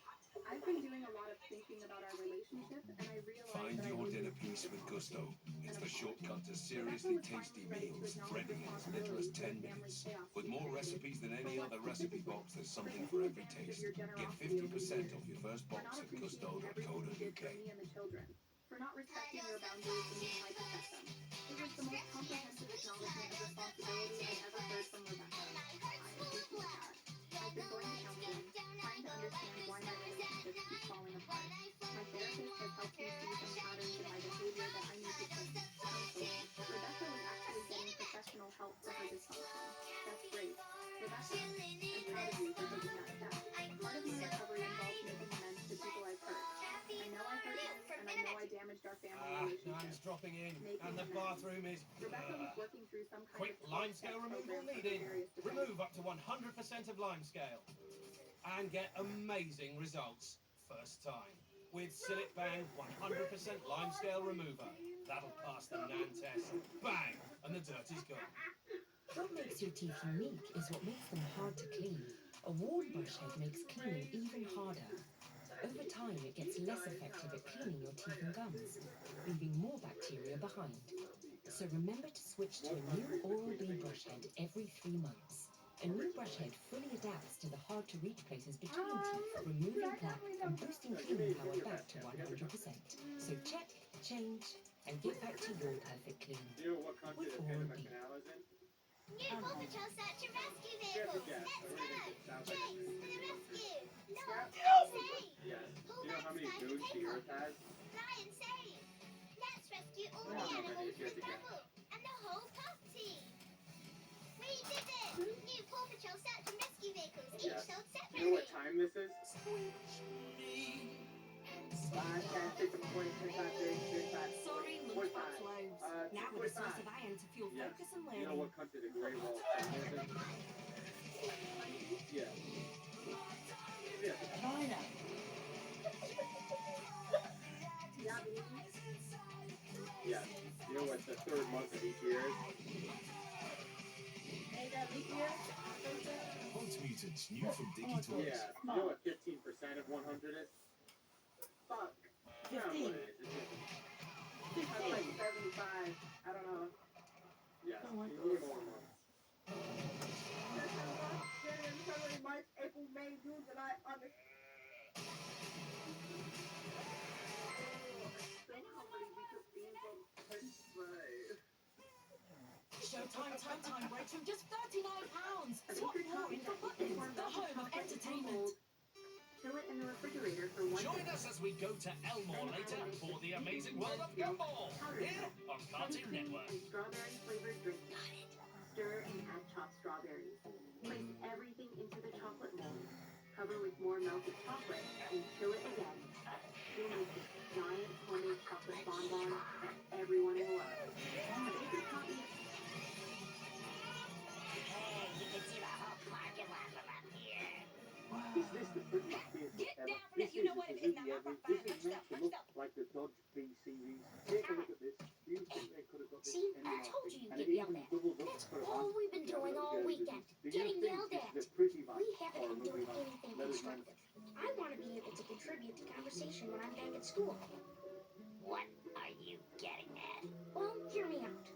I've been doing a lot of thinking about our relationship, and I realized Find that I your need dinner an piece with Gusto. It's the shortcut to Rebecca seriously was tasty finally ready to meals, acknowledge ready in as little as responsibility for 10 the family minutes. chaos With she more created. recipes than any For what other recipe specifically? box, there's For something taking for every advantage of taste. your Get generosity over the 50% years. off your first For box not at appreciating everything you did for gusto.co.uk. me and the children. For not respecting your boundaries when you tried to set them. It was the most comprehensive acknowledgement of responsibility I've ever heard from Rebecca. I appreciate that. I've been going to counseling, trying to understand why my relationships keep falling apart. My therapist has helped me see some patterns in my behavior that I need to change. Counseling. Rebecca was actually getting professional help for her dysfunction. That's great. Rebecca, I'm proud of you for taking that step. Part of my recovery involves making amends to people I've hurt. I know I hurt you, and I know I damaged our family relationship. Nan's dropping in, Making and the amends. bathroom is... Rebecca was working through some kind Quick of limescale 12-step removal program for her needed. various defenses. Remove up to 100% of limescale. And get amazing results. First time. With Sillet Bang 100% limescale remover. That'll pass the Nan test. Bang! And the dirt is gone. What makes your teeth unique is what makes them hard to clean. A worn brush head makes cleaning even harder. Over time, it gets less effective at cleaning your teeth and gums, leaving more bacteria behind. So remember to switch to a new Oral-B brush head every 3 months. A new brush head fully adapts to the hard-to-reach places between teeth, removing plaque and boosting cleaning power back to 100%. So check, change, and get back to your perfect clean with Oral-B. New Paw Patrol search and rescue vehicles. Let's go. Chase to the rescue. No, save. Yes. Pull Do you know how many back to moons the take Earth has? Fly and save. Let's rescue all the No, but animals it's yet for to get. double and the whole pup team. We did it. New Paw Patrol search and rescue vehicles, each Yes. sold Do you know separately. what time this is? 5, 10, 6, 20, 25, 30, 35, Sorry, 45. lunchbox loaves. Now with a source of 2:45. iron to fuel Yes. focus and You know learning. what country the Great Wall of China is in? Yeah. Yeah. China. Yeah. You know what the third month of each year is? Ain't that leap year? Hot Mutants, new from Dicky Toys. Yeah. You know what 15% of 100 is? Fuck. No, 15. what it is. It's like 75. I don't know. Yes. Oh my You God. need more months. January, February, March, April, May, June, July, August. Showtime, time breaks from just £39. Swap more in for Buttons, the home of entertainment. Chill it in the refrigerator for 1 Join day. us as we go to Elmore later for the amazing world of Gumball here on Cartoon Network. And strawberry flavored drink. Stir and add chopped strawberries. Place everything into the chocolate mold. Cover with more melted chocolate and chill it again. You'll make this giant homemade chocolate bonbon that everyone will love. Make a copy. Hey, you can see the whole parking lot from up here. Is this the prettiest vehicle Get ever? down from This it. You is know a what? Suzuki Now, Everest. fine, This is punch meant to that, look punch like the Dodge B series. Take a look at this. Do you think they could have got this See, any I more? told you you'd And get it yelled even at. doubles up That's for a all van. we've been doing all weekend. Do you Getting think yelled this at. is a pretty van We haven't or a been doing movie van? anything Let us know. constructive. I want to be able to contribute to conversation when I'm back at school. What are you getting at? Well, hear me out.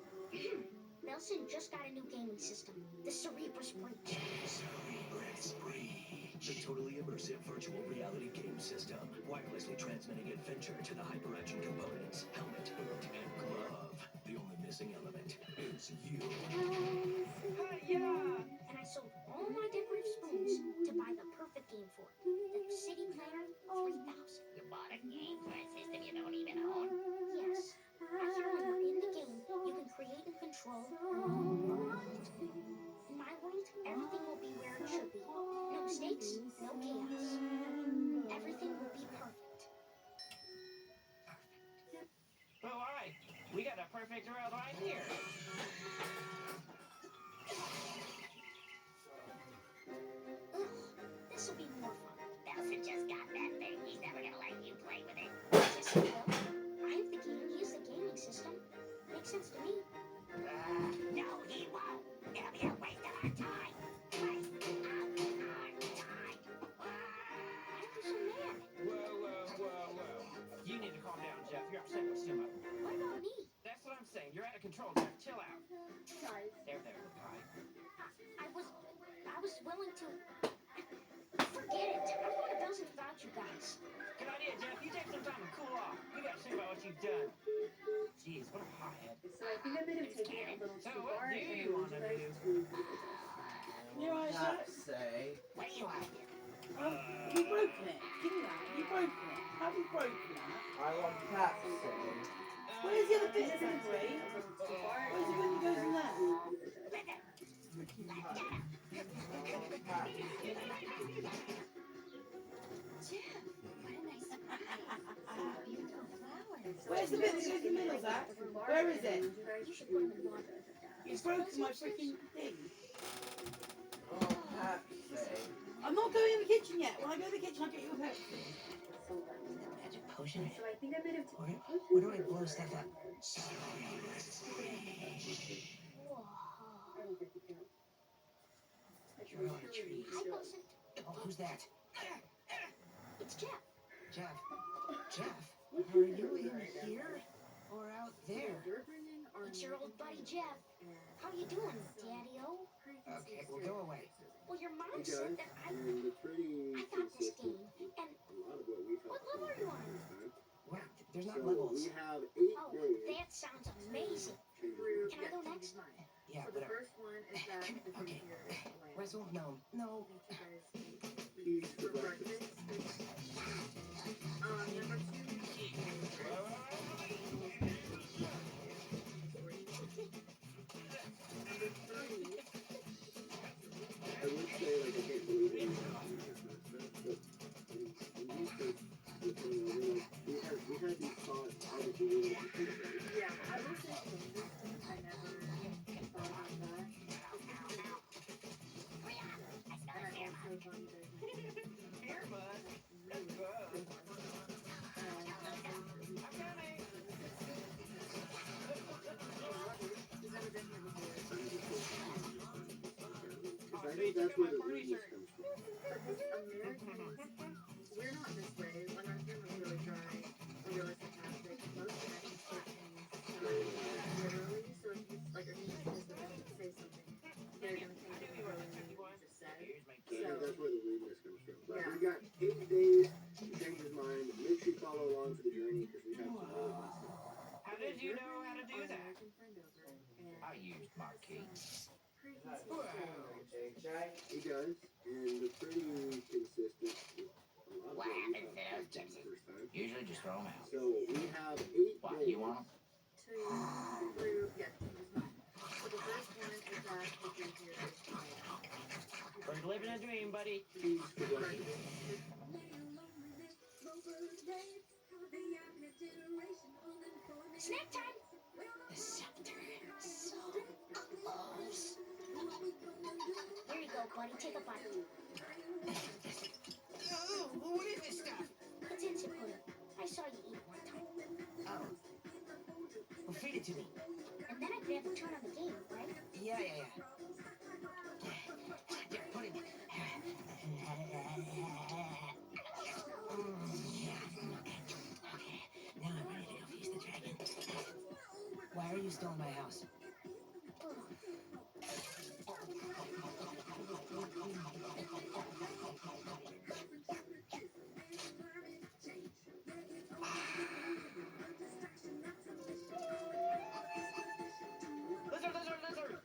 Nelson just got a new gaming system, the Cerebrus Breach. Cerebrus Breach, a totally immersive virtual reality game system, wirelessly transmitting adventure to the hyperaction components, helmet, boot, and glove. The only missing element is you. And I sold all my decorative spoons to buy the perfect game for it. The City Planner 3000. You bought a game for a system you don't even own? Yes. I hear when you're in the game, you can create and control your own world. In my world, everything will be where it should be. No mistakes, no chaos. Everything will be perfect. Oh, alright. We got a perfect world right here. This'll be more fun. Nelson just got that thing. He's never gonna let you play with it. Yes, he will. I have the game, he has the gaming system. Makes sense to me. No, he won't. It'll be a waste of our time. Waste of our time. Why are you so mad? Whoa. You need to calm down, Jeff. You're upset with Sima. What about me? That's what I'm saying. You're out of control, Jeff. Chill out. Guys, There, Pie. I was willing to. Forget it. I'm going to Belgium without you guys. Good idea, Jeff. You take some time to cool off. You gotta think about what you've done. Jeez, what a hothead. so I think I may have taken it a little So too what far do and you want to do? You know what I Not said? say. What do you want to do? You've broken it. Give me that. You've broken it. Have you broken that? I want Pat to say. Where's the other bit, Zachary? Where's it when it goes in there? Where's the bit that goes in the middle, Zach? Where is it? You should put them in water. You've broken my freaking thing. Oh, Pat to say. I'm not going in the kitchen yet. When I go to the kitchen, I'll get you a Pepsi. Magic potion? So I think I may have Where do I blow stuff up? You're on trees. I wasn't. Oh, who's that? It's Jeff. Jeff. Are you in here or out there? It's your old buddy Jeff. How you doing, Daddy-O? Okay, well, go away. Well, your mom said that I got this game, and what level are you on? What? There's not levels. We have 8 Oh, days. that sounds amazing. Can I go next? Yeah, So the whatever. first one is that capsule? No. Peas for breakfast. Number 2. I would say, like, I can't believe it. But we had these thoughts, obviously, we were Yeah, I will say for the listening, I never thought about that. And I also thought you guys Here, bud. Let's go. I think that's where the rudeness comes from. Because Americans, we're not this way. Like, our humor's really dry. We're really sarcastic. Most Americans take things literally. So if you, like, if you just say something, they're going to think that you really mean what you just said. I think that's where the rudeness comes from. But Yeah. we got 8 days to change his mind. Make sure you follow along for the journey because we have some really fun stuff. How did you know how to do that? American friend over, and I used my key. He does, and they're pretty consistent with a lot of What what we happens have to those the chips? first time. Usually just throw them out. So we have 8 Why, days. you want them? to prove, yeah, to change his mind. So the first one is that if you're here, it's fine. We're living a dream, buddy. Peas for breakfast. Snack time! The scepter is so close. Here you go, buddy. Take a bite. Oh, what is this stuff? It's instant pudding. I saw you eat one time. Oh. Well, feed it to me. And then I could have a turn on the game, right? Yeah. There, put it in. Okay, now I'm ready to go feast the dragon. Why are you still in my house? Lizard!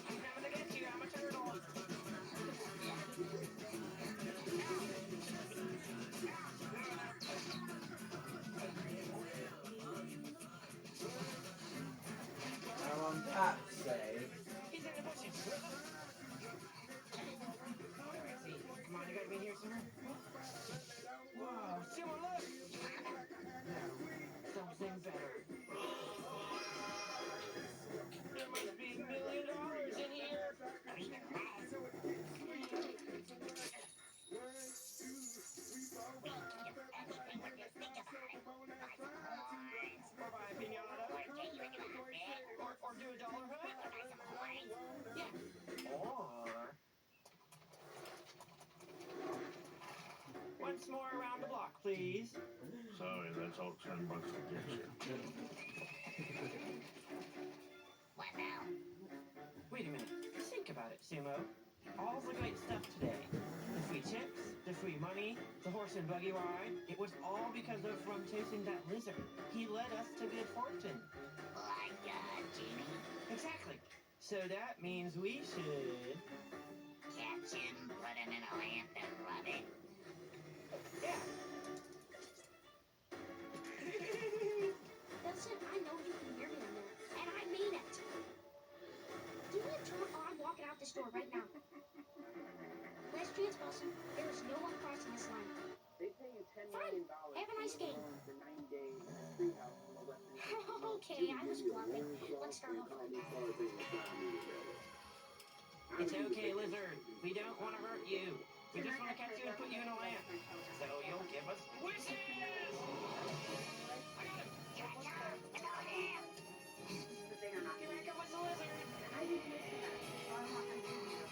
I'm coming to get you, I'm a turtle. Now on that save. He's in the bushes. Come on, you gotta be here sooner. Whoa, Simon, look! Something better. There must be $1 million in here. Or buy a pinata. Or do a dollar hunt. Yeah. Or once more around the block, please. Sorry, that's all $10 will get you. What now? Wait a minute. Think about it, Sumo. All the great stuff today. The free chips, the free money, the horse and buggy ride. It was all because of from chasing that lizard. He led us to good fortune. Like Genie? Exactly. So that means we should... Catch him, put him in a lamp, and rub it. Yeah. Listen, I know you can hear me on that, and I mean it. Give me a turn or I'm walking out this door right now. Last chance, Wilson. There is no one crossing this line. They pay you $10 Fine. million Have a nice game. for 90 days in a free house in the Western Okay, I was bluffing. Let's start off with that. It's okay, lizard. We don't want to hurt you. We just want to catch you and put you in a lamp. So you'll give us wishes! I got it! Here I come! In the lamp! But they are not. Here I come with the lizard! I didn't make that. So I want to do that.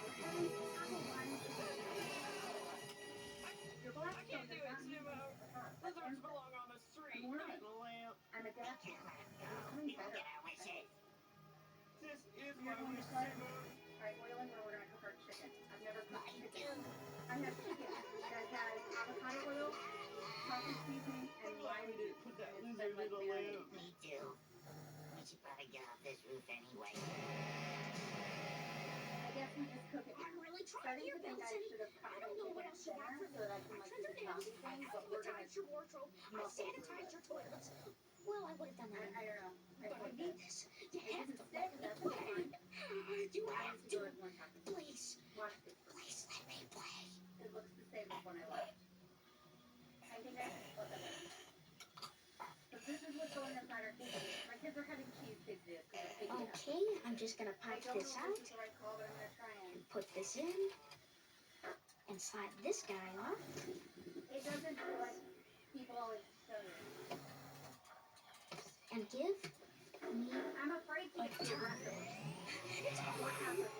Your I black can't do it, Sumo. Lizards belong on the street, not in a lamp. I'm a dad. You will get our wishes. This is You're my going to wish, start? Sumo. Alright, boiling, we're going to cook our chicken. I've never cooked I chicken. do. I have chicken that has avocado oil, sausage seasoning, and I'm glad lime we didn't put that and it's lizard been, in a marinated. lamp. Me too. We should probably get off this roof anyway? I guess we just cook it. I'm really Starting trying here, to think I Belson. should have I don't know what else you got for me. so that I can I like trimmed do your the nails. zombie thing, I but we're gonna alphabetized your wardrobe. I muscle through sanitized it. your toilets. Well, I would have done that. I don't know. But I need this. You have to stick, let me that's play. fine. You have to. Go ahead and happen. Please. Watch this. Please let me play. It looks the same as when I left. I think I should split them in. Because this is what's going inside our kitchen. My kids are having cheese pizzas. Okay, I'm just gonna I pop don't this know out if this is the right call, but I'm gonna try and. put this in and slide this guy off. It doesn't feel like people always show you. And give me I'm afraid to get too aggressive. It's What happened?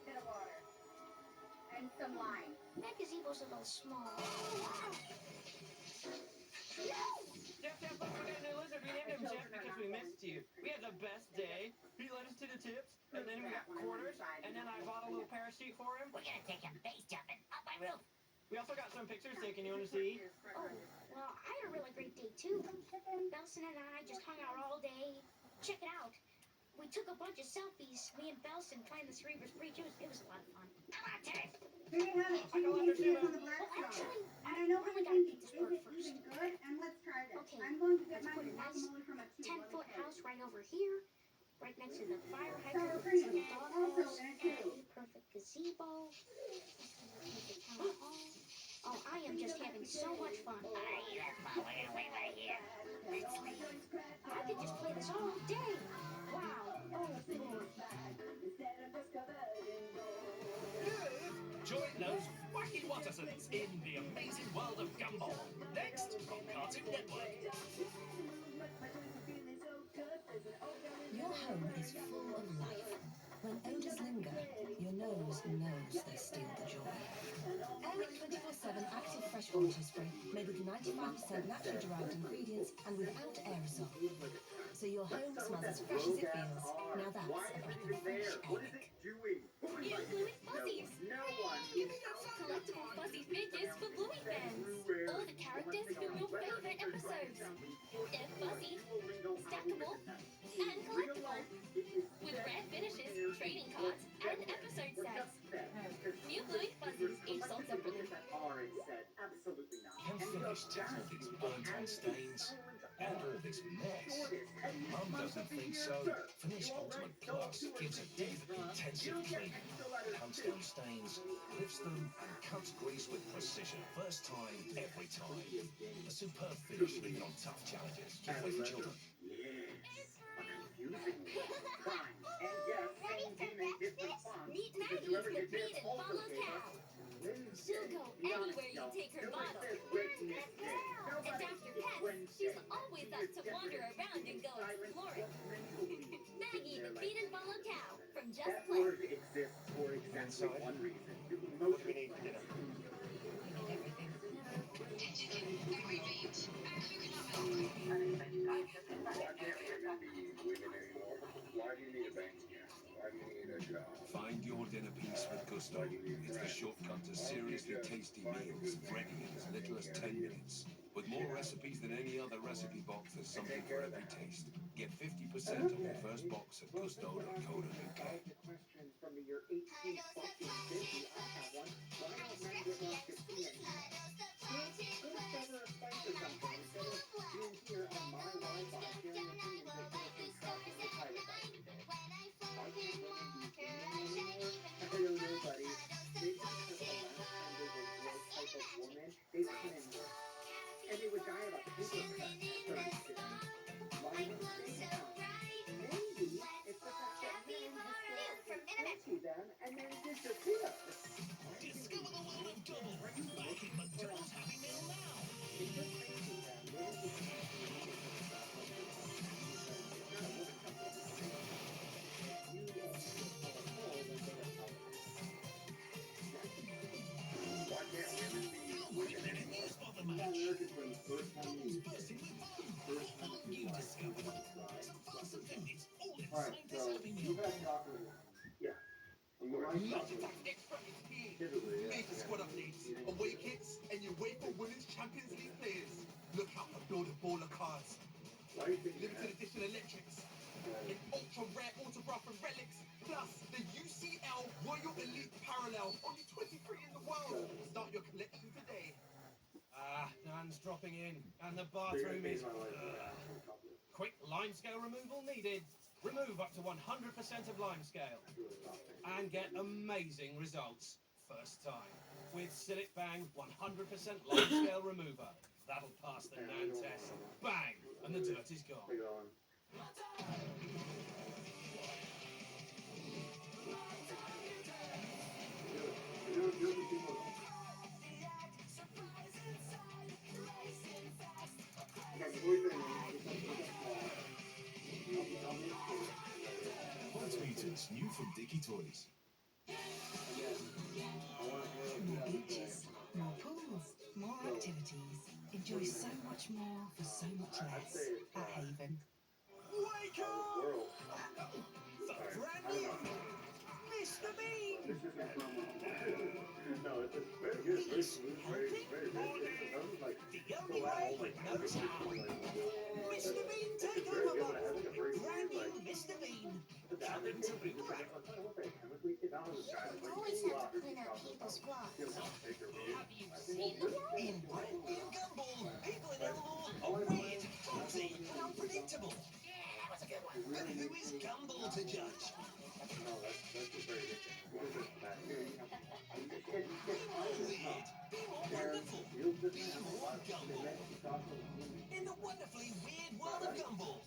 Bit of water. And some lime. That gazebo's a little small. Jeff, look, we got a new lizard. We named him Jeff because we missed you. We had the best day. He led us to the tips, and then we got quarters, and then I bought a little parachute for him. We're gonna take him base jumping up my roof. We also got some pictures taken. You want to see? Oh, well, I had a really great day too. Belson and I just hung out all day. Check it out. We took a bunch of selfies. Me and Belson playing the Cerebrus Breach. It was a lot of fun. I want to. We have cheese pizzas on the black sauce. And I know we're really gonna gotta beat this is bird it first. even good? And let's try this. Okay, I'm going to get let's my put a nice guacamole from a tube. 10-foot house right over here, right next to the fire Sour hydrant. cream. Some dog Also house, in a tube. a perfect gazebo. Perfect town hall. Oh, I am just having so much fun. Alright, that's fine. We're gonna wait right here. Let's leave. I could just play this all day. Wow. Oh, boy. Join those wacky Wattersons in the amazing world of Gumball. Next on Cartoon Network. Your home is full of life. When odors linger, your nose knows they steal the joy. Airwick 24/7 Active Fresh Auto Spray made with 95% naturally derived ingredients and without aerosol. So your home smells as fresh as it feels. Now that's a breath of fresh Airwick. New Bluey Fuzzies! Collectible Fuzzy figures for Bluey fans. All the characters from your favorite episodes. They're fuzzy, stackable, and collectible. With rare finishes, trading cards, and episode sets. New Bluey Fuzzies, each sold separately. Can finish tackle these burnt-on stains and all this mess? Mum doesn't think so. Finish Ultimate Plus gives a deep, intensive cleaning. Hunts down stains, lifts them, and cuts grease with precision. First time, every time. A superb finish even on tough challenges. Keep away from children. Ready for breakfast? Meet Maggie, the feed and follow cow. She'll go anywhere you take her bottle. And after pets, she's always up to wander around and go exploring. Maggie, the feed and follow cow from Just Play. Exists for exactly one reason. Most we need for dinner. Everything. Every beat. Unexpected items. Why can't women be women anymore? Why do you need a bank account? Why do you need a job? Find your dinner piece with Gusto. It's the shortcut to seriously tasty meals, ready in as little as 10 minutes. With more recipes than any other recipe box, there's something for every taste. Get 50% off your first box at gusto.co.uk. Question from the year 1850. I have one. Why don't men get off 15? Discover a spice or something instead of being here on my Wi-Fi sharing opinions that don't trust in the pilot button. Why can't women be women anymore? I don't know, buddy. Maybe because the last time they were your type of woman, they were put in work. And they would die of a paper cut at 36. Why would they count? Maybe it's the fact that men historically fancy them and then disappear. Discover the world of Double. Back in McDonald's Happy Meal now. If you're fancy them, women would be it's not a woman company. You are a whole and they are powerful. Why can't women be women anymore? Americans for the first time in years. First time in You discovered it. Alright, so you've had chocolate. Yeah. You like chocolate. Typically, yeah. Major squad updates, away kits, and you wait for Women's Champions League players. Look out for Build a Ball of cards. Limited edition electrics. An ultra rare autograph of relics. Plus the UCL Royal Elite Parallel. Only 23 in the world. Start your collection today. Ah, Nan's dropping in, and the bathroom is... Quick limescale removal needed. Remove up to 100% of limescale. And get amazing results. First time. With Sillet Bang 100% limescale remover. That'll pass the Nan test. Bang! And the dirt is gone. Pulse meters, new from Dicky Toys. More beaches, more pools, more activities. Enjoy so much more for so much less at Haven. Wake up! The brand new Mr. Bean! He's helping the only way he knows how. Mr. Bean Takeover Month with brand new Mr. Bean. Coming to Blu-ray. Always have to clean out people's flaws. Have you seen them? In brand new Gumball, people in Elmore are weird, clumsy, and unpredictable. Yeah, that was a good one. But who is Gumball to judge? Be more weird, be more wonderful, be more Gumball. In the wonderfully weird world of Gumball.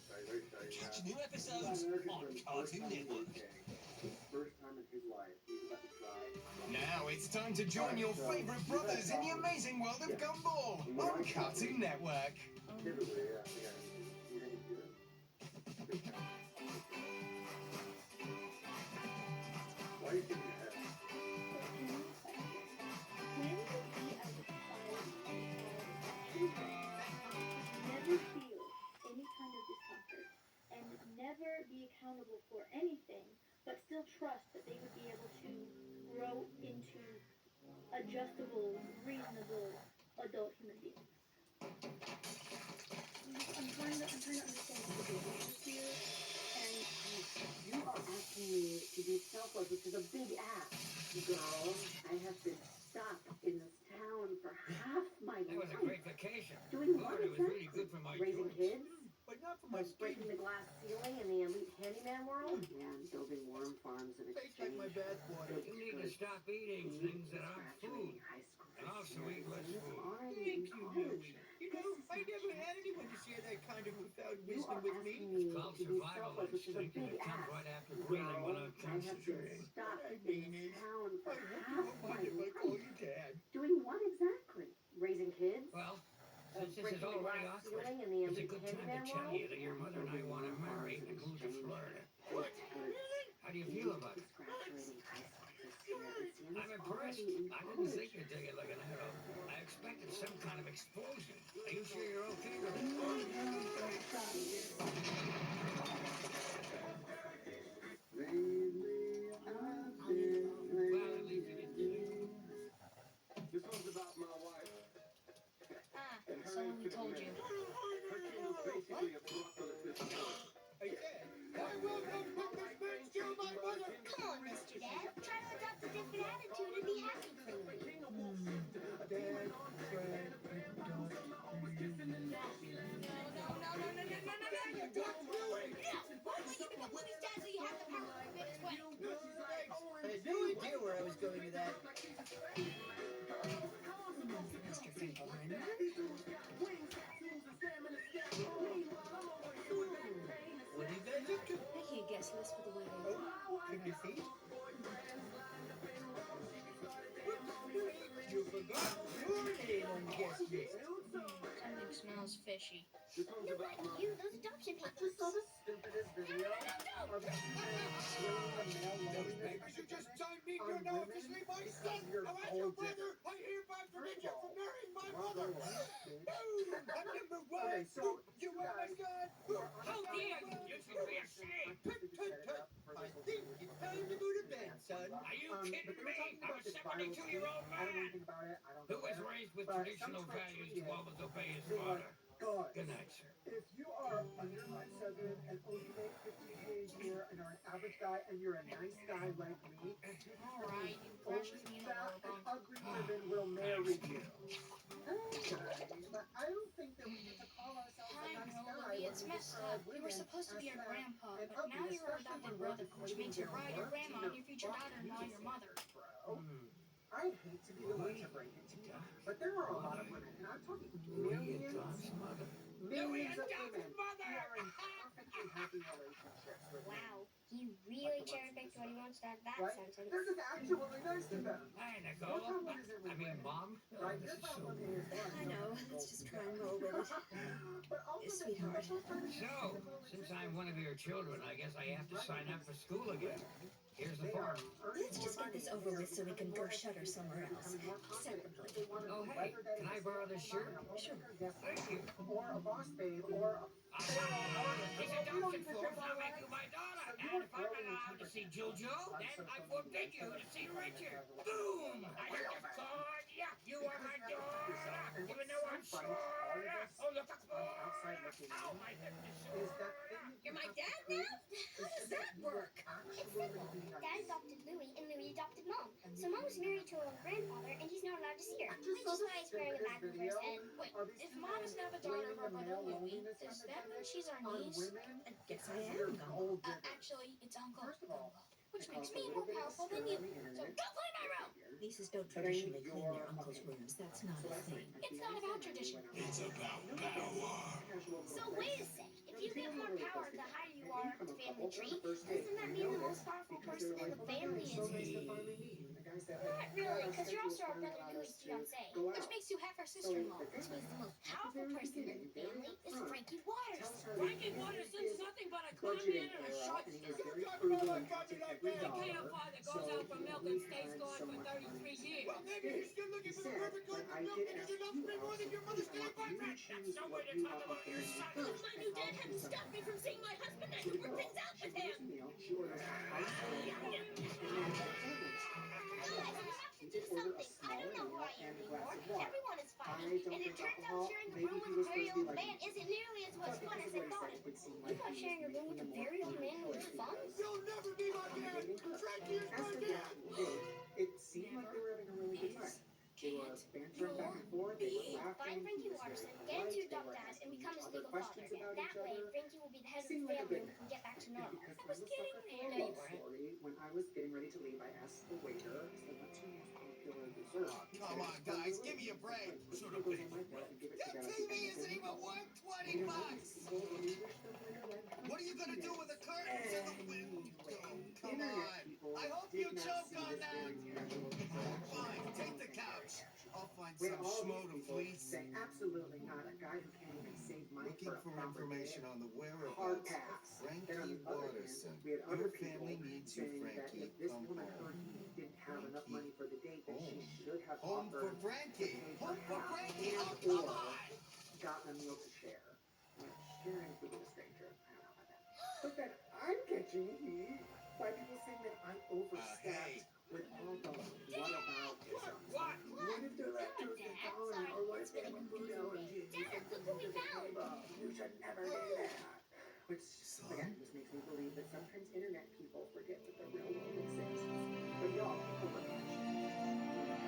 Catch new episodes on Cartoon Network. Now it's time to join your favorite brothers in the amazing world of Gumball on Cartoon Network. Never feel any kind of discomfort and never be accountable for anything, but still trust that they would be able to grow into adjustable, reasonable adult human beings. I'm trying to understand the behavior here, and you are asking me to be selfless, which is a big ask. Girl, I have been stuck in this town for half my life. That was a great vacation. Doing Lord, what it was really exactly? good for my Raising joints. kids? But not for my Breaking the glass ceiling in the elite handyman world? And building worm farms in exchange. my bath water. You need to stop eating things that aren't food. And also eat less food. Thank you, Louie. You know, I never had anyone to share that kind of profound wisdom with me. It's called survival instinct, and it comes right after breathing when I'm concentrating. Stuck in this town for half my I life. call you Dad. Doing what exactly? Raising kids? Well, since this is Breaking the already glass awkward, ceiling in the it's a elite good time to handyman tell world? you that your mother and I want to marry and move to Florida. How do you feel about it? I'm impressed. I didn't think you'd take it like an arrow. I expected some kind of explosion. Are you sure you're okay with it? Well, at least you didn't do it. This one's about my wife. Someone who told you. Her kid was basically a brothel at this point. Hey, Dad, I will not put this man to my mother. Come on, Mr. Dad. Try to adopt a different attitude and be happy for me. Dad, Fred, You don't do it. Yeah. Why would you become Louie's dad so you have the power to commit his way? I had no idea where I was going with that. Mr. Finkelman. What do you guys up to? Making a guest list for the wedding. Oh, take your seat. You forgot your name on the guest list. Something smells fishy. This one's No, about what? my You, those adoption I papers. just saw the stupidest video. Those papers you just signed mean you're now officially my son. Now, as your brother, I hereby forbid you from marrying my mother. Boom! I'm number one. You are my son. How dare you? You should be ashamed. Tut, tut, tut. I think it's time to go to bed, son. Are you kidding me? I'm a 72-year-old man who was raised with traditional values to always obey his father. Guys, Good night, sir. if you are under 5'7" and only make 50K a year and are an average guy and you're a nice guy like me, Alright, you brushed me in the fat logo. and ugly women will marry you. But I don't think that we get to call ourselves a I nice know, guy Louis, when it's we messed describe up. You were women supposed to as be our fat grandpa, and but ugly, now you're our especially adopted when we're brother, which equating makes your their bride your work grandma to and your future daughter-in-law your mother. bro. I hate to be the one to break it to you, but there are a lot of women, and I'm talking millions of women who are in perfectly happy relationships with men. Wow, he really cherry-picked what he wants to add that Right? sentence. They're just actually nice to them. Hi, Your Nicole. problem isn't with women, Mom. right? Your problem is I know, let's just try and roll with it. But also, Sweetheart. So, since I'm one of your children, I guess I have to sign up for school again. Here's the form. Let's just get this over with so we can go shutter somewhere else. Separately. Oh, hey, can I borrow this shirt? Sure. Thank you. Or a boss babe, or a These adoption forms will make you my daughter. And if I'm not allowed to see Jojo, then I forbid you to see Richard. Boom! I just called ya. You are my daughter. Even though I'm shorter. Oh, look at oh, my hip is shorter. You're my dad now? How does that work? It's simple. Dad adopted Louis, and Louis adopted Mom. So Mom was married to her own grandfather, and he's not allowed to see her, which is why he's wearing a bag over his head. Wait, if Mom is now the daughter of our brother Louis, does that mean she's our niece? I guess I am gone. Actually, it's Uncle. First of all, Which makes me more powerful than you. So go clean my room! Nieces don't traditionally clean their uncle's rooms. That's not a thing. It's not about tradition. It's about power. So wait a sec. If you get more power the higher you are up the family tree, doesn't that mean the most powerful person in the family is me? Not really, because you're also our brother Louis' fiancé. Which makes you half our sister-in-law. Which means the most powerful person in the family is Frankie Waters. Frankie Watterson's nothing but a con man and a shyster. You're talking about my budget like The that. KO5 that goes out for milk and stays gone for 33 years. Well, maybe you're still looking for the perfect kind of milk that is enough to be more than your mother's daily boyfriend. That's no way to talk about your son. If my new dad hadn't stopped me from seeing my husband, I could work things out with him. Guys, we have to do something. I don't know who I am anymore. Everyone is fighting, and it turns out sharing a room with a very old man isn't nearly as much fun as I thought it would be. You thought sharing a room with a very old man was fun? You'll never be my dad. Frankie is my dad. It seemed like they were having a really good time. They were bantering back and forth, they were laughing. Find Frankie Watterson, get him to adopt Dad, and become his legal father. That way, Frankie will be the head of the family and we can get back to normal. Because I was kidding. No, you weren't. When I was getting ready to leave, I asked the waiter, I said, what's your most popular dessert? Come on, guys, give me a break. Shut up, baby. Your TV isn't even worth $20. What are you gonna do with the curtains and the window? Come on. I hope you choke on that. Fine, take the couch. I'll find some schmo to please. Say absolutely not. A guy who can't even save money Looking for information on the hard whereabouts pass. of Frankie Watterson. Your family needs you, Frankie. This Come woman home. didn't have enough money for the date that she should have Home for offered Frankie. Home for Frankie. and Oh, come or on. got a meal to share. Sharing food with a stranger. I don't know about that. But then I'm catching heat by people saying that I overstepped with all the whataboutism. What? What if they're lactose intolerant? Or what if they have a food allergy? Dad, look who we found. You should never do that. Which, again, just makes me believe that sometimes internet people forget that the real world exists. But y'all, people look at you.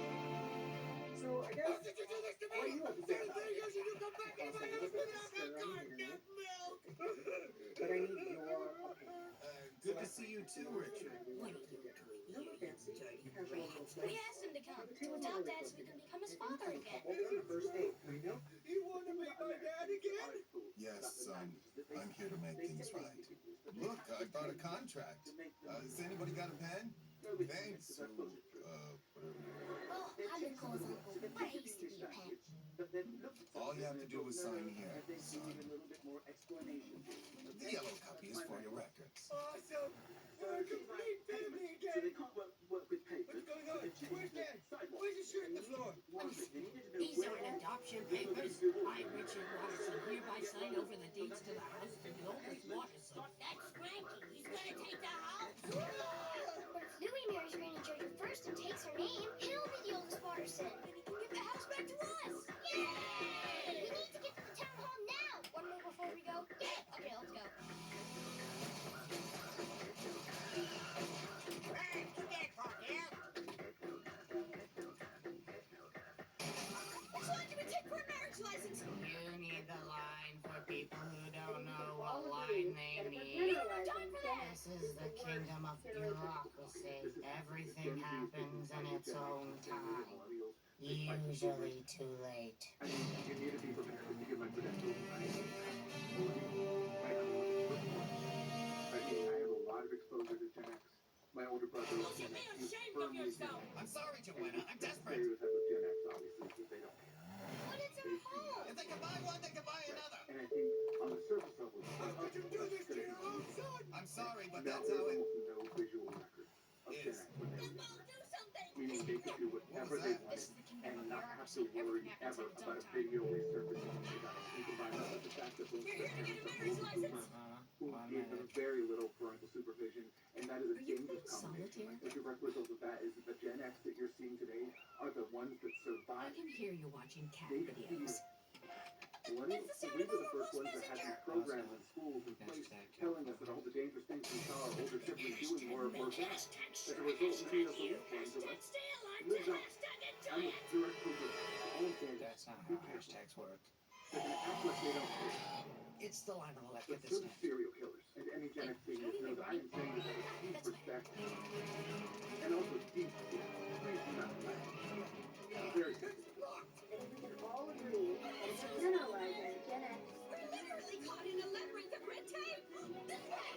So, I guess, How did you do this to me? what do you have to say 33 about it? years and you come back into my house without that goddamn milk. But I need your opinion. Good to see you too, Richard. What are you doing No here, fancy. dirty Casual rat? little We asked him to come to adopt Dad so we can become his father again. First date, I know. You want to meet my dad again? Yes, son. I'm here to make things right. Look, I brought a contract. Has anybody got a pen? Thanks. Whatever you want. Oh, I'm Nicole's uncle, but I used to be a pen. All you have to do is sign here, son. Explanation. The yellow copy is for your records. Awesome. We're a complete family again. Work with papers. What's going on? Where's Dad? Where's his shirt on the floor? These aren't adoption papers. I, Richard Watterson, hereby sign over the deeds to the house to Louis Watterson. That's Frankie. He's gonna take the house. But if Louis marries Granny Georgia first and takes her name, he'll be the oldest Watterson. And he can give the house back to us. Yay! This is the kingdom of bureaucracy. Everything happens in its own time. Usually too late. I mean, you need to be prepared to give my credentials. I have a lot of exposure to Gen X. My older brother was Gen X. He's firmly Gen X. I'm sorry, Joanna. I'm desperate. Stereotype of Gen X, obviously, because they don't care. But it's our home. If they can buy one, they can buy another. And I think on the surface level, How could you do this to your own son? I'm sorry, but that's there's how it almost no visual record of Gen X when they were younger. Meaning they could do whatever they wanted and not have to worry ever about a video resurfacing. They got to think about the fact that those parents are old boomers who gave them very little parental supervision, and that is a dangerous combination. The direct result of that is that the Gen X that you're seeing today are the ones that I survived. can hear you watching cat They videos. we were the first ones that had these programs in schools in place telling us that all the dangerous things we saw our older siblings doing were bad. As a result, many of those ones of us lived up. I'm a direct proof of all I'm saying. That's not how hashtags work. They're going to act like they don't care. It's the line on the left But of this certain serial killers and any Gen X thing is know that I am saying this out of deep respect and also deep fear. Please do not laugh. Very sensitive. I think we can all agree that if we generalize as Gen X, We're literally caught in a labyrinth of red tape. This way.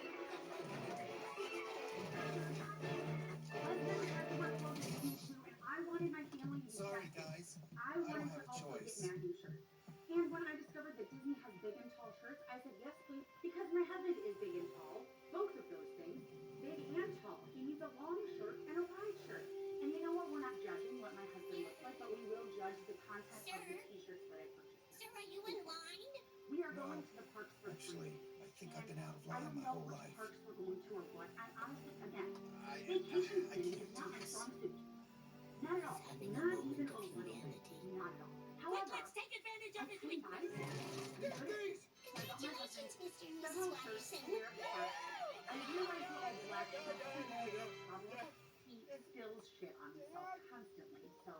husbands have to work close to me too, and I wanted my family to be Sorry, happy. guys. I don't wanted have to a also choice. get matching shirts. And when I discovered that Disney has big and tall shirts, I said, yes, please, because my husband is big and tall. Both of those things, big and tall. He needs a long shirt and a wide shirt. And you know what? We're not judging what my husband looks like, but we will judge the content of the t-shirts that I purchased. Sir, are you in line? We are going to the parks for free. Actually, I think I've been out of I line don't my know whole what life. parks we're going to or what. I honestly, again, I vacation can't thing do is not my this. strong suit. Not at all. Having a Not moment even of a little bit. humanity. Not at all. Quick, However, let's take advantage I of it. can buy things. Congratulations, Mr. and Mrs. Several shirts Watterson. wear at the park. I realize that I black shirts problem. He spills shit on himself constantly. So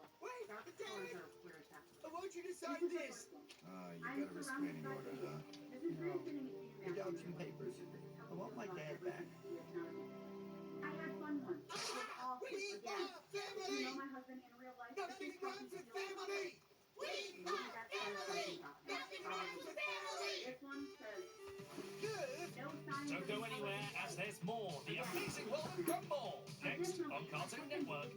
dark colors are where it's at. I want you to sign This is the this. first one. You I'm got a surrounded restraining by order, people. huh? This is very fitting if you Get out some papers. I want my dad back. I had fun once. It was awful. Again, if you know my husband in real life, this is how he feels. Family. Maybe that says something about him. Probably. This one says, no signs Don't of go anywhere, as there's more. The Amazing World of Gumball. Next on Cartoon Network.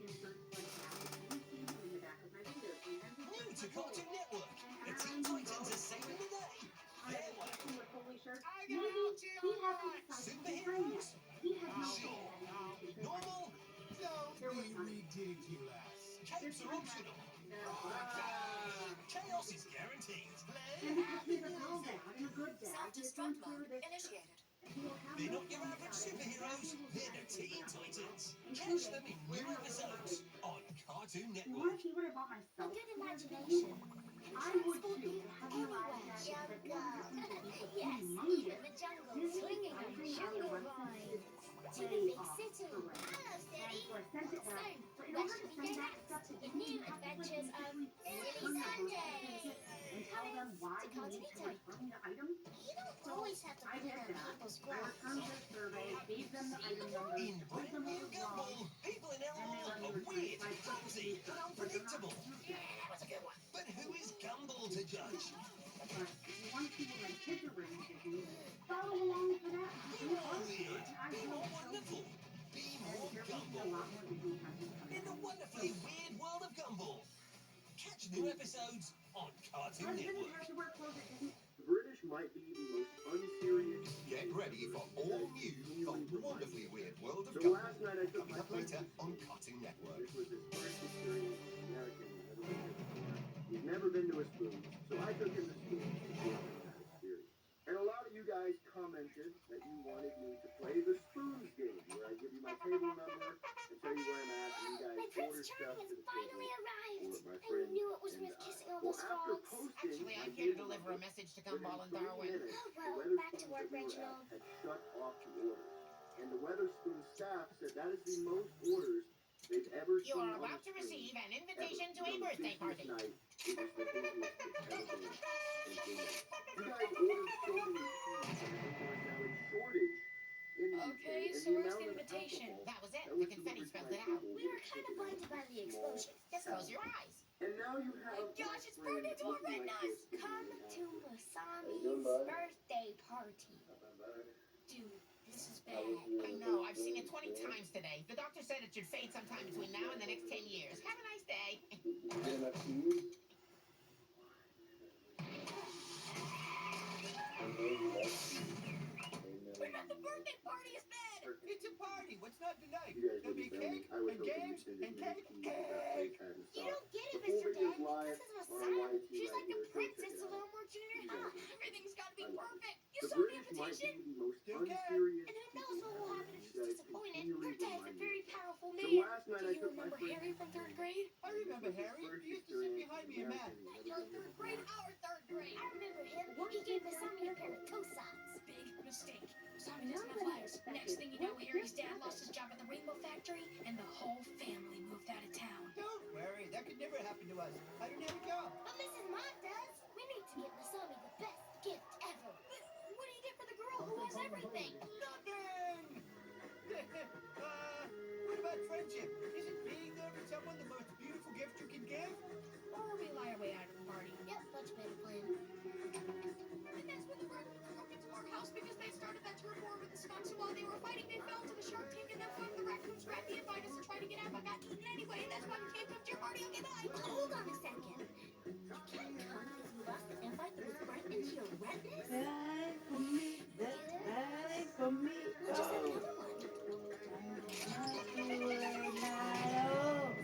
New to Cartoon Network. The Teen Titans are saving the day. Their way. Superheroes? Sure. Normal? Don't be ridiculous. Capes are optional. Chaos is guaranteed. And because he's a girl dad and a good dad, he's going to wear this Initiated. They're not your average superheroes. They're the Teen Titans. Catch them in new episodes on Cartoon You want Network. to see what I bought myself? A good imagination. I would too. Having a live action that Yes, humongous. in the jungle, Disney swinging is on using jungle our vines. website To the way big off city. correct. Hello, And city. so I sent it back. But in Where order to should we send go that next? stuff to The Disney, new you have to adventures of Silly turn your Sunday. and tell them why you need to return the item. You don't always have to I put it did on that. people's I walls. returned their survey, gave them the item number, In told them brand what new was wrong, Gumball, people in Elmore are weird, clumsy, and unpredictable. That was a good one. But who is Gumball to judge? But if you want to see what my kids are wearing today, follow along for that. Be more weird. Be more wonderful. Be more There will be a Gumball. lot more Disney content coming. In the wonderfully weird world of Gumball. Catch new episodes on Cartoon Husband Network. has to wear clothes that Disney. The British might be the most unserious. Get ready for all new The Wonderfully Weird World of So Gumball. last night I took Coming my up later on Cartoon Network. This was his first experience as an American he's ever been to before. He's never been to a spoons, so I took him to spoons to give him that experience. And a lot of you guys commented that you wanted me to play the spoons game, where I give you my table number and tell you where I'm at, and you guys My Prince order stuff Charming to has the finally table arrived. for my I friend. knew it was and worth I. kissing all Well, those after frogs. posting Actually, my I'm here to table deliver a number, message to within Gumball and 3 Darwin. minutes, Oh, the well, Weatherspoons back to work, that we were at Reginald. had shut off the orders. And the Weatherspoon staff said that is the most orders they've ever You seen are on about the to screen receive an ever. invitation to a On the birthday busiest party. night, it was the busiest it's ever been. And you guys ordered so many keys that there was now a shortage in the UK, Okay, and so blinded by the explosion. Just close your eyes. And now you My have gosh, it's burned into a retina! Come to Masami's birthday party. Dude, this is bad. I know, I've seen it 20 times today. The doctor said it should fade sometime between now and the next 10 years. Have a nice day. But the birthday party is bad! It's a party. What's not tonight? There'll be cake and games and cake. You don't get it, Mr. Dad. This is Masami. She's like the princess of Elmore Junior High. Everything's gotta be perfect. You The saw the British might invitation? be the most Still can. unserious And who knows what will happen if she's disappointed. Her dad's a very powerful So man. last night Do I you took my remember friend Harry from 3rd grade? I remember Harry. He used to sit behind me in math. Your 3rd grade? Our 3rd grade. I remember him. He gave Masami a pair of toe socks. Big mistake. Masami doesn't have legs. Next thing you know, Harry's dad lost his job at the Rainbow Factory, and the whole family moved out of town. Don't worry. That could never happen to us. I don't have a job. But Mrs. Mott does. We need to get Masami the best gift ever. But what do you get for the girl who has everything? Nothing. What about friendship? Isn't being there for someone the most beautiful gift you can give? Or we lie our way out of the party. Yep, much better plan. And that's when the Raccoons broke into our house because they started that turf war with the Skunks, and while they were fighting, they fell into the shark tank, and then one of the Raccoons grabbed me and bite us and tried to get out, but got eaten anyway, and that's why we can't come to your party. Okay, bye. Hold on a second. You can't come because you lost the invite that was right into your retinas? That ain't for me. That ain't for me. We'll just have another one.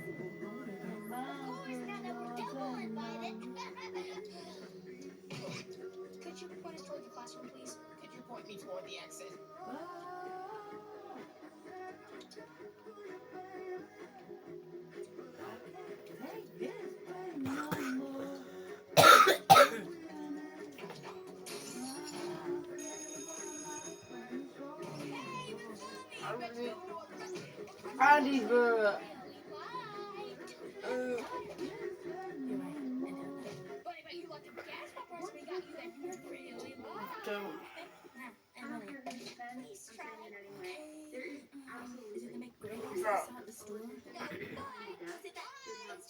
Of course, now that we're double invited. Could you point us toward the classroom, please? Could you point me toward the exit? Andy, bro. But you let them guess what person we got you that you really like. Don't. Emily, please try. There is absolutely Is it gonna make great Bro. at the store? It's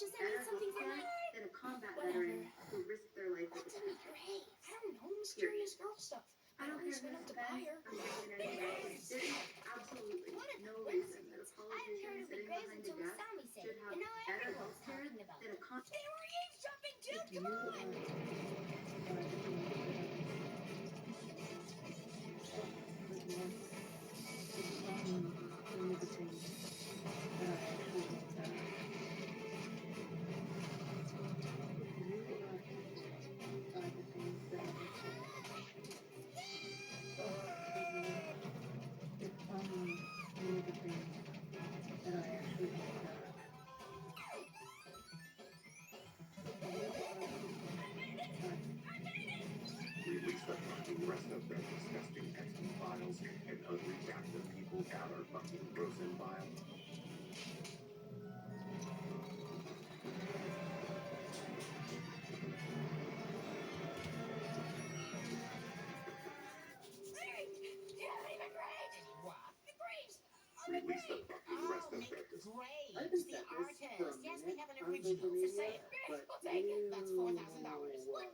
just I need something for my... than a combat veteran who risked their life What at do the we crave? I don't know, mysterious girl stuff. I don't care always who went up it's to buy been, her. I'm saying it anyway. There is absolutely no reason that a I haven't heard politician of the sitting graves behind a until desk Masami said should it. have And now better everyone's health care talking about than it. a con- They were eavesdropping, dude. Come on. Release the fucking rest of their disgusting XP files and unredact the people that are fucking gross and vile. Release the fucking rest of their Graves, the artist. Yes, we have an original for sale. We'll take it. That's $4,000. What?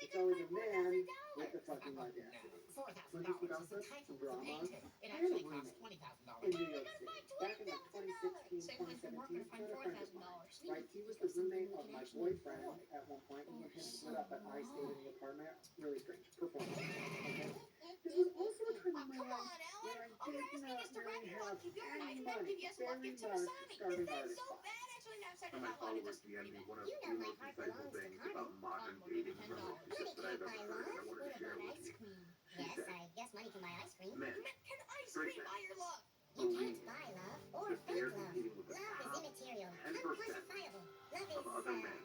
It's always a man with the fucking audacity. $4,000 When this is the was title of the drama, painting. It I had a actually roommate costs $20,000. in New York City. Back in like 2016, Same place we work, 2017, gonna find we had a friend of mine. $4,000. Right, he was the roommate of my boyfriend at one point. Me and him split up, and I stayed in the apartment. Really strange performance. Okay. This was also a time in my life where I did not really have any money, very much starving artist. And my followers DM'd me one of the most insightful things about modern dating relationships that I've ever heard, and I wanted to share it with you. She Yes, said, I guess money can buy ice cream. men, Can ice straight cream men, buy your love? You can't buy love or that fake they're love. competing with the Love is top immaterial, 10% unquantifiable. Love of is, other men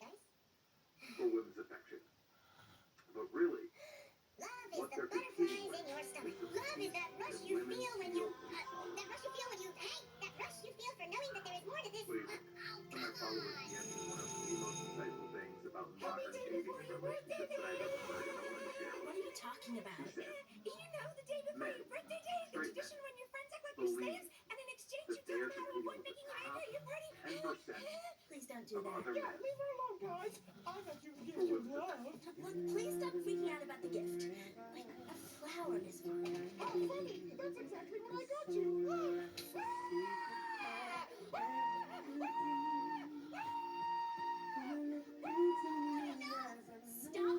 guys? for women's affection. But really, Love is what the they're competing butterflies in with your is stomach. the Love is that rush you women feel when you, feel inside. that rush you feel when you, hey, that rush you feel for knowing that there is more to this. Please, Oh, and my followers DM'd me one of the most insightful things about modern dating relationships that I've ever heard, and I wanted to share it What with are you talking you. about? She said, You know the day before men, your birthday day, the straight tradition men, when your friends act like believe you're slaves, and in exchange that you tell they're them how to competing avoid with the making you top angry at your party. do that. Yeah, leave her alone, guys. I thought you were gift of love. Look, please stop freaking out about the gift. Like, a flower is fine. How funny! That's exactly what I got you. Stop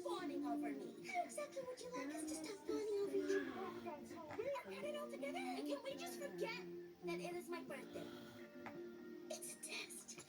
fawning over me. How exactly would you like us to stop fawning over you? Get it all together? And can we just forget that it is my birthday? It's a test.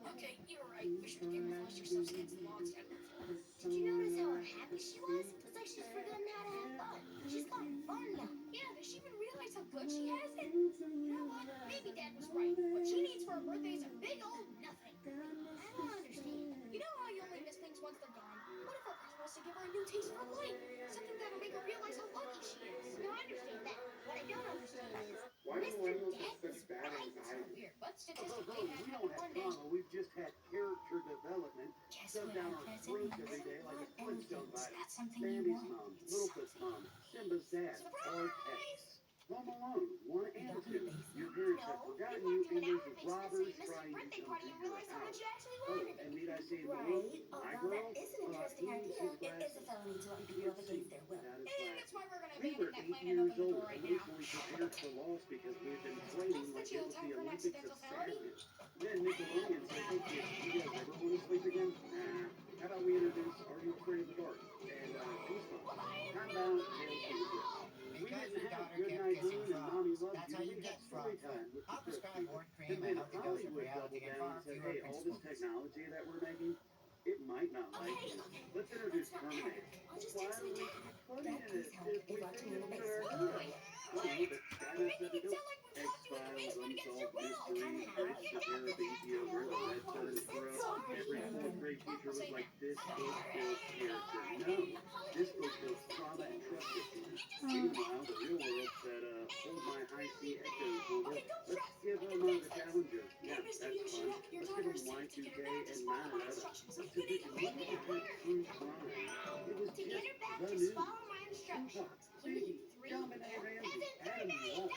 Okay, you're right. We should have given Foster substance a long time before. Did you notice how happy she was? It's like she's forgotten how to have fun. She's got fun now. Yeah, does she even realize how good she has it? You know what? Maybe Dad was right. What she needs for her birthday is a big old nothing. I don't understand. You know how you only miss things once they're gone? What if our present was to give her a new taste for life? Something that'll make her realize how lucky she is. No, I understand that. What I don't understand is Why do Mr. millennials Dead have was such bad right. anxiety? Weird, but We statistically, that don't happened have one day. trauma, we've just had character development Guess shoved what down our our present throats is? every day like a Not Flintstone anything. body. That's something you Bambi's want. mom, Littlefoot's mom, Simba's dad, our pets. Home Alone, 1 and 2. Your parents have forgotten you and there's robbers trying to come into your house. Oh, and need I say more? Right. My Although girl, that is an interesting needs idea, his it is a glasses. felony to let people up against their will. That is And right. that's why we're gonna We were abandon that 8 plan and years open the old, door right now. emotionally prepared for loss because we've been training like it was the jail time for an Olympics accidental of felony. sadness. Then Nickelodeon said, hey kids, you guys ever want to sleep again? Nah. How about we introduce Are You Afraid of the Dark? And Goosebumps. How about Tales from the Crypt? We Because didn't your have daughter Good kept Night kissing Moon and Mommy frogs. Loves That's You. how you We get had story frog time with the I'll Crypt prescribe Keeper. wart And cream, a then healthy dose of Hollywood reality, doubled and down far and said, fewer hey, all this principles. technology that we're making, it might not like you. Let's introduce Terminator. I'll just Why text are my we dad. funny Dad, in please it help. if They we locked think me in the it's our basement. hero? Well, no, but Skynet said to do it. X-Files, Unsolved Mysteries, Mystery Therapy, you know, real red turn corrupt. Every fourth grade teacher was like, this book kills character. No, this book kills trauma and trust issues. Meanwhile, the real world said, hold my high C echo folder. Let's give them the Challenger. Yeah, that's fun. Let's give them Y2K and 9/11. What's the vision? What was the true crime? It was To get just her back, the just news. follow my instructions. Tupac, You need Biggie, 3 John A. Ramsey, Adam $3 Walsh.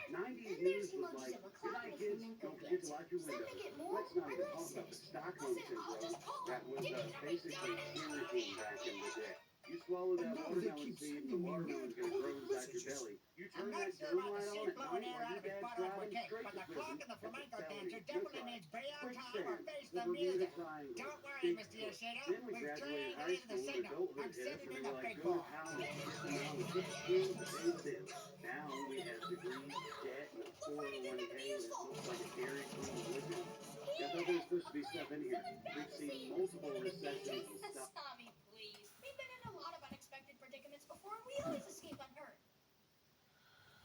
90s And news there's was emojis like, of a good cloud night, with kids. flamenco Don't forget to dance. lock your Some windows. to get more, Let's not even or talk about less the Stockholm Listen, I'll syndrome. just call That her. was Give me something basically done. parenting back in the day. You swallow that And now they watermelon keep seed, the sending me watermelon's weird gonna grow coded inside your messages. belly. You I'm turn not that sure dome about the light on suit at blowing night air while out your of his dad's butthole driving would take, straight but to the clock prison. and the That's a flamenco felony. dancer No definitely crime. needs beyond time or Quicksand, face the the Bermuda music. Triangle, Don't worry, Bigfoot. Mr. Yoshida. Then we We've graduated high triangulated the school and signal. adulthood I'm hit us sending and in we a were like, big go to boy. college, get the knowledge, get the skills to pay the bills. Now we have degrees, debt, and a 401k that looks like a Dairy Queen religion. I thought there was supposed to be stuff in here. We've seen multiple recessions and stuff. Tommy, please. We've been in a lot of unexpected predicaments before, and we always escape unhurt.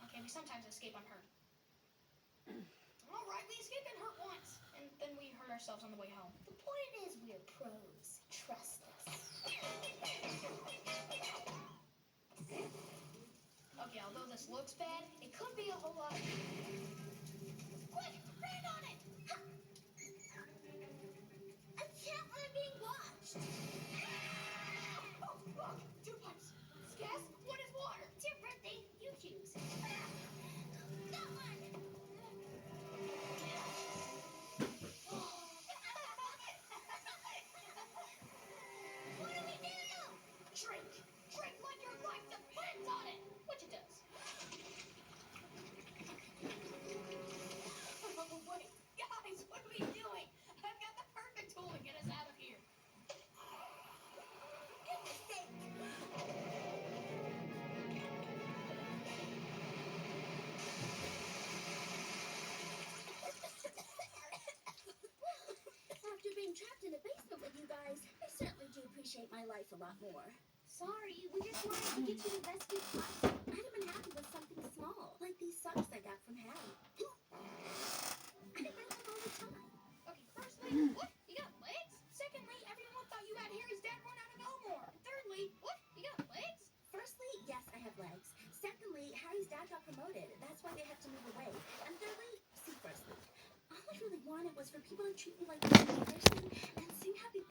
Okay, we sometimes escape unhurt. All right, we escaped unhurt once, and then we hurt ourselves on the way home. The point is we're pros. Trust us. Okay, although this looks bad, it could be a whole lot. Quick, brand on it! I can't let being watched. Oh, look, 2 pipes. It's gas? What is water? It's your birthday. You choose. That one. What do we do? Drink! Drink like your life depends on it! Which it does. Oh, wait. Guys, what are we doing? I've got the perfect tool to get us out of here. Goodness sake. After being trapped in a basement with you guys, I certainly do appreciate my life a lot more. Sorry, we just wanted to get you the best gift possible. I'd have been happy with something small, like these socks I got from Harry. I wear them all the time. Okay, firstly, what? You got legs? Secondly, everyone thought you had Harry's dad run out of Elmore. And thirdly, what? You got legs? Firstly, yes, I have legs. Secondly, Harry's dad got promoted. That's why they have to move away. And thirdly, see, firstly, all I really wanted was for people to treat me like a person and sing happy